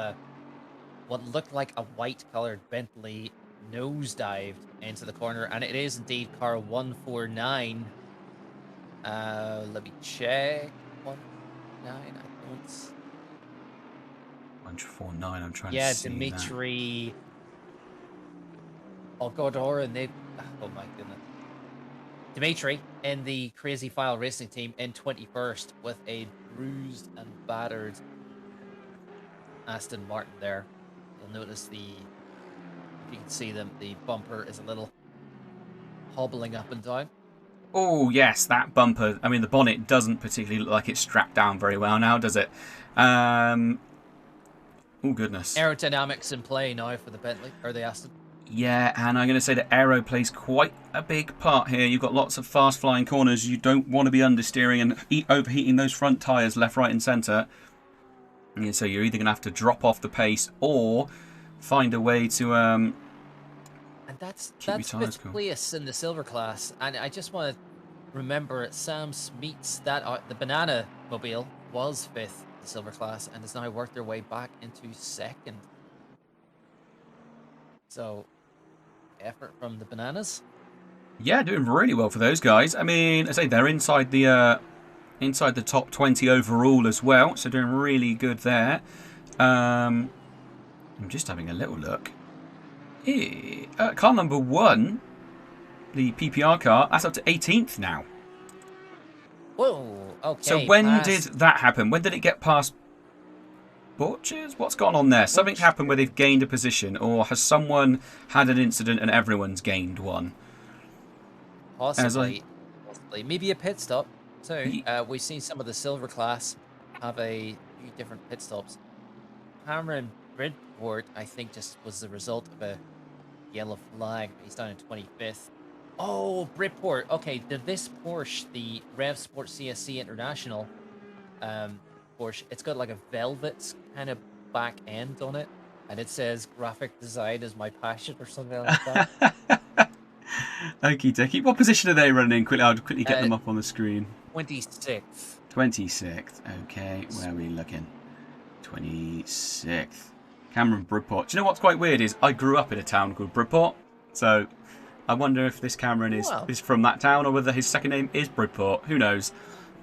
what looked like a white-coloured Bentley nosedived into the corner, and it is indeed car 149. Let me check. 149, I don't... 149, I'm trying to see. Yeah, Dimitri... Algodor, and they... Oh my goodness. Dimitri in the Crazy File Racing team in 21st with a bruised and battered Aston Martin there. You'll notice if you can see them, the bumper is a little hobbling up and down. Oh, yes, that bumper. I mean, the bonnet doesn't particularly look like it's strapped down very well now, does it? Oh, goodness. Aerodynamics in play now for the Bentley, or the Aston. Yeah, and I'm going to say that aero plays quite a big part here. You've got lots of fast-flying corners. You don't want to be understeering and overheating those front tyres left, right and centre. And so you're either going to have to drop off the pace or find a way to and that's fifth place in the silver class. And I just want to remember Sam Smeets, the banana Mobile was 5th in the silver class and has now worked their way back into 2nd. So, effort from the Bananas. Yeah, doing really well for those guys. I mean, I say they're inside the top 20 overall as well, so doing really good there. I'm just having a little look. Car number 1, the PPR car, that's up to 18th now. Whoa, okay. So when did that happen? When did it get past Butchers? What's gone on there? Something happened where they've gained a position, or has someone had an incident and everyone's gained one? Possibly. Maybe a pit stop too. We've seen some of the silver class have a few different pit stops. Cameron Bridport, I think, just was the result of a yellow flag. He's down in 25th. Oh, Bridport. Okay, this Porsche, the Rev Sport CSC International Porsche, it's got like a velvet kind of back end on it, and it says graphic design is my passion or something like that. Okie dokie. What position are they running in? Quickly, I'll quickly get them up on the screen. 26th. 26th. Okay, where are we looking? 26th. Cameron Bridport. Do you know what's quite weird is I grew up in a town called Bridport, so I wonder if this Cameron is from that town or whether his second name is Bridport. Who knows?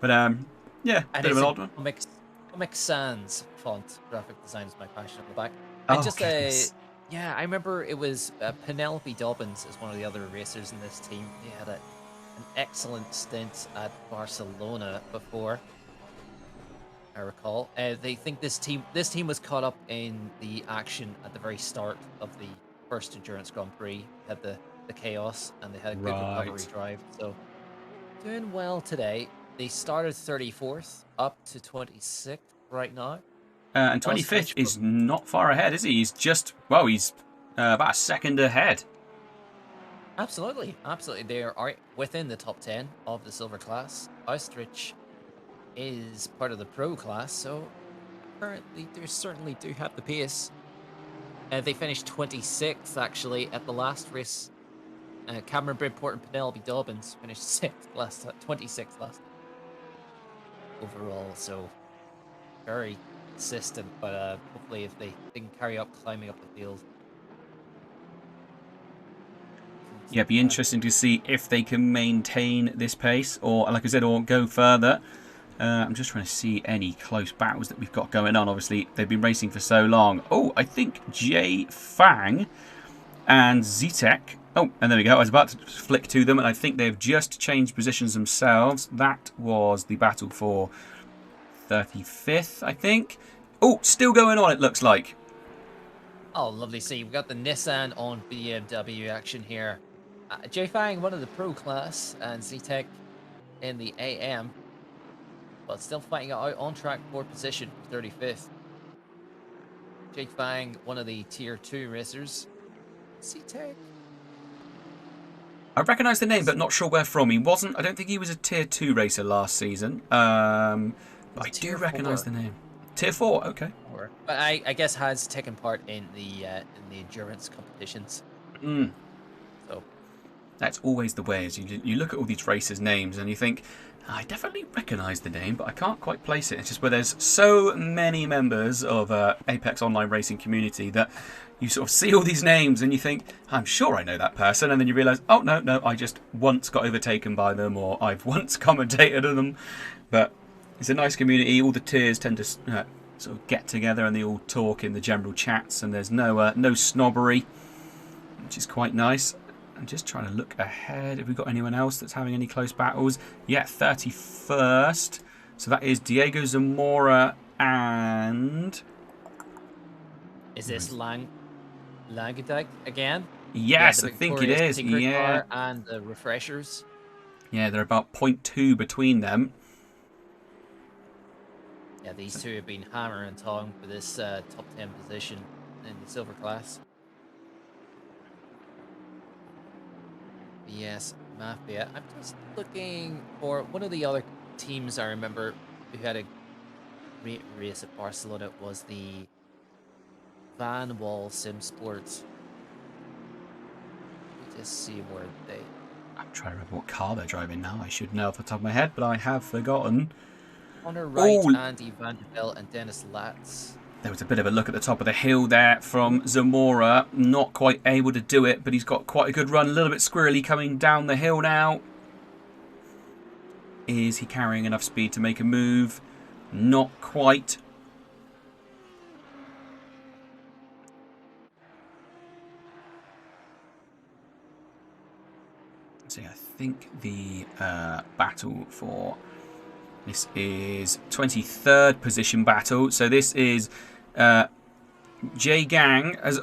But yeah, and bit of an odd one. Comic Sans font, graphic design is my passion on the back. Oh, And just yeah, I remember it was Penelope Dobbins is one of the other racers in this team. They had an excellent stint at Barcelona before, I recall. They think this team was caught up in the action at the very start of the first Endurance Grand Prix. Had the chaos, and they had a good recovery drive. So doing well today. They started 34th up to 26th right now. And 25th is not far ahead, is he? He's just, well, he's about a second ahead. Absolutely, absolutely. They are within the top 10 of the silver class. Austrich is part of the pro class, so apparently they certainly do have the pace. They finished 26th, actually, at the last race. Cameron Bridport and Penelope Dobbins finished 26th last overall, so very consistent, but hopefully if they can carry up climbing up the field. Yeah, it'd be interesting to see if they can maintain this pace, or like I said, or go further. I'm just trying to see any close battles that we've got going on. Obviously, they've been racing for so long. Oh, I think Jay Fang and Zitek. Oh, and there we go. I was about to flick to them, and I think they've just changed positions themselves. That was the battle for 35th, I think. Oh, still going on, it looks like. Oh, lovely to see. We've got the Nissan on BMW action here. Jay Fang, one of the pro class, and Zitek in the AM. But still fighting it out on track for position for 35th. Jake Fang, one of the tier 2 racers. Zitek. I recognise the name, but not sure where from. He wasn't. I don't think he was a tier 2 racer last season. But I do recognise the name. Tier 4, okay. But I guess has taken part in the endurance competitions. So that's always the way. Is you look at all these racers' names and you think, I definitely recognise the name, but I can't quite place it. It's just where there's so many members of Apex Online Racing community that you sort of see all these names and you think, I'm sure I know that person, and then you realise, oh no, I just once got overtaken by them, or I've once commentated on them. But it's a nice community. All the tiers tend to sort of get together and they all talk in the general chats, and there's no snobbery, which is quite nice. I'm just trying to look ahead. Have we got anyone else that's having any close battles? Yeah, 31st. So that is Diego Zamora and... Is this Langedag again? Yes, I think it is. Yeah. And the refreshers. Yeah, they're about 0.2 between them. Yeah, these two have been hammer and tong for this top 10 position in the silver class. Yes, Mafia. I'm just looking for one of the other teams I remember who had a great race at Barcelona. Was the Van Wall Sim Sports. Let me just see where I'm trying to remember what car they're driving now. I should know off the top of my head, but I have forgotten. Connor Wright, Ooh. Andy Vanderbilt, and Dennis Latz. There was a bit of a look at the top of the hill there from Zamora. Not quite able to do it, but he's got quite a good run. A little bit squirrely coming down the hill now. Is he carrying enough speed to make a move? Not quite. So I think the battle for this is 23rd position battle. So this is J Gang as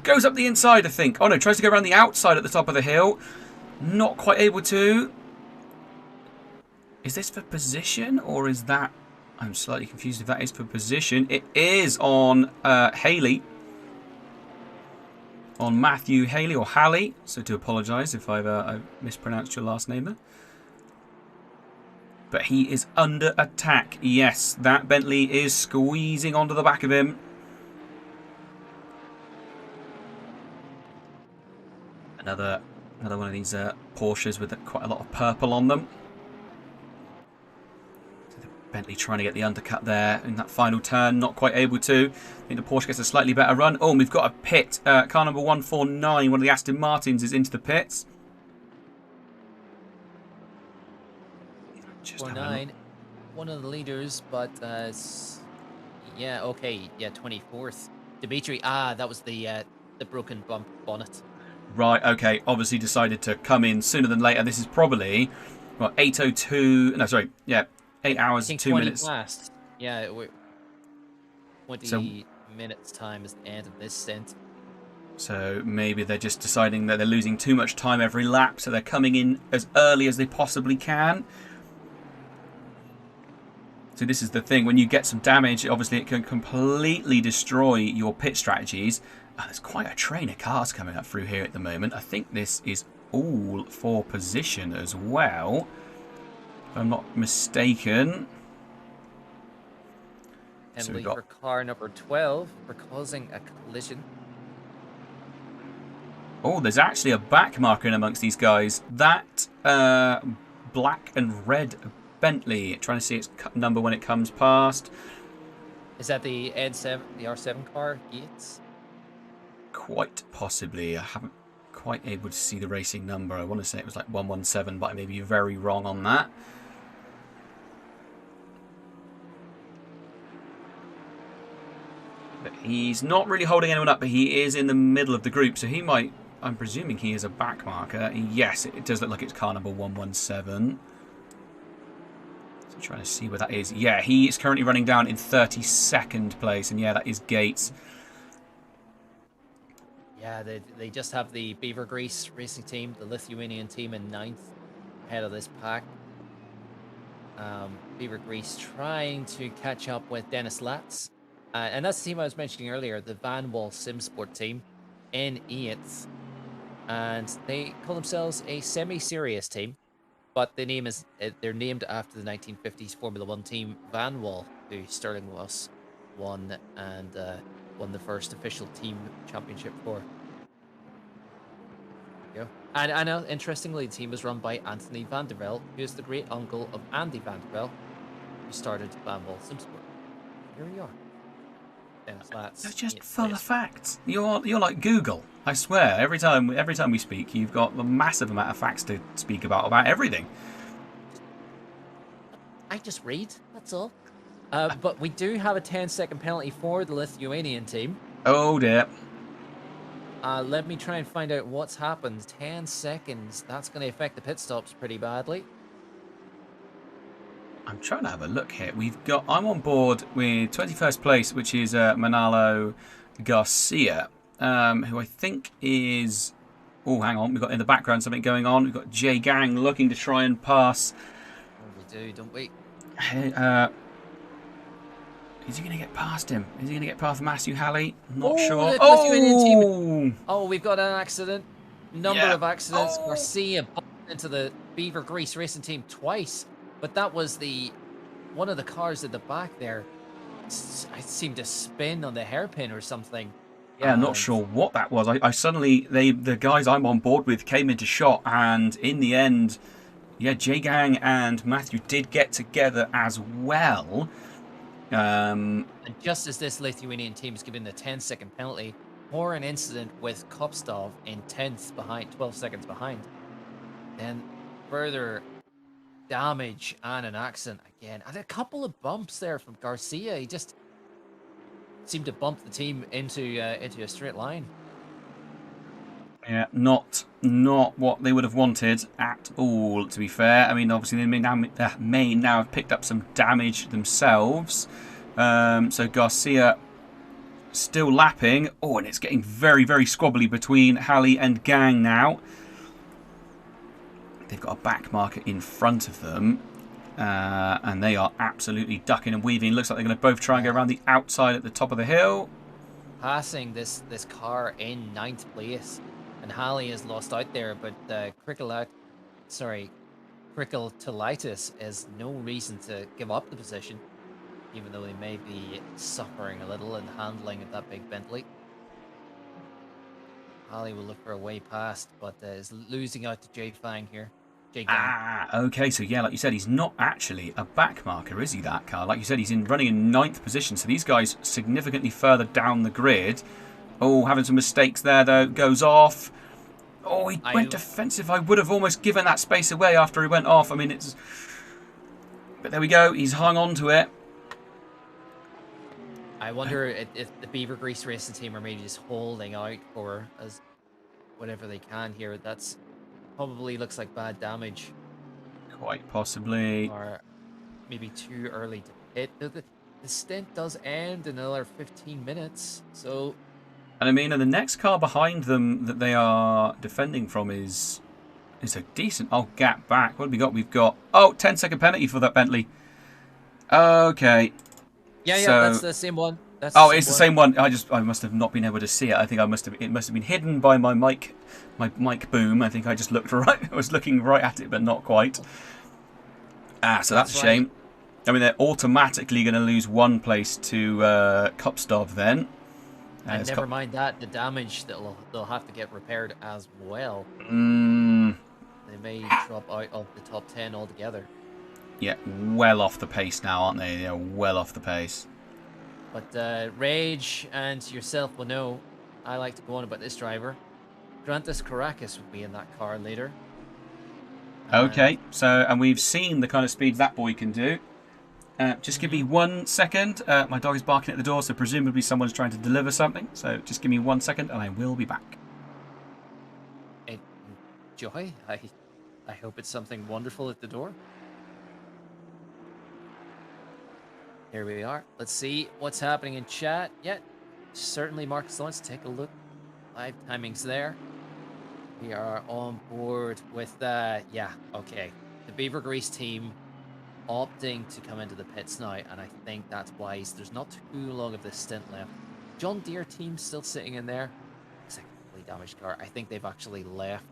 goes up the inside, I think. Oh no, tries to go around the outside at the top of the hill. Not quite able to. Is this for position or is that? I'm slightly confused if that is for position. It is on Haley. On Matthew Haley or Halley, so do apologise if I've mispronounced your last name there. But he is under attack. Yes, that Bentley is squeezing onto the back of him. Another one of these Porsches with quite a lot of purple on them. Bentley trying to get the undercut there in that final turn, not quite able to. I think the Porsche gets a slightly better run. Oh, and we've got a pit. Car number 149, one of the Aston Martins, is into the pits. Just 49, one of the leaders, but yeah, okay, yeah, 24th. Dimitri, that was the broken bonnet. Right, okay, obviously decided to come in sooner than later. This is probably, well, 8:02, no, sorry, yeah. 8 hours, 2 minutes. Past. Yeah, 20 minutes time is the end of this stint. So maybe they're just deciding that they're losing too much time every lap, so they're coming in as early as they possibly can. So this is the thing, when you get some damage, obviously it can completely destroy your pit strategies. There's quite a train of cars coming up through here at the moment. I think this is all for position as well. If I'm not mistaken. Penalty for car number 12 for causing a collision. Oh, there's actually a back marker in amongst these guys. That black and red Bentley. Trying to see its number when it comes past. Is that the N7, the R7 car, Gates? Quite possibly. I haven't quite able to see the racing number. I want to say it was like 117, but I may be very wrong on that. But he's not really holding anyone up, but he is in the middle of the group, so he might... I'm presuming he is a back marker. Yes, it does look like it's car number 117. So I'm trying to see where that is. Yeah, he is currently running down in 32nd place, and yeah, that is Gates. Yeah, they just have the Beaver Grease racing team, the Lithuanian team in 9th, ahead of this pack. Beaver Grease trying to catch up with Dennis Latz. And that's the team I was mentioning earlier, the Van Wall SimSport team in 8th. And they call themselves a semi-serious team, but they're named after the 1950s Formula 1 team Van Wall, who Sterling Moss won and won the first official team championship for. Yeah. And I know, interestingly, the team is run by Anthony Vanderbilt, who is the great uncle of Andy Vanderbilt, who started Van Wall SimSport. Here we are. They're just full of facts. You're like Google. I swear. Every time we speak, you've got a massive amount of facts to speak about everything. I just read. That's all. But we do have a 10-second penalty for the Lithuanian team. Oh dear. Let me try and find out what's happened. 10 seconds. That's going to affect the pit stops pretty badly. I'm trying to have a look here. I'm on board with 21st place, which is Manalo Garcia, who I think is... Oh, hang on. We've got in the background something going on. We've got J Gang looking to try and pass. Oh, we do, don't we? Is he going to get past him? Is he going to get past Matthew Halley? Not sure. Oh, we've got an accident. Number of accidents. Garcia bumped into the Beaver Grease racing team twice. But that was one of the cars at the back there. It seemed to spin on the hairpin or something. Yeah, I'm not sure what that was. I suddenly, the guys I'm on board with came into shot, and in the end, Yeah, J-Gang and Matthew did get together as well. And just as this Lithuanian team is given the 10-second penalty for an incident with Kopstov in 10th behind, 12 seconds behind, then further damage and an accident again. And a couple of bumps there from Garcia. He just seemed to bump the team into a straight line. Yeah, not what they would have wanted at all, to be fair. I mean, obviously they may now have picked up some damage themselves. So Garcia still lapping. Oh, and it's getting very, very squabbly between Halley and Gang now. They've got a back marker in front of them. And they are absolutely ducking and weaving. Looks like they're going to both try and go around the outside at the top of the hill. Passing this car in 9th place. And Halley is lost out there, but Crickletolitis is no reason to give up the position, even though they may be suffering a little in handling of that big Bentley. Halley will look for a way past, but is losing out to J Fang here. Okay, so yeah, like you said, he's not actually a back marker, is he, that car? Like you said, he's running in 9th position, so these guys significantly further down the grid. Oh, having some mistakes there, though. Goes off. Oh, he went defensive. I would have almost given that space away after he went off. I mean, it's... But there we go. He's hung on to it. I wonder if the Beaver Grease Racing team are maybe just holding out for as whatever they can here. That's probably looks like bad damage. Quite possibly. Or maybe too early to hit. The stint does end in another 15 minutes, so... And I mean, and the next car behind them that they are defending from is a decent old gap back. What have we got? We've got 10-second penalty for that Bentley. Okay. Yeah, so, that's the same one. It's the same one. I must have not been able to see it. I think it must have been hidden by my mic boom. I think I just looked right. I was looking right at it, but not quite. So that's a shame. I mean, they're automatically going to lose 1 place to Kopstov then. And never mind that, the damage that they'll have to get repaired as well. They may drop out of the top 10 altogether. Yeah, well off the pace now, aren't they? They're well off the pace. But Rage and yourself will know I like to go on about this driver. Grantis Caracas will be in that car later. Okay, and we've seen the kind of speed that boy can do. Just give me 1 second. My dog is barking at the door, so presumably someone's trying to deliver something. So just give me 1 second and I will be back. Joy, I hope it's something wonderful at the door. Here we are. Let's see what's happening in chat. Yeah, certainly Marcus Lawrence, take a look. Live timings there. We are on board with yeah, okay. The Beaver Grease team opting to come into the pits now, and I think that's wise. There's not too long of this stint left. John Deere team still sitting in there. It's a completely damaged car. I think they've actually left,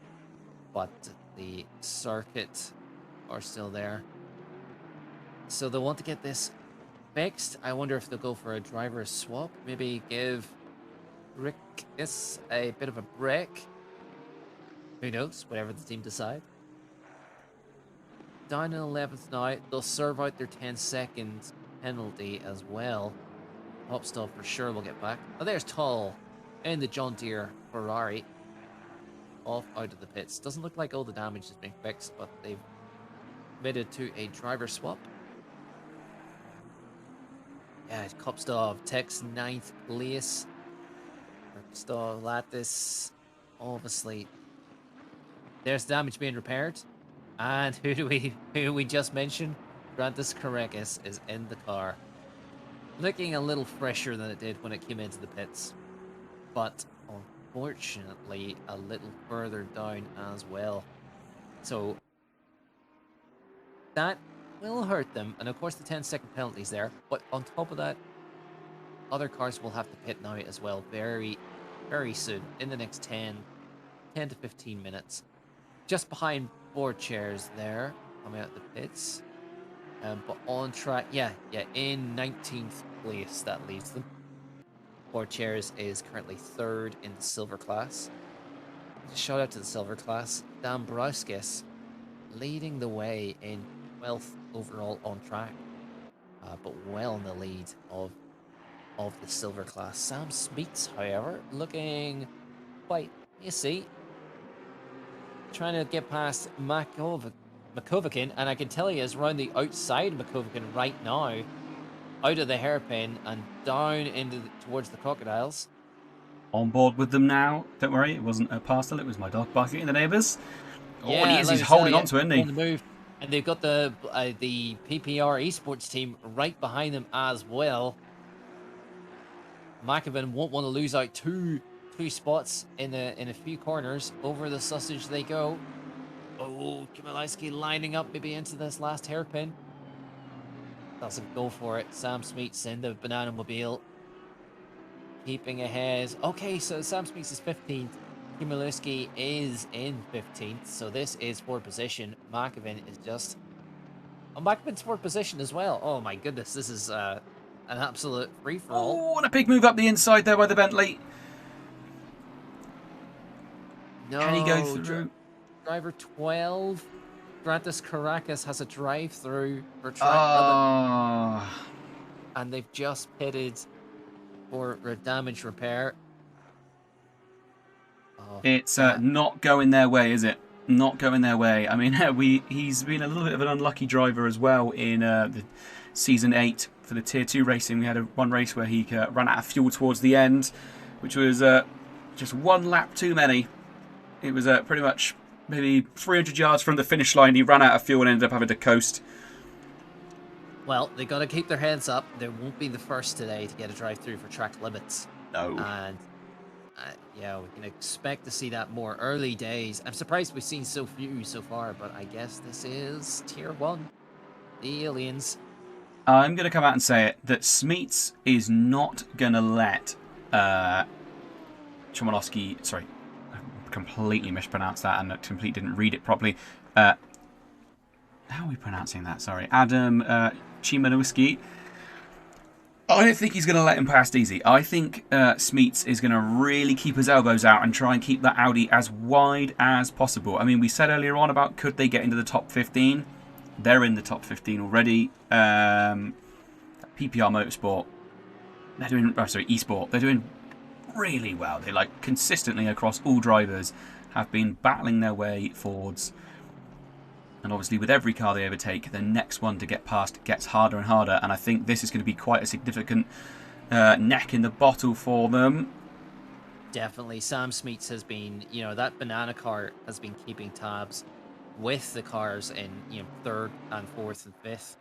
but the circuit are still there. So they want to get this fixed. I wonder if they'll go for a driver swap. Maybe give Rick a bit of a break. Who knows? Whatever the team decide. Down in 11th now. They'll serve out their 10-second penalty as well. Hopstall for sure will get back. Oh, there's Tull in the John Deere Ferrari. Off out of the pits. Doesn't look like all the damage has been fixed, but they've committed to a driver swap. Yeah, Kopstov takes 9th place. Kopstov, Lattis, obviously. There's damage being repaired. And who we just mentioned? Grantis Caracas is in the car. Looking a little fresher than it did when it came into the pits. But unfortunately a little further down as well. So that will hurt them. And of course the 10-second penalties there. But on top of that, other cars will have to pit now as well very, very soon. In the next 10 to 15 minutes. Just behind board chairs there, coming out the pits. But on track, yeah, in 19th place, that leaves them. Board chairs is currently 3rd in the silver class. Shout out to the silver class. Dan Brauskis leading the way in 12th overall on track, but well in the lead of the silver class. Sam Smeets, however, looking quite, you see, trying to get past Makovikin, and I can tell you is around the outside of Makovikin right now, out of the hairpin and down towards the crocodiles. On board with them now. Don't worry, it wasn't a parcel, it was my dog barking at the neighbours. Yeah, and he's holding on to it, isn't he? On the move. And they've got the PPR esports team right behind them as well. Makovikin won't want to lose out two spots in a few corners. Over the sausage they go. Oh, Kamileski lining up maybe into this last hairpin. Doesn't go for it. Sam Smeets in the Banana Mobile. Keeping ahead. Okay, so Sam Smeets is 15th. Kamileski is in 15th. So this is 4th position. Makovikin is just... Oh, Makovin's 4th position as well. Oh my goodness, this is an absolute free-for-all. Oh, and a big move up the inside there by the Bentley. No, can he go through? Driver 12, Grantis Caracas has a drive-through for track 11, and they've just pitted for damage repair. Oh, it's not going their way, is it? Not going their way. I mean, he's been a little bit of an unlucky driver as well in the Season 8 for the Tier 2 racing. We had one race where he ran out of fuel towards the end, which was just one lap too many. It was pretty much maybe 300 yards from the finish line. He ran out of fuel and ended up having to coast. Well, they got to keep their heads up. They won't be the first today to get a drive-through for track limits. No. And yeah, we can expect to see that more. Early days. I'm surprised we've seen so few so far, but I guess this is Tier 1. The aliens. I'm going to come out and say it, that Smeets is not going to let Chomolowski... Sorry, I completely mispronounced that and completely didn't read it properly. How are we pronouncing that? Sorry. Adam Chimanowiski. I don't think he's going to let him past easy. I think Smeets is going to really keep his elbows out and try and keep that Audi as wide as possible. I mean, we said earlier on about could they get into the top 15. They're in the top 15 already. PPR Motorsport, they're doing, oh, sorry, eSport, they're doing really well. They like consistently across all drivers have been battling their way forwards. And obviously with every car they overtake, the next one to get past gets harder and harder. And I think this is going to be quite a significant neck in the bottle for them. Definitely. Sam Smeets has been, you know, that banana car has been keeping tabs with the cars in, you know, 3rd and 4th and 5th.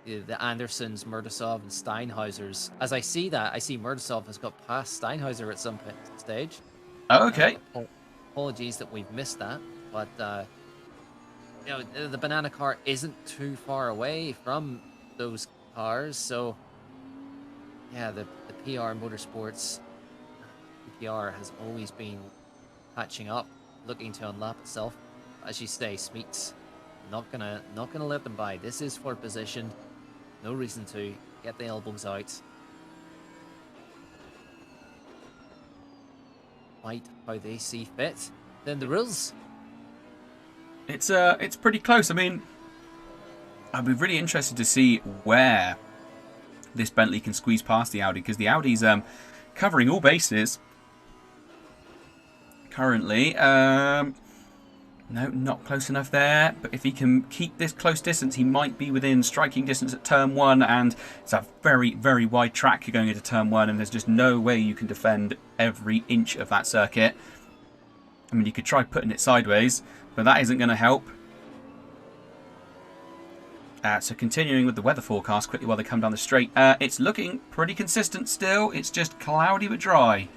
The Andersons, Murtasov and Steinhausers. As I see that, I see Murtasov has got past Steinhauser at some stage. Okay. Apologies that we've missed that. But, you know, the banana car isn't too far away from those cars. So, yeah, the PR Motorsports, PR has always been patching up, looking to unlap itself. As you say, Smeets not gonna let them by. This is 4th position. No reason to get the elbows out. Fight how they see fit. Then the rules. It's pretty close. I mean, I'd be really interested to see where this Bentley can squeeze past the Audi, because the Audi's covering all bases currently. No, not close enough there. But if he can keep this close distance, he might be within striking distance at turn 1. And it's a very, very wide track going into turn 1. And there's just no way you can defend every inch of that circuit. I mean, you could try putting it sideways, but that isn't going to help. So continuing with the weather forecast quickly while they come down the straight. It's looking pretty consistent still. It's just cloudy but dry.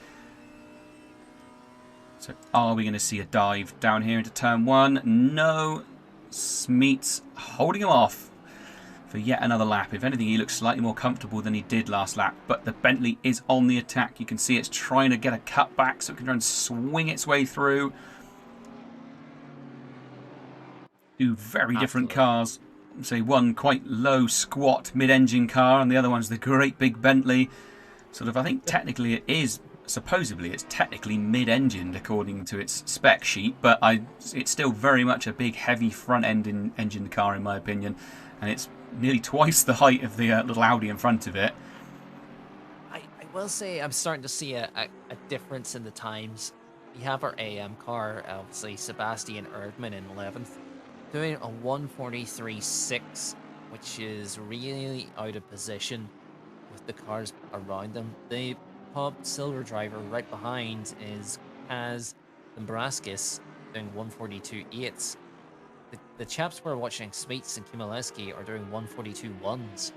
So are we going to see a dive down here into turn 1? No. Smeets holding him off for yet another lap. If anything, he looks slightly more comfortable than he did last lap. But the Bentley is on the attack. You can see it's trying to get a cut back so it can try and swing its way through. Two very different cars. Say one quite low, squat, mid-engine car, and the other one's the great big Bentley. Sort of, I think technically it is supposedly it's technically mid-engined according to its spec sheet, but it's still very much a big, heavy front-end engine car in my opinion, and it's nearly twice the height of the little Audi in front of it. I will say I'm starting to see a difference in the times. We have our AM car, obviously Sebastian Erdmann in 11th, doing a 1:43.6, which is really out of position with the cars around them. The pub silver driver right behind is Kaz Dombraskis doing 1:42.8s. The chaps we're watching, Smeets and Kimilewski, are doing 1:42.1s.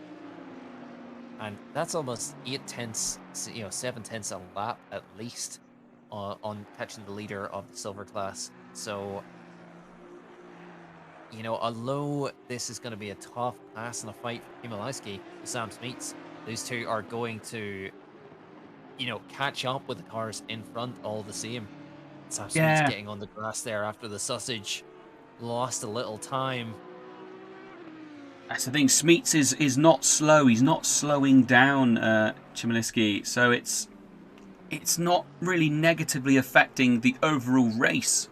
And that's almost 8/10, 7/10 a lap at least on catching the leader of the silver class. So, although this is going to be a tough pass and a fight for Kimilewski, Sam Smeets, those two are going to, catch up with the cars in front all the same. Sam Smeets getting on the grass there after the sausage lost a little time. That's the thing. Smeets is not slow. He's not slowing down Chmielewski, so it's not really negatively affecting the overall race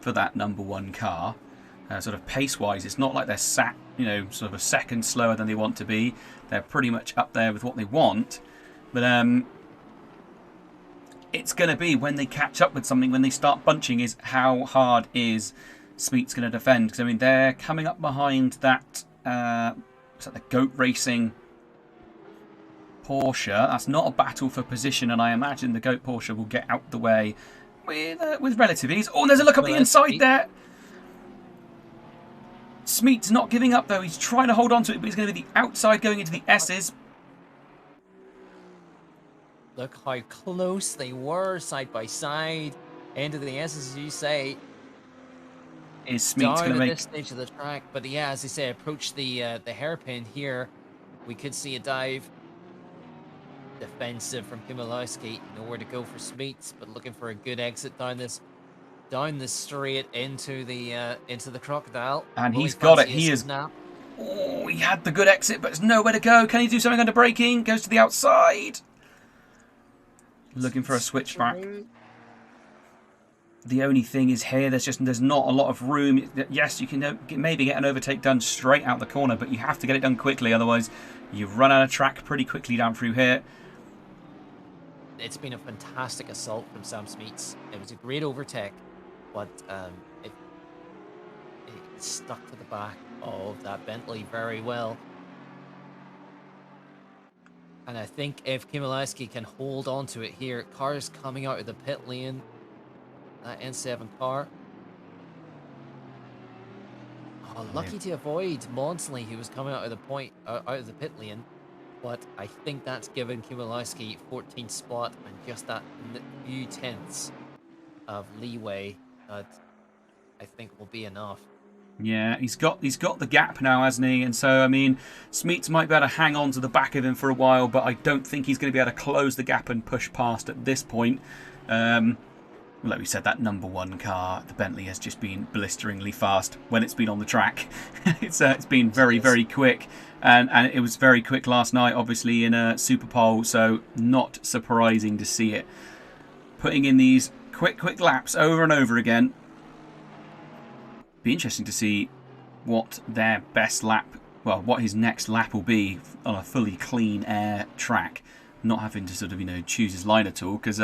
for that number one car. Sort of pace-wise, it's not like they're sat, sort of a second slower than they want to be. They're pretty much up there with what they want. But it's going to be when they catch up with something, when they start bunching, is how hard is Smeets going to defend? Because, I mean, they're coming up behind that, what's that, the Goat Racing Porsche. That's not a battle for position, and I imagine the Goat Porsche will get out the way with relative ease. Oh, and there's a look up the inside there. Smeets not giving up, though. He's trying to hold on to it, but he's going to be the outside going into the S's. Look how close they were, side by side. Into the S's, as you say. Is Smeets going to make... this stage of the track, but yeah, as I say, approach the hairpin here. We could see a dive. Defensive from Kimilewski. Nowhere to go for Smeets, but looking for a good exit down the straight into the crocodile. And he's got it. He is. Oh, he had the good exit, but there's nowhere to go. Can he do something under braking? Goes to the outside. Looking for a switchback. The only thing is here, there's not a lot of room. Yes, you can maybe get an overtake done straight out the corner, but you have to get it done quickly, otherwise you run out of track pretty quickly down through here. It's been a fantastic assault from Sam Smeets. It was a great overtake, but it stuck to the back of that Bentley very well. And I think if Kimilewski can hold on to it here, cars coming out of the pit lane, that N7 car. Oh, lucky to avoid Maudsley, who was coming out of the pit lane. But I think that's given Kimilewski 14th spot and just that few tenths of leeway that I think will be enough. Yeah, he's got the gap now, hasn't he? And so, I mean, Smeets might be able to hang on to the back of him for a while, but I don't think he's going to be able to close the gap and push past at this point. Like we said, that number one car, the Bentley, has just been blisteringly fast when it's been on the track. It's been very, very quick. And it was very quick last night, obviously, in a Super Pole, so not surprising to see it. Putting in these quick laps over and over again. Be interesting to see what their best lap, well, what his next lap will be on a fully clean air track, not having to sort of, choose his line at all, because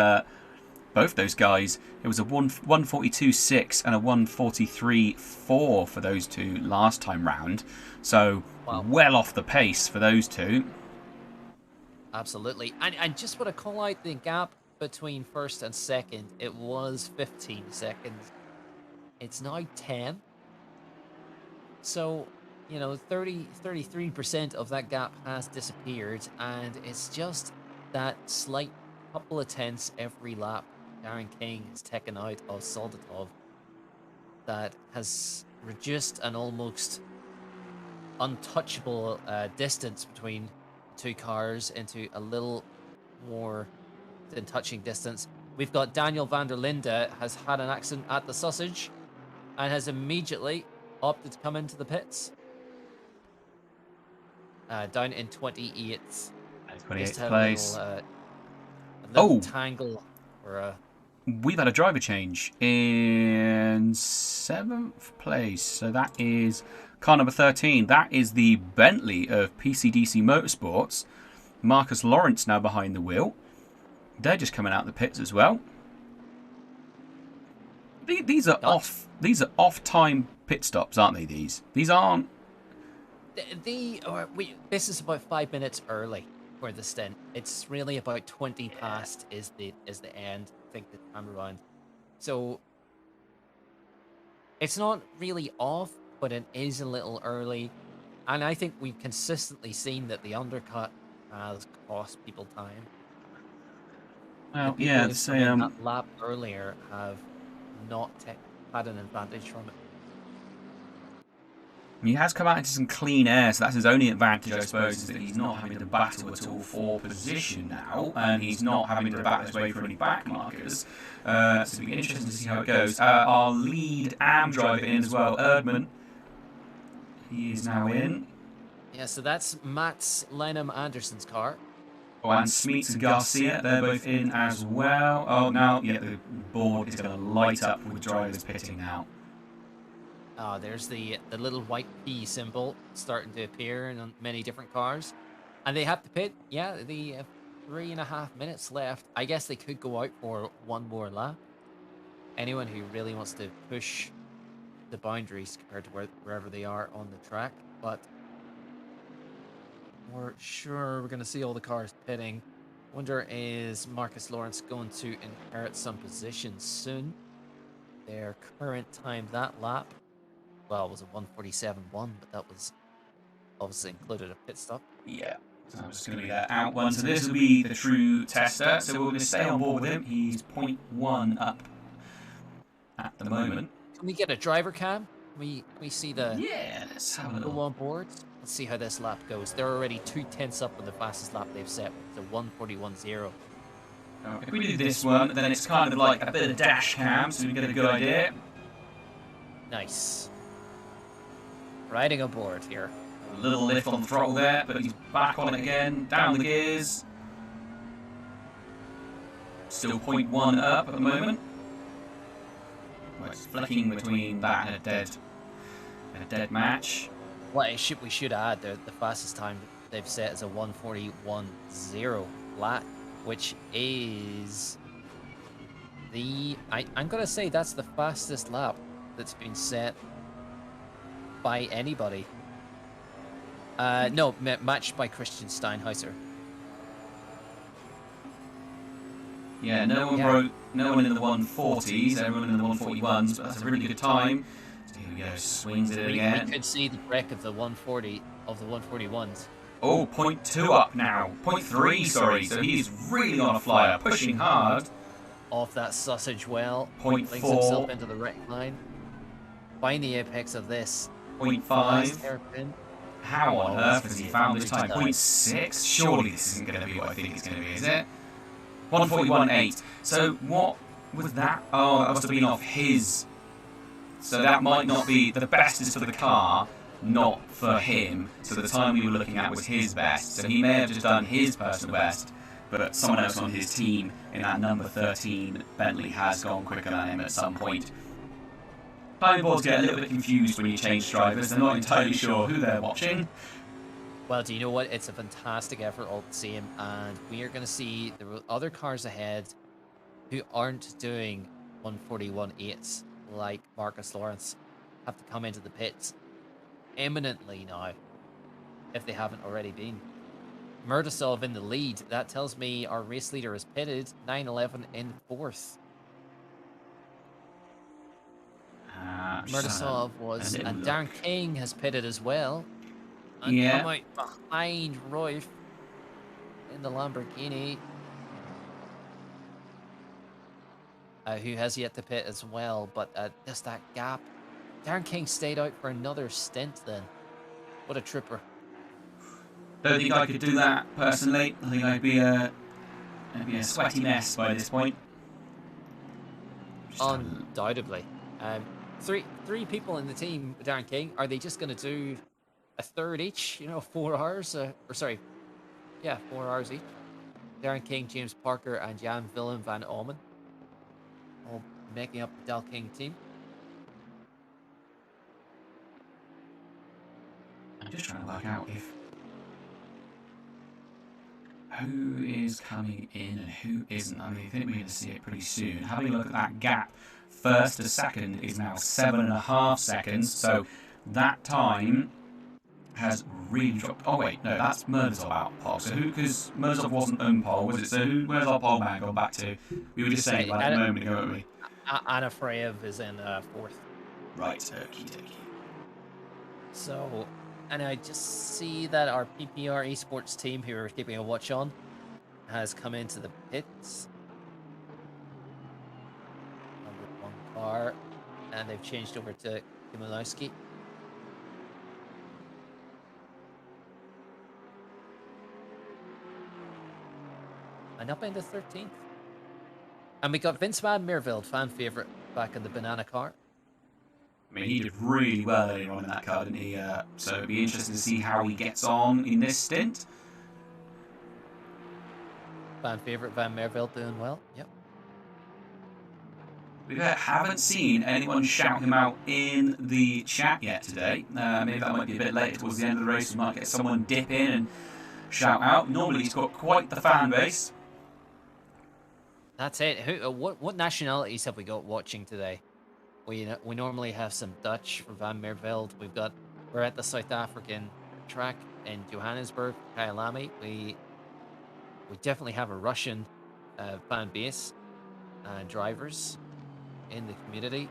both those guys, it was a 1:42.6 and a 1:43.4 for those two last time round, so well off the pace for those two. Absolutely, and just want to call out the gap between first and second. It was 15 seconds. It's now 10. So, 33% of that gap has disappeared, and it's just that slight couple of tenths every lap Darren King has taken out of Soldatov that has reduced an almost untouchable distance between two cars into a little more than touching distance. We've got Daniel van der Linde has had an accident at the sausage and has immediately opted to come into the pits. Down in 28th. 28th place. A little Oh. tangle or a... We've had a driver change in 7th place. So that is car number 13. That is the Bentley of PCDC Motorsports. Marcus Lawrence now behind the wheel. They're just coming out of the pits as well. These are off-time pit stops, aren't they? These aren't. This is about 5 minutes early for the stint. It's really about 20 past is the end. I think the time around. So it's not really off, but it is a little early. And I think we've consistently seen that the undercut has cost people time. Well, The people yeah, who so, come in that lap earlier have not had an advantage from it. He has come out into some clean air, so that's his only advantage, I suppose, is that he's not having to battle at all for position now, and he's not having to battle his way for any back markers. So it'll be interesting to see how it goes. Our lead AM driver in as well, Erdmann. He is now in. Yeah, so that's Mats Lenham Anderson's car. Oh, and Smeets and Garcia, they're both in as well. Oh, now, yeah, the board is going to light up with drivers pitting now. There's the little white P symbol starting to appear in many different cars. And they have to pit. Yeah, the 3.5 minutes left. I guess they could go out for one more lap. Anyone who really wants to push the boundaries compared to wherever they are on the track. But we're sure we're going to see all the cars pitting. Wonder, is Marcus Lawrence going to inherit some positions soon? Their current time that lap, well, it was a 1:47.1, but that was obviously included a pit stop. Yeah, so it's going to be that out one. So this will be the true tester. So we're going to stay on board with him. He's 0.1 up at the moment. Can we get a driver cam? Can we see the... Yeah, let's have a go little... on board? Let's see how this lap goes. They're already 2/10 up on the fastest lap they've set. It's a 1:41.0. If we do this one, then it's kind of like a bit of dash cam, so we get a good idea. Nice. Riding aboard here. A little lift on the throttle there, but he's back on it again. Down the gears. Still 0.1 up at the moment. Well, it's flicking between that and a dead match. What we should add, the fastest time they've set is a 1:41.0 flat, which is I'm gonna say that's the fastest lap that's been set by anybody. No, matched by Christian Steinhauser. Yeah, no one in the 140s, everyone in the 141s, but that's a really good time. So here we go, swings it again. We could see the wreck of the 140 of the 141s. Oh, 0.2 up now. 0.3, sorry. So he's really on a flyer, pushing hard. Off that sausage well. 0.4. Links himself into the wreck line. Find the apex of this. 0.5. Hairpin. How on earth has he found this time? 0.6? Surely this isn't going to be what I think it's going to be, is it? 141.8. So what was that? Oh, that must have been off his. So that might not be the best is for the car, not for him. So the time we were looking at was his best. So he may have just done his personal best, but someone else on his team in that number 13 Bentley has gone quicker than him at some point. Time boards get a little bit confused when you change drivers. They're not entirely sure who they're watching. Well, do you know what? It's a fantastic effort all the same, and we are going to see the other cars ahead who aren't doing 141.8s like Marcus Lawrence have to come into the pits imminently now, if they haven't already been. Murdasov in the lead. That tells me our race leader is pitted. 911 in 4th. Murdasov was, and Darren King has pitted as well. And come out behind Royf in the Lamborghini, who has yet to pit as well, but just that gap. Darren King stayed out for another stint then. What a tripper. Don't think I could do that personally. I think I'd be a sweaty mess by this point. Undoubtedly. Three people in the team, Darren King, are they just going to do a third each? 4 hours? 4 hours each? Darren King, James Parker, and Jan Willem van Almen, all making up the Del King team. I'm just trying to work out if who is coming in and who isn't. I mean, I think we're going to see it pretty soon. Having a look at that gap, first to second is now 7.5 seconds. So that time has really dropped. Oh wait, no, that's Murdersov out pole. So who? Because Murdersov wasn't on pole, was it? So who? Where's our pole man gone back to? We were just saying about a moment ago, weren't we? Anna Freyev is in 4th. Right. Okie dokie. So, and I just see that our PPR esports team, who we're keeping a watch on, has come into the pits. Number 1 car, and they've changed over to Kimolowski. And up into 13th. And we got Vince van Meerveld, fan favourite, back in the banana car. I mean, he did really well earlier on in that car, didn't he? So it'd be interesting to see how he gets on in this stint. Fan favourite Van Meerveld doing well, yep. We haven't seen anyone shout him out in the chat yet today. Maybe that might be a bit later towards the end of the race. We might get someone dip in and shout out. Normally he's got quite the fan base. That's it. Who? What nationalities have we got watching today? We normally have some Dutch for Van Meerveld. We're at the South African track in Johannesburg, Kyalami. We definitely have a Russian fan base and drivers in the community.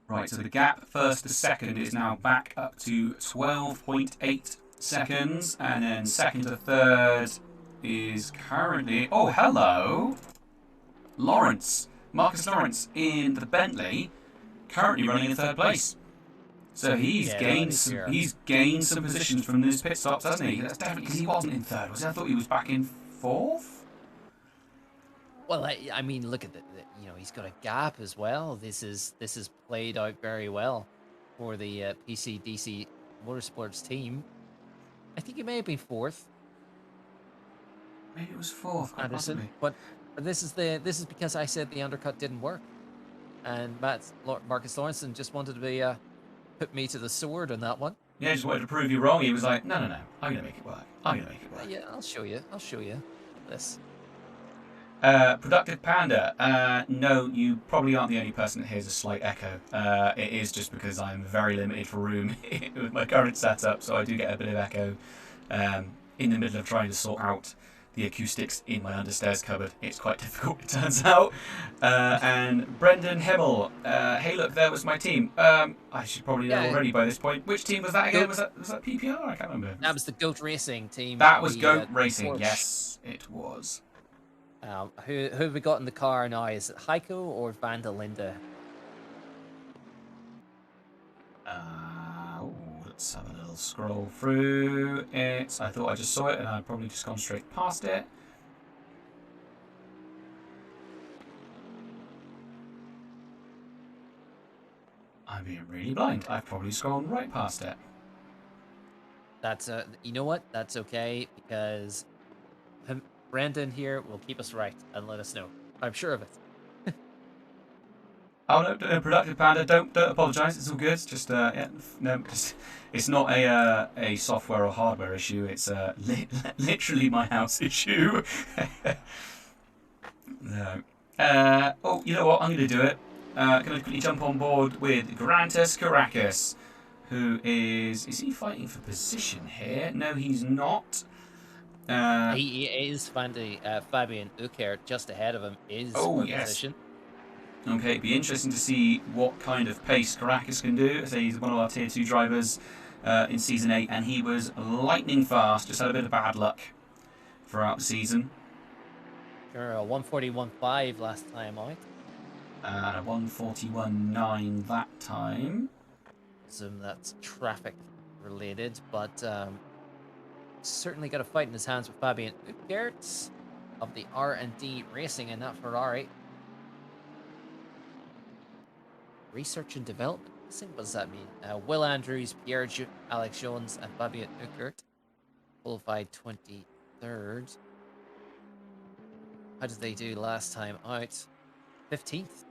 Right, so the gap first to second is now back up to 12.8 seconds, and then second to third is currently... Oh, hello! Lawrence. Marcus Lawrence in the Bentley, currently running in 3rd place. So he's gained some positions from those pit stops, hasn't he? That's definitely because he wasn't in 3rd, was he? I thought he was back in 4th. Well, I mean, look at he's got a gap as well. This is played out very well for the PCDC Motorsports team. I think he may have been 4th. Maybe it was 4th, quite Anderson, possibly. but this is because I said the undercut didn't work, and Marcus Lawrenson just wanted to put me to the sword on that one. Yeah, just wanted to prove you wrong. He was like, no, I'm gonna make it work. Yeah, I'll show you this. Productive Panda. No, you probably aren't the only person that hears a slight echo. It is just because I'm very limited for room with my current setup, so I do get a bit of echo in the middle of trying to sort out the acoustics in my understairs cupboard. It's quite difficult, it turns out. And Brendan Himmel. Hey, look, there was my team. I should probably know already by this point. Which team was that again? Was that PPR? I can't remember. That was the Goat Racing team. That was Goat Racing. Porsche. Yes, it was. Who have we got in the car now? Is it Heiko or Van der Linde? Let's have a little scroll through it. I thought I just saw it and I'd probably just gone straight past it. I'm being really blind. I've probably scrolled right past it. That's you know what? That's okay, because Brandon here will keep us right and let us know. I'm sure of it. Oh no, Productive Panda, don't apologise. It's all good. Just it's not a software or hardware issue. It's literally my house issue. No. Oh, you know what? I'm going to do it. Going to quickly jump on board with Grantis Caracas, who is he fighting for position here? No, he's not. He is Fabian Uker just ahead of him is position. Okay, it'd be interesting to see what kind of pace Caracas can do. I say he's one of our Tier 2 drivers in Season 8, and he was lightning fast, just had a bit of bad luck throughout the season. Sure, a 141.5 last time out. And a 141.9 that time. So that's traffic related, but certainly got a fight in his hands with Fabian Uckert of the R&D Racing in that Ferrari. Research and development. What does that mean? Will Andrews, Alex Jones, and Fabian Uckert qualified 3rd. How did they do last time out? 15th.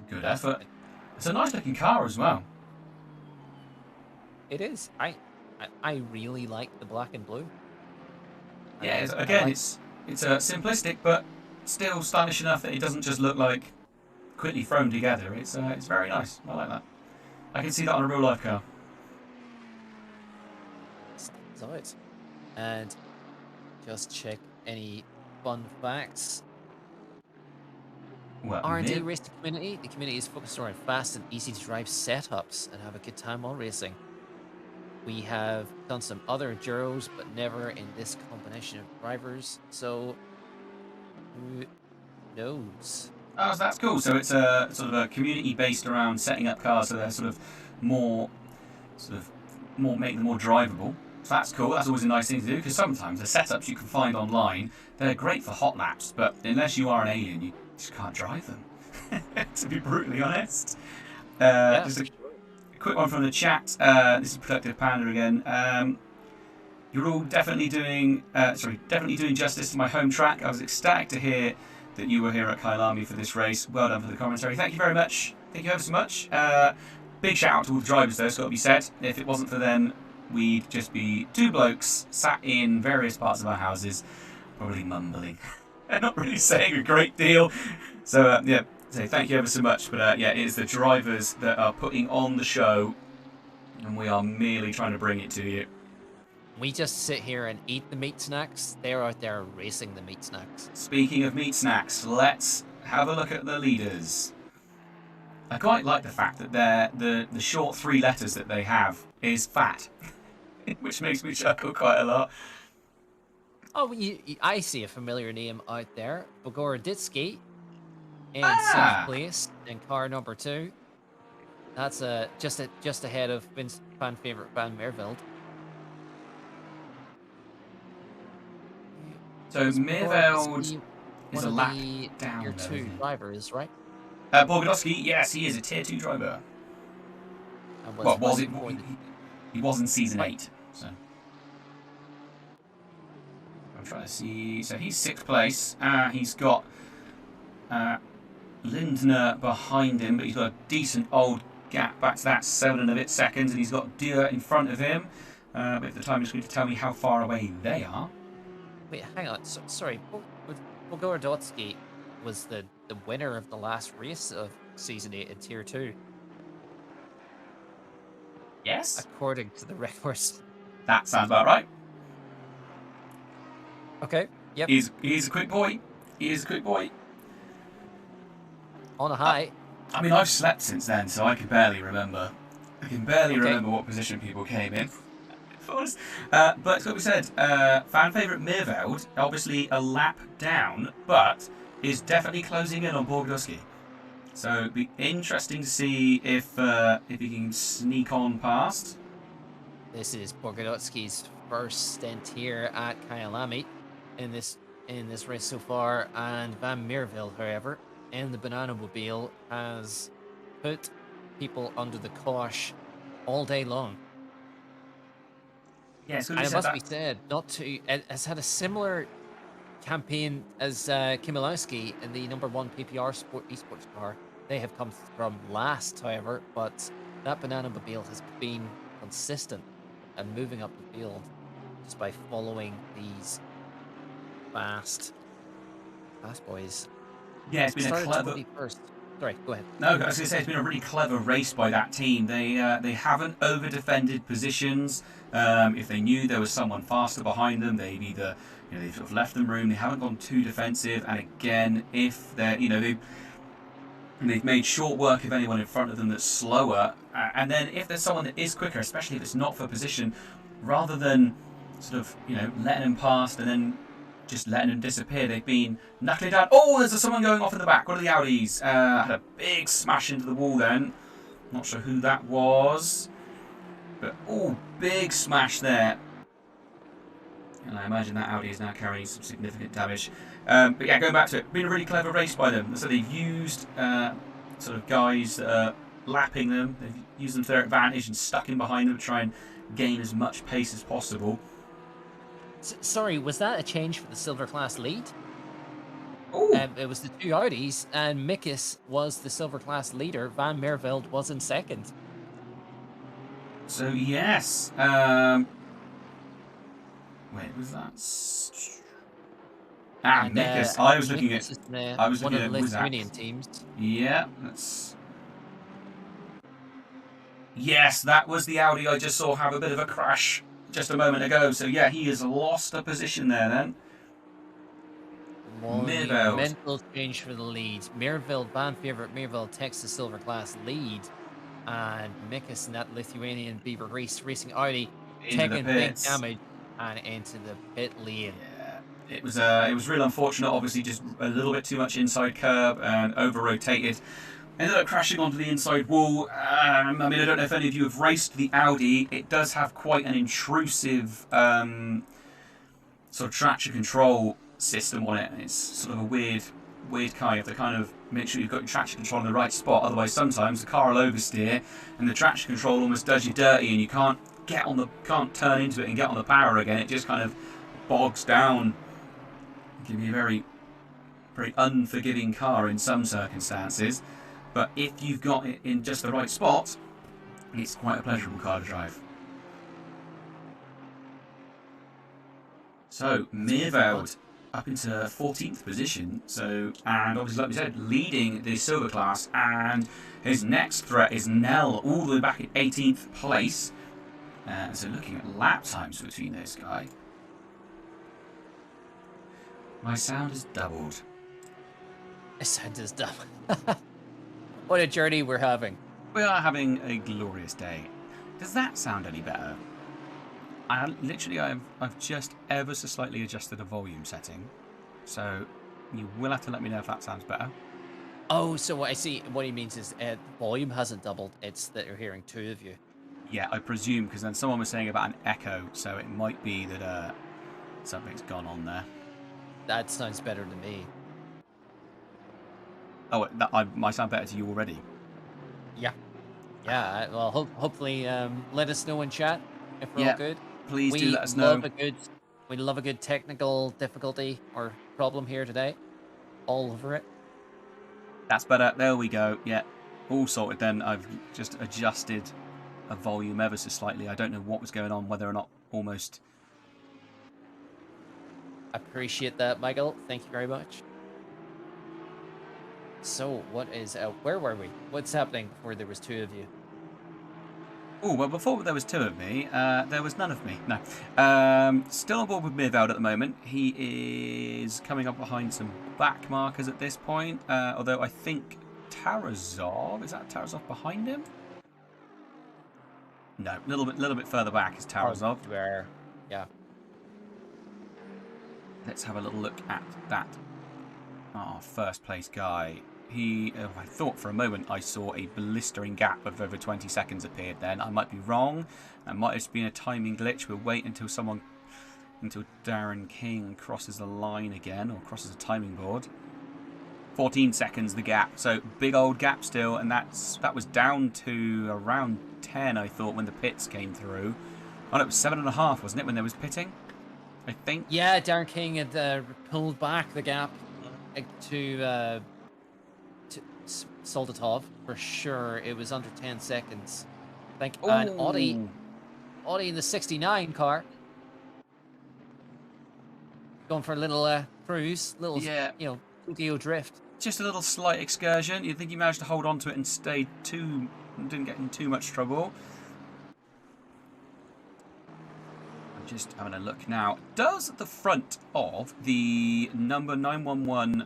Good effort. It's a nice looking car as well. It is. I really like the black and blue. Yeah, again, it's simplistic, but still stylish enough that it doesn't just look like quickly thrown together. It's very nice. I like that. I can see that on a real life car. Stands out. And just check any fun facts. Well, R&D racing community. The community is focused on fast and easy to drive setups and have a good time while racing. We have done some other Enduros, but never in this combination of drivers. So, who knows? Oh, so that's cool. So it's a sort of a community based around setting up cars, so they're more make them more drivable. So that's cool. That's always a nice thing to do, because sometimes the setups you can find online, they're great for hot laps, but unless you are an alien, you just can't drive them. To be brutally honest. Just a quick one from the chat. This is Productive Panda again. You're all definitely doing justice to my home track. I was ecstatic to hear that you were here at Kyalami for this race. Well done for the commentary. Thank you very much. Thank you ever so much. Big shout out to all the drivers though, it's got to be said. If it wasn't for them, we'd just be two blokes sat in various parts of our houses, probably mumbling and not really saying a great deal. So yeah, so thank you ever so much. But yeah, it is the drivers that are putting on the show, and we are merely trying to bring it to you. We just sit here and eat the meat snacks. They're out there racing the meat snacks. Speaking of meat snacks, let's have a look at the leaders. I quite like the fact that the short 3 letters that they have is FAT, which makes me chuckle quite a lot. Oh, I see a familiar name out there. Bogoroditsky in 6th place in car number 2. That's just ahead of Vince fan favorite Van Merveld. So Merveld is a lap down. Tier 2 drivers, right? Borgodowski, yes, he is a tier 2 driver. Well, he was in season 8. So I'm trying to see. So he's 6th place. He's got Lindner behind him, but he's got a decent old gap back to that 7 and a bit seconds, and he's got Dürr in front of him. But if the time is going to tell me how far away they are. Wait, hang on. Sorry, Bogoroditsky was the winner of the last race of season 8 in tier 2. Yes, according to the records. That sounds about right. Okay. Yep. He's a quick boy. He is a quick boy. On a high. I mean, I've slept since then, so I can barely remember. I can barely remember what position people came in. But it's got to be said, fan favourite Merveld, obviously a lap down, but is definitely closing in on Borgodowski. So it'd be interesting to see if he can sneak on past. This is Borgodowski's first stint here at Kyalami in this race so far, and Van Merveld, however, in the Banana Mobile has put people under the cosh all day long. Yeah, so and it must be said, it has had a similar campaign as Kimilowski in the #1 PPR esports car. They have come from last, however, but that Banana Mobile has been consistent and moving up the field just by following these fast boys. Yeah, it's been a clever. Sorry, go ahead. No, I was going to say it's been a really clever race by that team. They haven't over-defended positions. If they knew there was someone faster behind them, they've either they've sort of left them room. They haven't gone too defensive. And again, if they're they've made short work of anyone in front of them that's slower. And then if there's someone that is quicker, especially if it's not for position, rather than sort of letting them past and then just letting them disappear, they've been knuckling down. Oh, there's someone going off in the back. What are the Audis? Had a big smash into the wall then. Not sure who that was. But, oh, big smash there. And I imagine that Audi is now carrying some significant damage. But yeah, going back to it, been a really clever race by them. So they've used sort of guys that are lapping them. They've used them to their advantage and stuck in behind them to try and gain as much pace as possible. Sorry, was that a change for the silver class lead? Oh, It was the two Audis, and Mickis was the silver class leader. Van Merveld was in second. so yes. Wait, was that? And Mickis. I was looking Mickis at. is I was one looking of the at Lithuanian Wizak. teams. Yeah, that's. Yes, that was the Audi I just saw have a bit of a crash just a moment ago. So yeah, he has lost a position there then. Merveld. Monumental change for the lead. Merveld, van favorite Merveld takes the silver class lead. And Mickis and that Lithuanian Beaver Racing Audi Into the taking big pits. damage and into the pit lane. Yeah, it was real unfortunate. Obviously, just a little bit too much inside curb and over rotated. Ended up crashing onto the inside wall. I mean, I don't know if any of you have raced the Audi. It does have quite an intrusive sort of traction control system on it. It's sort of a weird car. You have to kind of make sure you've got your traction control in the right spot. Otherwise, sometimes the car will oversteer, and the traction control almost does you dirty, and you can't turn into it and get on the power again. It just kind of bogs down. Give you a very, very unforgiving car in some circumstances. But if you've got it in just the right spot, it's quite a pleasurable car to drive. So, Merveld up into 14th position. So, and obviously, like we said, leading the silver class. And his next threat is Nell, all the way back at 18th place. So, looking at lap times between those guys. My sound is doubled. My sound is dumb. What a journey we're having. We are having a glorious day. Does that sound any better? I've just ever so slightly adjusted the volume setting, so you will have to let me know if that sounds better. Oh, so what I see, what he means is volume hasn't doubled, it's that you're hearing two of you. Yeah, I presume, because then someone was saying about an echo, so it might be that something's gone on there. That sounds better to me. Oh, that might sound better to you already. Yeah. Yeah, well, hopefully let us know in chat if we're all good. Please do let us know. We love a good technical difficulty or problem here today. All over it. That's better. There we go. Yeah, all sorted then. I've just adjusted a volume ever so slightly. I don't know what was going on, whether or not almost... Appreciate that, Michael. Thank you very much. So, what is... where were we? What's happening before there was two of you? Oh, well, before there was two of me, there was none of me. No. Still on board with Merveld at the moment. He is coming up behind some back markers at this point. Although I think Tarazov, is that Tarazov behind him? No, a little bit further back is Tarazov. Where? Yeah. Let's have a little look at that. Oh, first place guy. I thought for a moment I saw a blistering gap of over 20 seconds appeared then. I might be wrong. That might have just been a timing glitch. We'll wait until Darren King crosses the line again, or crosses a timing board. 14 seconds the gap. So big old gap still, and that was down to around 10, I thought, when the pits came through. Oh, no, it was 7.5, wasn't it, when there was pitting? I think. Yeah, Darren King had pulled back the gap to Soldatov for sure. It was under 10 seconds, I think. Ooh. And Audi in the 69 car going for a little cruise, little studio drift. Just a little slight excursion. You'd think he managed to hold on to it and didn't get in too much trouble. I'm just having a look now. Does the front of the number 911...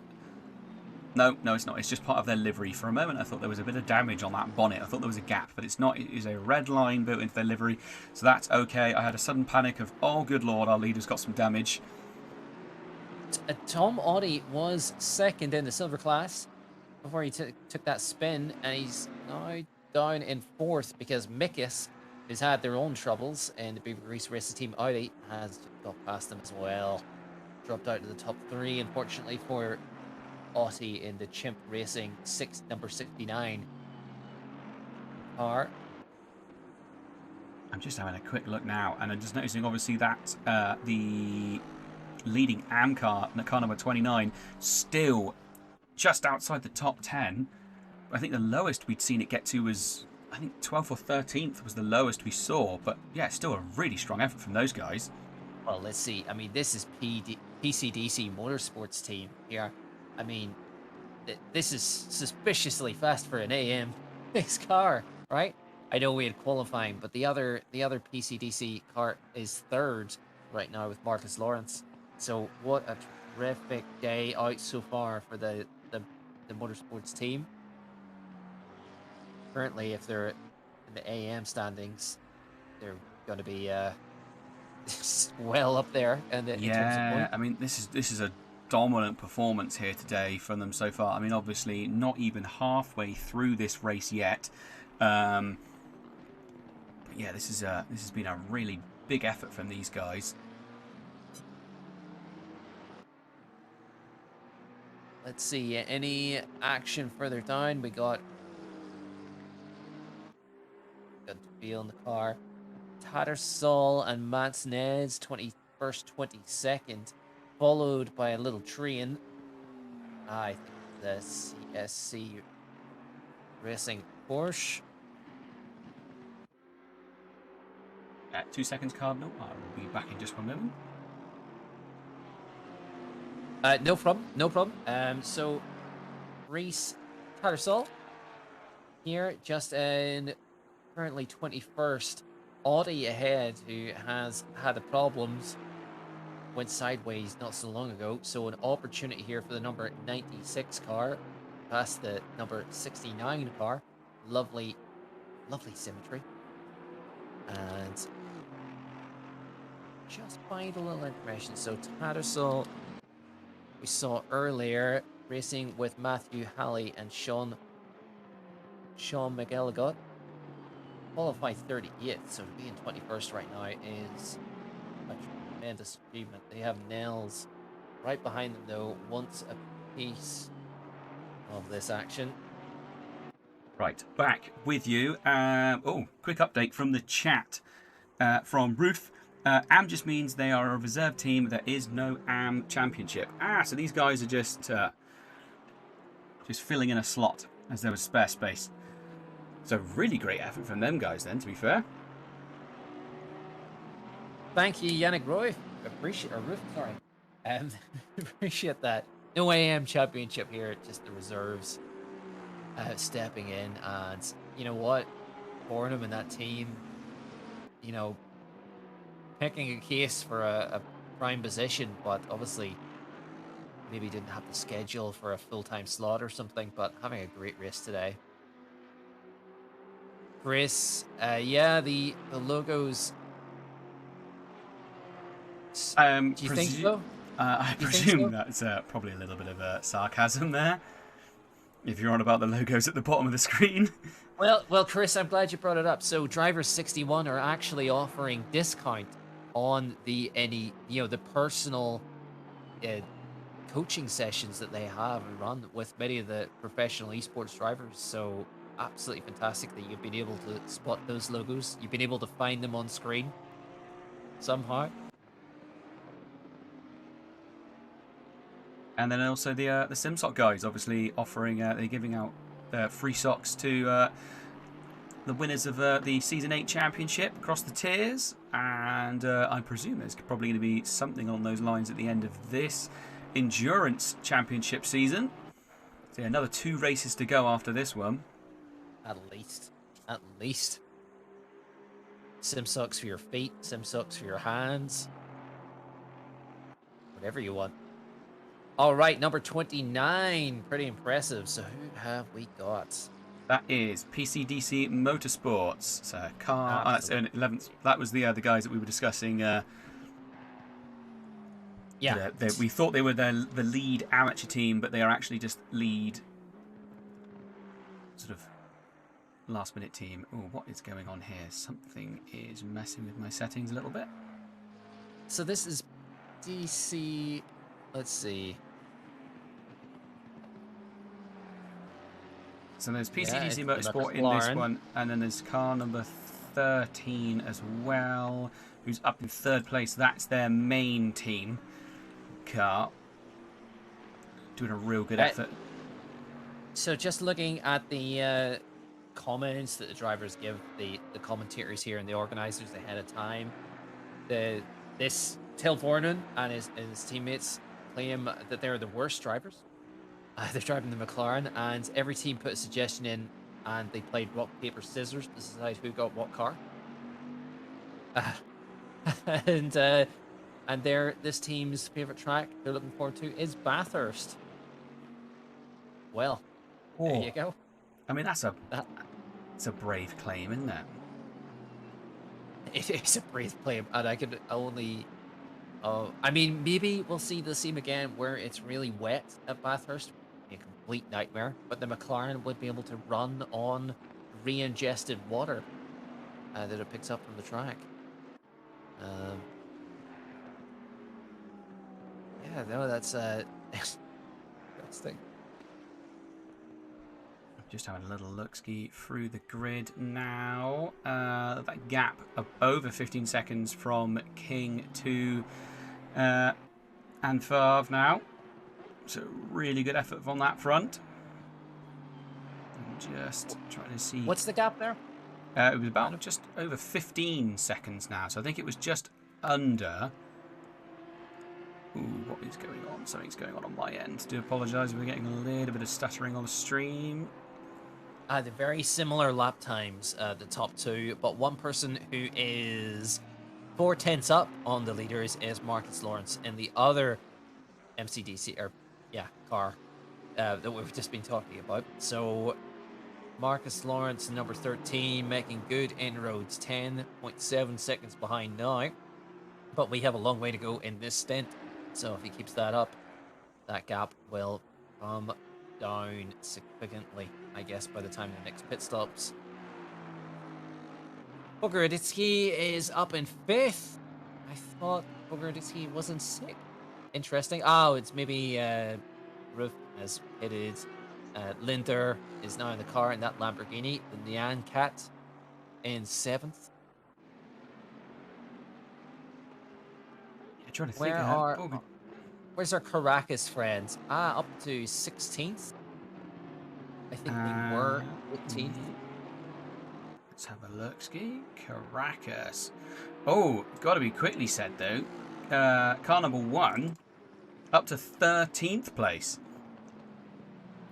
No, it's not. It's just part of their livery. For a moment, I thought there was a bit of damage on that bonnet. I thought there was a gap, but it's not. It is a red line built into their livery, so that's okay. I had a sudden panic of, oh, good lord, our leader's got some damage. Tom Audi was second in the silver class before he took that spin, and he's now down in fourth because Mickis, who's had their own troubles, and the Beaver Grease Racing Team Audi has got past them as well. Dropped out to the top three, unfortunately, for Audi in the Chimp Racing number 69 car. I'm just having a quick look now, and I'm just noticing, obviously, that the leading AM car, car number 29, still just outside the top 10. I think the lowest we'd seen it get to was, I think 12th or 13th was the lowest we saw. But yeah, still a really strong effort from those guys. Well, let's see. I mean, this is PCDC Motorsports team here. I mean, this is suspiciously fast for an AM this car, right? I know we had qualifying, but the other PCDC car is third right now with Marcus Lawrence. So what a terrific day out so far for the motorsports team. Currently, if they're in the AM standings, they're going to be well up there. And in terms of points. I mean, this is a dominant performance here today from them so far. I mean, obviously not even halfway through this race yet. But yeah, this has been a really big effort from these guys. Let's see, any action further down? We got to feel in the car. Tattersall and Matsnez, 21st, 22nd, followed by a little train. I think the CSC Racing Porsche. 2 seconds, Cardinal. I will be back in just 1 moment. No problem, no problem. So, Reese Tattersall here, just in currently 21st. Audi ahead, who has had the problems, went sideways not so long ago. So an opportunity here for the number 96 car, past the number 69 car. Lovely, lovely symmetry. And just find a little information. So Tattersall, we saw earlier, racing with Matthew Halley and Sean McElligott. Qualified 38th, so to be in 21st right now is a tremendous achievement. They have Nels right behind them, though, once a piece of this action. Right, back with you. Quick update from the chat from Ruth. AM just means they are a reserve team. There is no AM championship. So these guys are just filling in a slot as there was spare space. So really great effort from them guys then, to be fair. Thank you, Yannick Roy. Appreciate that. No AM championship here, just the reserves stepping in. And you know what? Bornham and that team, you know, picking a case for a prime position, but obviously maybe didn't have the schedule for a full-time slot or something, but having a great race today. Chris, yeah, the logos. Do you think so? I presume that's probably a little bit of sarcasm there. If you're on about the logos at the bottom of the screen. Well, Chris, I'm glad you brought it up. So, Drivers 61 are actually offering discount on the personal coaching sessions that they have and run with many of the professional esports drivers. So. Absolutely fantastic that you've been able to spot those logos. You've been able to find them on screen somehow. And then also the SIMSOK guys, obviously offering, they're giving out free socks to the winners of the Season 8 Championship across the tiers. And I presume there's probably going to be something on those lines at the end of this Endurance Championship season. So yeah, another 2 races to go after this one. At least. SimSoks for your feet, SimSoks for your hands. Whatever you want. All right, number 29. Pretty impressive. So who have we got? That is PCDC Motorsports. So car. Oh, that's 11th. That was the guys that we were discussing. Yeah. We thought they were the lead amateur team, but they are actually just lead sort of last minute team. Oh, what is going on here? Something is messing with my settings a little bit. So this is DC. Let's see. So there's PCDC Motorsport in this one, and then there's car number 13 as well, who's up in third place. That's their main team car. Doing a real good effort. So just looking at the comments that the drivers give the commentators here and the organisers ahead of time, this Tilvornen and his teammates claim that they're the worst drivers. They're driving the McLaren, and every team put a suggestion in, and they played rock, paper, scissors to decide who got what car. And this team's favourite track they're looking forward to is Bathurst. Well, there you go. I mean, it's a brave claim, isn't it? It is a brave claim, and I could only... I mean, maybe we'll see the same again where it's really wet at Bathurst. A complete nightmare, but the McLaren would be able to run on re-ingested water that it picks up from the track. Yeah, no, that's interesting. Just having a little look-ski through the grid now. That gap of over 15 seconds from King to Anfarv now. So really good effort on that front. I'm just trying to see. What's the gap there? It was about just over 15 seconds now. So I think it was just under. Ooh, what is going on? Something's going on my end. Do apologise. We're getting a little bit of stuttering on the stream. They're very similar lap times, the top two, but one person who is 4/10 up on the leaders is Marcus Lawrence, and the other MCDC, car that we've just been talking about. So Marcus Lawrence, number 13, making good inroads, 10.7 seconds behind now, but we have a long way to go in this stint, so if he keeps that up, that gap will come down significantly, I guess, by the time the next pit stops. Bogaraditsky is up in 5th. I thought Bogaraditsky was in 6th. Interesting. Oh, it's maybe Roof has pitted. Linder is now in the car in that Lamborghini. The Nyan Cat in 7th. Yeah, trying to think. Where's our Caracas friends? Up to 16th. I think they were 15th. Let's have a look. Ski Caracas. Oh, got to be quickly said though. Car number 1 up to 13th place.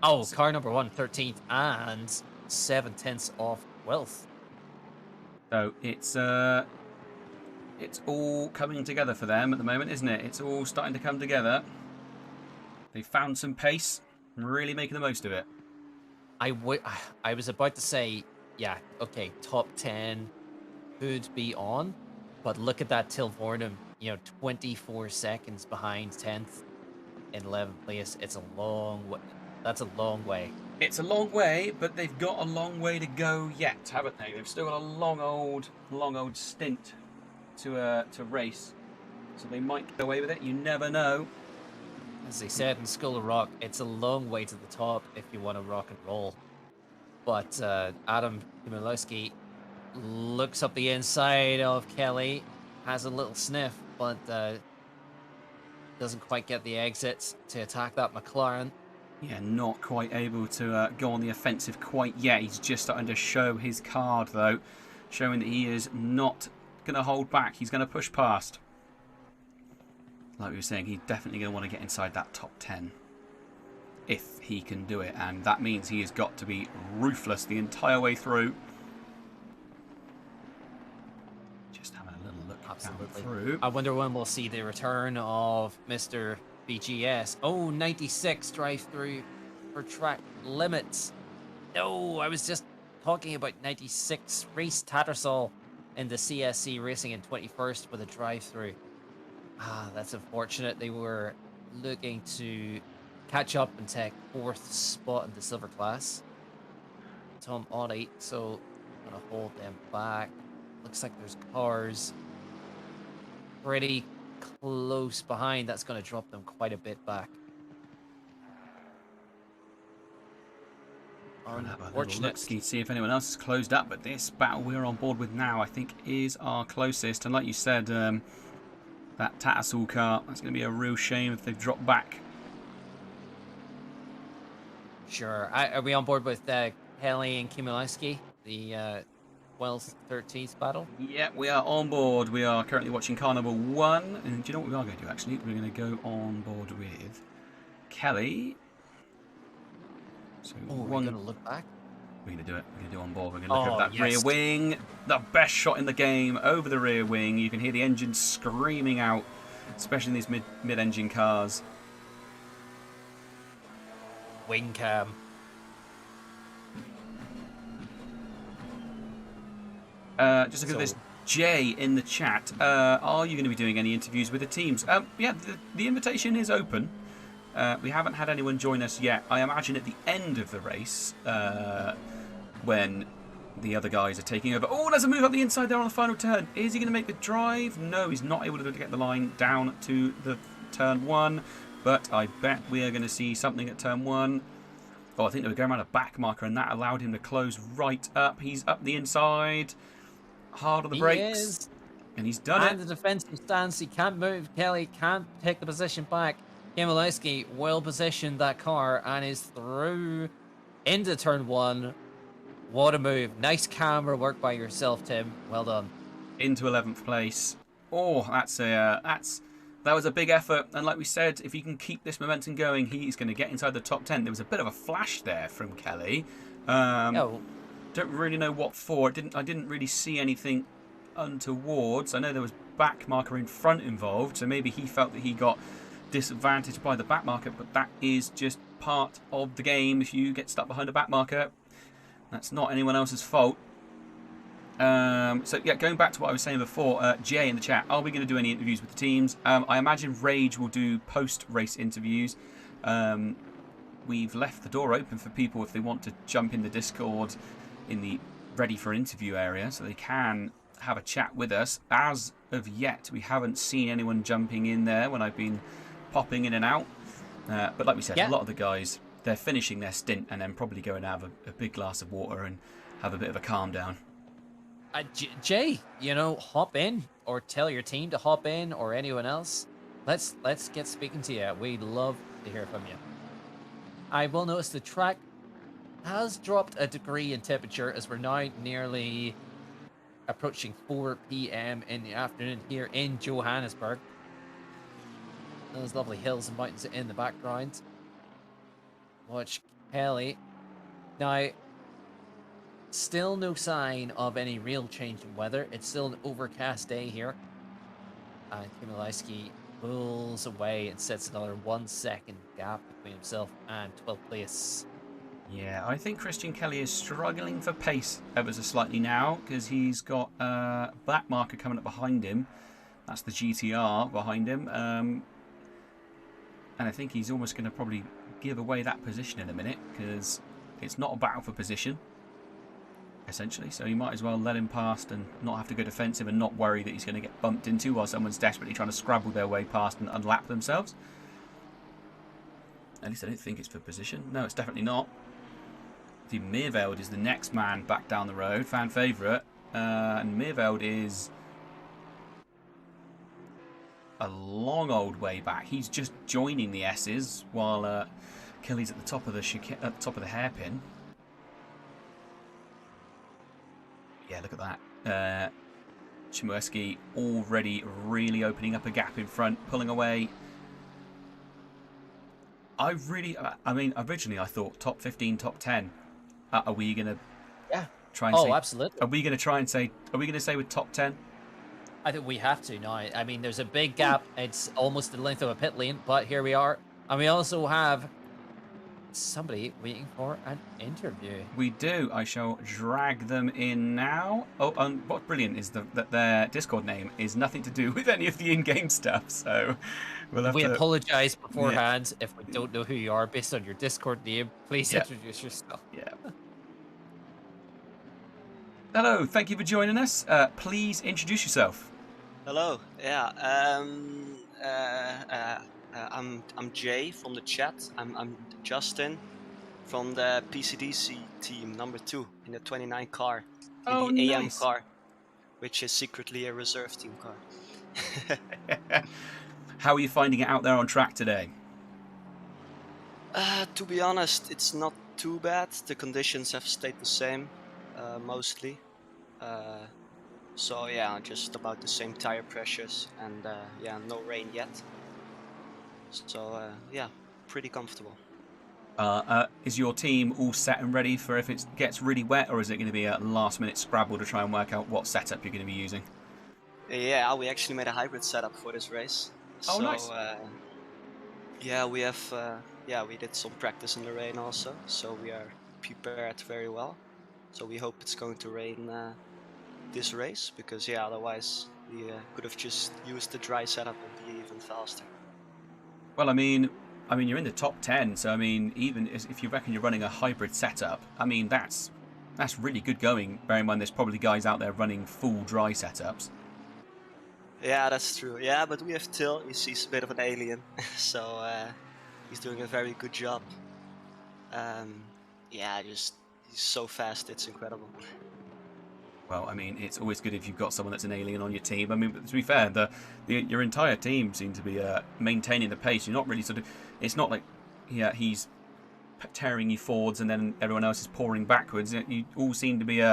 Oh, car number 1, 13th, and 7/10 off 12th. So it's all coming together for them at the moment, isn't it? It's all starting to come together. They found some pace, really making the most of it. I was about to say, yeah, okay, top 10 could be on, but look at that Tilvornen, 24 seconds behind 10th in 11th place. It's a long way. That's a long way. It's a long way, but they've got a long way to go yet, haven't they? They've still got a long old stint to race, so they might get away with it. You never know. As they said in School of Rock, it's a long way to the top if you want to rock and roll. But Adam Chmielewski looks up the inside of Kelly, has a little sniff, but doesn't quite get the exits to attack that McLaren. Yeah, not quite able to go on the offensive quite yet. He's just starting to show his card, though, showing that he is not going to hold back. He's going to push past. Like we were saying, he's definitely going to want to get inside that top 10 if he can do it, and that means he has got to be ruthless the entire way through. Just having a little look down through. I wonder when we'll see the return of Mr. BGS. Oh, 96 drive-through for track limits. No, I was just talking about 96 Reese Tattersall in the CSC Racing in 21st with a drive-through. That's unfortunate. They were looking to catch up and take 4th spot in the silver class. Tom Audi, so I'm gonna hold them back. Looks like there's cars pretty close behind. That's going to drop them quite a bit back. Have a little Unfortunate. look, see if anyone else has closed up, but this battle we're on board with now, I think, is our closest. And like you said, that Timasorus car, that's going to be a real shame if they've dropped back. Sure. Are we on board with Kelly and Kimilowski, the 12-13th battle? Yeah, we are on board. We are currently watching car number 1. And do you know what we are going to do, actually? We're going to go on board with Kelly. So We're going to look back? We're going to do it. We're going to do on board. We're going to look at that yes. rear wing. The best shot in the game over the rear wing. You can hear the engine screaming out, especially in these mid-engine cars. Wing cam. Just look at this. Jay in the chat. Are you going to be doing any interviews with the teams? Yeah, the invitation is open. We haven't had anyone join us yet. I imagine at the end of the race, when the other guys are taking over. Oh, there's a move up the inside there on the final turn. Is he going to make the drive? No, he's not able to get the line down to the turn 1. But I bet we are going to see something at turn 1. Oh, I think they were going around a back marker, and that allowed him to close right up. He's up the inside. Hard on the brakes. And he's done it. And the defensive stance. He can't move. Kelly can't take the position back. Kimilowski well positioned that car and is through into turn 1. What a move. Nice camera work by yourself, Tim. Well done. Into 11th place. Oh, that was a big effort. And like we said, if he can keep this momentum going, he's going to get inside the top 10. There was a bit of a flash there from Kelly. Don't really know what for. I didn't really see anything untowards. I know there was back marker in front involved, so maybe he felt that he got disadvantaged by the back marker, but that is just part of the game. If you get stuck behind a back marker, that's not anyone else's fault. So yeah, going back to what I was saying before, Jay in the chat, are we going to do any interviews with the teams? I imagine Rage will do post-race interviews. We've left the door open for people if they want to jump in the Discord in the ready for interview area, so they can have a chat with us. As of yet, we haven't seen anyone jumping in there when I've been popping in and out. But like we said, a lot of the guys, they're finishing their stint and then probably going to have a big glass of water and have a bit of a calm down. Jay, hop in or tell your team to hop in or anyone else. Let's get speaking to you. We'd love to hear from you. I will notice the track has dropped a degree in temperature as we're now nearly approaching 4 p.m. in the afternoon here in Johannesburg. Those lovely hills and mountains in the background. Watch Kelly. Now, still no sign of any real change in weather. It's still an overcast day here. And Kimilowski pulls away and sets another 1 second gap between himself and 12th place. Yeah, I think Christian Kelly is struggling for pace ever so slightly now because he's got a black marker coming up behind him. That's the GTR behind him. And I think he's almost going to probably give away that position in a minute because it's not a battle for position, essentially. So you might as well let him past and not have to go defensive and not worry that he's going to get bumped into while someone's desperately trying to scrabble their way past and unlap themselves. At least I don't think it's for position. No, it's definitely not. The Meerveld is the next man back down the road, fan favourite, and Meerveld is a long old way back. He's just joining the S's while Kelly's at the top of the hairpin. Yeah, look at that. Chimoeski already really opening up a gap in front, pulling away. I mean, originally I thought top 15, top 10. Are we going to try and say... Oh, absolutely. Are we going to try and say... Are we going to say with top 10? I think we have to now. I mean, there's a big gap. It's almost the length of a pit lane, but here we are. And we also have somebody waiting for an interview. We do. I shall drag them in now. Oh, and what's brilliant is that their Discord name is nothing to do with any of the in-game stuff, so we'll have we to... apologise beforehand if we don't know who you are based on your Discord name. Please introduce yourself. Yeah. Hello, thank you for joining us. Please introduce yourself. Hello. Yeah. I'm Jay from the chat. I'm Justin. from the PCDC team number 2 in the 29 car, in Oh, the AM nice. car, which is secretly a reserve team car. How are you finding it out there on track today? To be honest, it's not too bad. The conditions have stayed the same, mostly. So yeah, just about the same tire pressures, and yeah, no rain yet. So yeah, pretty comfortable. Is your team all set and ready for if it gets really wet, or is it going to be a last-minute scrabble to try and work out what setup you're going to be using? Yeah, we actually made a hybrid setup for this race. Oh, So nice. yeah, we have we did some practice in the rain also, so we are prepared very well. So we hope it's going to rain this race, because yeah, otherwise we could have just used the dry setup and be even faster. Well, I mean, you're in the top 10, so I mean, even if you reckon you're running a hybrid setup, I mean, that's really good going. Bear in mind, there's probably guys out there running full dry setups. Yeah, that's true. Yeah, but we have Till. He's a bit of an alien, so he's doing a very good job. Yeah, he's so fast. It's incredible. Well, I mean, it's always good if you've got someone that's an alien on your team. I mean, to be fair, your entire team seem to be maintaining the pace. You're not really it's not like he's tearing you forwards and then everyone else is pouring backwards. You all seem to be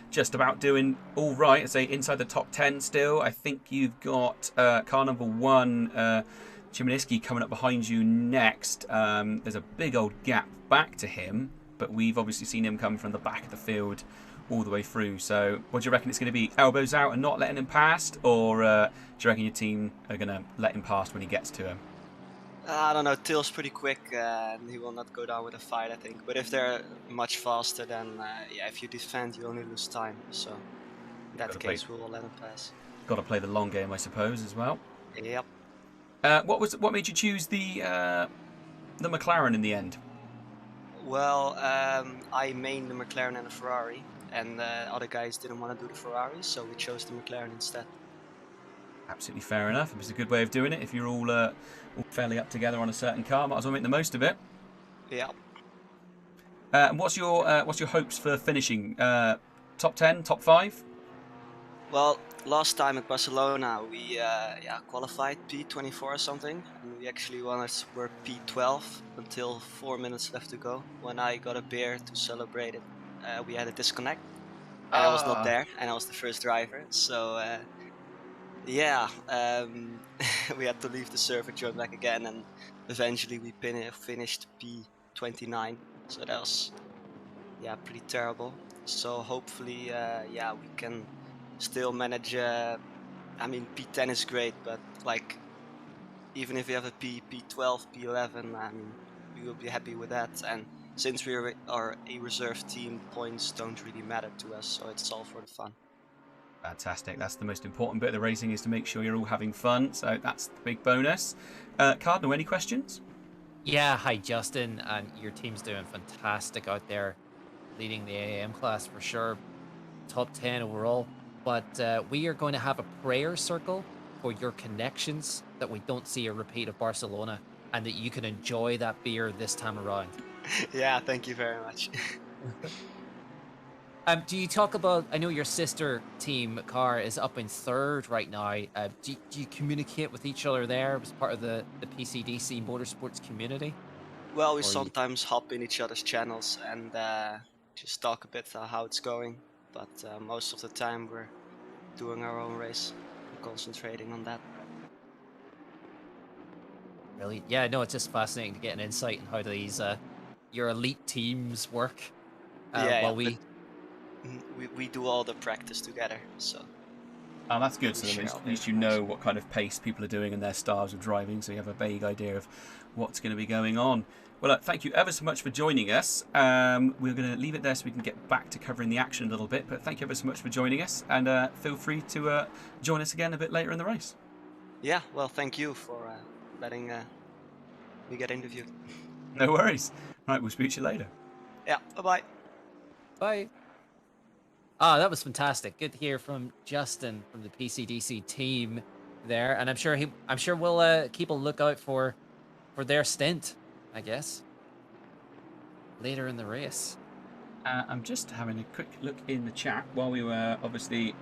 just about doing all right. I'd say inside the top 10 still. I think you've got car number 1, Chiminiski, coming up behind you next. There's a big old gap back to him, but we've obviously seen him come from the back of the field all the way through. So what do you reckon? It's going to be elbows out and not letting him past, or do you reckon your team are going to let him past when he gets to him? I don't know, Till's pretty quick and he will not go down with a fight, I think. But if they're much faster, then yeah, if you defend, you only lose time. So in that case, we will let him pass. Got to play the long game, I suppose, as well. Yep. What made you choose the McLaren in the end? Well, I mained the McLaren and the Ferrari, and other guys didn't want to do the Ferrari, so we chose the McLaren instead. Absolutely fair enough. It was a good way of doing it. If you're all fairly up together on a certain car, might as well make the most of it. Yeah. And what's your hopes for finishing? Top 10, top 5? Well, last time at Barcelona we qualified P24 or something, and we actually were P12 until 4 minutes left to go. When I got a beer to celebrate it, we had a disconnect, and I was not there, and I was the first driver. So yeah, we had to leave the server, join back again, and eventually we finished P29. So that was pretty terrible. So hopefully we can still manage. I mean, P10 is great, but like even if we have a P12, P11, I mean, we will be happy with that. And since we are a reserve team, points don't really matter to us, so it's all for the fun. Fantastic. That's the most important bit of the racing, is to make sure you're all having fun. So that's the big bonus. Cardinal, any questions? Yeah, hi Justin, and your team's doing fantastic out there, leading the AM class for sure, top 10 overall. But we are going to have a prayer circle for your connections, that we don't see a repeat of Barcelona, and that you can enjoy that beer this time around. Yeah, thank you very much. Do you talk about, I know your sister team car is up in 3rd right now. Do you communicate with each other there as part of the PCDC motorsports community? Well, we sometimes hop in each other's channels and just talk a bit how it's going. But most of the time we're doing our own race and concentrating on that. Brilliant. Yeah, no, it's just fascinating to get an insight on how these your elite teams work. We do all the practice together, so. Oh, that's good. So at least you know what kind of pace people are doing and their styles of driving, so you have a vague idea of what's going to be going on. Well, thank you ever so much for joining us. We're going to leave it there so we can get back to covering the action a little bit, but thank you ever so much for joining us, and feel free to join us again a bit later in the race. Yeah, well, thank you for letting me get interviewed. No worries. Right, we'll speak to you later. Yeah, bye-bye. Bye. Ah, that was fantastic. Good to hear from Justin from the PCDC team there, and I'm sure we'll keep a lookout for their stint, I guess. later in the race. I'm just having a quick look in the chat while we were obviously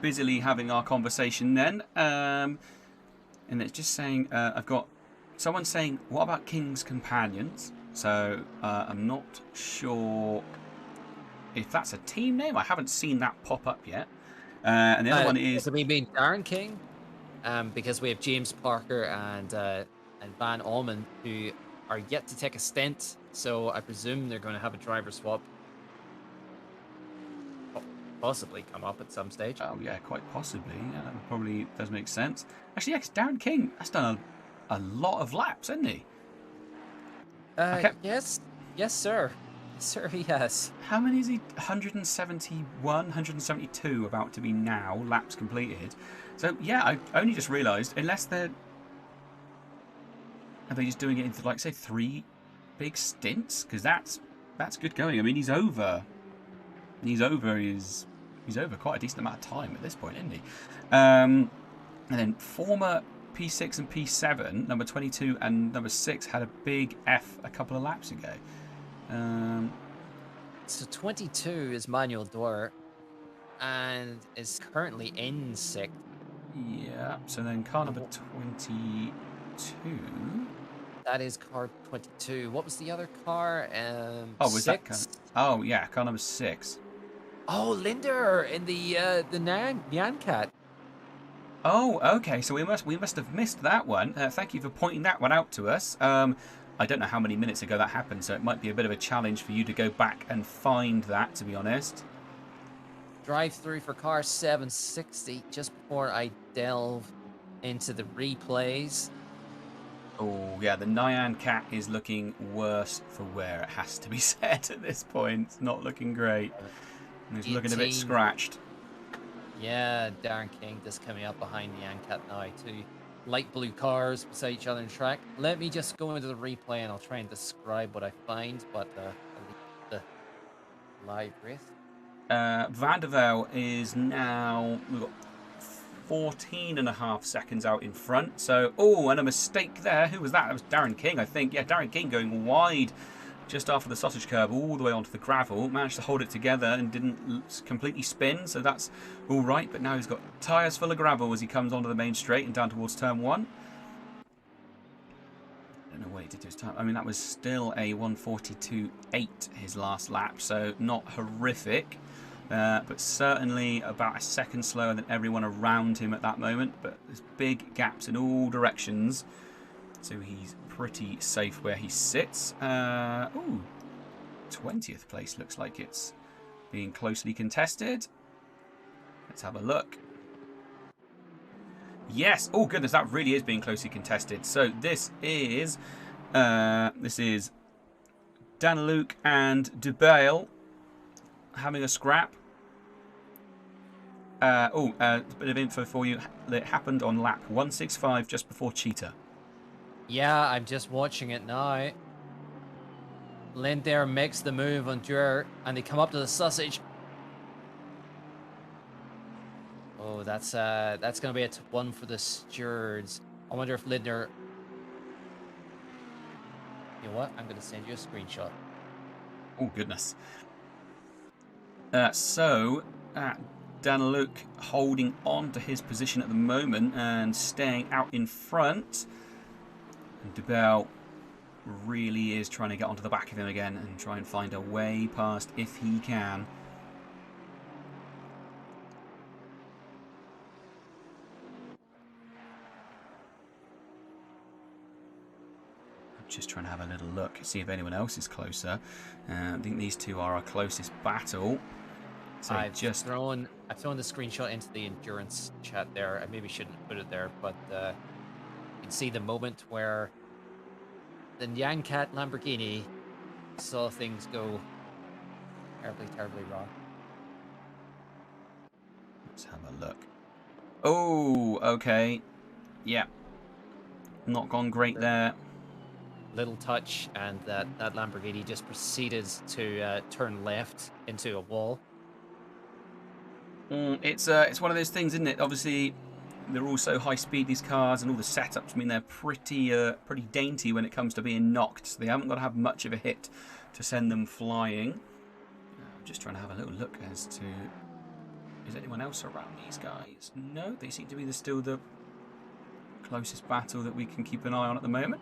busily having our conversation then. And it's just saying, I've got someone saying, what about King's Companions? So I'm not sure if that's a team name. I haven't seen that pop up yet. And the other one is... So we mean Darren King, because we have James Parker and Van Alman, who are yet to take a stint. So I presume they're going to have a driver swap. Possibly come up at some stage. Oh yeah, quite possibly. Yeah, that probably does make sense. Actually, yeah, 'cause Darren King has done a lot of laps, hasn't he? Okay. Yes, sir. Yes, sir, he has. How many is he? 171, 172 about to be now, laps completed. So yeah, I only just realised, unless they're... Are they just doing it into, like, say, 3 big stints? Because that's good going. I mean, he's over quite a decent amount of time at this point, isn't he? And then former P6 and P7, number 22 and number 6, had a big F a couple of laps ago. So 22 is Manuel Dwyer and is currently in 6th. Yeah, so then car number 22... That is car 22. What was the other car? Oh, was that 6? Oh, yeah, car number 6. Oh, Linder in the Nyan Cat. Oh, okay. So we must have missed that one. Thank you for pointing that one out to us. I don't know how many minutes ago that happened, so it might be a bit of a challenge for you to go back and find that, to be honest. Drive through for car 760 just before I delve into the replays. Oh, yeah, the Nyan Cat is looking worse for wear, it has to be said at this point. It's not looking great. He's looking a bit scratched. Yeah, Darren King just coming up behind the Yankat now. 2 light blue cars beside each other in track. Let me just go into the replay and I'll try and describe what I find, but the live race. Van der Velde is now... We've got 14.5 seconds out in front. So, oh, and a mistake there. Who was that? That was Darren King, I think. Yeah, Darren King going wide just after the sausage curb all the way onto the gravel. Managed to hold it together and didn't completely spin, so that's all right. But now he's got tyres full of gravel as he comes onto the main straight and down towards turn 1. I don't know what he did to his time. I mean, that was still a 1:42.8 his last lap, so not horrific. But certainly about a second slower than everyone around him at that moment. But there's big gaps in all directions, so he's pretty safe where he sits. Ooh, 20th place looks like it's being closely contested. Let's have a look. Yes, oh goodness, that really is being closely contested. So this is Daniluk and Dubale having a scrap. A bit of info for you. It happened on lap 165 just before Cheetah. Yeah, I'm just watching it now. Linder makes the move on Dwyer and they come up to the sausage. Oh, that's gonna be a top 1 for the stewards. I wonder if Linder... You know what? I'm gonna send you a screenshot. Oh goodness. Daniluk holding on to his position at the moment and staying out in front. And Dubale really is trying to get onto the back of him again and try and find a way past if he can. Just trying to have a little look, see if anyone else is closer. I think these two are our closest battle. So I've thrown the screenshot into the endurance chat there. I maybe shouldn't put it there, but you can see the moment where the Yankat Lamborghini saw things go terribly wrong. Let's have a look. Oh, okay. Yeah. Not gone great there. Little touch, and that Lamborghini just proceeded to turn left into a wall. It's one of those things, isn't it? Obviously, they're all so high speed, these cars, and all the setups. I mean, they're pretty dainty when it comes to being knocked. So they haven't got to have much of a hit to send them flying. I'm just trying to have a little look as to, is anyone else around these guys? No, they seem to be still the closest battle that we can keep an eye on at the moment.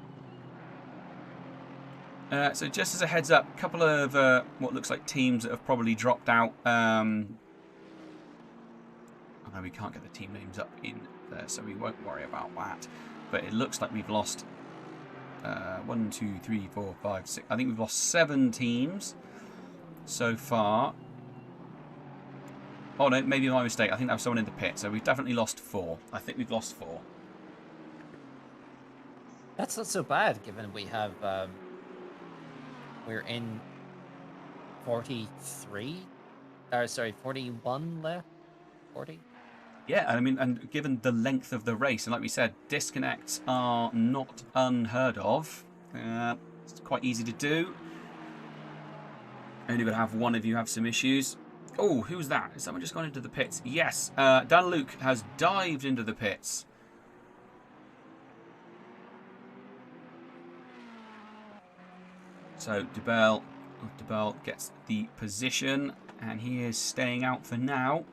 So just as a heads up, a couple of what looks like teams that have probably dropped out. I know we can't get the team names up in there, so we won't worry about that. But it looks like we've lost 1, 2, 3, 4, 5, 6. I think we've lost 7 teams so far. Oh no, maybe my mistake. I think that was someone in the pit. So we've definitely lost 4. I think we've lost 4. That's not so bad, given we have we're in 43. Sorry, 41 left. 40. Yeah, I mean, and given the length of the race, and like we said, disconnects are not unheard of. It's quite easy to do. Only going to have one of you have some issues. Oh, who's that? Has someone just gone into the pits? Yes, Dan Luke has dived into the pits. So Debelle gets the position, and he is staying out for now.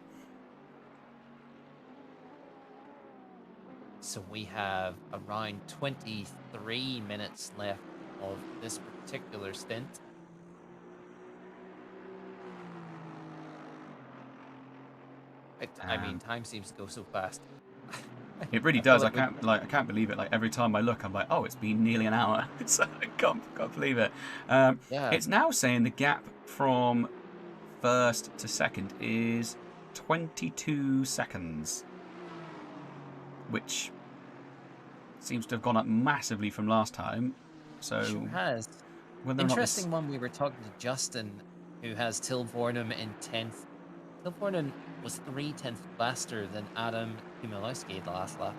So we have around 23 minutes left of this particular stint. I mean, time seems to go so fast. It really does. I can't believe it. Like every time I look, I'm like, oh, it's been nearly an hour. So I can't believe it. Yeah. It's now saying the gap from first to second is 22 seconds, which seems to have gone up massively from last time. So sure has. Interesting one. We were talking to Justin, who has Till Vornum in 10th. Till Vornum was 3/10 faster than Adam Kumilowski the last lap.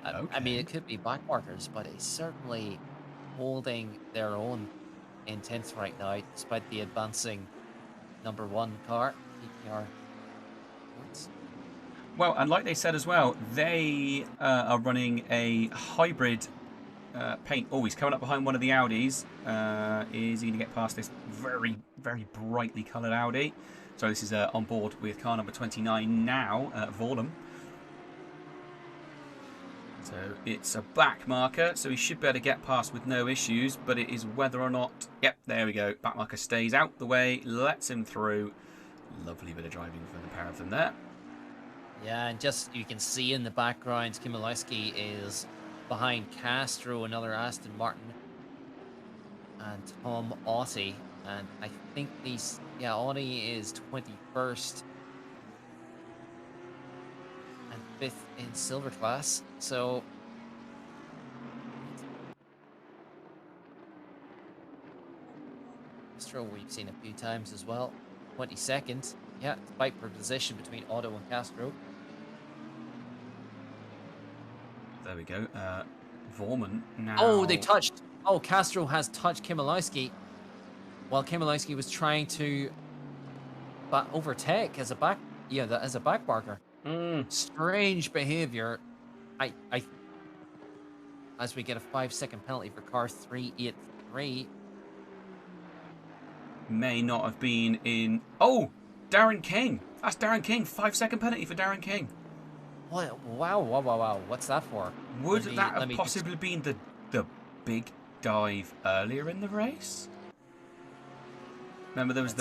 Okay. I mean, it could be backmarkers, but it's certainly holding their own in 10th right now, despite the advancing number 1 car, PPR. Well, and like they said as well, they are running a hybrid paint. Oh, he's coming up behind one of the Audis. Is he going to get past this very, very brightly coloured Audi? So this is on board with car number 29 now, Vornum. So it's a back marker, so he should be able to get past with no issues, but it is whether or not... Yep, there we go. Back marker stays out the way, lets him through. Lovely bit of driving for the pair of them there. Yeah, and just you can see in the background, Kimilowski is behind Castro, another Aston Martin, and Tom Audi. And I think these, yeah, Audi is 21st and 5th in silver class. So Castro we've seen a few times as well. 22nd. Yeah, fight for position between Otto and Castro. There we go. Vorman now... Oh, they touched. Oh, Castro has touched Kimilowski, while Kimilowski was trying to overtake as a back, as a back marker. Strange behavior. As we get a 5-second penalty for car 383. May not have been in... Oh, Darren King. That's Darren King. 5-second penalty for Darren King. What? Wow. What's that for? Would that have possibly been the big dive earlier in the race? Remember there was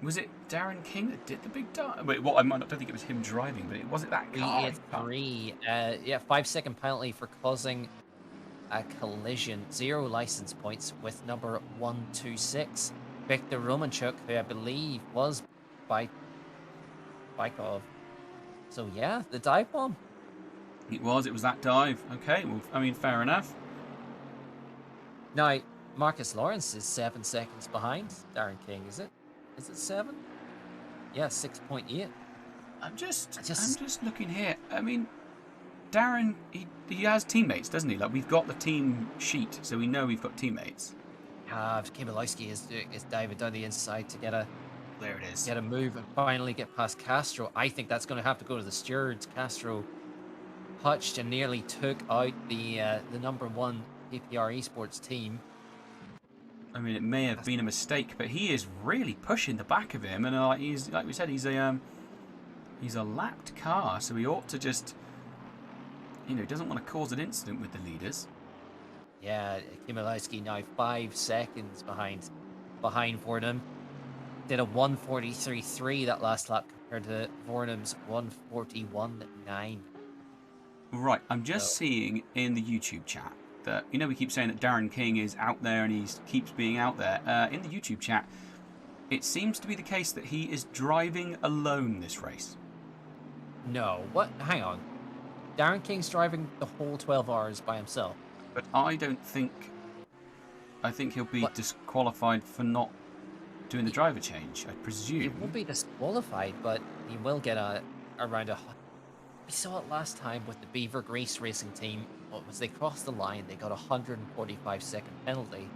was it Darren King that did the big dive? Wait, well, I don't think it was him driving, but was it that car? 383. Yeah, 5-second penalty for causing a collision. 0 license points with number 126. Victor Romanchuk, who I believe was Bykov. So yeah, the dive bomb. It was that dive. Okay, well, I mean, fair enough. Now, Marcus Lawrence is 7 seconds behind Darren King, is it? Is it 7? Yeah, 6.8. I'm just looking here. I mean, Darren, he has teammates, doesn't he? Like, we've got the team sheet, so we know we've got teammates. Kimilowski is diving down the inside to get a... There it is. Get a move and finally get past Castro. I think that's going to have to go to the stewards. Castro touched and nearly took out the number 1 PPR esports team. I mean, it may have been a mistake, but he is really pushing the back of him, and he's, like we said, he's a lapped car, so he ought to just, you know, he doesn't want to cause an incident with the leaders. Yeah, Kimilowski now 5 seconds behind Vornum. Did a 1:43.3 that last lap compared to Vornum's 1:41.9. Right, I'm just seeing in the YouTube chat that, you know, we keep saying that Darren King is out there and he keeps being out there. In the YouTube chat, it seems to be the case that he is driving alone this race. No, what? Hang on. Darren King's driving the whole 12 hours by himself. But I think he'll be disqualified for not doing the driver change, I presume. He won't be disqualified, but he will get around a... We saw it last time with the Beaver Grease racing team. Once they crossed the line, they got a 145-second penalty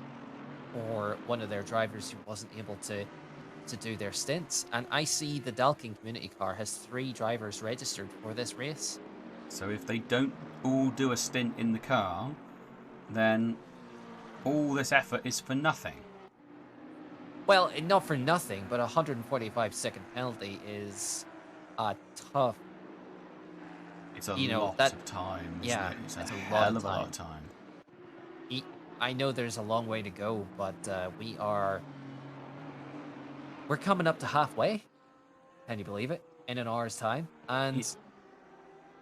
for one of their drivers who wasn't able to do their stints. And I see the Dalkin community car has 3 drivers registered for this race. So if they don't all do a stint in the car, then all this effort is for nothing. Well, not for nothing, but a 145-second penalty is a tough... It's a lot of time, isn't it? It's a hell of a lot of time. I know there's a long way to go, but we're coming up to halfway. Can you believe it? In an hour's time. And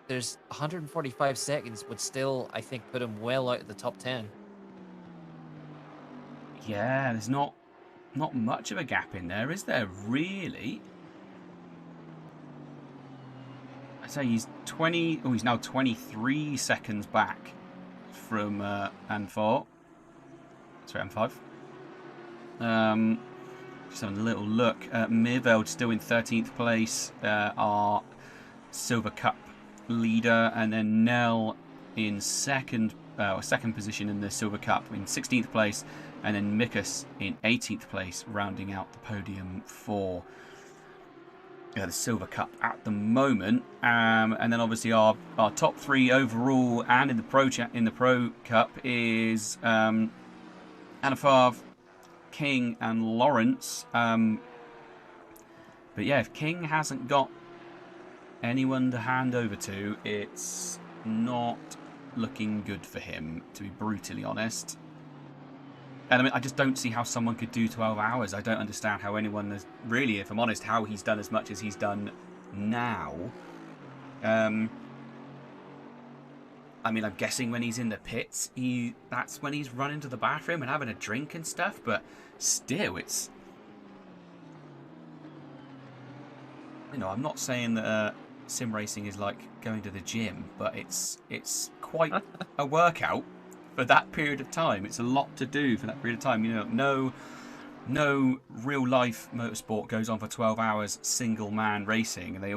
there's 145 seconds would still, I think, put him well out of the top 10. Yeah, there's not much of a gap in there, is there, really? I say he's he's now 23 seconds back from N4. Sorry, M5. Just having a little look. Mirveld still in 13th place, our Silver Cup leader, and then Nell in second position in the Silver Cup in 16th place, and then Mikus in 18th place, rounding out the podium for the Silver Cup at the moment. And then obviously our top 3 overall and in the Pro Cup is Anafav, King, and Lawrence. But yeah, if King hasn't got anyone to hand over to, it's not looking good for him, to be brutally honest. And I mean, I just don't see how someone could do 12 hours. I don't understand how anyone has really, if I'm honest, how he's done as much as he's done now. I mean, I'm guessing when he's in the pits, that's when he's running to the bathroom and having a drink and stuff, but still, it's... You know, I'm not saying that sim racing is like going to the gym, but it's quite a workout for that period of time. It's a lot to do for that period of time. You know, no real life motorsport goes on for 12 hours single man racing, and they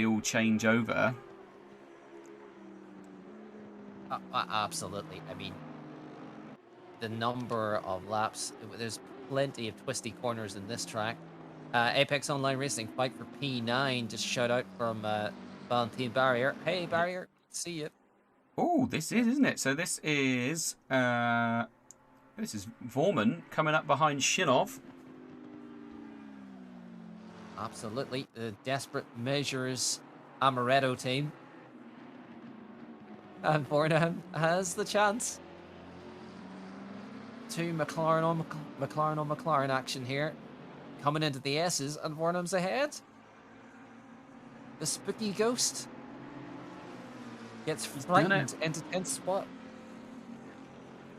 all change over. Absolutely. I mean, the number of laps, there's plenty of twisty corners in this track. Apex Online Racing fight for P9. Just shout out from Valentine Barrier. Hey Barrier, see you. Oh, this is, isn't it? So this is Vorman coming up behind Shinov. Absolutely, the Desperate Measures Amaretto team. And Vornam has the chance. 2 McLaren on McLaren action here. Coming into the S's, and Vornam's ahead. The Spooky Ghost gets frightened into 10th spot.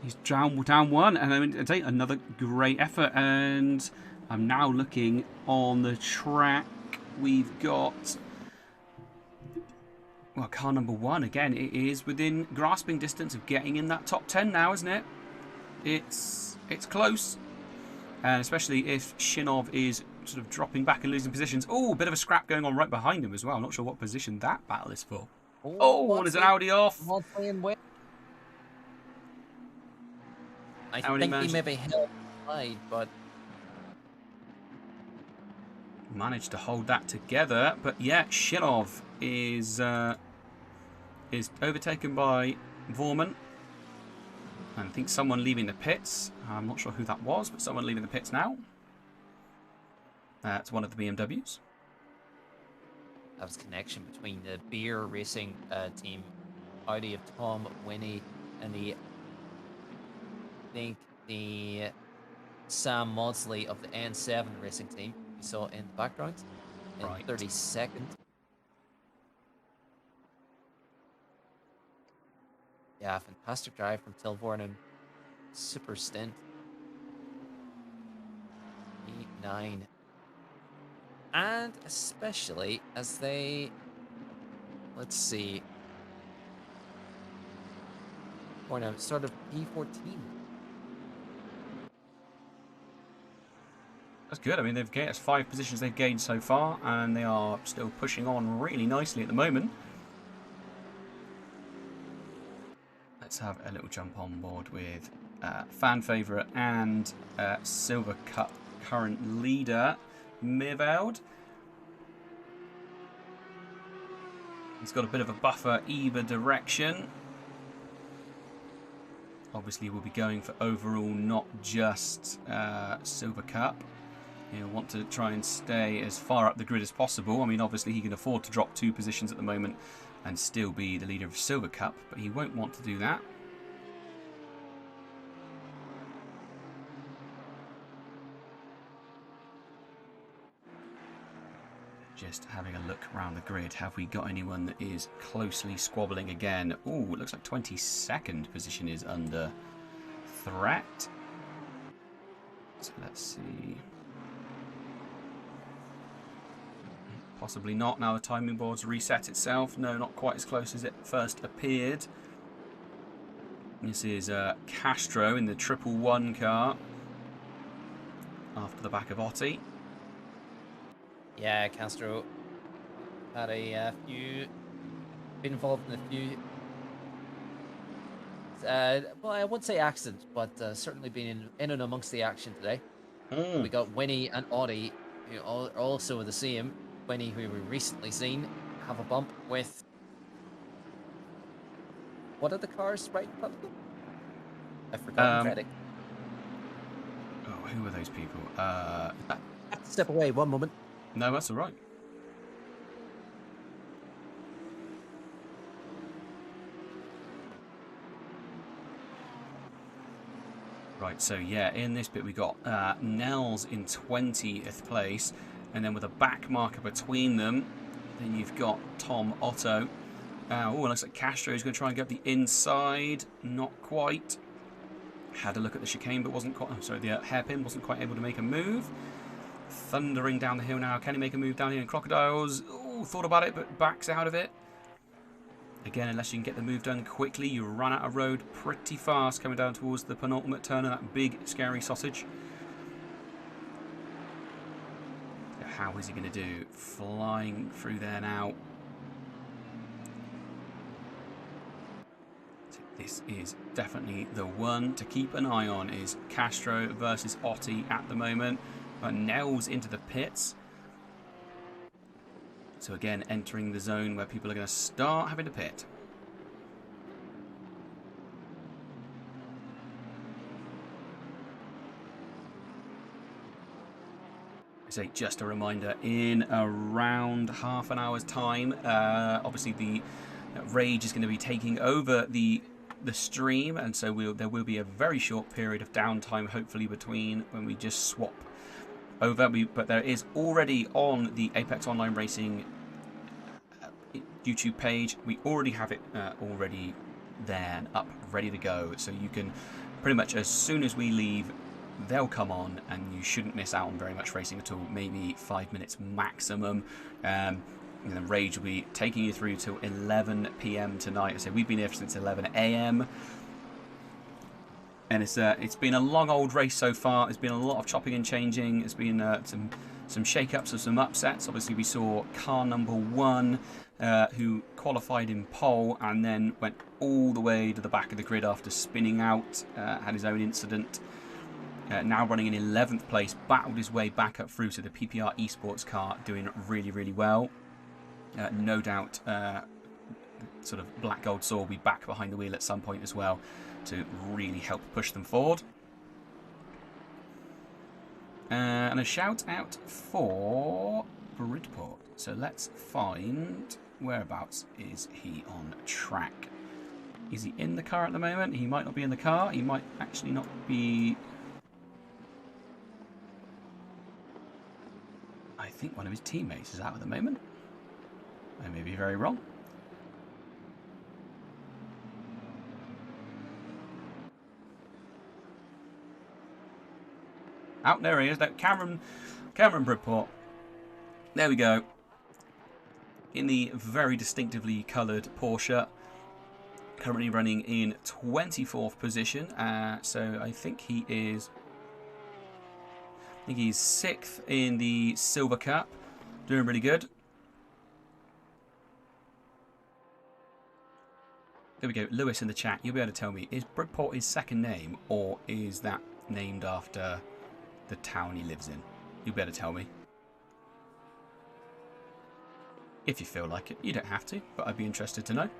He's down one, and I mean, I think another great effort. And I'm now looking on the track. We've got, well, car number 1 again. It is within grasping distance of getting in that top 10 now, isn't it? It's close, and especially if Shinov is sort of dropping back and losing positions. Oh, a bit of a scrap going on right behind him as well. I'm not sure what position that battle is for. Oh, there's an Audi off. I think he maybe held wide, but managed to hold that together. But yeah, Shinov is overtaken by Vorman. And I think someone leaving the pits. I'm not sure who that was, but someone leaving the pits now. It's one of the BMWs. That was connection between the beer racing team, Audi of Tom, Winnie, and I think the Sam Maudsley of the N7 racing team we saw in the background in Right. 32nd. Yeah, fantastic drive from Tilvorn. Super stint. E9. And especially as they, let's see, or no, sort of P14. That's good. I mean, they've gained 5 positions they've gained so far, and they are still pushing on really nicely at the moment. Let's have a little jump on board with fan favourite and Silver Cup current leader, Mirveld. He's got a bit of a buffer either direction. Obviously, we'll be going for overall, not just Silver Cup. He'll want to try and stay as far up the grid as possible. I mean, obviously, he can afford to drop 2 positions at the moment and still be the leader of Silver Cup, but he won't want to do that. Just having a look around the grid. Have we got anyone that is closely squabbling again? Oh, it looks like 22nd position is under threat. So let's see. Possibly not. Now the timing board's reset itself. No, not quite as close as it first appeared. This is Castro in the 111 car. After the back of Otti. Yeah, Castro had a few, been involved in a few, well, I wouldn't say accidents, but certainly been in and amongst the action today. We got Winnie and Audi, who are also the same. Winnie, who we recently seen, have a bump with, what are the cars right in front of them? I forgot already. Oh, who are those people? Step away, one moment. No, that's all right. Right, so yeah, in this bit we got Nels in 20th place, and then with a back marker between them, then you've got Tom Otto. Oh, it looks like Castro's going to try and get the inside. Not quite. Had a look at the chicane, but wasn't quite. Oh, sorry, the hairpin wasn't quite able to make a move. Thundering down the hill now. Can he make a move down here in Crocodiles? Oh, thought about it, but backs out of it. Again, unless you can get the move done quickly, you run out of road pretty fast coming down towards the penultimate turn of that big, scary sausage. How is he going to do? Flying through there now. So this is definitely the one to keep an eye on, is Castro versus Otti at the moment. Nels into the pits. So again, entering the zone where people are going to start having to pit. So just a reminder, in around half an hour's time, obviously the Rage is going to be taking over the stream, and so there will be a very short period of downtime, hopefully between when we just swap over. But there is already on the Apex Online Racing YouTube page, we already have it already there and up, ready to go. So you can pretty much, as soon as we leave, they'll come on, and you shouldn't miss out on very much racing at all. Maybe 5 minutes maximum. And then Rage will be taking you through till 11 PM tonight. So we've been here since 11 AM. And it's been a long old race so far. There's been a lot of chopping and changing. There's been some shake-ups and some upsets. Obviously, we saw car number 1, who qualified in pole and then went all the way to the back of the grid after spinning out, had his own incident. Now running in 11th place, battled his way back up through to the PPR Esports car, doing really, really well. No doubt sort of black gold saw will be back behind the wheel at some point as well to really help push them forward. And a shout out for Bridport. So let's find whereabouts is he on track. Is he in the car at the moment? He might not be in the car. He might actually not be. I think one of his teammates is out at the moment. I may be very wrong. Out there he is. That Cameron Bridport. There we go. In the very distinctively coloured Porsche. Currently running in 24th position. So I think he is. I think he's 6th in the Silver Cup. Doing really good. There we go. Lewis in the chat. You'll be able to tell me, is Bridport his second name, or is that named after the town he lives in? You'll be able to tell me. If you feel like it. You don't have to, but I'd be interested to know.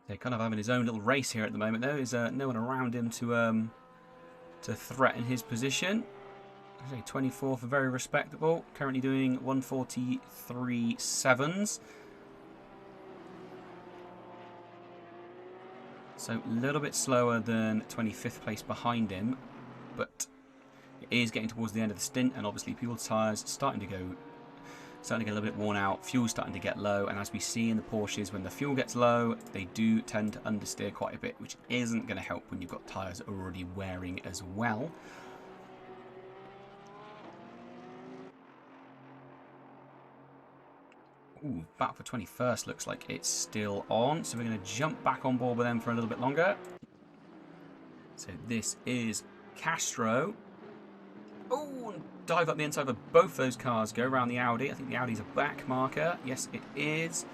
They're kind of having his own little race here at the moment, though. There's no one around him to threaten his position. I say 24th, very respectable. Currently doing 143.7s. So a little bit slower than 25th place behind him, but it is getting towards the end of the stint, and obviously people's tyres starting to get a little bit worn out. Fuel's starting to get low, and as we see in the Porsches, when the fuel gets low, they do tend to understeer quite a bit, which isn't going to help when you've got tyres already wearing as well. Ooh, battle for 21st looks like it's still on, so we're going to jump back on board with them for a little bit longer. So this is Castro. Oh, and dive up the inside of both those cars. Go around the Audi. I think the Audi's a back marker. Yes, it is.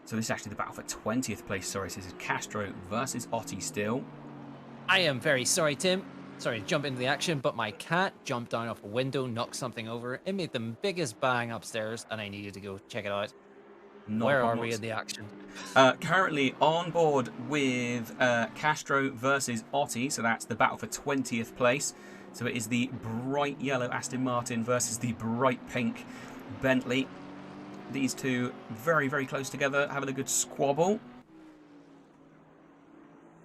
So this is actually the battle for 20th place. Sorry, so this is Castro versus Otti still. I am very sorry, Tim. Sorry to jump into the action, but my cat jumped down off a window, knocked something over. It made the biggest bang upstairs, and I needed to go check it out. Where are we in the action? Currently on board with Castro versus Otti. So that's the battle for 20th place. So it is the bright yellow Aston Martin versus the bright pink Bentley. These two very, very close together, having a good squabble.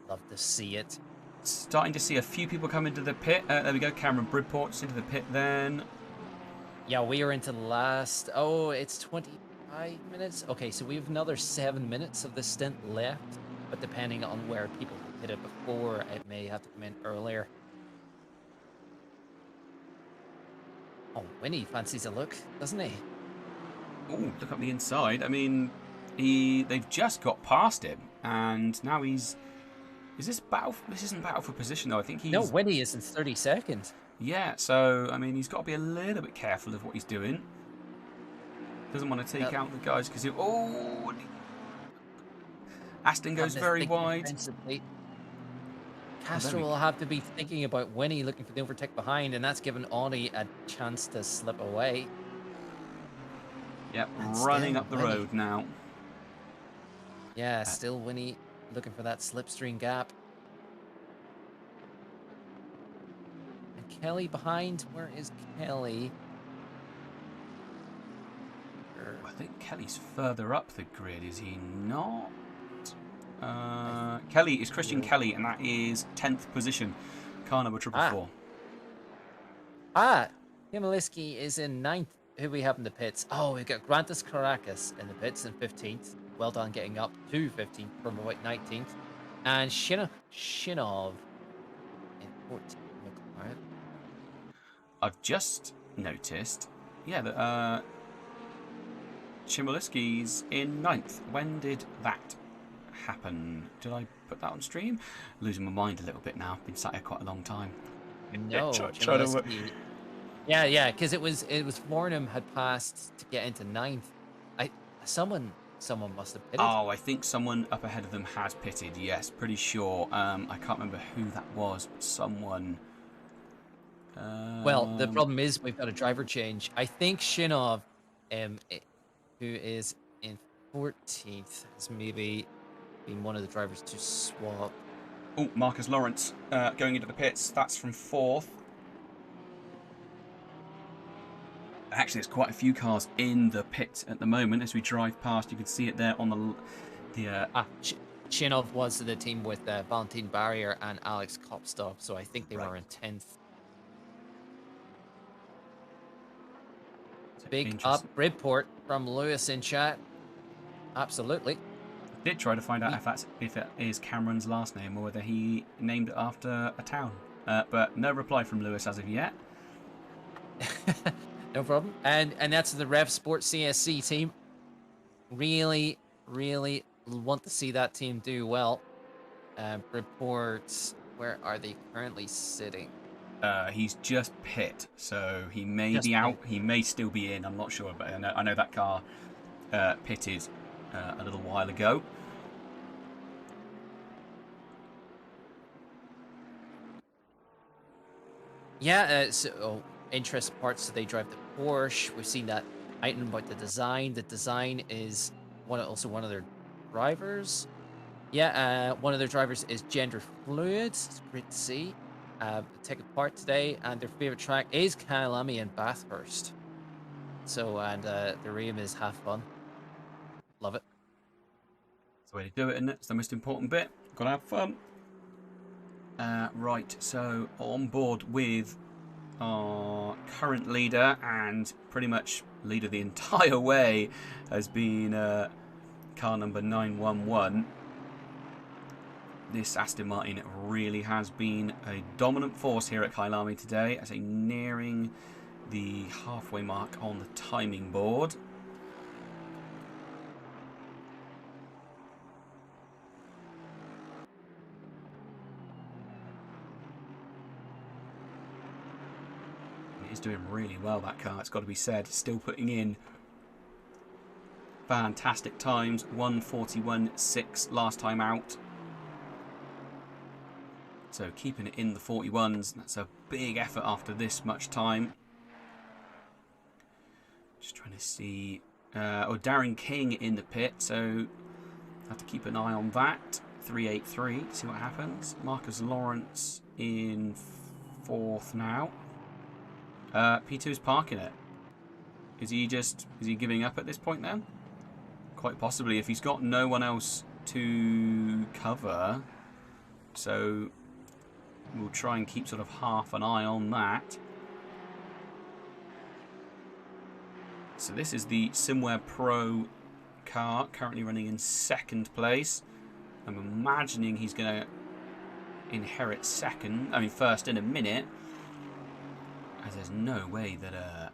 Love to see it. Starting to see a few people come into the pit. There we go, Cameron Bridport's into the pit then. Yeah, we are into the last... Oh, it's 25 minutes? Okay, so we have another 7 minutes of this stint left. But depending on where people hit it before, it may have to come in earlier. Oh, Winnie fancies a look, doesn't he? Oh, look up the inside. I mean, they've just got past him, and now he's... Is this battle? This isn't battle for position, though. I think he's... No, Winnie is in 30 seconds. Yeah, so, I mean, he's got to be a little bit careful of what he's doing. Doesn't want to take out the guys, because... Oh! Aston goes very wide. Castro will have to be thinking about Winnie looking for the overtake behind, and that's given Audi a chance to slip away. Yep, running up the road now. Yeah, still Winnie looking for that slipstream gap. And Kelly behind. Where is Kelly? I think Kelly's further up the grid, is he not? Kelly is Christian Kelly, and that is 10th position. Car number 444. Himaliski is in 9th. Who we have in the pits? Oh, we've got Grantis Caracas in the pits in 15th. Well done getting up to 15th from about 19th. And Shinov in 14th. I've just noticed, yeah, that Chmielewski's in 9th. When did that happen? Did I put that on stream? Losing my mind a little bit now. Been sat here quite a long time. No, Chmielewski. Yeah, because it was Warnham had passed to get into 9th. Someone must have pitted. Oh, I think someone up ahead of them has pitted. Yes, pretty sure. I can't remember who that was, but someone Well, the problem is we've got a driver change. I think Shinov, who is in 14th, has maybe been one of the drivers to swap. Oh, Marcus Lawrence going into the pits. That's from 4th. Actually, there's quite a few cars in the pit at the moment. As we drive past, you can see it there on the Shinov was the team with Valentin Barrier and Alex Kopstov, so I think they were in 10th. Big up report from Lewis in chat. Absolutely. Did try to find out if it is Cameron's last name or whether he named it after a town, but no reply from Lewis as of yet. No problem. And that's the Rev Sports CSC team. Really, really want to see that team do well. Reports, where are they currently sitting? He's just pit, so he may be out. He may still be in. I'm not sure, but I know that car pitted a little while ago. Yeah, interesting parts. So they drive the Porsche. We've seen that item about the design. The design is also one of their drivers. Yeah, one of their drivers is gender fluid. It's great to see. Taking part today, and their favorite track is Kyalami and Bathurst. So, and their aim is have fun. Love it. That's the way to do it, isn't it? It's the most important bit. Gotta have fun. Right, so on board with our current leader, and pretty much leader the entire way, has been car number 911. This Aston Martin really has been a dominant force here at Kyalami today, as nearing the halfway mark on the timing board. He's doing really well, that car, it's got to be said. Still putting in fantastic times. 1:41.6 last time out. So keeping it in the 41s, that's a big effort after this much time. Just trying to see... Darren King in the pit, so have to keep an eye on that. 383, see what happens. Marcus Lawrence in 4th now. P2's parking it. Is he giving up at this point then? Quite possibly, if he's got no one else to cover. So we'll try and keep sort of half an eye on that. So this is the Simware Pro car, currently running in 2nd place. I'm imagining he's going to inherit 1st in a minute, as there's no way that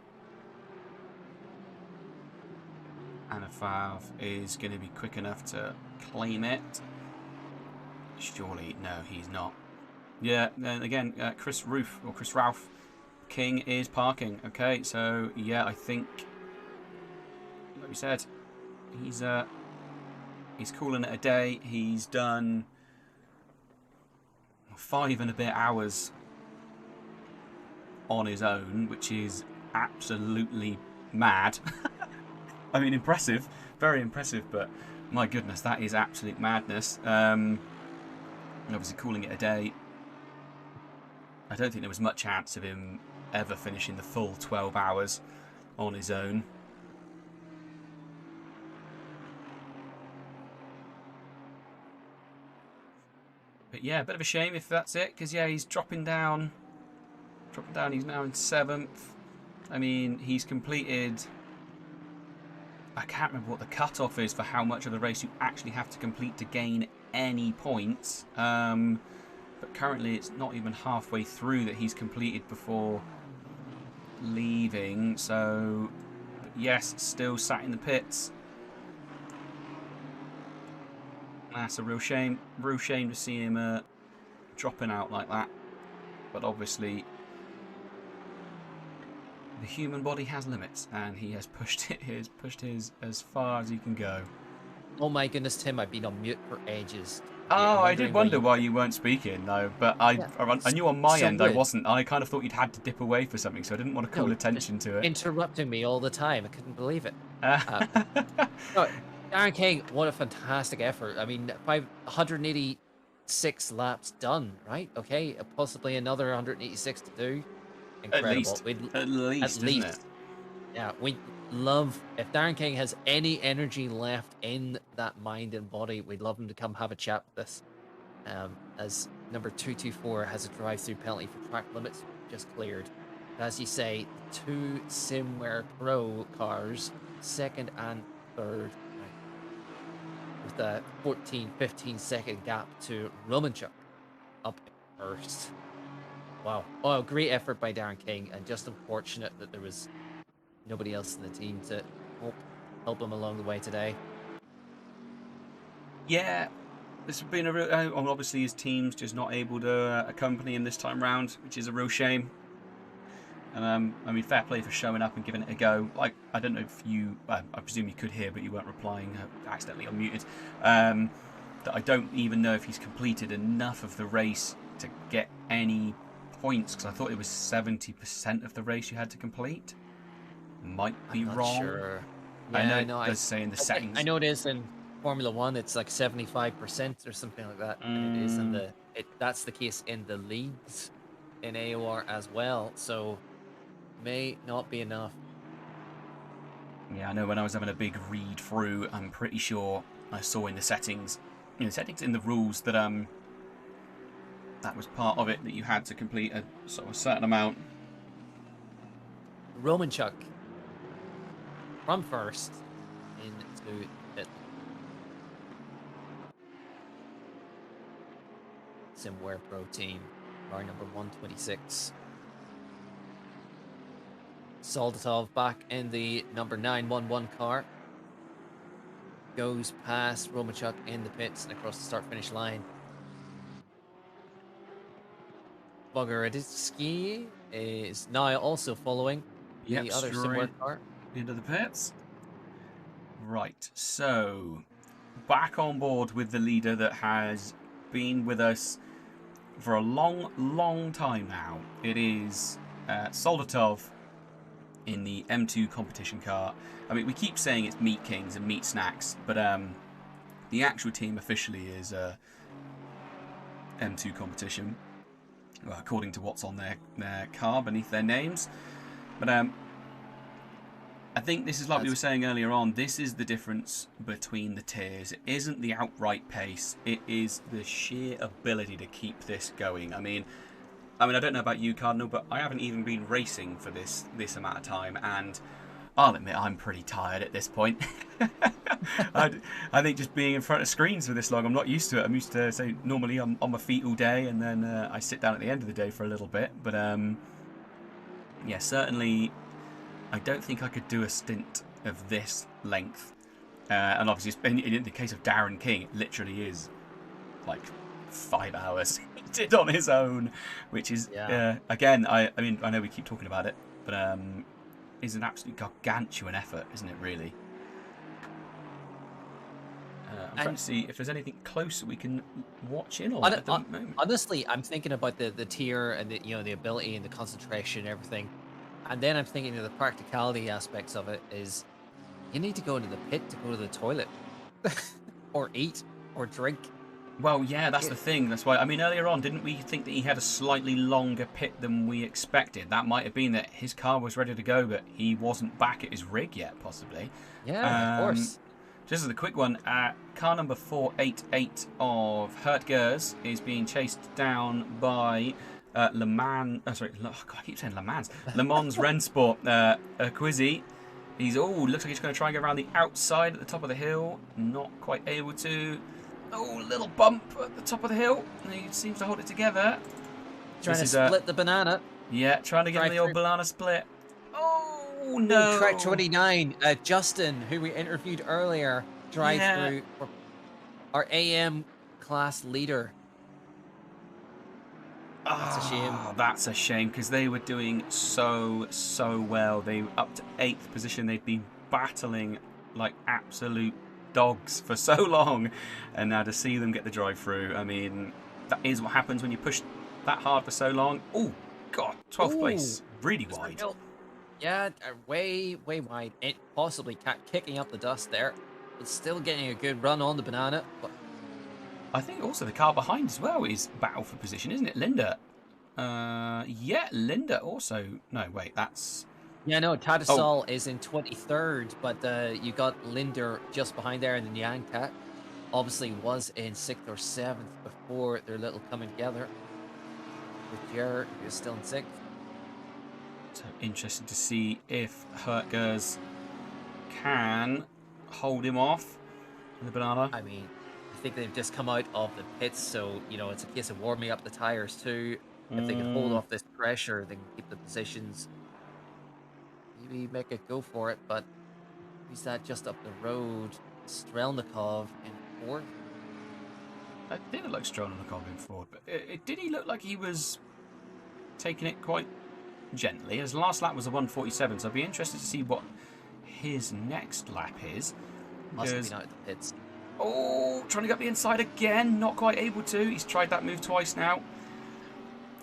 Anafav is going to be quick enough to claim it. Surely, no, he's not. Yeah, then again, Chris Ralph King is parking. Okay, so yeah, I think, like we said, he's calling it a day. He's done 5 and a bit hours on his own, which is absolutely mad. I mean, impressive, very impressive, but my goodness, that is absolute madness. Obviously calling it a day. I don't think there was much chance of him ever finishing the full 12 hours on his own. But yeah, a bit of a shame if that's it, because yeah, he's dropping down. He's now in 7th. I mean, he's completed... I can't remember what the cut-off is for how much of the race you actually have to complete to gain any points. But currently it's not even halfway through that he's completed before leaving. So, but yes, still sat in the pits. That's a real shame. Real shame to see him dropping out like that. But obviously, the human body has limits, and he has pushed his as far as he can go. Oh my goodness, Tim, I've been on mute for ages. Oh, I'm I did wondering wonder why you weren't speaking, though. But I knew on my so end I rude. wasn't. I kind of thought you'd had to dip away for something, so I didn't want to call No, attention to it. interrupting me all the time. I couldn't believe it. No, Darren King, what a fantastic effort. I mean, 186 laps done, right? Okay, possibly another 186 to do. At Incredible. least, We'd, at least, at isn't least. it? Yeah, we love, if Darren King has any energy left in that mind and body, we'd love him to come have a chat with us. As number 224 has a drive-through penalty for track limits just cleared. As you say, 2 SimWare Pro cars, second and third, with a 14-15 second gap to Romanchuk up first. Wow. Oh, great effort by Darren King, and just unfortunate that there was nobody else in the team to help him along the way today. Yeah, this has been a real. Obviously, his team's just not able to accompany him this time round, which is a real shame. And I mean, fair play for showing up and giving it a go. Like, I don't know if you, I presume you could hear, but you weren't replying, accidentally unmuted. That I don't even know if he's completed enough of the race to get any points, because I thought it was 70% of the race you had to complete. Might be I'm not wrong. sure. I know it does say in the settings. I know it is in Formula One. It's like 75% or something like that, and it is in the. That's the case in the leagues in AOR as well. So may not be enough. Yeah, I know when I was having a big read through, I'm pretty sure I saw in the settings, in the rules that that was part of it, that you had to complete a sort of certain amount. Romanchuk from first into it. SimWare Pro team, car number 126. Soldatov back in the number 911 car. Goes past Romanchuk in the pits and across the start-finish line. Bogoroditsky is now also following the other SimWare car. Into the pits. Right, so back on board with the leader that has been with us for a long time now. It is Soldatov in the M2 competition car. I mean, we keep saying it's Meat Kings and Meat Snacks, but the actual team officially is M2 competition, well, according to what's on their car beneath their names. But I think this is like we were saying earlier on, this is the difference between the tiers. It isn't the outright pace, it is the sheer ability to keep this going. I mean, I don't know about you, Cardinal, but I haven't even been racing for this amount of time, and I'll admit I'm pretty tired at this point. I think just being in front of screens for this long, I'm not used to it. I'm used to, say, normally I'm on my feet all day, and then I sit down at the end of the day for a little bit. But yeah, certainly I don't think I could do a stint of this length. And obviously, in the case of Darren King, it literally is like 5 hours he did on his own, which is, again, I mean, I know we keep talking about it, but is an absolute gargantuan effort, isn't it, really? I'm trying to see if there's anything closer we can watch in on at the moment. Honestly, I'm thinking about the tier and the ability and the concentration and everything. And then I'm thinking of the practicality aspects of it is you need to go into the pit to go to the toilet or eat or drink. Well, yeah, that's the thing. That's why, I mean, earlier on, didn't we think that he had a slightly longer pit than we expected? That might have been that his car was ready to go, but he wasn't back at his rig yet, possibly. Yeah, of course. Just as a quick one, car number 488 of Hertgers is being chased down by Le Mans. Oh, sorry, God, I keep saying Le Mans. Le Mans Rennsport Quizzy. He's looks like he's going to try and go around the outside at the top of the hill. Not quite able to. Oh, little bump at the top of the hill. And he seems to hold it together. Trying to split the banana. Yeah, trying to get the old banana split. Oh, no. Track 29, Justin, who we interviewed earlier, drive through our AM class leader. That's a shame. That's a shame, because they were doing so well. They were up to 8th position. They've been battling like absolute dogs for so long, and now to see them get the drive through, I mean, that is what happens when you push that hard for so long. Oh, God, 12th place, really wide. Yeah, way wide. It possibly kicking up the dust there, but still getting a good run on the banana. But I think also the car behind as well is battle for position, isn't it, Linda? Yeah, Linda also. No, wait, that's... yeah, no, Tadasol is in 23rd, but you got Linder just behind there, and then Yankat obviously was in 6th or 7th before their little coming together. With Jared, who's still in 6th. So interested to see if Hertgers can hold him off in the banana. I mean, I think they've just come out of the pits, so, you know, it's a case of warming up the tyres too. If they can hold off this pressure, they can keep the positions. Maybe make it go for it, but who's that just up the road? Strelnikov in 4th. I did look like Strelnikov in 4th, but did he look like he was taking it quite gently? His last lap was a 1:47, so I'd be interested to see what his next lap is. Must have been out of the pits. Oh, trying to get the inside again, not quite able to. He's tried that move twice now.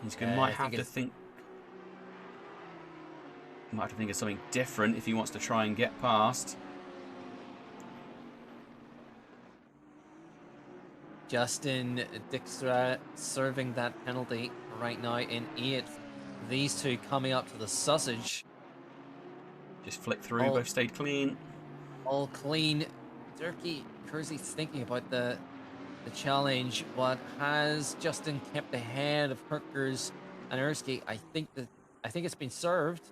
He's going might have to think of something different if he wants to try and get past. Justin Dijkstra serving that penalty right now in 8th. These two coming up to the sausage. Just flick through, both stayed clean. All clean. Durkee Kersey's thinking about the challenge. What has Justin kept ahead of Herkers and Ersky? I think it's been served.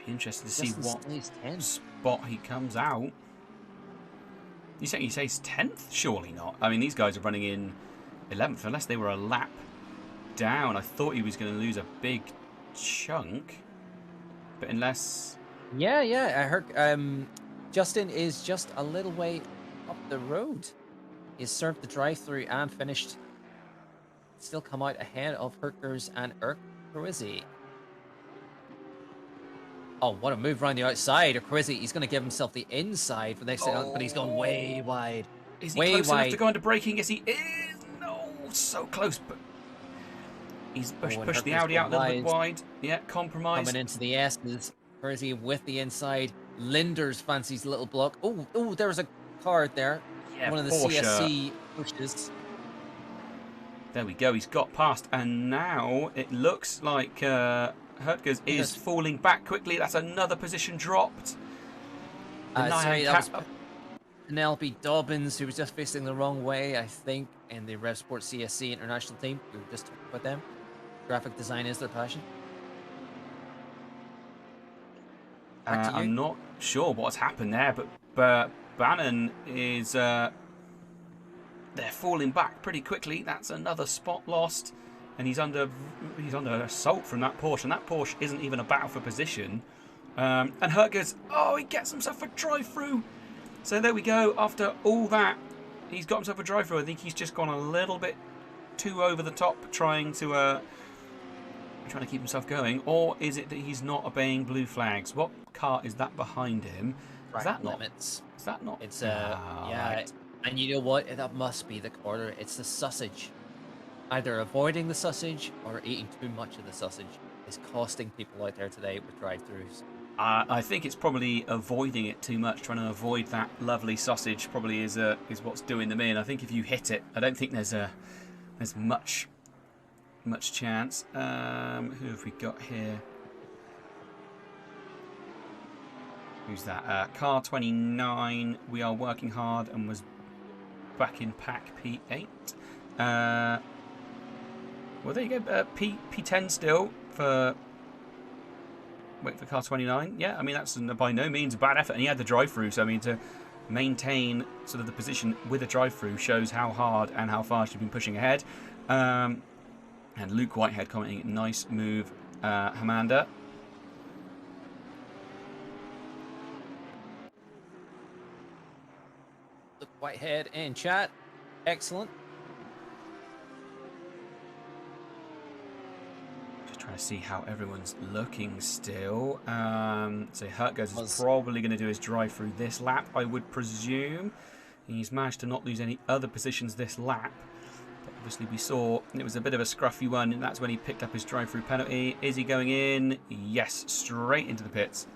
Be interested to see what 10th. spot he comes out. You say he's 10th? Surely not. I mean, these guys are running in 11th, unless they were a lap down. I thought he was going to lose a big chunk, but unless... Yeah, I heard Justin is just a little way up the road. He's served the drive-through and finished. Still come out ahead of Herkers and Urquizy. Oh, what a move around the outside. Urquizy, he's going to give himself the inside for the next round, but he's gone way wide. Is he way close wide. enough to go into braking? Yes, he is. No, so close, but he's pushed the Audi out a little bit wide. Yeah, compromise. Coming into the S's. Urquizy with the inside. Linder's fancies little block. Oh, there's a card there. Yeah, one of the Porsche. CSC pushes. There we go. He's got past, and now it looks like Hertgers is falling back quickly. That's another position dropped. Sorry, that was Penelope Dobbins, who was just facing the wrong way, I think, in the Rev Sport CSC international team. We were just talking about them. Graphic design is their passion. I'm not sure what's happened there, but Bannon is... they're falling back pretty quickly. That's another spot lost. And he's under assault from that Porsche, and that Porsche isn't even a battle for position. And Hertgers, he gets himself a drive-through. So there we go. After all that, he's got himself a drive-through. I think he's just gone a little bit too over the top, trying to keep himself going. Or is it that he's not obeying blue flags? What car is that behind him? Is that not? Limits. Is that not? It's yeah. Right. And you know what? That must be the quarter. It's the sausage. Either avoiding the sausage or eating too much of the sausage is costing people out there today with drive-thrus. I think it's probably avoiding it too much, trying to avoid that lovely sausage probably is what's doing them in. I think if you hit it, I don't think there's much chance. Who have we got here? Who's that? Car 29. We are working hard and was back in pack P8. Well, there you go. P10 still for car 29. Yeah, I mean, that's by no means a bad effort. And he had the drive-through, so I mean, to maintain sort of the position with a drive-through shows how hard and how fast you've been pushing ahead. And Luke Whitehead commenting, nice move, Hamanda. Luke Whitehead in chat. Excellent. Just trying to to see how everyone's looking still. So Hurtgoes is probably going to do his drive through this lap, I would presume. He's managed to not lose any other positions this lap. But obviously we saw it was a bit of a scruffy one, and that's when he picked up his drive through penalty. Is he going in? Yes, straight into the pits.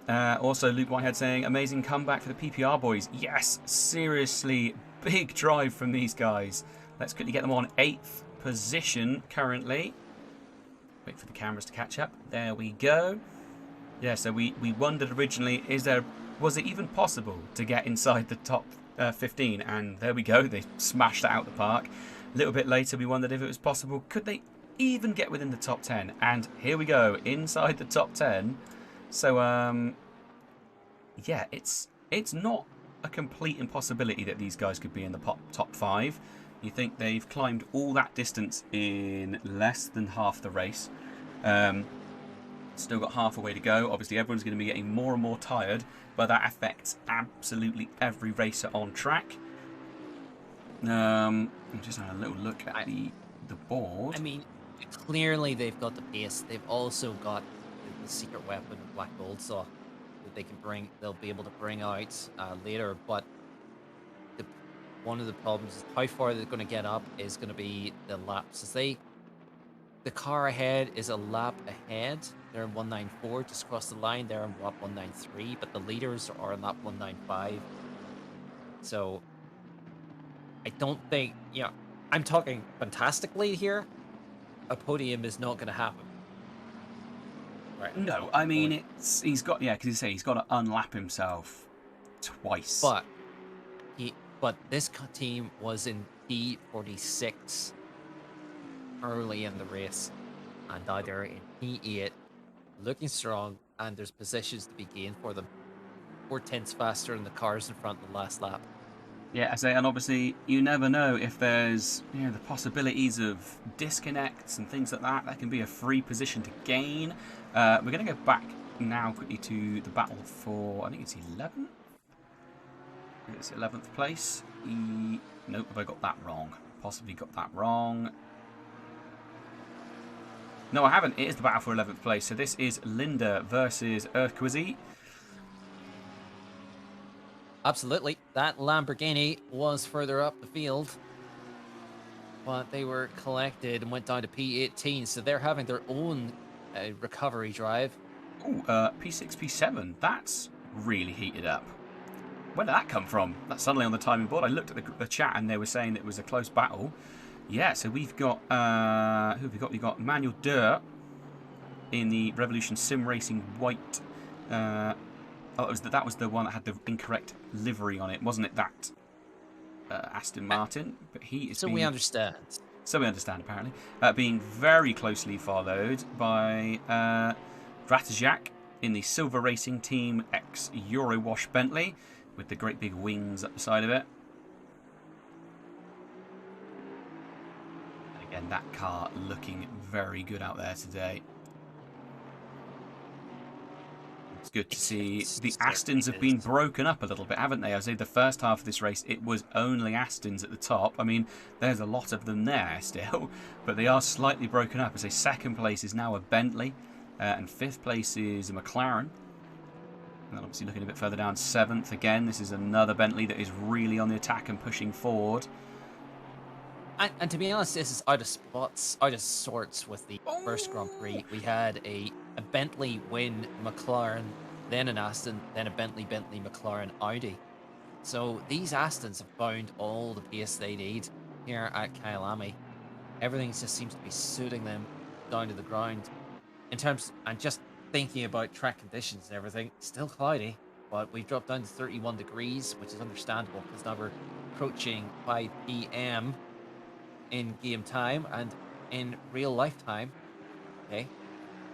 Also, Luke Whitehead saying, amazing comeback for the PPR boys. Yes, seriously, big drive from these guys. Let's quickly get them on 8th position currently. Wait for the cameras to catch up. There we go. Yeah, so we wondered originally, was it even possible to get inside the top 15? And there we go. They smashed that out the park. A little bit later, we wondered if it was possible. Could they even get within the top 10? And here we go, inside the top 10. So, yeah, it's not a complete impossibility that these guys could be in the top 5. You think they've climbed all that distance in less than half the race. Still got half a way to go. Obviously, everyone's going to be getting more and more tired, but that affects absolutely every racer on track. I'm just having a little look at the board. I mean, clearly they've got the pace. They've also got the secret weapon of Black Gold Saw that they can bring. They'll be able to bring out later. But one of the problems is how far they're going to get up is going to be the laps. As the car ahead is a lap ahead. They're in 194 just across the line. They're in lap 193, but the leaders are in lap 195. So I don't think, I'm talking fantastically here. A podium is not going to happen. Right. No, I mean, he's got, because he's got to unlap himself twice. But this team was in P46 early in the race, and now they're in P8, looking strong, and there's positions to be gained for them. 4/10 faster than the cars in front of the last lap. Yeah, I say, and obviously you never know if there's the possibilities of disconnects and things like that. That can be a free position to gain. We're going to go back now quickly to the battle for, I think it's 11th? It's 11th place. Nope, have I got that wrong? Possibly got that wrong. No, I haven't. It is the battle for 11th place. So this is Linda versus Earthquizzy. Absolutely. That Lamborghini was further up the field, but they were collected and went down to P18, so they're having their own recovery drive. Oh, P6, P7. That's really heated up. Where did that come from? That's suddenly on the timing board. I looked at the chat and they were saying that it was a close battle. Yeah, so we've got, who have we got? We've got Manuel Durr in the Revolution Sim Racing White. That was the one that had the incorrect livery on it, wasn't it? That Aston Martin, but he is. So we understand. So we understand, apparently. Being very closely followed by Ratajak in the Silver Racing Team X Eurowash Bentley with the great big wings up the side of it. And again, that car looking very good out there today. It's good to see the Astons have been broken up a little bit, haven't they? I say the first half of this race, it was only Astons at the top. I mean, there's a lot of them there still, but they are slightly broken up. I say second place is now a Bentley, and 5th place is a McLaren. And then obviously looking a bit further down, 7th again. This is another Bentley that is really on the attack and pushing forward. And to be honest, this is out of sorts with the first Grand Prix. We had a Bentley win McLaren, then an Aston, then a Bentley, McLaren, Audi. So these Astons have found all the pace they need here at Kyalami. Everything just seems to be suiting them down to the ground. In terms, and just thinking about track conditions and everything, still cloudy, but we've dropped down to 31 degrees, which is understandable because now we're approaching 5 PM in game time and in real life time. Okay,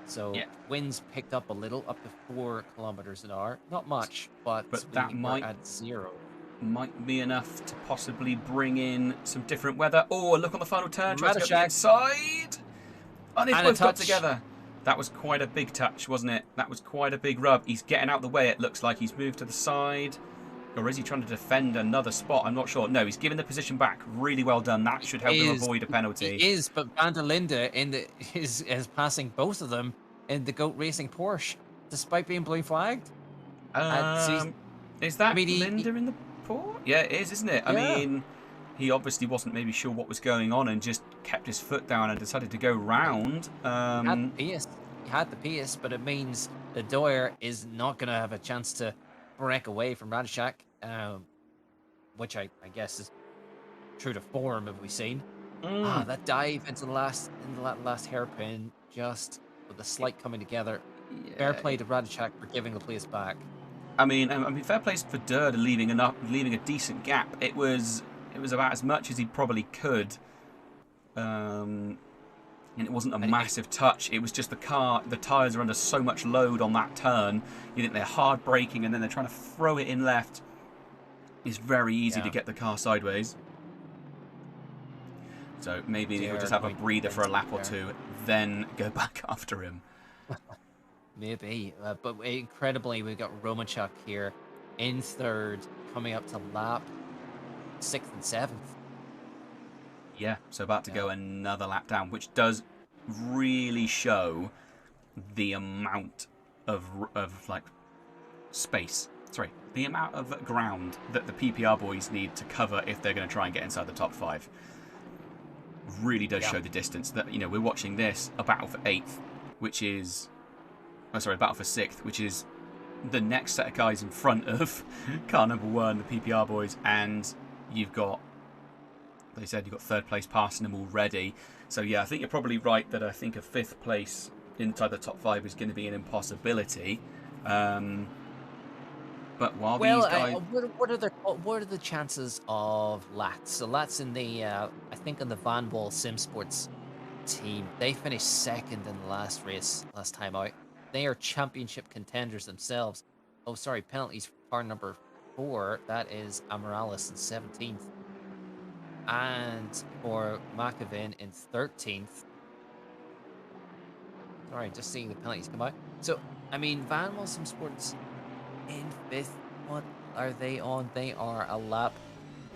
so winds picked up a little, up to 4 kilometers an hour. Not much, but that might at 0. Might be enough to possibly bring in some different weather. Oh, look on the final turn. Try to get the inside. Oh, they both got together. That was quite a big touch, wasn't it? That was quite a big rub. He's getting out the way, it looks like. He's moved to the side. Or is he trying to defend another spot? I'm not sure. No, he's giving the position back. Really well done. That should help him avoid a penalty. He is, but Van der Linde is passing both of them in the GOAT Racing Porsche, despite being blue flagged. Is that Linda in the port? Yeah, it is, isn't it? I mean, he obviously wasn't maybe sure what was going on and just kept his foot down and decided to go round. He had the pace, but it means the Doyer is not going to have a chance to break away from Radishak, which I guess is true to form, have we seen. That dive into the last hairpin, just with the slight coming together. Yeah. Fair play to Radishak for giving the place back. I mean, fair play for Durd leaving a decent gap. It was about as much as he probably could, and it wasn't a massive touch. It was just the tyres are under so much load on that turn. You think they're hard braking, and then they're trying to throw it in left. It's very easy to get the car sideways. So maybe he'll just have a breather for a lap or two, then go back after him. Maybe, but incredibly, we've got Romachuk here in third, coming up to lap 6th and 7th. Yeah, so about to go another lap down, which does really show the amount of like space. Sorry, the amount of ground that the PPR boys need to cover if they're going to try and get inside the top 5. Really does show the distance. That we're watching this a battle for 8th, which is. Oh, sorry, battle for 6th, which is the next set of guys in front of car number 1, the PPR boys, and you've got, they said you've got 3rd place passing them already. So yeah, I think you're probably right that I think a 5th place inside the top 5 is going to be an impossibility. But while these guys, what are the chances of Lats? So Lats in the I think on the Van Wall Sim Sports team, they finished 2nd in the last race last time out. They are championship contenders themselves. Oh, sorry, penalties for car number 4. That is Amorales in 17th. And for Makavin in 13th. Sorry, just seeing the penalties come out. So, I mean, Van Wilson Sports in 5th. What are they on? They are a lap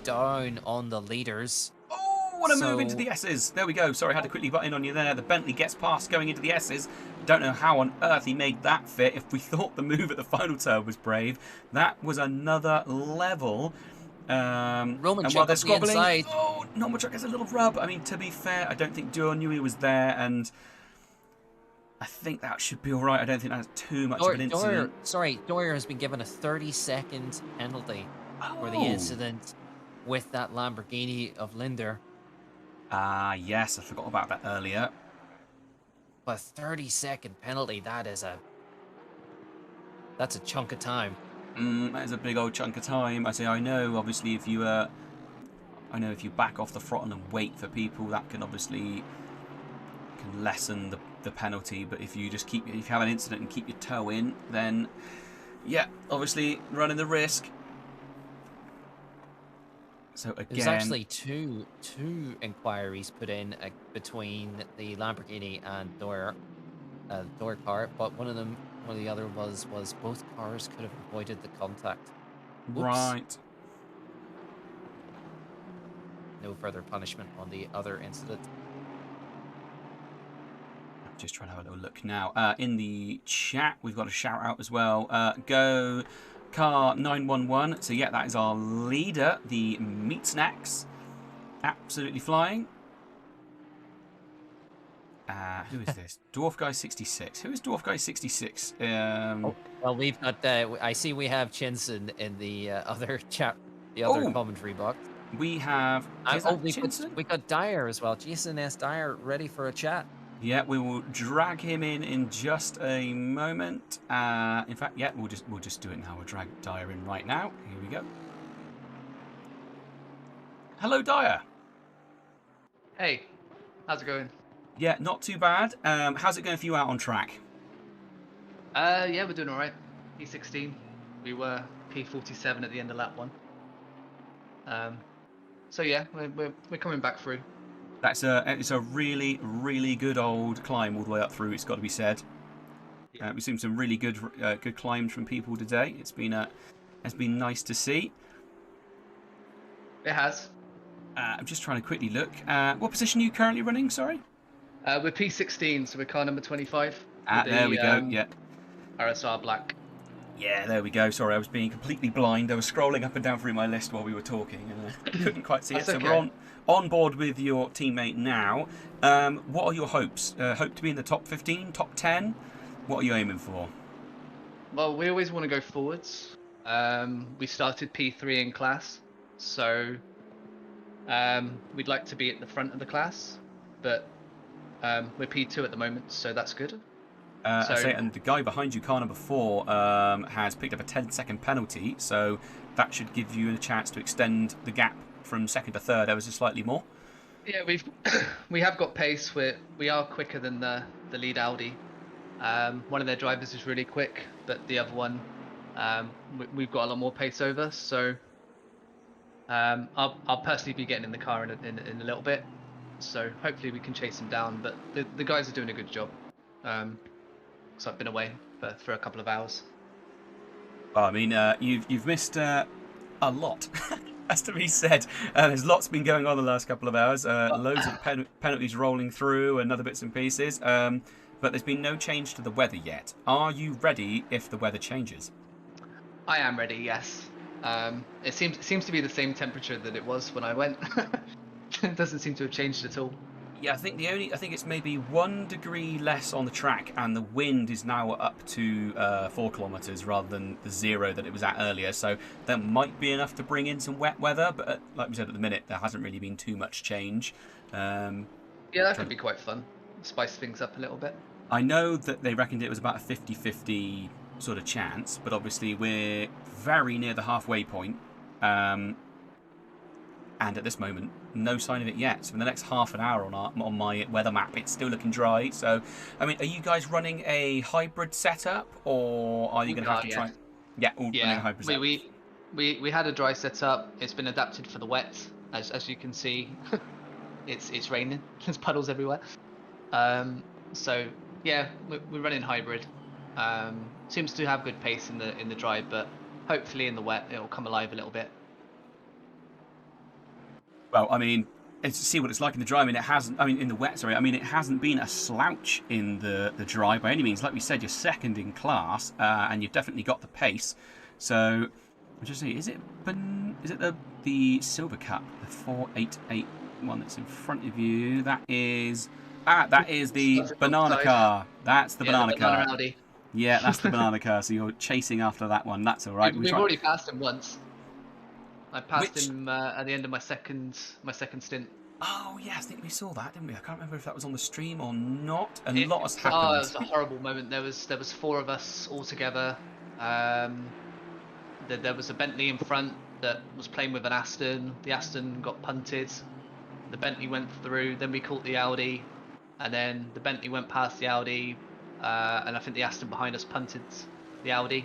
down on the leaders. Oh, what a move into the S's. There we go. Sorry, I had to quickly butt in on you there. The Bentley gets past going into the S's. Don't know how on earth he made that fit. If we thought the move at the final turn was brave, that was another level. Roman and while they're squabbling, inside. Oh, Nomachuk has a little rub. I mean, to be fair, I don't think Duo knew he was there, and I think that should be all right. I don't think that's too much of an incident. Doyer has been given a 30-second penalty for the incident with that Lamborghini of Linder. Yes, I forgot about that earlier. But 30-second penalty, that's a chunk of time. That is a big old chunk of time. I know obviously if you back off the throttle and wait for people, that can obviously lessen the penalty. But if you just if you have an incident and keep your toe in, then yeah, obviously running the risk. So again, there's actually two inquiries put in between the Lamborghini and Doyer car, but one of the other was both cars could have avoided the contact. Oops. Right. No further punishment on the other incident. I'm just trying to have a little look now. In the chat, we've got a shout out as well. Go Car 911. So yeah, that is our leader, the Meat Snacks. Absolutely flying. Who is this? Dwarf Guy 66. Who is Dwarf Guy 66? Well, we've got. I see we have Chinson in the other chat, the other commentary box. We have. We got Dyer as well. Jason S. Dyer ready for a chat. Yeah, we will drag him in just a moment. In fact, yeah, we'll just do it now. We'll drag Dyer in right now. Here we go. Hello, Dyer. Hey, how's it going? Yeah, not too bad. How's it going for you out on track? Yeah, we're doing all right. P16. We were P47 at the end of lap 1. So yeah, we're coming back through. It's a really, really good old climb all the way up through. It's got to be said. Yeah. We've seen some really good climbs from people today. It's been has been nice to see. It has. I'm just trying to quickly look. What position are you currently running, sorry? We're P16, so we're car number 25. There we go, yeah. RSR black. Yeah, there we go. Sorry, I was being completely blind. I was scrolling up and down through my list while we were talking, and I couldn't quite see it. That's So okay. we're on board with your teammate now. What are your hopes? Hope to be in the top 15, top 10? What are you aiming for? Well, we always want to go forwards. We started P3 in class, so we'd like to be at the front of the class, but we're P2 at the moment, so that's good. And the guy behind you, car number 4, has picked up a 10-second penalty, so that should give you a chance to extend the gap from second to third ever so slightly more. Yeah, we have got pace. We are quicker than the lead Audi. One of their drivers is really quick, but the other one, we've got a lot more pace over. So I'll personally be getting in the car in a little bit. So hopefully we can chase them down. But the guys are doing a good job. So I've been away for a couple of hours. Well, I mean, you've missed a lot. Has to be said. There's lots been going on the last couple of hours. Loads of penalties rolling through and other bits and pieces. But there's been no change to the weather yet. Are you ready if the weather changes? I am ready. Yes. It seems to be the same temperature that it was when I went. It doesn't seem to have changed at all. Yeah, I think it's maybe 1 degree less on the track, and the wind is now up to 4 kilometers rather than the 0 that it was at earlier. So that might be enough to bring in some wet weather, but like we said at the minute, there hasn't really been too much change. Yeah, that could be quite fun. Spice things up a little bit. I know that they reckoned it was about a 50-50 sort of chance, but obviously we're very near the halfway point. And at this moment, no sign of it yet. So in the next half an hour on my weather map, it's still looking dry. So, I mean, are you guys running a hybrid setup, or are you going to have to try? Yeah, running a hybrid setup. We had a dry setup. It's been adapted for the wet, as you can see. it's raining. There's puddles everywhere. So yeah, we're running hybrid. Seems to have good pace in the dry, but hopefully in the wet it'll come alive a little bit. Well, I mean, it's to see what it's like in the dry. I mean, in the wet, sorry. I mean, it hasn't been a slouch in the dry by any means. Like we said, you're second in class, and you've definitely got the pace. So, I'm just saying, is it the Silver Cup, the 488 one that's in front of you? That is the banana car. That's the banana car. Audi. Yeah, that's the banana car. So you're chasing after that one. That's all right. We've already passed him once. I passed him at the end of my second stint. Oh yeah, I think we saw that, didn't we? I can't remember if that was on the stream or not. A lot has happened. Oh, it was a horrible moment. There was 4 of us all together. There was a Bentley in front that was playing with an Aston. The Aston got punted. The Bentley went through. Then we caught the Audi, and then the Bentley went past the Audi, and I think the Aston behind us punted the Audi.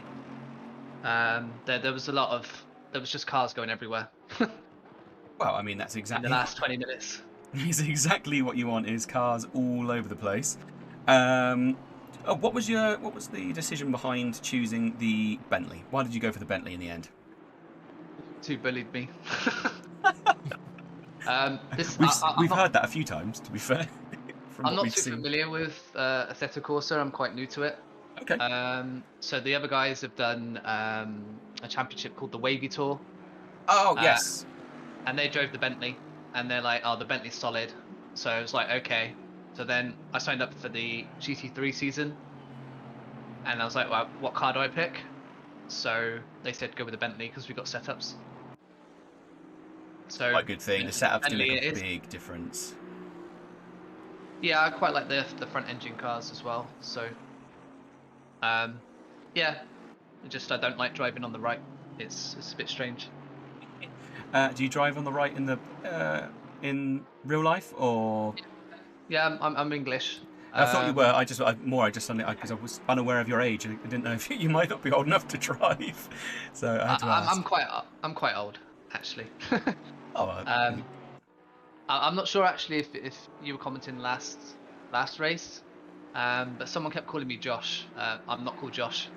There was a lot of. There was just cars going everywhere. Well, I mean, that's exactly... In the last 20 minutes. It's exactly what you want, is cars all over the place. What was the decision behind choosing the Bentley? Why did you go for the Bentley in the end? Two bullied me. We've heard that a few times, to be fair. I'm not too familiar with Assetto Corsa. I'm quite new to it. Okay. So the other guys have done a championship called the Wavy Tour. Oh, yes. And they drove the Bentley, and they're like, oh, the Bentley's solid. So I was like, okay. So then I signed up for the GT3 season, and I was like, well, what car do I pick? So they said go with the Bentley because we got setups. So quite a good thing. The setups do make a Bentley big difference. Yeah, I quite like the front engine cars as well. So, yeah, I don't like driving on the right. It's a bit strange. Do you drive on the right in real life, or? Yeah, I'm English. I thought you were. I just suddenly, because I was unaware of your age. I didn't know if you might not be old enough to drive. So I had to ask. I'm quite old, actually. Oh. I'm not sure actually if you were commenting last race, but someone kept calling me Josh. I'm not called Josh.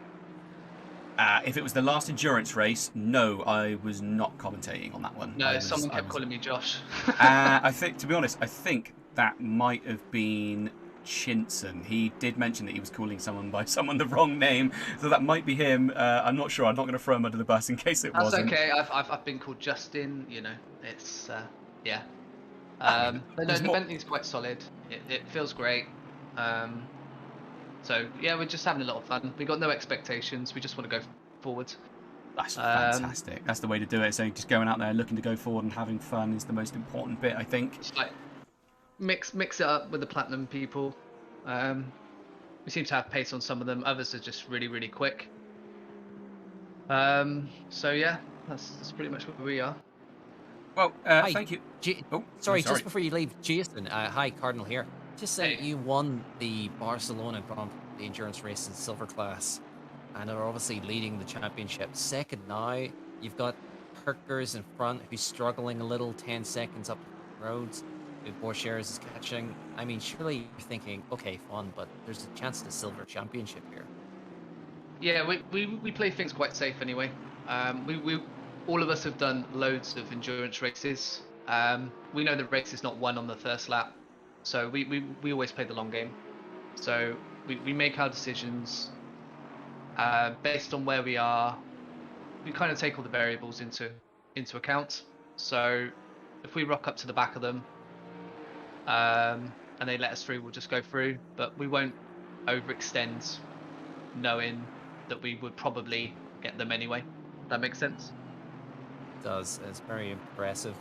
If it was the last endurance race, no, I was not commentating on that one. No, someone kept calling me Josh. I think, to be honest, I think that might have been Chinson. He did mention that he was calling someone by someone the wrong name, so that might be him. I'm not sure. I'm not going to throw him under the bus in case it wasn't. That's okay. I've been called Justin. You know, it's yeah. But no, the Bentley's quite solid. It feels great. So yeah, we're just having a lot of fun. We got no expectations. We just want to go forward. That's fantastic. That's the way to do it. So just going out there, looking to go forward and having fun is the most important bit, I think. Just like mix it up with the platinum people. We seem to have pace on some of them. Others are just really, really quick. So yeah, that's pretty much where we are. Well, Hi, thank you. Sorry, just before you leave, Jason. Hi, Cardinal here. Just said Hey. you won the Barcelona Grand Prix, the endurance race in silver class, and are obviously leading the championship. Second now, you've got Perkers in front, who's struggling a little, 10 seconds up the roads. 12hrs is catching. I mean, surely you're thinking, okay, fun, but there's a chance at a silver championship here. Yeah, we play things quite safe anyway. We all of us have done loads of endurance races. We know the race is not won on the first lap, so we always play the long game. So we make our decisions based on where we are. We kind of take all the variables into account. So if we rock up to the back of them and they let us through, we'll just go through, but we won't overextend knowing that we would probably get them anyway. That makes sense? It does. It's very impressive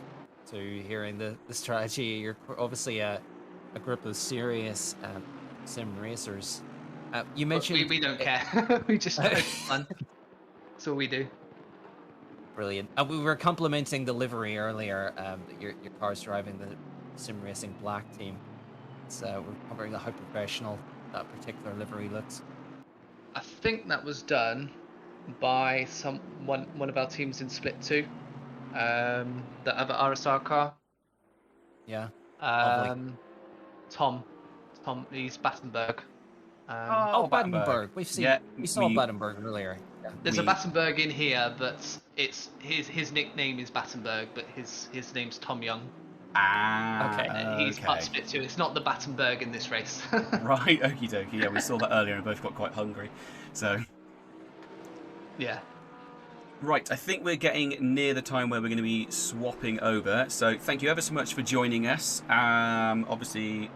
to hearing the strategy. You're obviously a group of serious sim racers. You mentioned... We don't care. We just have fun. That's all we do. Brilliant. We were complimenting the livery earlier. Your car's driving the sim racing black team. We're covering how professional that particular livery looks. I think that was done by one of our teams in Split 2. The other RSR car. Yeah. Tom, he's Battenberg. Battenberg. We saw Battenberg earlier. Yeah. There's a Battenberg in here, but it's his nickname is Battenberg, but his name's Tom Young. Okay. He's part of Split 2. It's not the Battenberg in this race. Right, okie dokie. Yeah, we saw that earlier and both got quite hungry. So. Yeah. Right, I think we're getting near the time where we're going to be swapping over. So thank you ever so much for joining us. Obviously,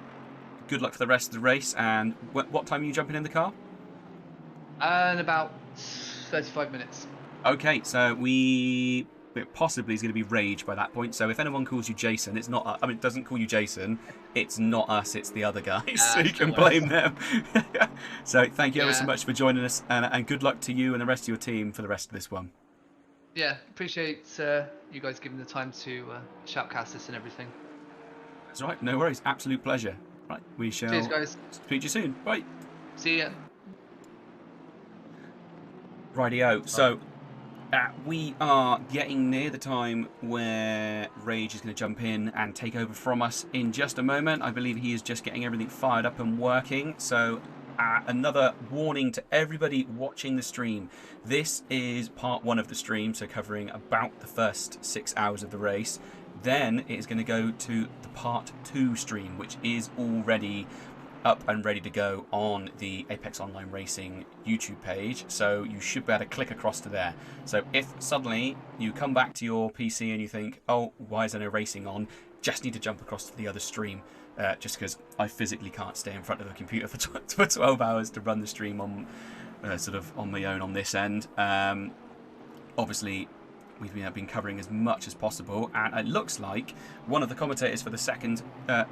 good luck for the rest of the race. And what time are you jumping in the car? In about 35 minutes. Okay, so it possibly is going to be Rage by that point. So if anyone calls you Jason, it's not... I mean, it doesn't call you Jason. It's not us, it's the other guys. So you can blame them. So thank you ever so much for joining us. And good luck to you and the rest of your team for the rest of this one. Yeah, appreciate you guys giving the time to shoutcast this and everything. That's right, no worries. Absolute pleasure. Right, we shall Cheers, guys. speak to you soon. Bye. See ya. Rightio. So we are getting near the time where Rage is going to jump in and take over from us in just a moment. I believe he is just getting everything fired up and working. So another warning to everybody watching the stream. This is part 1 of the stream, so covering about the first 6 hours of the race. Then it is going to go to the part 2 stream, which is already up and ready to go on the Apex Online Racing YouTube page, so you should be able to click across to there. So if suddenly you come back to your PC and you think, oh, why is there no racing on, just need to jump across to the other stream, just because I physically can't stay in front of the computer for 12 hours to run the stream on sort of on my own on this end. Obviously, we've been covering as much as possible, and it looks like one of the commentators for the second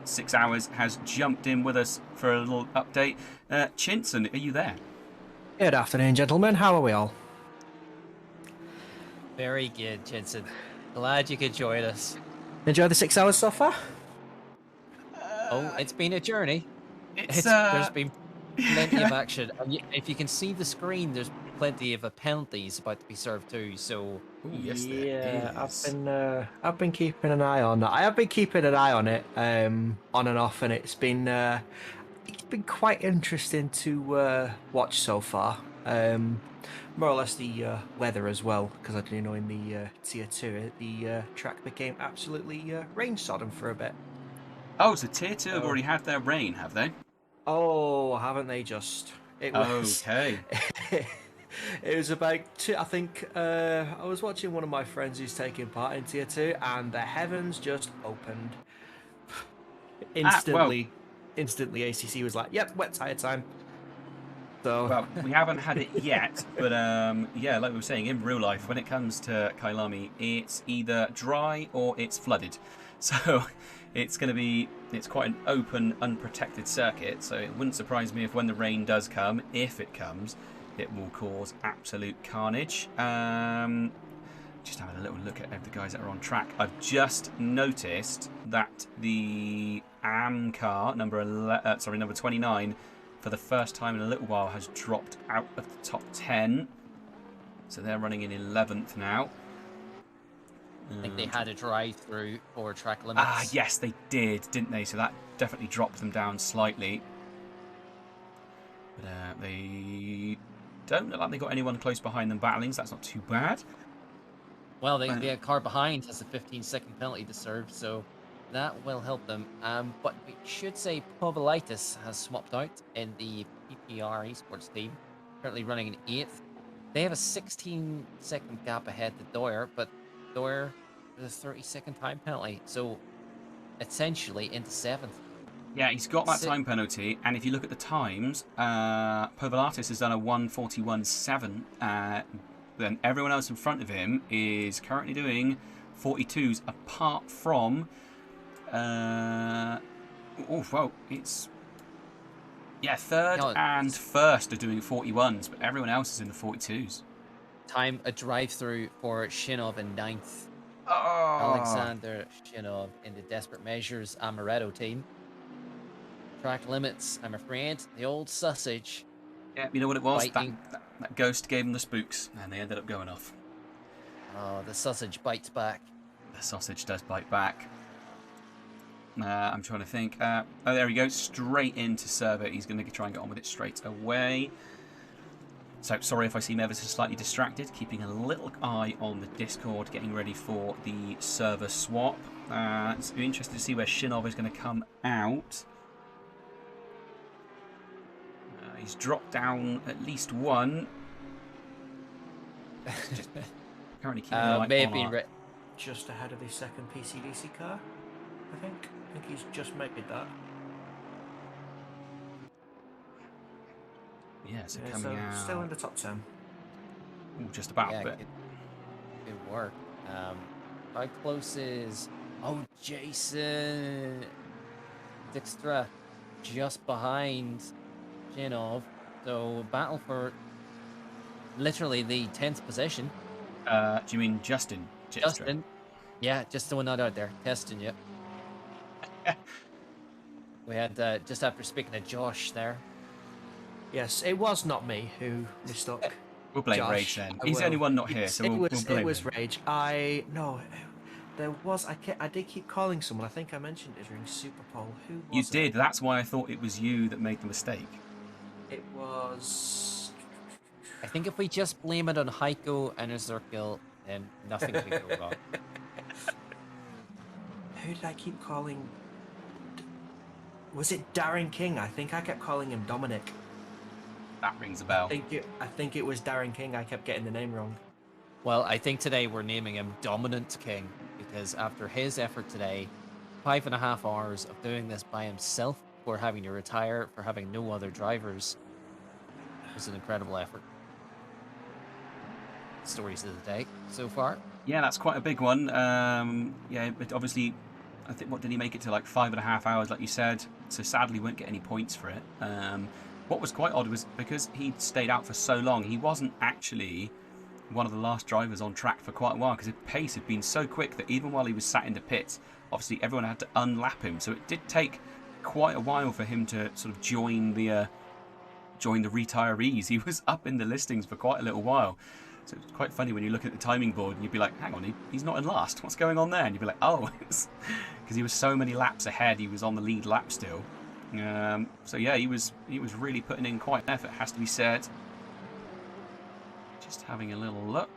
6 hours has jumped in with us for a little update. Chinson, are you there? Good afternoon, gentlemen. How are we all? Very good, Chinson. Glad you could join us. Enjoy the 6 hours so far? Oh, it's been a journey. There's There's been plenty of action. And if you can see the screen, there's plenty of penalties about to be served too. So yes, yeah, I've been keeping an eye on that. I have been keeping an eye on it, on and off, and it's been quite interesting to watch so far. More or less the weather as well, because I do know in the Tier 2 the track became absolutely rain sodden for a bit. Oh, so Tier 2 have already had their rain, have they? Oh, haven't they just? It was Okay. it was about two. I think I was watching one of my friends who's taking part in Tier 2, and the heavens just opened instantly. Instantly, ACC was like, "Yep, wet tire time." So Well, we haven't had it yet, but yeah, like we were saying, in real life, when it comes to Kyalami, it's either dry or it's flooded. So it's quite an open, unprotected circuit, so it wouldn't surprise me if when the rain does come, if it comes, it will cause absolute carnage. Just having a little look at the guys that are on track. I've just noticed that the AM car, number 29, for the first time in a little while, has dropped out of the top 10. So they're running in 11th now. I think they had a drive-through for track limits. Ah, yes, they did, didn't they? So that definitely dropped them down slightly. But they don't look like they got anyone close behind them battling, so that's not too bad. Well, the car behind has a 15-second penalty to serve, so that will help them. But we should say Povolitis has swapped out in the PPR esports team, currently running in 8th. They have a 16-second gap ahead to Doyer, but Doyer with a 30-second time penalty, so essentially into 7th. Yeah, he's got that time penalty, and if you look at the times, Povolitis has done a 1:41.7. Then everyone else in front of him is currently doing 42s, apart from third and first are doing 41s, but everyone else is in the 42s. Time a drive-through for Shinov in 9th. Oh. Alexander Shinov in the Desperate Measures Amaretto team. Track limits, I'm afraid. The old sausage. Yeah, you know what it was? That ghost gave them the spooks, and they ended up going off. Oh, the sausage bites back. The sausage does bite back. I'm trying to think. Oh, there he goes. Straight into server. He's going to try and get on with it straight away. So, sorry if I seem ever so slightly distracted. Keeping a little eye on the Discord, getting ready for the server swap. It's be interesting to see where Shinov is going to come out. He's dropped down at least one. Just currently keeping an eye on just ahead of his second PCDC car, I think. I think he's just made that. Yeah, so coming out. Still in the top 10. Ooh, just about, but good work. How close is... Oh, Jason Dijkstra just behind Shinov. So, battle for literally the 10th position. Do you mean Justin? Justin. Yeah, just throwing that out there. Testing you. We had, just after speaking to Josh there. Yes, it was not me who mistook. We'll blame Josh. Rage then. He's the only one not here, so we'll blame It was him. Rage. There was. I did keep calling someone. I think I mentioned it during Super Bowl. Who was You it? did. That's why I thought it was you that made the mistake. It was. I think if we just blame it on Heiko and Zirkil, then nothing could go wrong. Who did I keep calling? Was it Darren King? I think I kept calling him Dominic. That rings a bell. I think it was Darren King. I kept getting the name wrong. Well, I think today we're naming him Dominant King, because after his effort today, 5.5 hours of doing this by himself before having to retire, for having no other drivers, was an incredible effort. Stories of the day so far. Yeah, that's quite a big one. Yeah, but obviously, I think, what did he make it to, like 5.5 hours, like you said? So sadly, won't get any points for it. What was quite odd was because he'd stayed out for so long, he wasn't actually one of the last drivers on track for quite a while, because his pace had been so quick that even while he was sat in the pits, obviously everyone had to unlap him. So it did take quite a while for him to sort of join the retirees. He was up in the listings for quite a little while. So it's quite funny when you look at the timing board and you'd be like, hang on, he's not in last. What's going on there? And you'd be like, oh, because he was so many laps ahead. He was on the lead lap still. So yeah, he was really putting in quite an effort, has to be said. Just having a little look.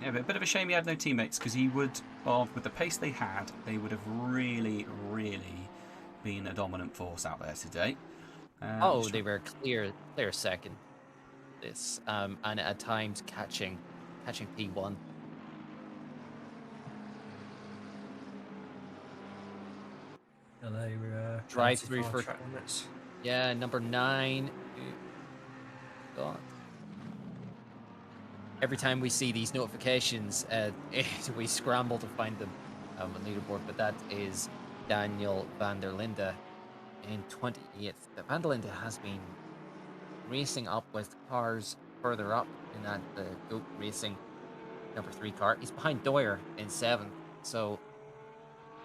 Yeah, but a bit of a shame he had no teammates, because he would, with the pace they had, they would have really, really been a dominant force out there today. Oh, they were clear second. This and at times catching P1. And they were Drive through for track limits. Yeah, number 9. God. Every time we see these notifications, we scramble to find them on the leaderboard. But that is Daniel van der Linde in 28th. Van der Linde has been racing up with cars further up in that GOAT Racing number 3 car. He's behind Doyer in 7th. So,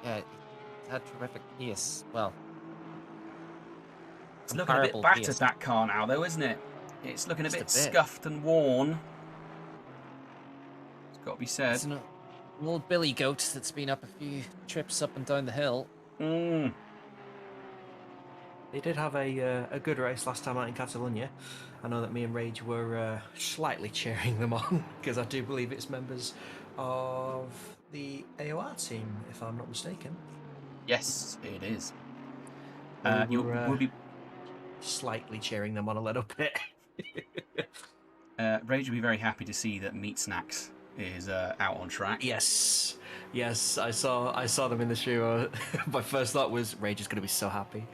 yeah, he's had terrific pace. Well, it's looking a bit battered, that car now, though, isn't it? It's looking a bit scuffed and worn. It's got to be said. It's an old Billy Goat that's been up a few trips up and down the hill. They did have a good race last time out in Catalonia. I know that me and Rage were slightly cheering them on, because I do believe it's members of the AOR team, if I'm not mistaken. Yes, it is. We'll be slightly cheering them on a little bit. Rage will be very happy to see that Meat Snacks is out on track. Yes, I saw them in the show. My first thought was Rage is going to be so happy.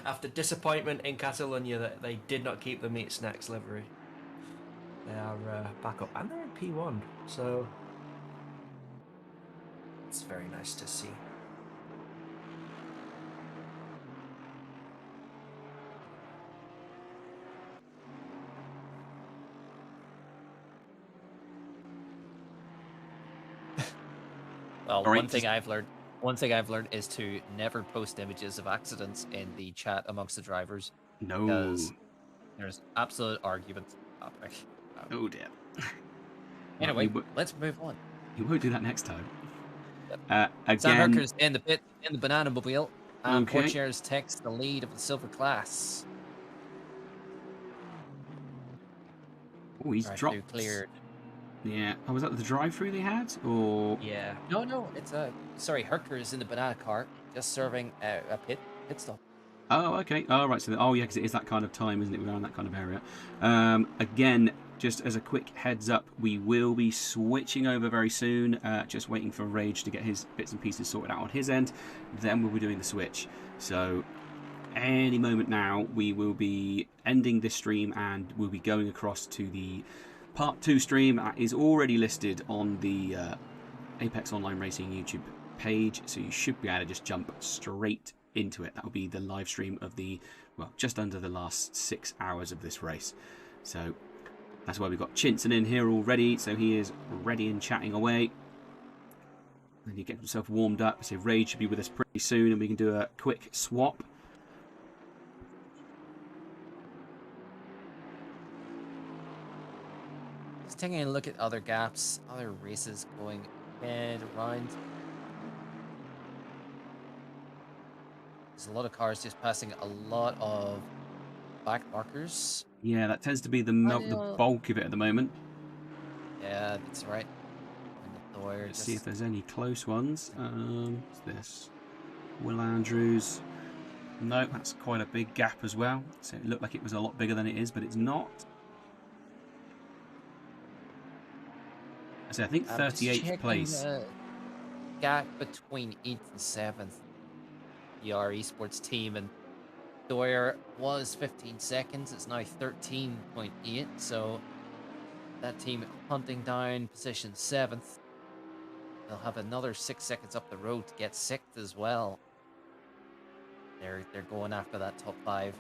After disappointment in Catalonia that they did not keep the Meat Snacks livery, they are back up and they're in P1, so it's very nice to see. Well, one thing I've learned is to never post images of accidents in the chat amongst the drivers. No. Because there's absolute argument happening. Oh dear. Anyway, let's move on. You won't do that next time. Again, Sam Hurker's in the pit in the banana mobile, and okay. Portiers takes the lead of the silver class. Oh, he's dropped. Cleared. Yeah. Oh, was that the drive-through they had, or? Yeah. No. It's sorry. Hurker is in the banana car, just serving a pit stop. Oh, okay. Oh, right. So, yeah, because it is that kind of time, isn't it? We're in that kind of area. Again, just as a quick heads up, we will be switching over very soon. Just waiting for Rage to get his bits and pieces sorted out on his end. Then we'll be doing the switch. So, any moment now, we will be ending this stream and we'll be going across to the Part 2 stream. That is already listed on the Apex Online Racing YouTube page, so you should be able to just jump straight into it. That will be the live stream of the, well, just under the last 6 hours of this race. So that's why we've got Chinson in here already, so he is ready and chatting away. And he gets himself warmed up, so Rage should be with us pretty soon and we can do a quick swap. Taking a look at other gaps, other races going ahead around. There's a lot of cars just passing a lot of back markers. Yeah, that tends to be the bulk of it at the moment. Yeah, that's right. Let's see if there's any close ones. What's this? Will Andrews. No, that's quite a big gap as well. So it looked like it was a lot bigger than it is, but it's not. So I think 38th place. Gap between 8th and 7th. ER Esports team, and Doyer was 15 seconds. It's now 13.8. So that team hunting down position 7th. They'll have another 6 seconds up the road to get 6th as well. They're going after that top 5.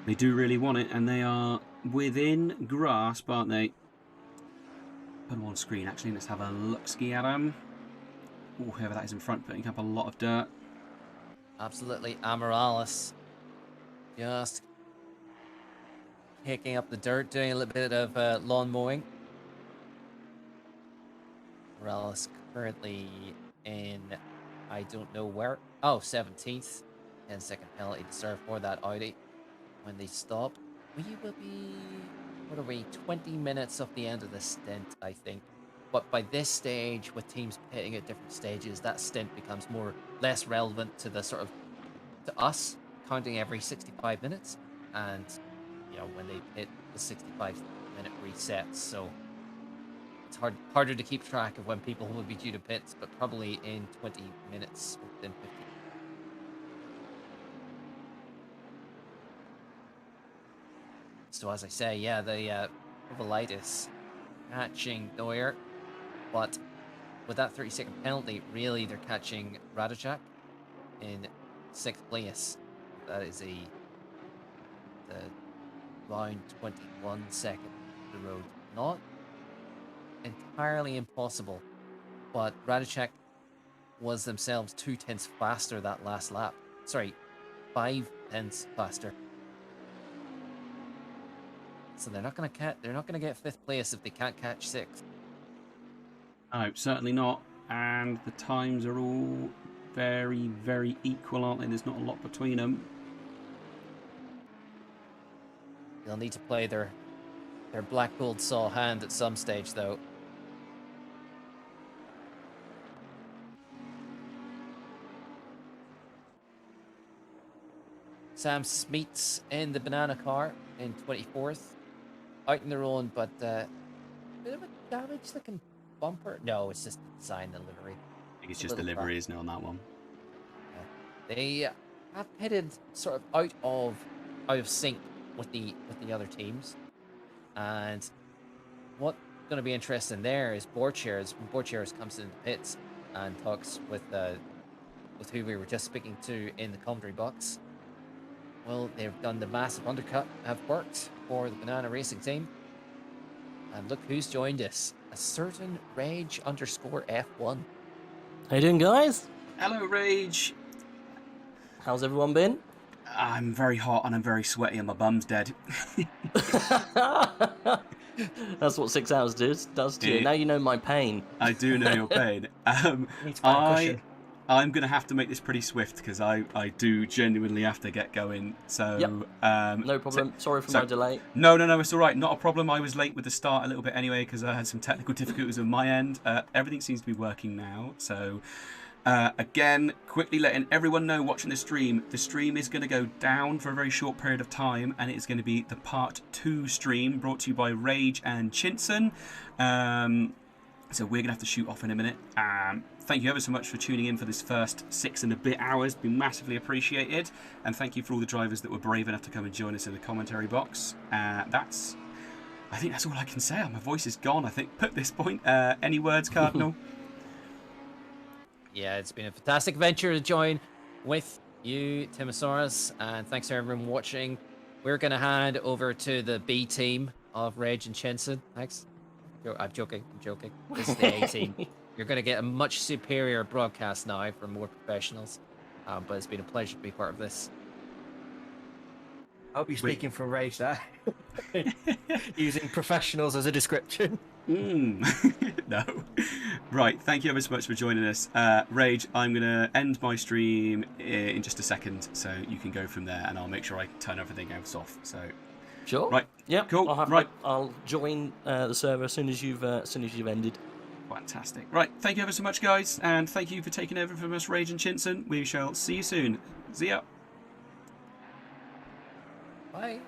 They do really want it, and they are within grasp, aren't they? Put them on screen, actually. Let's have a look-ski at them. Oh, whoever that is in front, putting up a lot of dirt. Absolutely. Amorales just kicking up the dirt, doing a little bit of lawn mowing. Morales currently in, I don't know where. Oh, 17th. 10-second penalty to serve for that Audi when they stop. We will be, what are we, 20 minutes off the end of the stint, I think. But by this stage, with teams pitting at different stages, that stint becomes less relevant to the sort of, to us, counting every 65 minutes. And, you know, when they hit the 65-minute resets, so it's harder to keep track of when people will be due to pits, but probably in 20 minutes within 50. So as I say, yeah, the Ovalitis catching Neuer, but with that 30-second penalty, really they're catching Radojak in 6th place. That is the round 21 second the road. Not entirely impossible, but Radojak was themselves 2 tenths faster that last lap. Sorry, 5 tenths faster. So they're not gonna get 5th place if they can't catch 6th. No, certainly not. And the times are all very, very equal, aren't they? There's not a lot between them. They'll need to play their Black Gold Saw hand at some stage, though. Sam Smeets in the banana car in 24th. Out in their own, but bit of a damaged looking bumper. No, it's just the design and livery. I think it's just the livery, isn't it, on that one? Yeah. They have pitted sort of out of sync with the other teams, and what's going to be interesting there is board chairs. When board chairs comes into the pits and talks with who we were just speaking to in the commentary box. Well, they've done the massive undercut, have worked for the Banana Racing team. And look who's joined us. A certain Rage_F1. How you doing, guys? Hello, Rage. How's everyone been? I'm very hot and I'm very sweaty and my bum's dead. That's what 6 hours does to you. Now you know my pain. I do know your pain. I'm going to have to make this pretty swift because I do genuinely have to get going. So yep. No problem. Sorry for my delay. No, it's all right. Not a problem. I was late with the start a little bit anyway because I had some technical difficulties on my end. Everything seems to be working now. So again, quickly letting everyone know watching the stream is going to go down for a very short period of time, and it's going to be the part 2 stream brought to you by Rage and Chinson. So we're going to have to shoot off in a minute. Thank you ever so much for tuning in for this first 6 and a bit hours. Been massively appreciated. And thank you for all the drivers that were brave enough to come and join us in the commentary box. I think that's all I can say. My voice is gone, I think, at this point. Any words, Cardinal? Yeah, it's been a fantastic adventure to join with you, Timasorus. And thanks to everyone watching. We're going to hand over to the B team of Rage and Chinson. Thanks. I'm joking. This is the A team. You're going to get a much superior broadcast now from more professionals. But it's been a pleasure to be part of this. I hope you're speaking from Rage there. Using professionals as a description. No. Right, thank you ever so much for joining us. Rage, I'm going to end my stream in just a second, so you can go from there, and I'll make sure I turn everything else off. So, sure. Right. Yeah. Cool. I'll join the server as soon as you've ended. Fantastic. Right, thank you ever so much, guys, and thank you for taking over from us, Rage and Chinson. We shall see you soon. See ya. Bye.